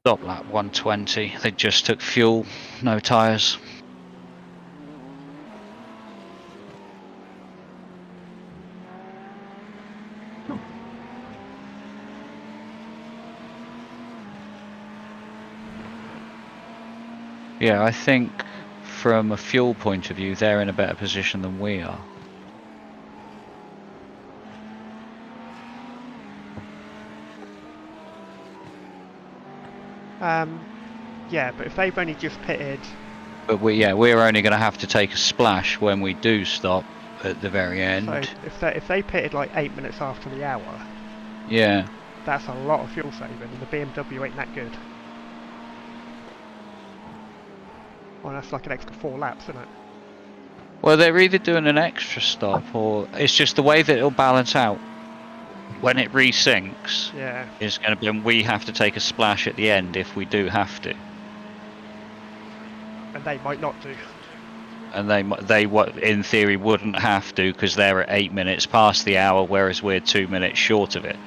S1: Stop lap 120. They just took fuel, no tyres. Yeah, I think from a fuel point of view, they're in a better position than we are.
S2: Yeah, but if they've only just pitted,
S1: But we're only going to have to take a splash when we do stop at the very end.
S2: so if they pitted like 8 minutes after the hour,
S1: Yeah.
S2: that's a lot of fuel saving, and the BMW ain't that good. Well, that's like an extra 4 laps, isn't it?
S1: Well, they're either doing an extra stop, or it's just the way that it'll balance out. When it resyncs,
S2: Yeah.
S1: is going to be, and we have to take a splash at the end if we do have to.
S2: And they might not do.
S1: And they in theory wouldn't have to, because they're at 8 minutes past the hour, whereas we're 2 minutes short of it.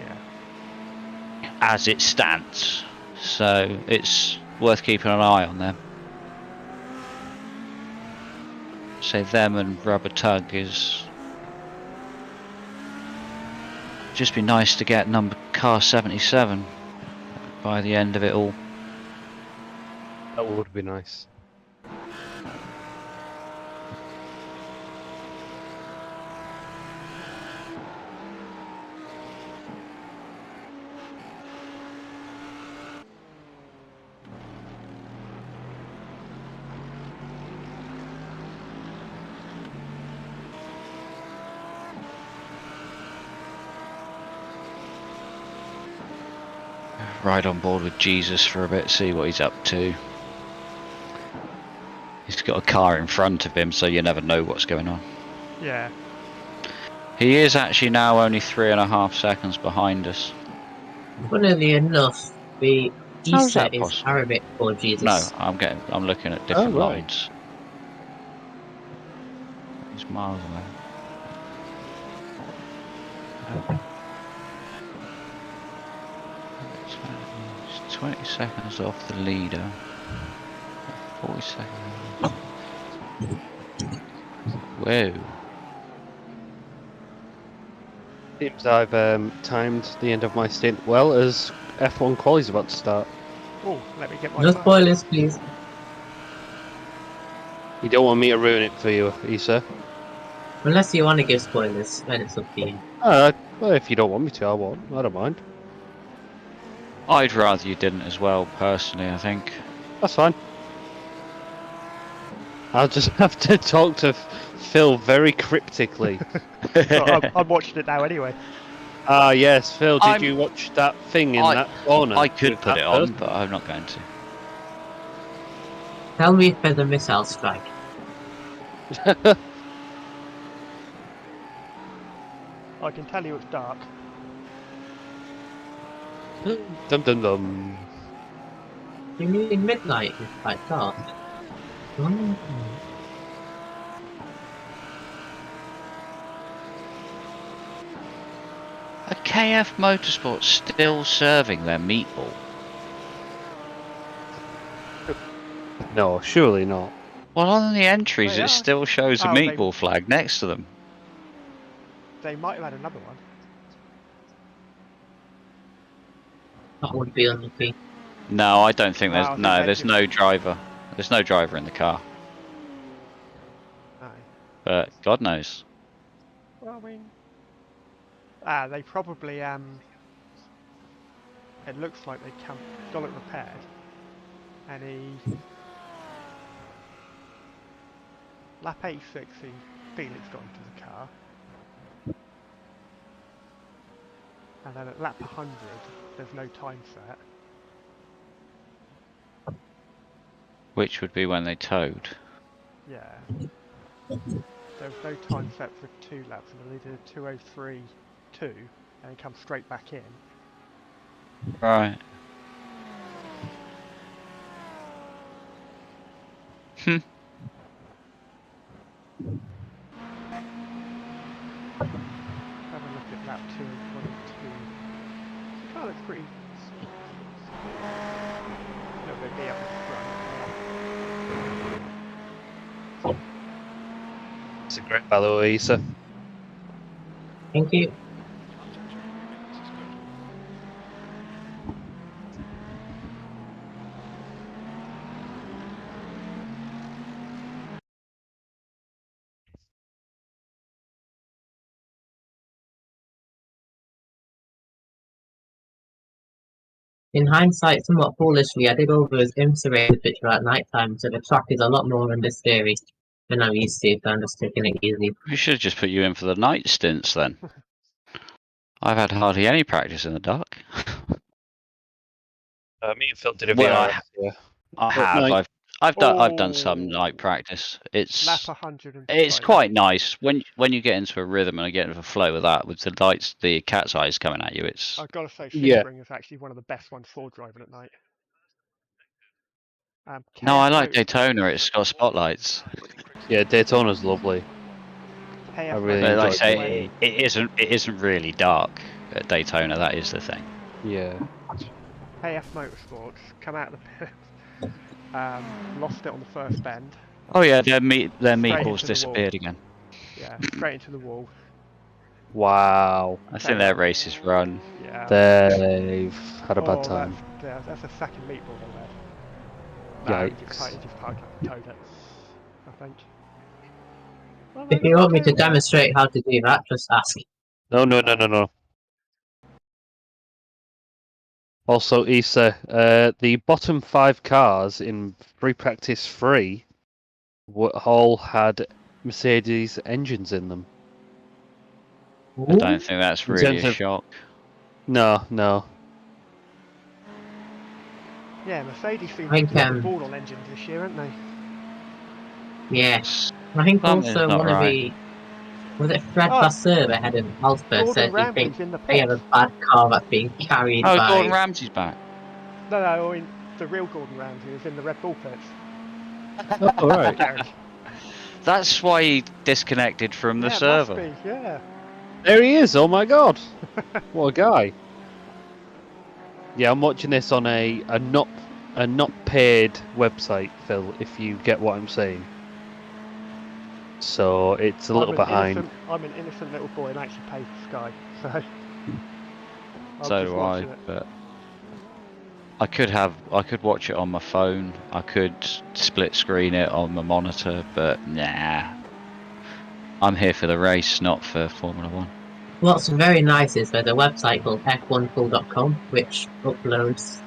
S2: Yeah.
S1: As it stands. So it's worth keeping an eye on them. Say them and Rubber Tug is... Just be nice to get car 77 by the end of it all.
S4: That would be nice.
S1: Ride on board with Jesus for a bit, see what he's up to. He's got a car in front of him, so you never know what's going on.
S2: Yeah.
S1: He is actually now only 3.5 seconds behind us.
S3: Funnily enough, the
S1: How is
S3: Eesa
S1: that
S3: is
S1: possible?
S3: Arabic for Jesus.
S1: No, I'm looking at different
S4: right.
S1: lines. He's miles away. It's 20 seconds off the leader. 40 seconds. Whoa.
S4: Seems I've timed the end of my stint well, as F1 quali is about to start.
S2: Oh, let me get my
S3: No
S2: car.
S3: spoilers, please.
S4: You don't want me to ruin it for you, Eesa?
S3: Unless you want to give spoilers, then it's up to you.
S4: Well, if you don't want me to, I won't. I don't mind.
S1: I'd rather you didn't as well, personally, I think.
S4: That's fine. I'll just have to talk to Phil very cryptically.
S2: I'm watching it now anyway.
S4: Ah, yes, Phil, did you watch that thing in that corner?
S1: I could
S4: with
S1: put
S4: that
S1: it on,
S4: person?
S1: but I'm not going to.
S3: Tell me if there's a missile strike.
S2: I can tell you it's dark.
S4: Dum dum dum.
S3: You mean midnight is quite dark. Mm.
S1: Are KF Motorsport still serving their meatball?
S4: No, surely not.
S1: Well, on the entries,
S2: They
S1: it
S2: are.
S1: still shows a
S2: Oh, they-
S1: meatball flag next to them.
S2: They might have had another one.
S3: That would be unlucky.
S1: No, I don't think
S2: No, I
S1: there's
S2: think
S1: no.
S2: they
S1: There's
S2: just-
S1: no driver. There's no driver in the car.
S2: Aye.
S1: But God knows.
S2: Well, I mean, they probably It looks like they got it repaired, and lap 86, Felix got into the car, and then at lap 100, there's no time set.
S1: Which would be when they towed.
S2: Yeah. There was no time set for 2 laps, and then they did a 2:03.2, and it comes straight back in.
S1: Right. Hmm.
S2: Have a look at lap 2:22. The car looks pretty. A little bit beat up in front.
S4: It's a great battle, Eesa.
S3: Thank you. In hindsight, somewhat foolishly, I did over his Instagram picture at night time, so the track is a lot more understeery than I'm used to, so I'm just taking it easy.
S1: We should have just put you in for the night stints then. I've had hardly any practice in the dark.
S4: Me and Phil did a
S1: Well,
S4: VRS, yeah.
S1: I
S4: At
S1: have.
S4: night.
S1: I've done some night
S2: Oh.
S1: practice.
S2: Lap
S1: It's
S2: 100 and
S1: it's
S2: sorry,
S1: quite nice when you get into a rhythm and get into a flow with that, with the lights, the cat's eyes coming at you. It's
S2: I've got to say,
S4: Yeah.
S2: Sebring is actually one of the best ones for driving at night.
S1: no, I
S2: KF
S1: like
S2: Motorsport.
S1: Daytona. It's got spotlights.
S4: Yeah, Daytona's lovely.
S2: KF
S4: I really
S1: But like I
S4: enjoyed
S1: say, it isn't really dark at Daytona. That is the thing.
S4: Yeah.
S2: KF Motorsports come out of the pit, lost it on the first bend.
S1: Oh yeah, their
S2: Straight
S1: meatballs
S2: into the wall.
S1: disappeared again.
S2: Yeah, straight into the wall.
S4: Wow.
S1: I think their race is run.
S2: Yeah.
S4: They've had a bad
S2: Oh,
S4: time.
S2: that's a second meatball they had. No, he
S4: Yikes.
S2: just towed it, I think. Well,
S3: If you want me to demonstrate how to do that, just ask.
S4: No. Also, Eesa, the bottom 5 cars in free practice 3 all had Mercedes engines in them.
S1: I don't think that's
S4: In
S1: really
S4: terms
S1: a
S4: of-
S1: shock.
S4: No.
S2: Yeah, Mercedes seem
S3: I
S2: to
S3: think,
S2: drop the ball on engines this year, haven't they?
S3: Yes. I think
S1: Something's
S3: also
S1: not
S3: one of
S1: right.
S3: the... Was it Fred
S2: Oh.
S3: Vasseur that had an Alpha
S2: Gordon
S3: said he
S2: Ramsay's
S3: thinks
S2: in the
S3: they have
S2: pit.
S3: a bad car that's being carried
S1: Oh,
S3: by...
S1: Gordon Ramsay's back.
S2: No, I mean, the real Gordon Ramsay is in the Red Bull pits.
S4: Oh, right.
S2: Garage.
S1: That's why he disconnected from the
S2: Yeah,
S1: server.
S2: must be, yeah.
S4: There he is, oh my god. What a guy. Yeah, I'm watching this on a not paid website, Phil, if you get what I'm saying. So it's a little behind.
S2: I'm an innocent little boy and actually pay for Sky, so... I'm
S1: So
S2: just
S1: do I,
S2: watching it.
S1: but I could watch it on my phone. I could split screen it on my monitor, but nah. I'm here for the race, not for Formula 1.
S3: What's very nice is there's a website called f1full.com which uploads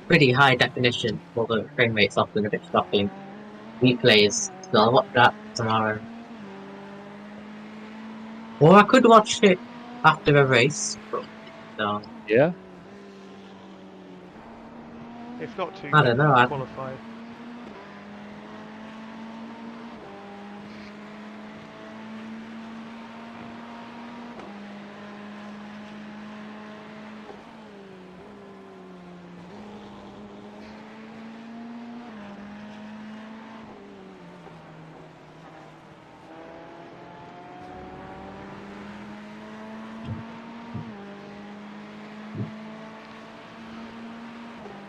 S3: pretty high definition, although frame rate's often a bit shocking, replays, so I'll watch that tomorrow. Or I could watch it after a race, but no.
S4: Yeah?
S2: It's not too
S3: I don't know, I-
S2: qualified.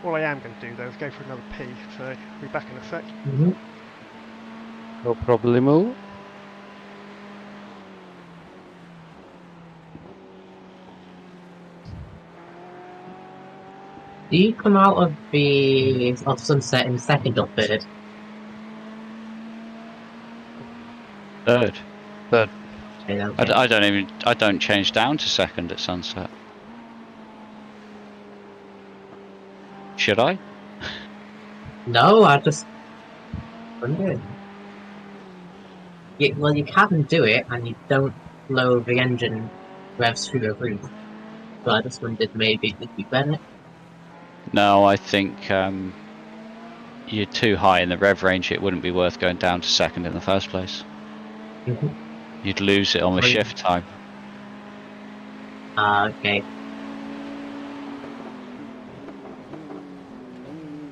S2: All I am going to do though is go for another pee, so I'll be back in a sec.
S4: No problemo.
S3: Do you come out of sunset in second or third?
S1: Third.
S4: Third.
S3: Okay, okay.
S1: I don't change down to second at sunset. Should I?
S3: No, I just wondered. Well, you can do it, and you don't blow the engine revs through the roof. So I just wondered maybe it would be better.
S1: No, I think you're too high in the rev range. It wouldn't be worth going down to second in the first place. You'd lose it on the
S3: Right.
S1: shift time.
S3: Okay.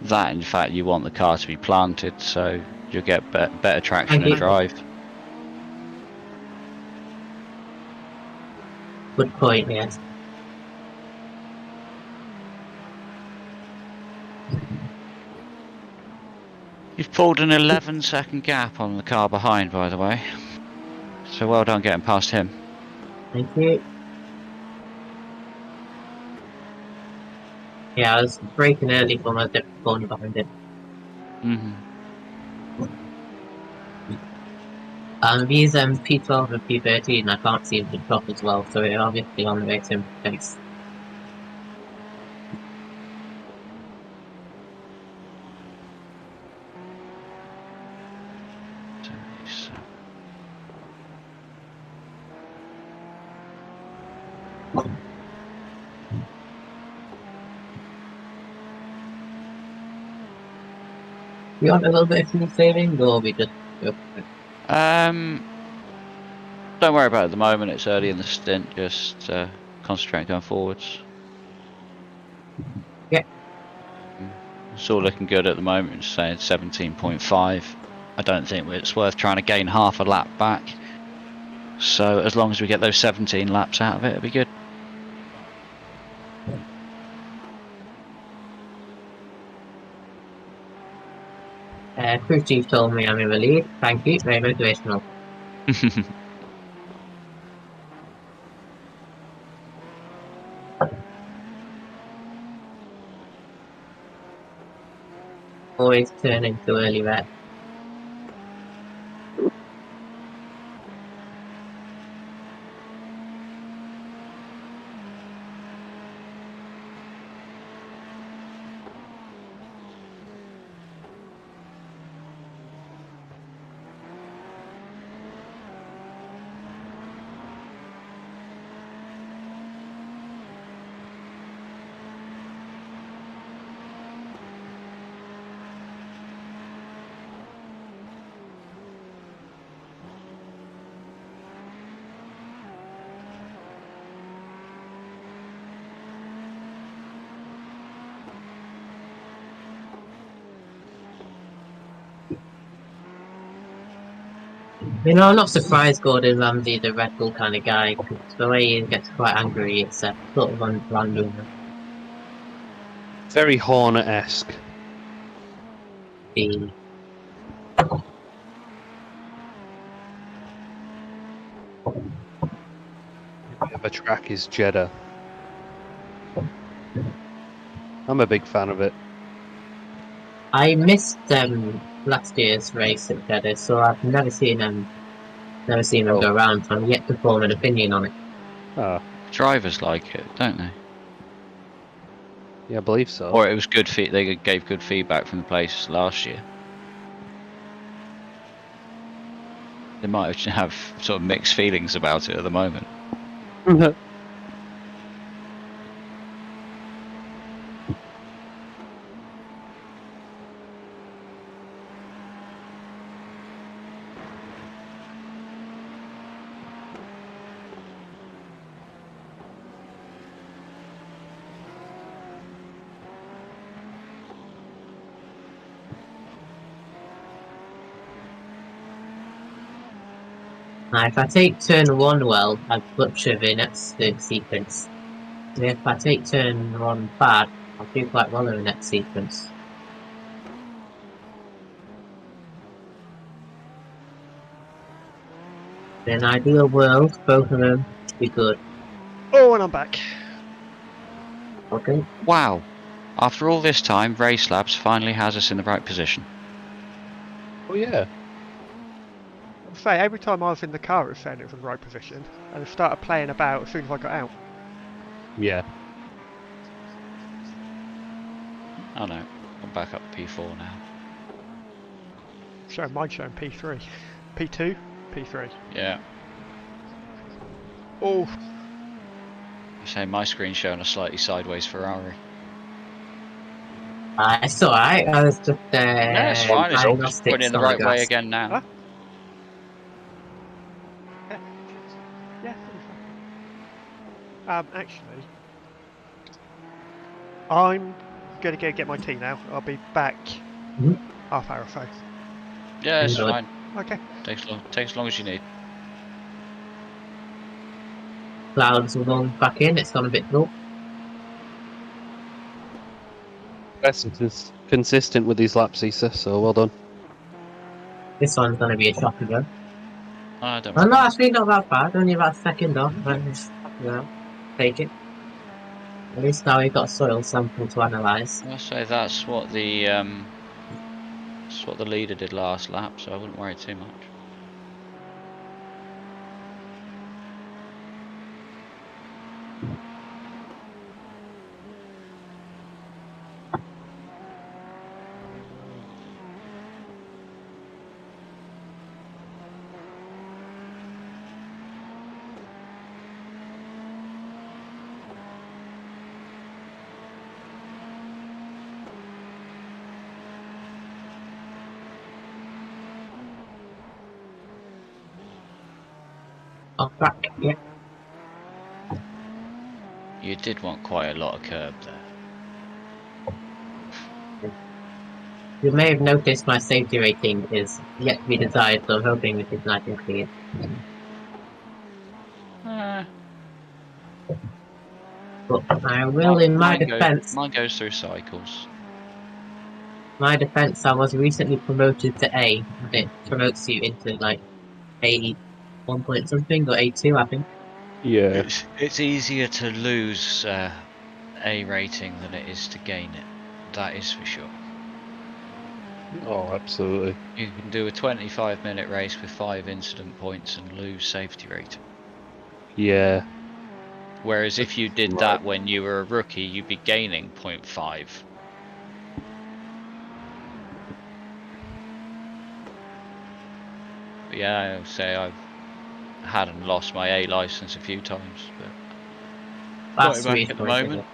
S1: That, in fact, you want the car to be planted, so you'll get better traction
S3: Okay.
S1: and drive.
S3: Good point, yes.
S1: You've pulled an 11-second gap on the car behind, by the way. So well done getting past him.
S3: Thank you. Yeah, I was braking early for my different corner behind it. These P12 and P13 I can't seem to drop as well, so we're obviously on the way to pace. You want a little bit of fuel saving, or we just go for it?
S1: Don't worry about it at the moment. It's early in the stint. Just concentrate going forwards.
S3: Yeah.
S1: It's all looking good at the moment. It's saying 17.5. I don't think it's worth trying to gain half a lap back. So as long as we get those 17 laps out of it, it'll be good.
S3: Crew chief told me I'm in the lead. Thank you, very motivational. Always turn into early red. You know, I'm not surprised Gordon Ramsay, the Red Bull kind of guy, because the way he gets quite angry, it's sort of random.
S4: Very Hornet-esque.
S3: The
S4: The other track is Jeddah. I'm a big fan of it.
S3: I missed last year's race at Jeddah, so I've never seen them
S4: Oh.
S3: go around, so I'm yet to form an opinion on it.
S4: Ah,
S1: Drivers like it, don't they?
S4: yeah, I believe so.
S1: Or it was good. They gave good feedback from the place last year. They might have sort of mixed feelings about it at the moment.
S3: Now, if I take turn 1 well, I'd butcher the next sequence. And if I take turn 1 bad, I'll do quite well in the next sequence. In an ideal world, both of them would be good.
S2: Oh, and I'm back.
S3: Okay.
S1: Wow. After all this time, Race Labs finally has us in the right position.
S4: Oh yeah.
S2: I'd say every time I was in the car, it was saying it was in the right position, and it started playing about as soon as I got out.
S4: Yeah.
S1: Oh no, I'm back up P4 now.
S2: So mine's showing P3, P2, P3.
S1: Yeah.
S2: Oh,
S1: You say my screen's showing a slightly sideways Ferrari.
S3: It's alright, I was just
S1: Yeah, it's fine. It's all
S3: diagnostics
S1: pointing the
S3: on
S1: right way
S3: grass.
S1: again now.
S2: Huh? yeah, actually, I'm gonna go get my tea now. I'll be back half hour or so.
S1: Yeah, it's
S3: Enjoy.
S1: fine.
S2: Okay.
S1: Takes as long as you need.
S3: Clouds will go back in, it's gone a bit dull.
S4: Best is consistent with these laps, Eesa, so well done.
S3: This one's gonna be a shock again.
S1: I don't
S3: Oh no,
S1: mind.
S3: actually not that bad, only about a second off, but just, take it. At least now we've got a soil sample to analyse.
S1: I'll say that's what the leader did last lap, so I wouldn't worry too much.
S3: off track. Yeah.
S1: You did want quite a lot of curb there.
S3: You may have noticed my safety rating is yet to be desired, so I'm hoping this is nice and clean. But I will, in my defense,
S1: Mine goes through cycles.
S3: I was recently promoted to A, and it promotes you into like A 1 point something or A2, I think.
S4: Yeah.
S1: It's easier to lose A rating than it is to gain it. That is for sure.
S4: Oh, absolutely.
S1: You can do a 25-minute race with 5 incident points and lose safety rating.
S4: Yeah.
S1: Whereas if you did that when you were a rookie, you'd be gaining 0.5. But yeah, I would say I've had and lost my A license a few times, but got it back at the moment.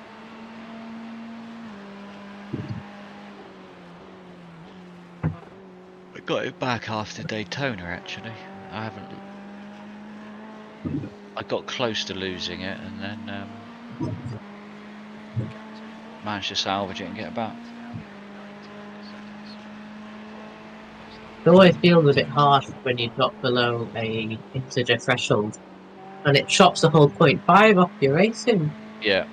S1: I got it back after Daytona, actually. I got close to losing it, and then managed to salvage it and get it back.
S3: It always feels a bit harsh when you drop below a integer threshold, and it chops a whole 0.5 off your racing.
S1: Yeah.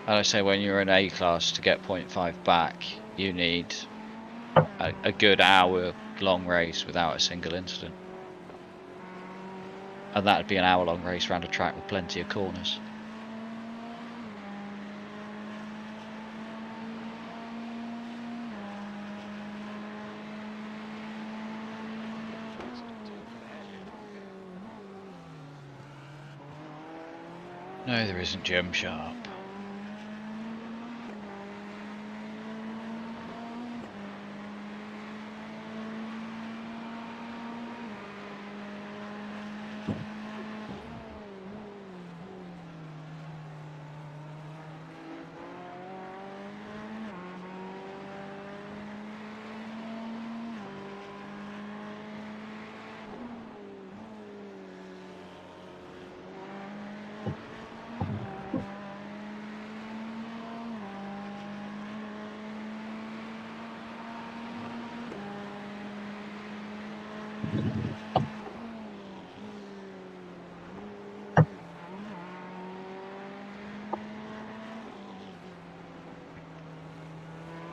S1: And I say when you're in A class, to get 0.5 back, you need a good hour-long race without a single incident. And that'd be an hour-long race around a track with plenty of corners. No, there isn't, Jim. Shut up.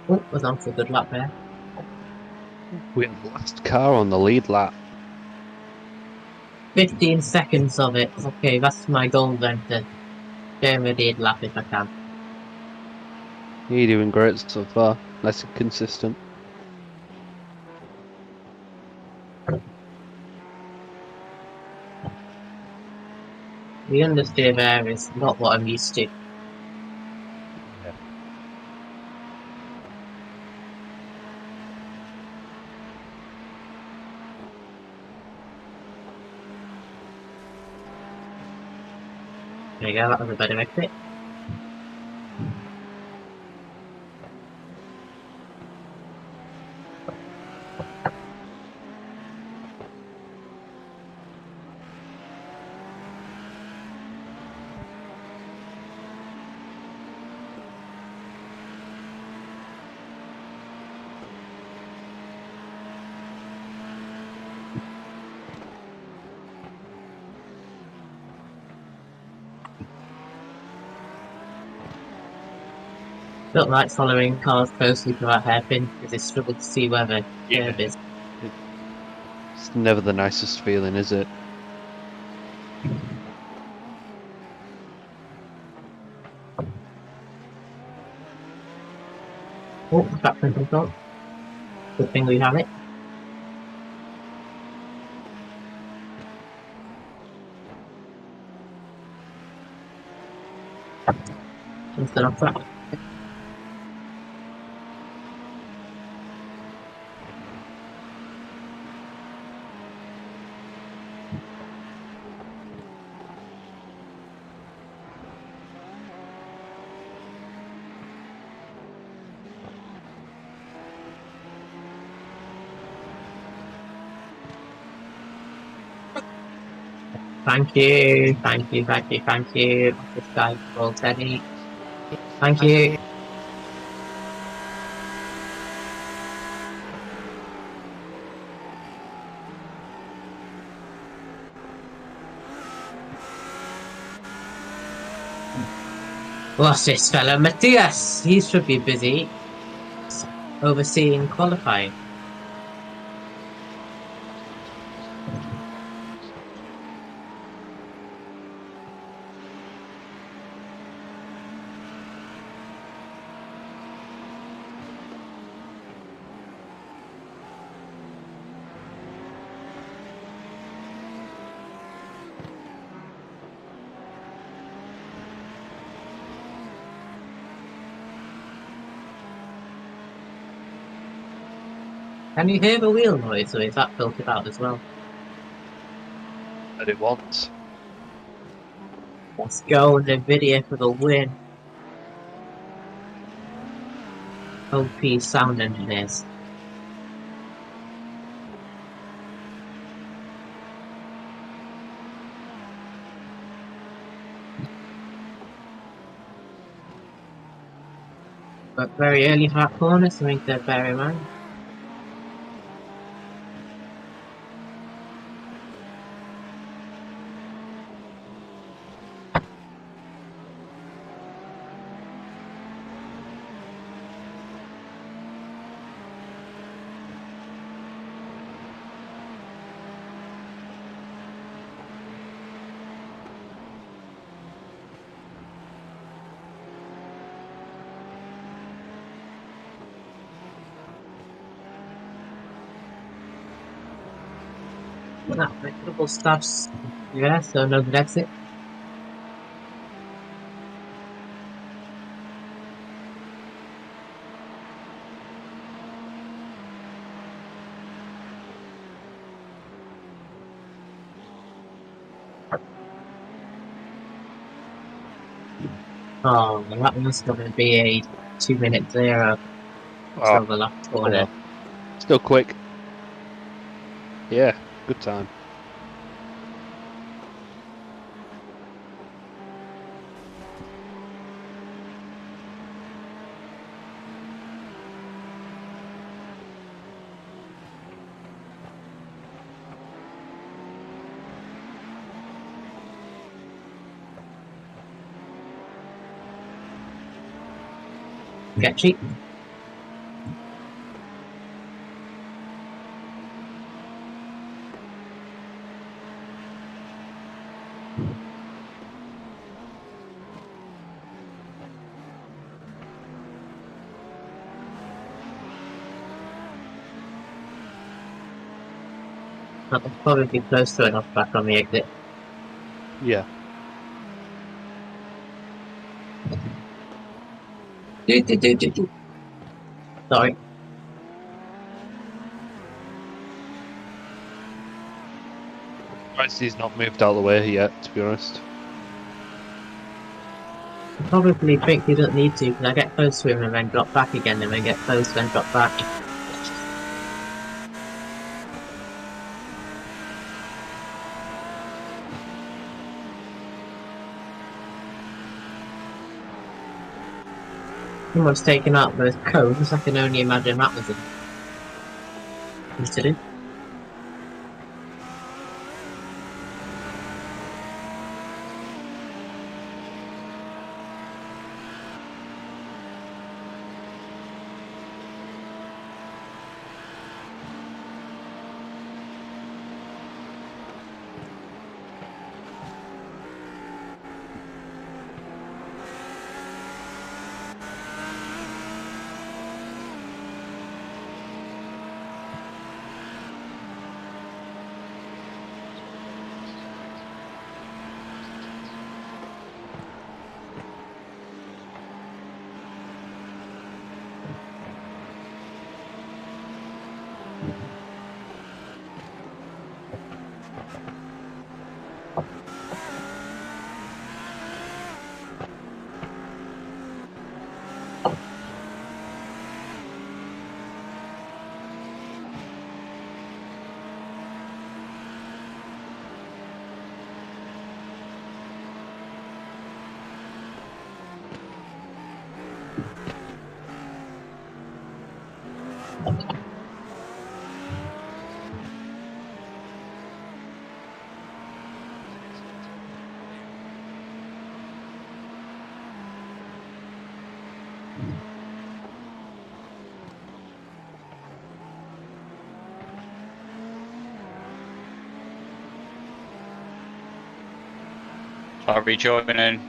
S3: Oh, was on for a good lap there.
S4: We're the last car on the lead lap.
S3: 15 seconds of it. Okay, that's my goal then, to get a lead lap if I can.
S4: You're doing great so far. Nice and consistent.
S3: The understeer there is not what I'm used to. There you go, that was a better exit. Don't like following cars closely to that hairpin because they struggle to see where the curb is.
S4: It's never the nicest feeling, is it?
S3: Oh, traction control. Good thing we have it. Instead of track. Thank you, thank you, thank you, thank you. This guy called Teddy. Thank you. What's this fella, Matthias? He should be busy overseeing qualifying. Can you hear the wheel noise, or is that filtered out as well?
S4: That it wants.
S3: Let's go, NVIDIA for the win. OP sound engineers. But very early hard corner, something to bear in mind. Double stops. Yeah, so no good exit. Oh, that one's going to be a 2-minute 0. So the last corner.
S4: Well. Still quick. Yeah, good time.
S3: Get cheap. That'll probably be close to enough back on the exit.
S4: Yeah.
S3: Do. Sorry.
S4: He's not moved out of the way yet, to be honest.
S3: I probably think he doesn't need to, because I get close to him and then drop back again, and then get close, then drop back. Someone's taken out those cones, I can only imagine that was a incident.
S1: I'll be joining.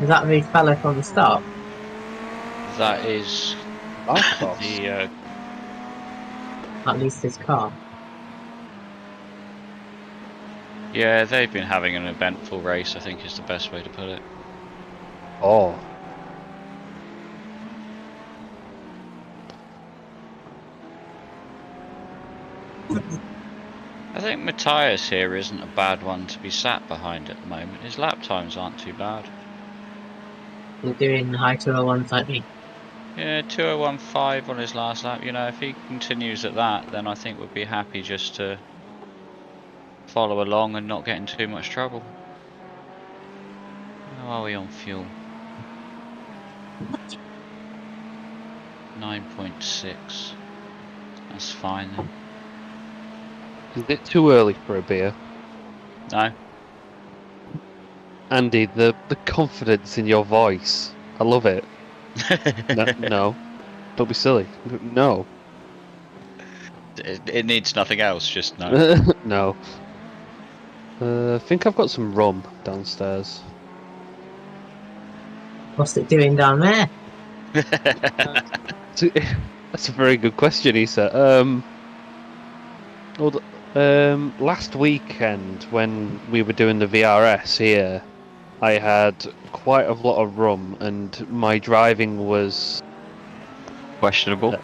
S3: Is that the fella from the start?
S1: That is
S4: Bartos.
S1: the
S3: At least his car.
S1: yeah, they've been having an eventful race, I think is the best way to put it.
S4: Oh.
S1: I think Matthias here isn't a bad one to be sat behind at the moment. His lap times aren't too bad.
S3: You're doing high 201s like me.
S1: Yeah, 2:01.5 on his last lap. You know, if he continues at that, then I think we'd be happy just to follow along and not get in too much trouble. How are we on fuel? 9.6. That's fine then.
S4: Is it too early for a beer?
S1: No?
S4: Andy, the confidence in your voice. I love it. No. Don't be silly. No.
S1: It needs nothing else, just no.
S4: No. I think I've got some rum downstairs.
S3: What's it doing down there?
S4: That's a very good question, Eesa. Last weekend when we were doing the VRS here, I had quite a lot of rum, and my driving was
S1: Questionable.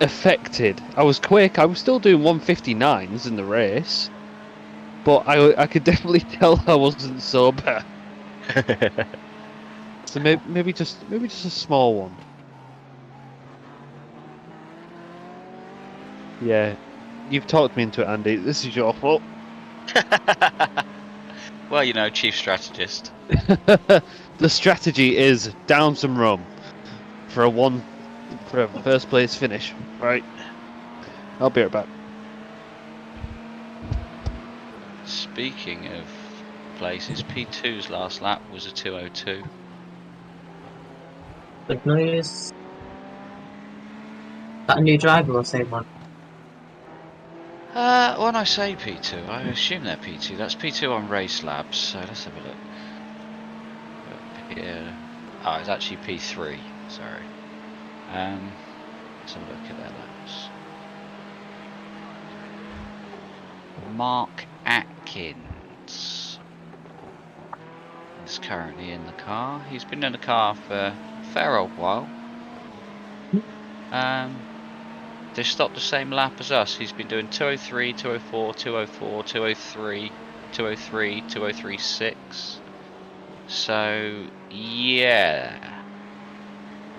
S4: affected. I was quick. I was still doing 159s in the race, but I could definitely tell I wasn't sober. So maybe just a small one. Yeah, you've talked me into it, Andy. This is your fault.
S1: Well, you know, chief strategist.
S4: The strategy is down some rum for a first place finish. Right. I'll be right back.
S1: Speaking of places, P2's last lap was a 2:02.
S3: Good news. Is that a new driver or same one?
S1: When I say P2, I assume they're P2. That's P2 on Race Labs, so let's have a look. Yeah. Oh, it's actually P3, sorry. Let's have a look at their laps. Mark Atkins is currently in the car. He's been in the car for a fair old while. They stopped the same lap as us. He's been doing 203, 204, 204, 203, 203, 203.6. So, yeah.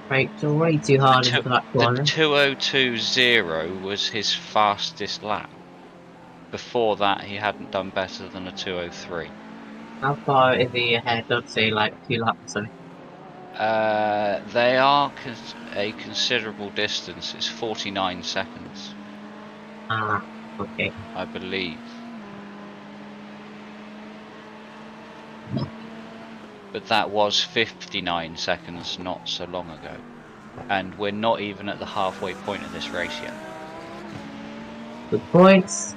S3: Right, so way too hard into that corner.
S1: The 202.0 was his fastest lap. Before that, he hadn't done better than a 203.
S3: How far is he ahead? I'd say like 2 laps or something.
S1: They are a considerable distance. It's 49 seconds.
S3: Ah, okay.
S1: I believe. But that was 59 seconds not so long ago. And we're not even at the halfway point of this race yet.
S3: Good points.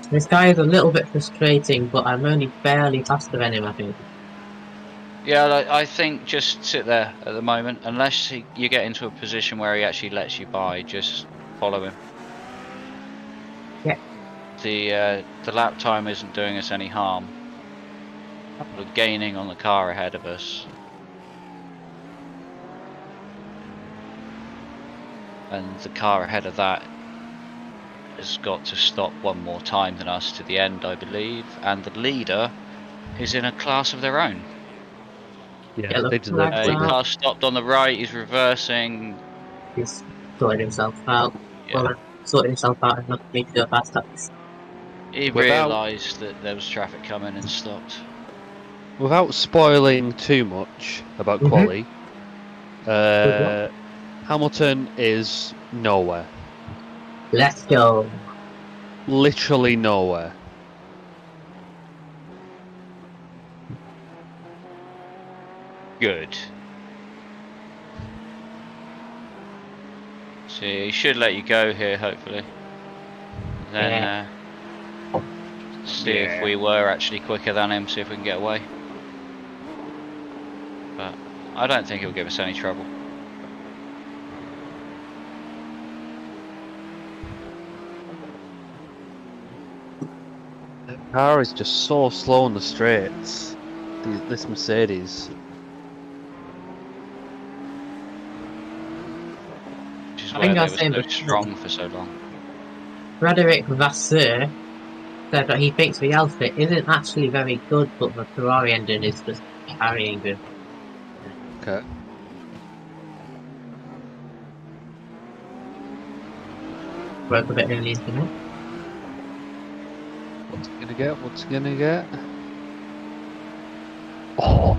S3: This guy is a little bit frustrating, but I'm only barely faster than him, I think.
S1: Yeah, I think just sit there at the moment. Unless you get into a position where he actually lets you by, just follow him.
S3: Yeah.
S1: The lap time isn't doing us any harm. We're gaining on the car ahead of us. And the car ahead of that has got to stop one more time than us to the end, I believe. And the leader is in a class of their own.
S4: Yeah, they deserve
S1: The car stopped on the right, he's reversing.
S3: He's sorting himself out.
S1: Yeah.
S3: Well, sorting himself out and not making to do a fast tax.
S1: He realised that there was traffic coming and stopped.
S4: Without spoiling too much about quali, Hamilton is nowhere.
S3: Let's go.
S4: Literally nowhere.
S1: Good. So he should let you go here, hopefully. Then see if we were actually quicker than him, see if we can get away. But I don't think he'll give us any trouble.
S4: The car is just so slow on the straights. This Mercedes.
S1: Which is
S3: I
S1: why
S3: think
S1: they
S3: I
S1: were
S3: was saying
S1: so
S3: before.
S1: strong for so long.
S3: Frederick Vasseur said that he thinks the Alpha isn't actually very good, but the Ferrari engine is just carrying him.
S4: Okay.
S3: Broke a bit early into it.
S4: What's he gonna get? What's he gonna get? Oh!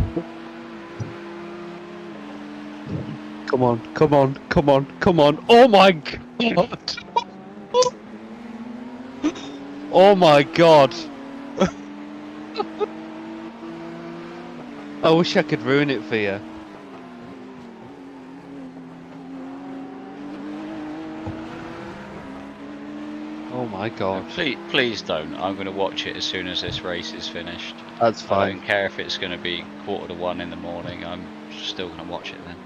S4: Come on, come on, come on, come on! Oh my god! Oh my god! I wish I could ruin it for you. Oh my god.
S1: Please don't. I'm going to watch it as soon as this race is finished.
S4: That's
S1: I
S4: fine.
S1: don't care if it's going to be 1:45 in the morning. I'm still going to watch it then.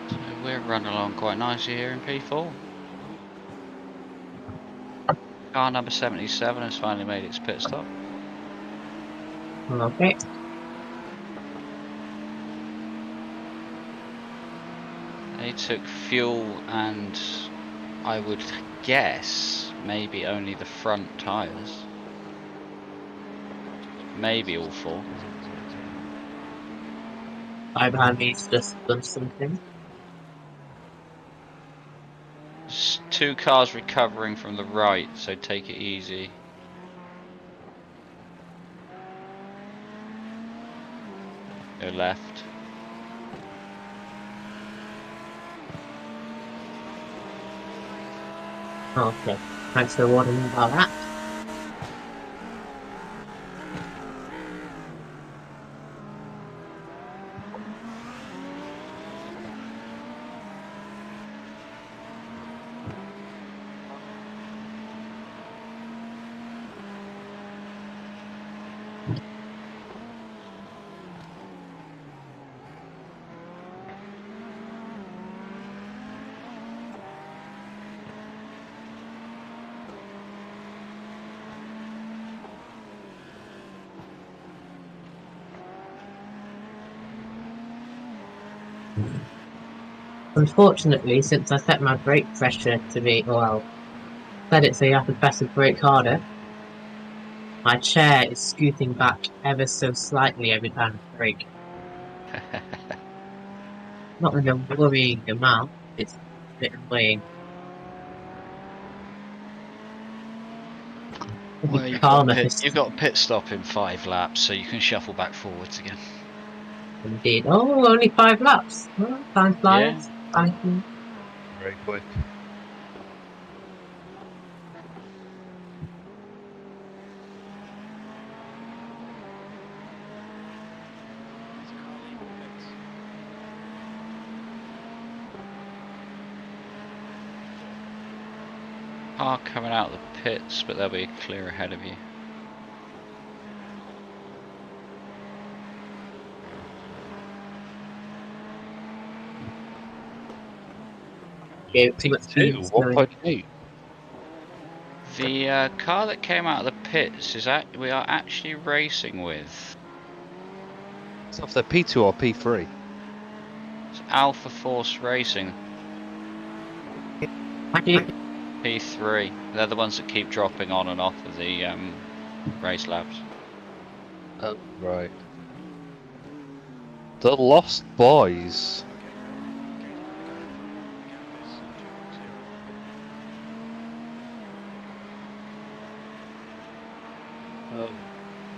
S1: So we're running along quite nicely here in P4. Car number 77 has finally made its pit stop.
S3: Okay.
S1: They took fuel and I would guess maybe only the front tyres. Maybe all four.
S3: I behind me's just done something.
S1: There's 2 cars recovering from the right, so take it easy. Go left.
S3: Okay. Thanks for warning me about that. Unfortunately, since I set my brake pressure to be, well, set it so you have to press the brake harder, my chair is scooting back ever so slightly every time I brake. Not in a worrying amount, it's a bit annoying.
S1: Well,
S3: You've got
S1: a pit stop in 5 laps, so you can shuffle back forwards again.
S3: Indeed. Oh, only 5 laps. Oh, time flies.
S1: Yeah.
S3: Thank you.
S4: Very quick.
S1: Car coming out of the pits, but they'll be clear ahead of you.
S3: Yeah, too much speed.
S4: 1.8.
S1: The car that came out of the pits is we are actually racing with.
S4: It's off the P2 or P3.
S1: It's Alpha Force Racing. P3. They're the ones that keep dropping on and off of the race laps.
S4: Oh, right. The Lost Boys.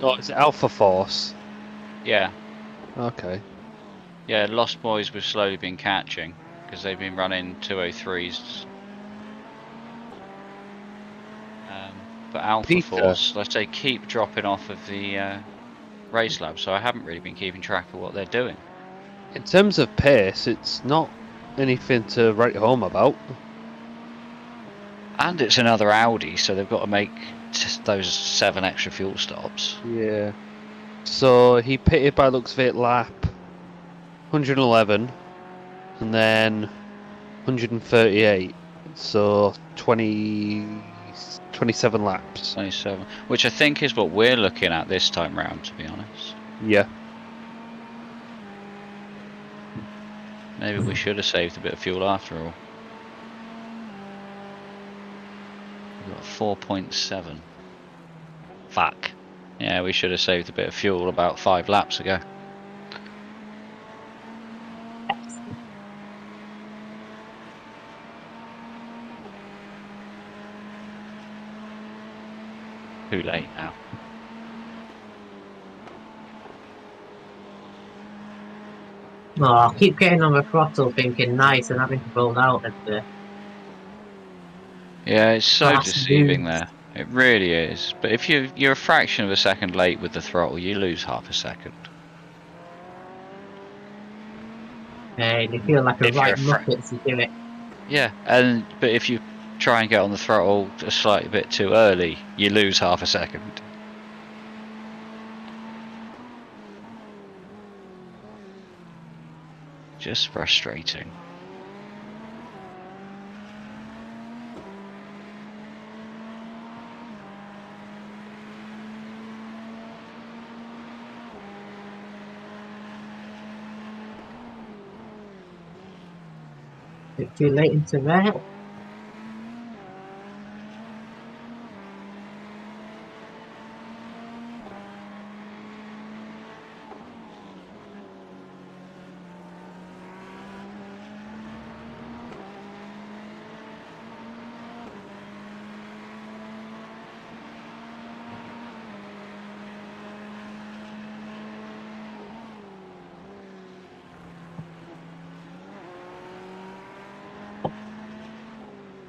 S4: Oh, it's Alpha Force.
S1: Yeah,
S4: Okay.
S1: yeah. Lost Boys we've slowly been catching because they've been running 203s. But Alpha
S4: Peter.
S1: Force, let's say, keep dropping off of the race lab, so I haven't really been keeping track of what they're doing.
S4: In terms of pace, it's not anything to write home about.
S1: And it's another Audi, so they've got to make those 7 extra fuel stops.
S4: Yeah. So he pitted by looks of it lap 111 and then 138. So 27 laps.
S1: 27, which I think is what we're looking at this time round, to be honest.
S4: Yeah.
S1: Maybe we should have saved a bit of fuel after all. We've got 4.7. Fuck. Yeah, we should have saved a bit of fuel about 5 laps ago. Too late now.
S3: Oh, I keep getting on the throttle thinking nice and having to roll out at the
S1: Yeah, it's so
S3: last
S1: deceiving
S3: moves.
S1: there. It really is. But if you're a fraction of a second late with the throttle, you lose half a second.
S3: And you feel like a
S1: If you're
S3: right
S1: a fra-
S3: muppet to do it.
S1: Yeah, but if you try and get on the throttle a slightly bit too early, you lose half a second. Just frustrating.
S3: Bit too late into that.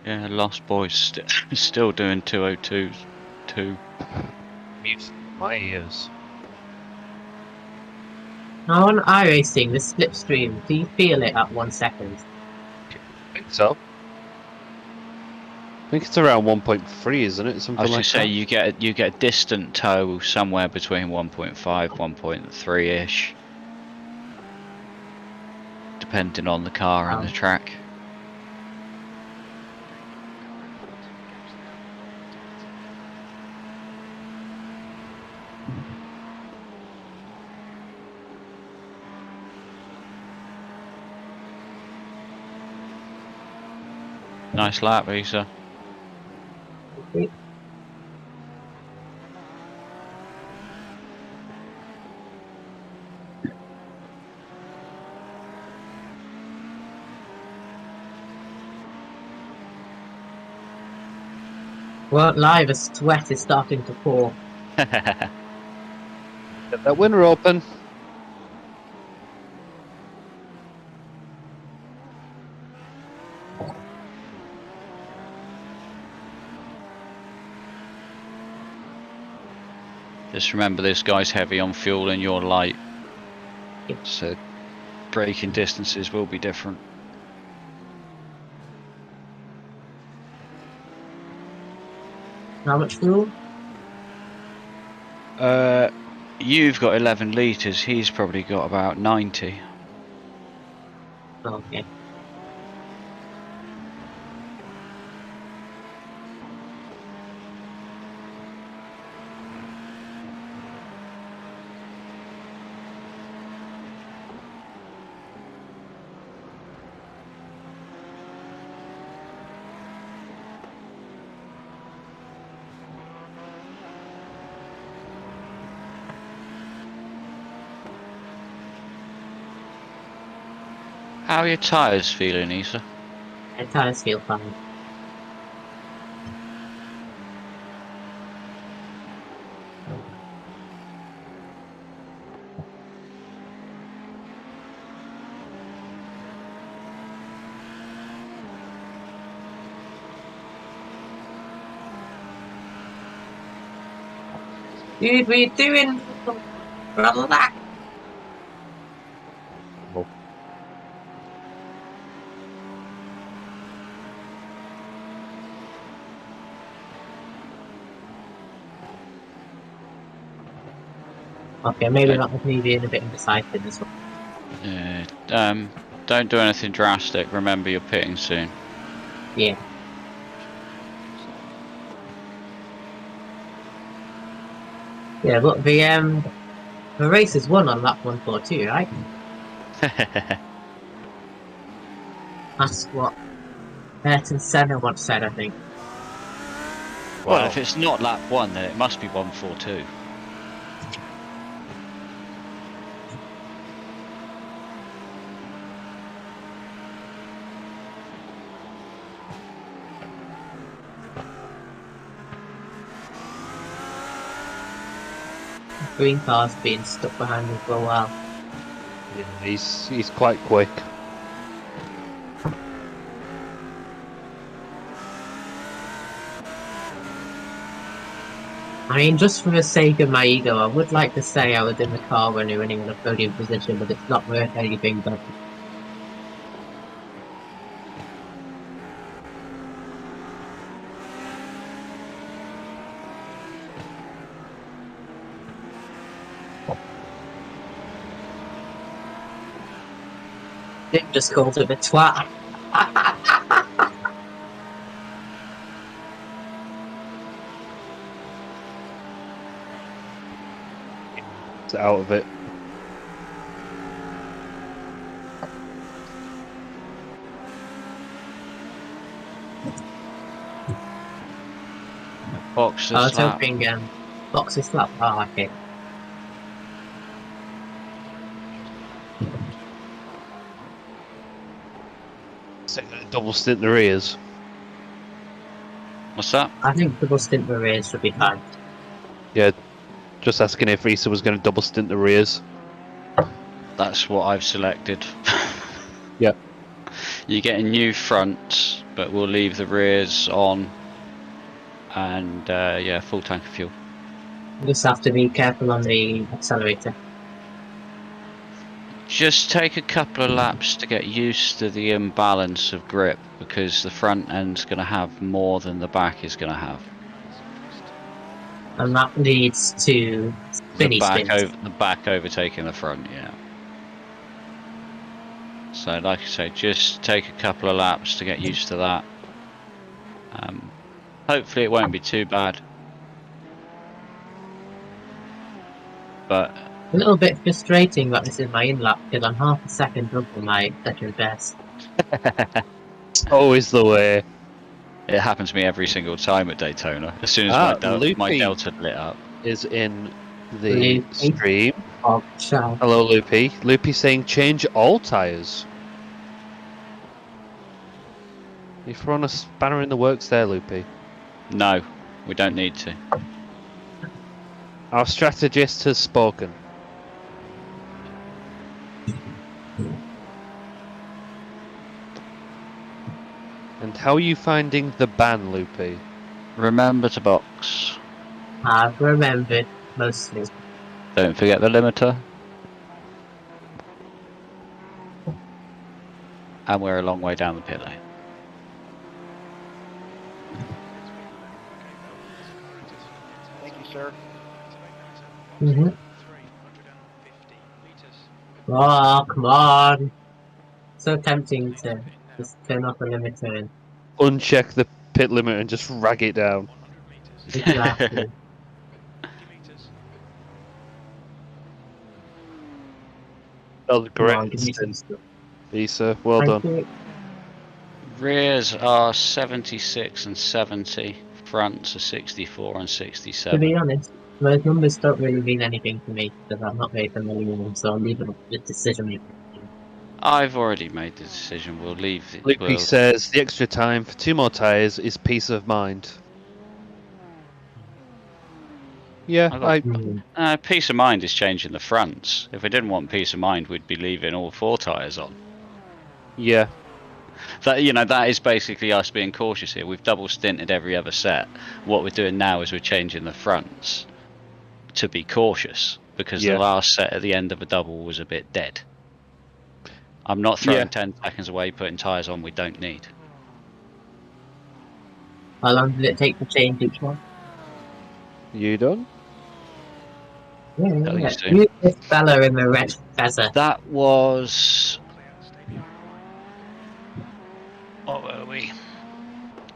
S1: Yeah, Lost Boys still doing 202s too.
S4: Music in my ears.
S3: Now on iRacing, the slipstream, do you feel it at 1 second?
S4: I think so. I think it's around 1.3, isn't it?
S1: I
S4: Something
S1: was
S4: like
S1: going to say
S4: that.
S1: you get a distant tow somewhere between 1.5, 1.3 ish, depending on the car and the track. Nice lap, Eesa.
S3: Well, live, a sweat is starting to pour.
S4: Get that winner open.
S1: Just remember, this guy's heavy on fuel and you're light, so braking distances will be different.
S3: How much fuel?
S1: You've got 11 litres, he's probably got about 90.
S3: Okay.
S1: How are your tyres feeling, Eesa?
S3: My tires feel fine. Dude, what are you doing? Relax.
S4: Oh.
S3: Okay, maybe that was me being a bit indecisive as well.
S1: Yeah. Don't do anything drastic. Remember, you're pitting soon.
S3: Yeah. Yeah, look, the race is won on lap 142, right? That's what Ayrton Senna once said, I think.
S1: Well, if it's not lap 1, then it must be 142.
S3: Green car's been stuck behind me for a while.
S4: Yeah, he's quite quick.
S3: I mean, just for the sake of my ego, I would like to say I was in the car when we were winning the podium position, but it's not worth anything, but... Dick just called it a twat.
S4: It's out of it.
S1: Box
S3: I was
S1: this lap.
S3: hoping, box this lap. Oh, okay.
S4: Double stint the rears.
S1: What's that?
S3: I think double stint the rears should be fine.
S4: Yeah, just asking if Eesa was going to double stint the rears.
S1: That's what I've selected.
S4: Yep.
S1: You get a new front, but we'll leave the rears on. And yeah, full tank of fuel.
S3: You just have to be careful on the accelerator.
S1: Just take a couple of laps to get used to the imbalance of grip, because the front end's going to have more than the back is going to have.
S3: And that leads to spinny spins.
S1: The back overtaking the front, yeah. So like I say, just take a couple of laps to get used to that. Hopefully it won't be too bad. But
S3: A little bit frustrating that this is my in-lap, because I'm half a second up on my second best.
S4: It's always the way.
S1: it happens to me every single time at Daytona. As soon as my Delta lit up.
S4: Is in the stream.
S3: Oh, ciao.
S4: Hello, Loopy. Loopy saying change all tyres. You're throwing a spanner in the works there, Loopy.
S1: No, we don't need to.
S4: Our strategist has spoken. And how are you finding the ban, Loopy?
S1: Remember to box.
S3: I've remembered, mostly.
S1: Don't forget the limiter. And we're a long way down the pit lane.
S6: Thank you, sir.
S3: Mm-hmm. Oh, come on. So tempting to just turn off the limiter and...
S4: Uncheck the pit limit and just rag it down.
S3: Exactly.
S4: That was
S3: Come on,
S4: great.
S3: give me some stuff.
S4: Eesa, well
S3: Thank
S4: done.
S3: you.
S1: Rears are 76 and 70. Fronts are 64 and
S3: To
S1: 67.
S3: be honest, those numbers don't really mean anything to me, because I'm not very familiar with them, so I'm leaving the decision making.
S1: I've already made the decision. We'll leave it.
S4: Loopy says the extra time for 2 more tyres is peace of mind. Yeah,
S1: peace of mind is changing the fronts. If we didn't want peace of mind, we'd be leaving all 4 tyres on.
S4: Yeah.
S1: That is basically us being cautious here. We've double stinted every other set. What we're doing now is we're changing the fronts. to be cautious because
S4: Yeah.
S1: the last set at the end of a double was a bit dead. I'm not throwing 10 seconds away putting tyres on we don't need.
S3: How long did it take to change each one?
S4: You done?
S1: Tell you
S3: Yeah.
S1: soon.
S3: Who's this fella in the red feather?
S1: That was... What were we?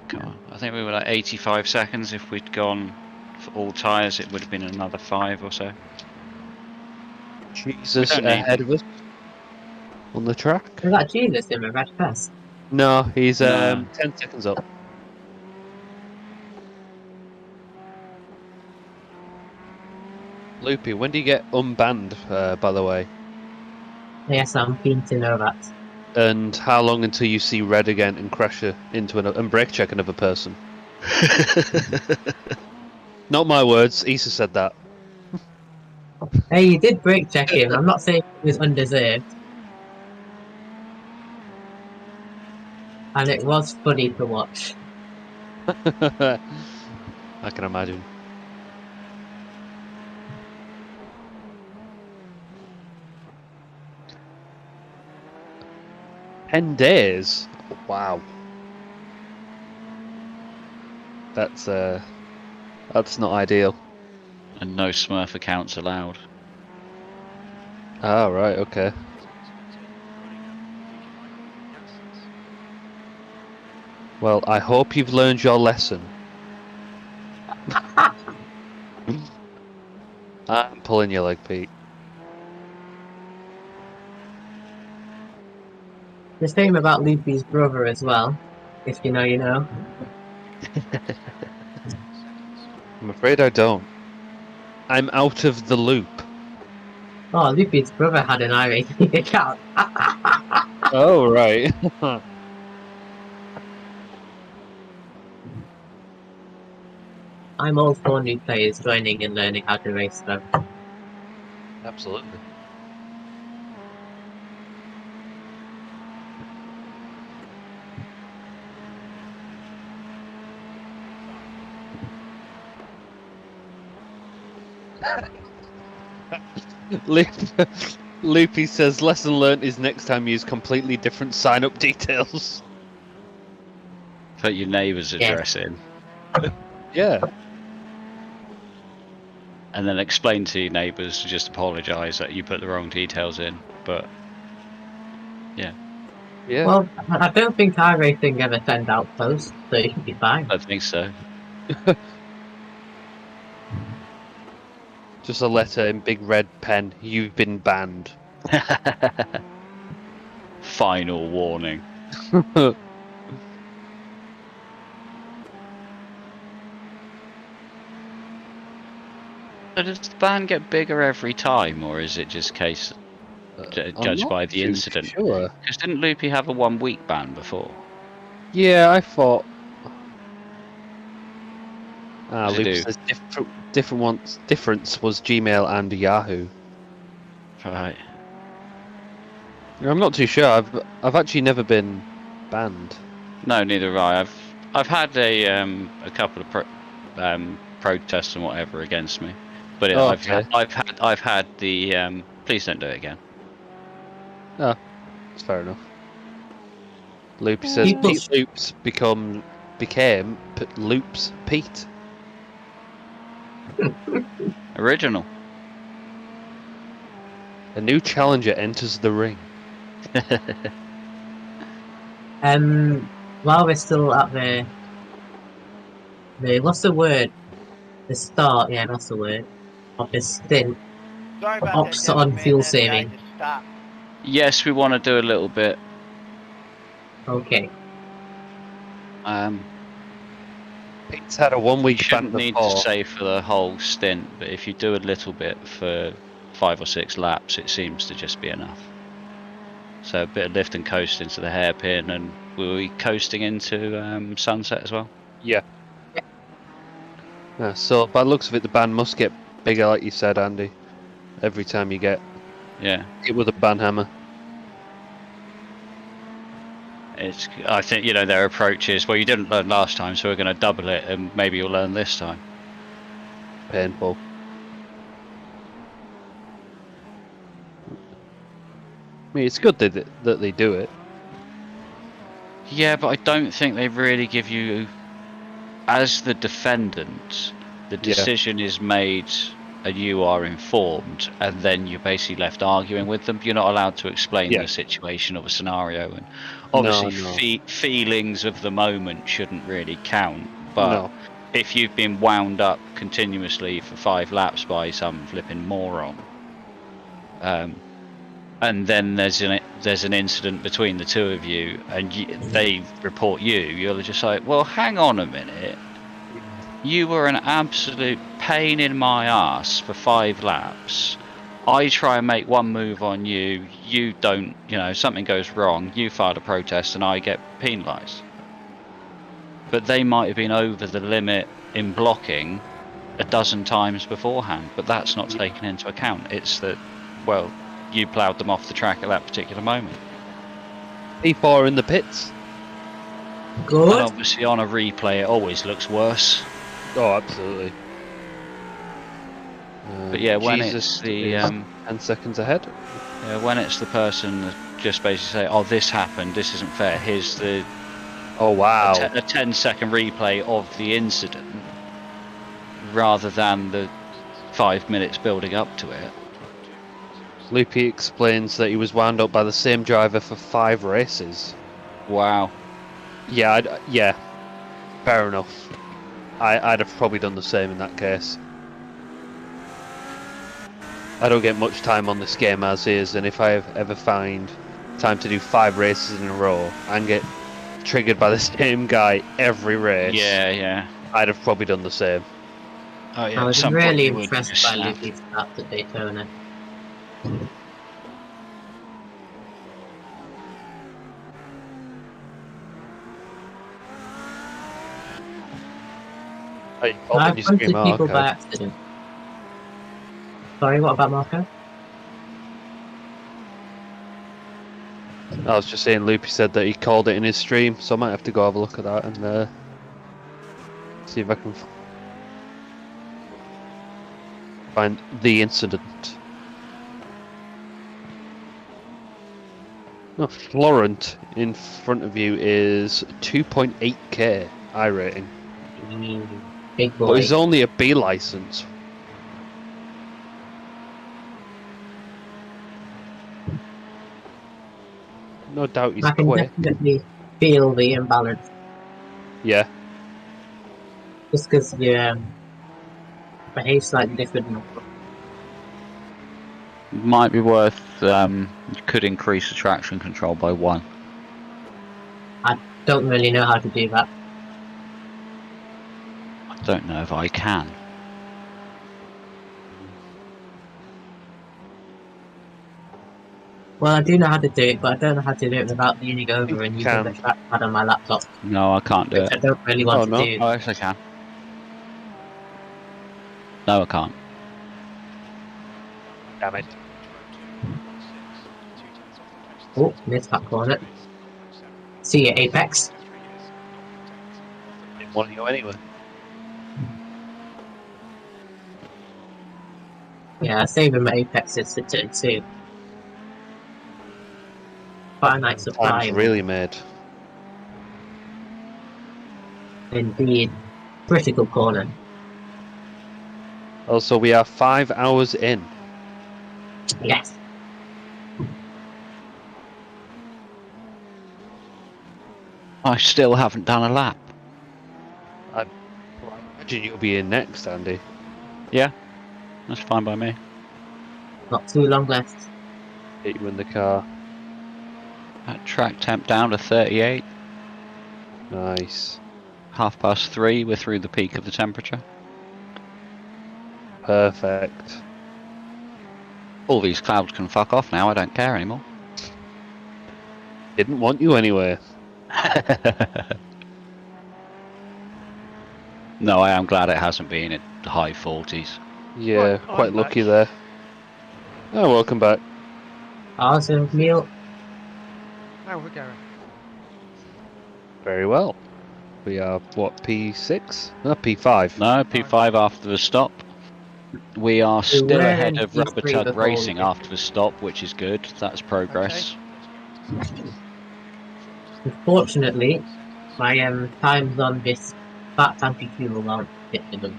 S1: Come on. I think we were like 85 seconds. If we'd gone for all tyres, it would have been another 5 or so.
S4: Jesus
S1: don't need
S4: ahead
S1: him.
S4: of us on the track.
S3: Is that Jesus in the red vest?
S4: No, he's
S1: No.
S4: 10 seconds up. Loopy, when do you get unbanned, by the way?
S3: Yes, I'm keen to know that.
S4: And how long until you see red again and crash into another and brake check another person? Not my words. Eesa said that.
S3: Hey, you did brake check him. I'm not saying it was undeserved. And it was funny to watch.
S4: I can imagine. 10 days? Wow. That's not ideal.
S1: And no Smurf accounts allowed.
S4: Ah, right, okay. Well, I hope you've learned your lesson. I'm pulling your leg, Pete.
S3: The same about Loopy's brother as well. If you know, you know.
S4: I'm afraid I don't. I'm out of the loop.
S3: Oh, Loopy's brother had an Iracing account.
S4: Oh, right.
S3: I'm all for new players joining and learning how to race though.
S4: Absolutely. Loopy says lesson learnt is next time use completely different sign-up details.
S1: Put your neighbour's address in.
S4: Yeah.
S1: And then explain to your neighbours to just apologise that you put the wrong details in. But yeah.
S4: Yeah.
S3: Well, I don't think Iracing ever send out posts, so it should be fine.
S1: I think so.
S4: Just a letter in big red pen. You've been banned.
S1: Final warning. So does the ban get bigger every time, or is it just case judged by the incident?
S4: Sure.
S1: Because didn't Loopy have a 1 week ban before?
S4: Yeah, I thought.
S1: Does it
S4: Loopy
S1: do?
S4: says difference was Gmail and Yahoo.
S1: Right.
S4: I'm not too sure. I've actually never been banned.
S1: No, neither have I. I've had a couple of protests and whatever against me, but
S4: Oh,
S1: I've had the please don't do it again.
S4: Oh, that's fair enough. Loopy says
S3: People-
S4: Pete Loops became Loops Pete.
S1: Original.
S4: A new challenger enters the ring.
S3: While we're still at the what's the word? The start, yeah, that's the word. Of the stint.
S9: Sorry about
S3: Ops
S9: that,
S3: on
S9: gentlemen,
S3: fuel
S9: that guy
S3: saving.
S9: just stopped.
S1: Yes, we want to do a little bit.
S3: Okay.
S4: Pete's had a 1
S1: You
S4: week ban
S1: shouldn't need to
S4: before.
S1: say for the whole stint, but if you do a little bit for 5 or 6 laps, it seems to just be enough. So a bit of lift and coast into the hairpin, and were we coasting into sunset as well?
S4: Yeah. So by the looks of it, the ban must get bigger, like you said, Andy. Every time you get
S1: Yeah.
S4: hit with a ban hammer.
S1: I think, you know, their approach is, well, you didn't learn last time, so we're going to double it, and maybe you'll learn this time.
S4: Painful. mean, it's good that they do it.
S1: Yeah, but I don't think they really give you, as the defendant, the decision is made and you are informed, and then you're basically left arguing with them. You're not allowed to explain the situation or the scenario, and obviously feelings of the moment shouldn't really count. But if you've been wound up continuously for 5 laps by some flipping moron, and then there's an incident between the two of you, and they report you, you're just like, well, hang on a minute. You were an absolute pain in my ass for 5 laps. I try and make one move on you, you don't, something goes wrong, you filed a protest and I get penalised. But they might have been over the limit in blocking a dozen times beforehand, but that's not taken into account. It's that, well, you ploughed them off the track at that particular moment.
S4: E4 in the pits.
S3: Good.
S1: And obviously on a replay it always looks worse.
S4: Oh, absolutely.
S1: But yeah, when
S4: Jesus
S1: it's the
S4: 10 seconds ahead.
S1: Yeah, when it's the person that just basically say, "Oh, this happened. This isn't fair. Here's the
S4: a
S1: 10-second replay of the incident," rather than the 5 minutes building up to it.
S4: Loopy explains that he was wound up by the same driver for 5 races.
S1: Wow.
S4: Yeah, fair enough. I'd have probably done the same in that case. I don't get much time on this game as is, and if I ever find time to do 5 races in a row and get triggered by the same guy every race, I'd have probably done the same.
S1: Oh yeah,
S3: I was really impressed by Loopy's start at Daytona. I've punted people by accident. Sorry, what about Marco?
S4: I was just saying, Loopy said that he called it in his stream, so I might have to go have a look at that and see if I can find the incident. No, Florent in front of you is 2.8k I rating.
S3: Big boy.
S4: But he's only a B license. No doubt he's quick.
S3: I can definitely feel the imbalance.
S4: Yeah.
S3: Just because you behave slightly differently.
S1: Might be worth, you could increase the traction control by 1.
S3: I don't really know how to do that.
S1: I don't know if I can.
S3: Well, I do know how to do it, but I don't know how to do it without leaning over and using the trackpad on my laptop.
S1: No, I can't do it.
S3: I don't really want to do.
S1: Oh, yes, I can. No, I can't.
S4: Damn it.
S3: Oh, missed that corner. See you, Apex.
S4: Didn't want to go anywhere.
S3: Yeah, save him at Apex is to turn 2. Quite a nice supply.
S4: Time's really made.
S3: Indeed. Critical corner.
S4: Also, we are 5 hours in.
S3: Yes.
S1: I still haven't done a lap.
S4: I imagine you'll be in next, Andy.
S1: Yeah, that's fine by me.
S3: Not too long left.
S4: Get you in the car.
S1: That track temp down to 38.
S4: Nice.
S1: 3:30, we're through the peak of the temperature.
S4: Perfect.
S1: All these clouds can fuck off now, I don't care anymore.
S4: Didn't want you anywhere.
S1: No, I am glad it hasn't been at the high 40s.
S4: Yeah, quite lucky there. Oh, welcome back.
S3: Awesome, Neil.
S2: How we're going?
S4: Very well. We are, what, P6? No, P5.
S1: No, P5 after the stop. We are still
S3: we're
S1: ahead
S3: in
S1: of
S3: Q3
S1: Rubber Tug
S3: before we
S1: Racing
S3: get-
S1: after the stop, which is good. That's progress.
S3: Unfortunately, my times on this fat tanky fuel aren't hitting them.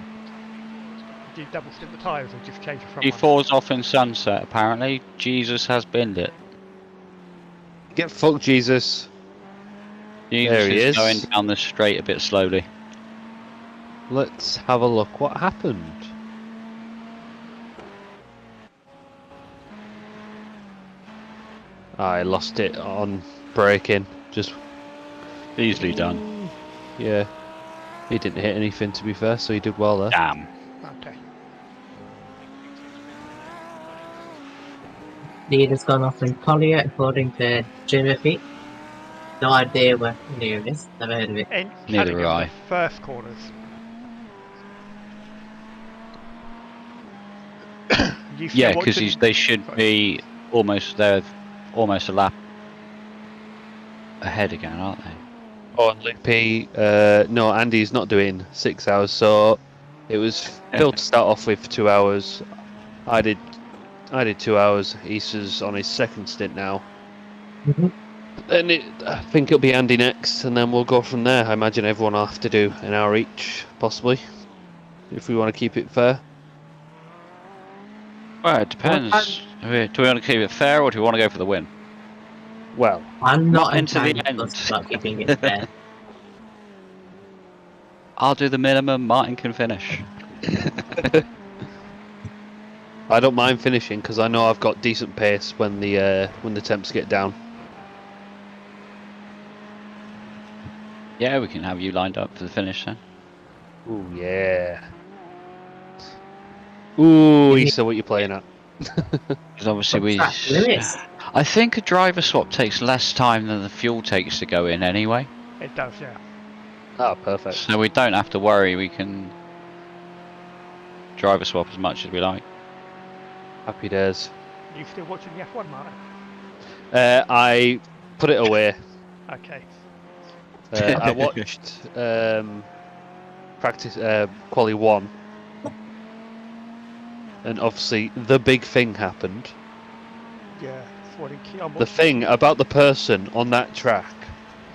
S2: Do you double stint the tyres or just change the front one?
S1: G4's off in sunset, apparently. Jesus has binned it.
S4: Get fucked, Jesus.
S1: Jesus
S4: There he
S1: is
S4: is.
S1: going down the straight a bit slowly.
S4: Let's have a look. What happened? I lost it on braking. Just
S1: Easily done.
S4: yeah. He didn't hit anything, to be fair, so he did well there.
S1: Damn.
S2: Okay.
S3: Lead has gone off in Collier, according to Jimothy. No idea where near it is. Never heard of it.
S2: In
S1: Neither
S2: Cunningham,
S1: have I.
S2: the first corners. You still
S1: Yeah, because
S2: watching-
S1: they should
S2: Sorry.
S1: be almost there, almost a lap ahead again, aren't they?
S4: Oh, and Lippy, no, Andy's not doing 6 hours, so it was Phil to start off with 2 hours. I did 2 hours. Easa's on his second stint now.
S3: Mhm.
S4: And I think it'll be Andy next, and then we'll go from there. I imagine everyone will have to do an hour each, possibly, if we want to keep it fair.
S1: Well, it depends. Do we want to keep it fair or do we want to go for the win?
S4: Well,
S3: I'm not
S1: Into the
S3: entirely
S1: end.
S3: fussed about keeping it fair.
S1: I'll do the minimum, Martin can finish.
S4: I don't mind finishing because I know I've got decent pace when the temps get down.
S1: Yeah, we can have you lined up for the finish then.
S4: Ooh yeah. Ooh, Eesa, what you playing at?
S1: Because obviously we...
S3: Track limits.
S1: I think a driver swap takes less time than the fuel takes to go in anyway.
S2: It does, yeah.
S4: Oh, perfect.
S1: So we don't have to worry, we can driver swap as much as we like.
S4: Happy days.
S2: You still watching the F1, Martin?
S4: I put it away.
S2: Okay.
S4: I watched practice quali 1, and obviously the big thing happened.
S2: Yeah. It's what in
S4: The thing about the person on that track.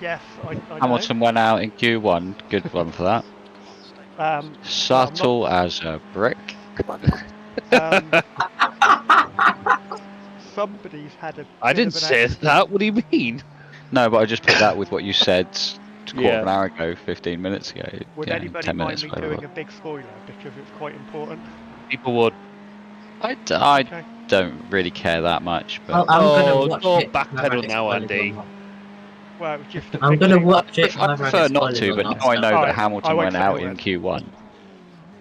S2: Yes, I know.
S1: Hamilton went out in Q1, good one for that. Subtle as a brick.
S2: Somebody's had a.
S4: I didn't say that. What do you mean?
S1: No, but I just put that with what you said quarter of an
S4: Yeah.
S1: hour ago, 15 minutes ago.
S2: Would
S1: yeah,
S2: anybody
S1: 10
S2: mind
S1: minutes
S2: me
S1: whatever.
S2: doing a big spoiler because it's quite important?
S4: People would.
S1: I
S2: Okay.
S1: don't really care that much, but
S3: Well, I'm gonna watch
S4: don't
S3: it.
S4: backpedal
S3: whether it's
S4: now,
S3: spoilers or
S4: Andy.
S3: not.
S2: Well, just
S3: I'm gonna watch it.
S1: I
S3: whether
S1: prefer
S3: it's
S1: not
S3: spoilers
S1: to,
S3: or
S1: but
S3: not,
S1: now I know
S2: Alright,
S1: that Hamilton
S2: I won't
S1: went
S2: say
S1: out
S2: a
S1: in
S2: word.
S1: Q1.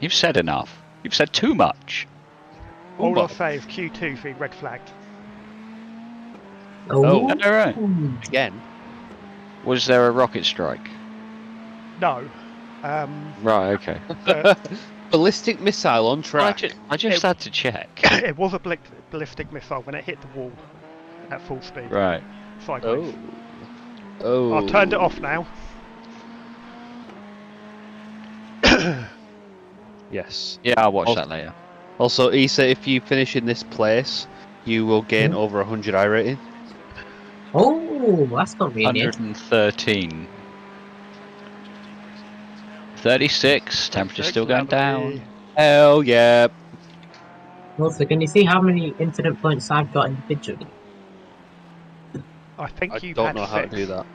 S1: You've said enough. You've said too much.
S2: All
S1: Ooh,
S2: I'll say is Q2's been red flagged.
S3: Oh,
S1: alright.
S4: Again.
S1: Was there a rocket strike?
S2: No.
S1: Right, okay.
S4: Ballistic missile on
S1: I
S4: track.
S1: just had to check.
S2: It was a ballistic missile when it hit the wall at full speed.
S1: Right.
S2: Sideways.
S4: Oh.
S2: I've turned it off now.
S4: Yes.
S1: Yeah, I'll watch that later.
S4: Also, Eesa, if you finish in this place, you will gain over 100 I rating.
S3: Oh, that's convenient.
S1: 113. 36. Temperature's still going down.
S4: Hell yeah.
S3: Also, can you see how many incident points I've got individually?
S2: I think
S4: I
S2: you've
S4: don't
S2: had
S4: know
S2: 6.
S4: how to do that.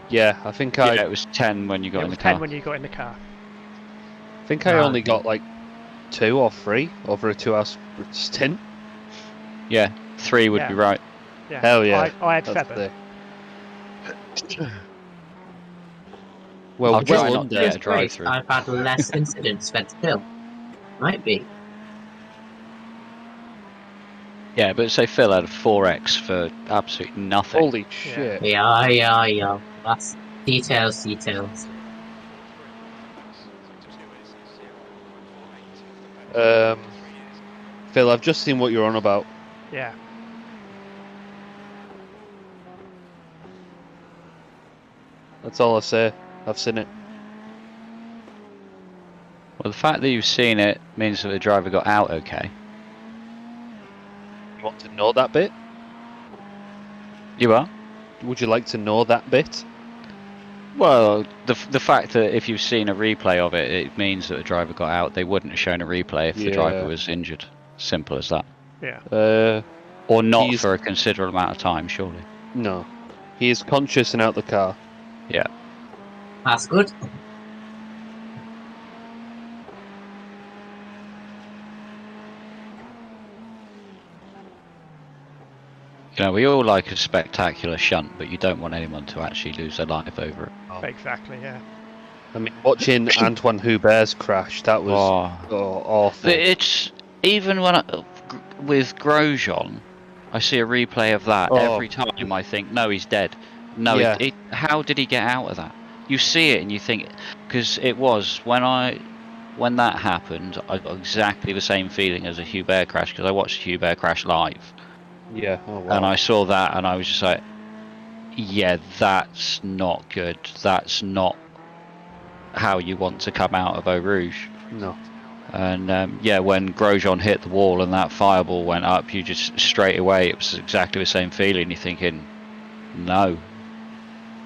S4: Yeah, I think
S1: Yeah, it was 10 when you got
S2: It
S1: in
S2: was
S1: the
S2: 10
S1: car.
S2: when you got in the car.
S4: I only got like 2 or 3 over a 2-hour stint.
S1: Yeah, 3 would be right.
S2: Yeah.
S4: Hell yeah.
S2: I had
S4: That's
S2: 7.
S4: Well,
S1: I'll try
S4: well
S1: not
S4: under.
S1: to get a
S3: Just
S1: drive
S3: great.
S1: through.
S3: I've had less incidents than Phil. Might be.
S1: Yeah, but say Phil had a 4x for absolutely nothing.
S4: Holy shit.
S3: Yeah. That's details.
S4: Phil, I've just seen what you're on about.
S2: Yeah.
S4: That's all I say. I've seen it.
S1: Well, the fact that you've seen it means that the driver got out okay.
S4: You want to know that bit?
S1: You are?
S4: Would you like to know that bit?
S1: Well, the fact that if you've seen a replay of it, it means that the driver got out. They wouldn't have shown a replay if the driver was injured. Simple as that.
S2: Yeah.
S1: Or not for a considerable amount of time, surely.
S4: No. He is conscious and out the car.
S1: Yeah.
S3: That's good.
S1: You know, we all like a spectacular shunt, but you don't want anyone to actually lose their life over it.
S2: Oh. Exactly, yeah.
S4: I mean, watching Antoine Hubert's crash, that was awful.
S1: It's even when with Grosjean, I see a replay of that every time. I think, no, he's dead. No, how did he get out of that? You see it and you think, because it was when that happened, I got exactly the same feeling as a Hubert crash because I watched Hubert crash live.
S4: Yeah. Oh, wow.
S1: And I saw that and I was just like, yeah, that's not good. That's not how you want to come out of Eau Rouge.
S4: No.
S1: And yeah, when Grosjean hit the wall and that fireball went up, you just straight away, it was exactly the same feeling. You're thinking, no.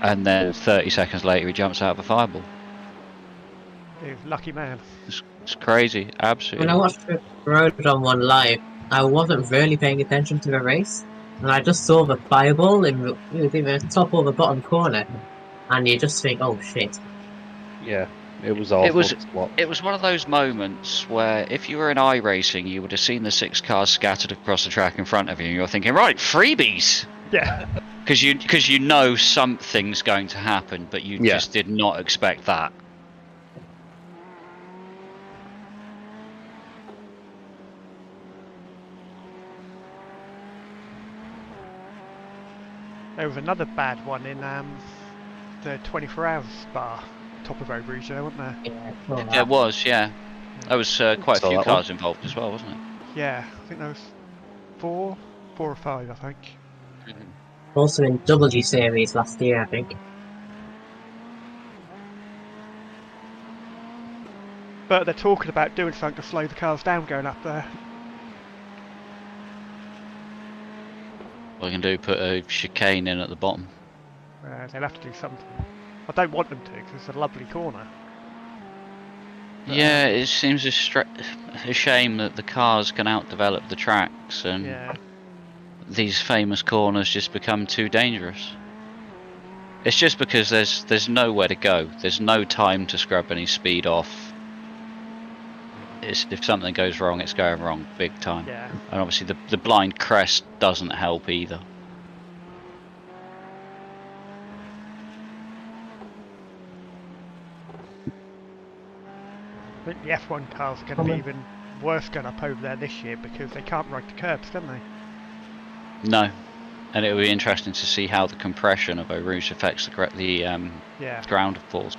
S1: And then 30 seconds later, he jumps out of a fireball.
S2: He's a lucky man.
S1: It's crazy, absolutely.
S3: When I watched the Grosjean one live, I wasn't really paying attention to the race, and I just saw the fireball in it was either the top or the bottom corner, and you just think, oh shit.
S4: Yeah, it was awful.
S1: It was one of those moments where if you were in iRacing, you would have seen the 6 cars scattered across the track in front of you, and you're thinking, right, freebies!
S2: Yeah.
S1: Because you know something's going to happen, but you just did not expect that.
S2: There was another bad one in the 24 Hours Spa, top of Eau Rouge, wasn't there?
S3: Yeah,
S1: there was, yeah. There was quite a few cars involved as well, wasn't it?
S2: Yeah, I think there was 4 or 5, I think.
S3: Also in W Series last year, I think.
S2: But they're talking about doing something to slow the cars down going up there.
S1: What they can do, put a chicane in at the bottom.
S2: They'll have to do something. I don't want them to, because it's a lovely corner. But,
S1: yeah, it seems a shame that the cars can outdevelop the tracks, and these famous corners just become too dangerous. It's just because there's nowhere to go. There's no time to scrub any speed off. If something goes wrong, it's going wrong big time.
S2: Yeah.
S1: And obviously the blind crest doesn't help either.
S2: I think the F1 cars are going to be even worse going up over there this year because they can't ride the curbs, can they?
S1: No. And it will be interesting to see how the compression of Eau Rouge affects the ground force.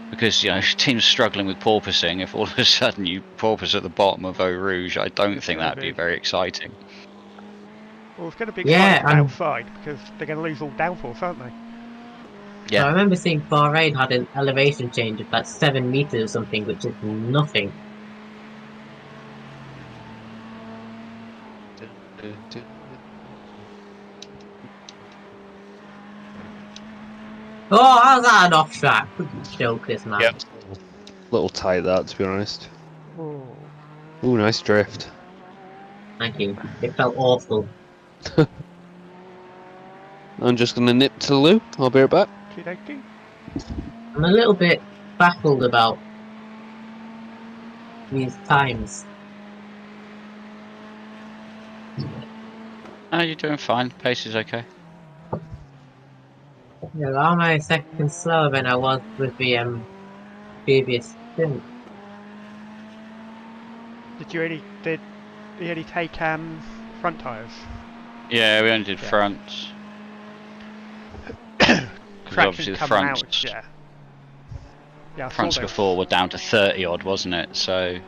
S1: Because, you know, teams struggling with porpoising, if all of a sudden you porpoise at the bottom of Eau Rouge, I don't think that'd be very exciting.
S2: Well, it's going to be exciting outside because they're going to lose all downforce, aren't they?
S3: Yeah. So I remember seeing Bahrain had an elevation change of like 7 meters or something, which is nothing. Oh, how's that an off track? Joke this man.
S4: Yep. Little tight that, to be honest.
S2: Ooh,
S4: nice drift.
S3: Thank you. It felt awful.
S4: I'm just gonna nip to the loo. I'll be right back.
S3: I'm a little bit baffled about these times.
S1: Oh, you're doing fine. Pace is okay.
S3: Yeah, I'm a second slower than I was with the previous stint.
S2: Did you only take front tyres?
S1: Yeah, we only did fronts. Obviously the fronts, fronts before were down to 30 odd, wasn't it? So,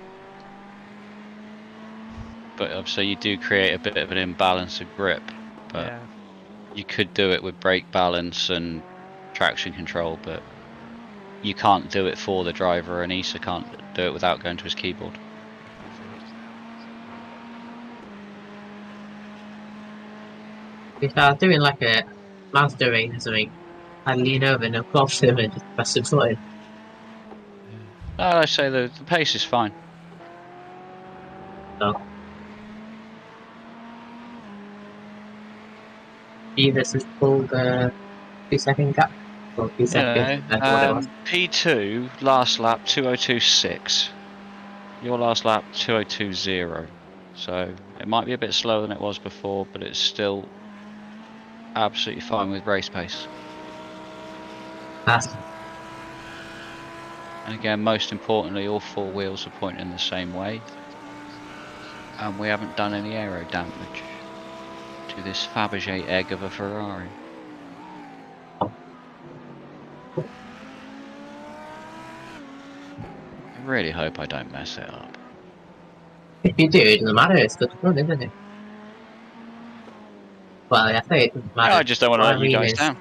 S1: but obviously you do create a bit of an imbalance of grip. But you could do it with brake balance and traction control, but you can't do it for the driver, and Eesa can't do it without going to his keyboard.
S3: If I was doing like a Mazda race or something, I'd lean over and across him and just press the button.
S1: No, I say the pace is fine.
S3: So. This is called 2-second gap. Or 2 seconds,
S1: No,
S3: what it was.
S1: P2 last lap 2026. Your last lap 2020. So it might be a bit slower than it was before, but it's still absolutely fine with race pace.
S3: That's
S1: And again, most importantly, all 4 wheels are pointing the same way, and we haven't done any aero damage to this Fabergé egg of a Ferrari. I really hope I don't mess it up.
S3: if you do, it doesn't matter, it's good fun, isn't it? Well, I say it doesn't matter.
S1: I just don't want to let you guys
S3: is,
S1: down.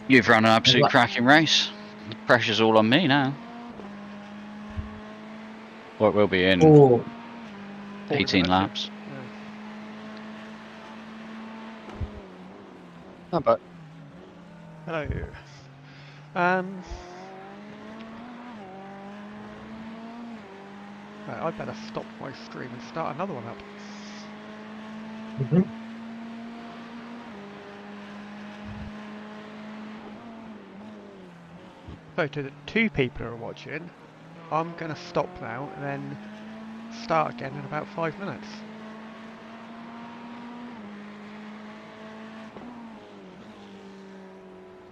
S1: You've run an absolute cracking race. The pressure's all on me now. Or it will be in 18 laps.
S4: How about?
S2: Hello. Right, I better stop my stream and start another one up. So to the 2 people who are watching, I'm going to stop now and then start again in about 5 minutes.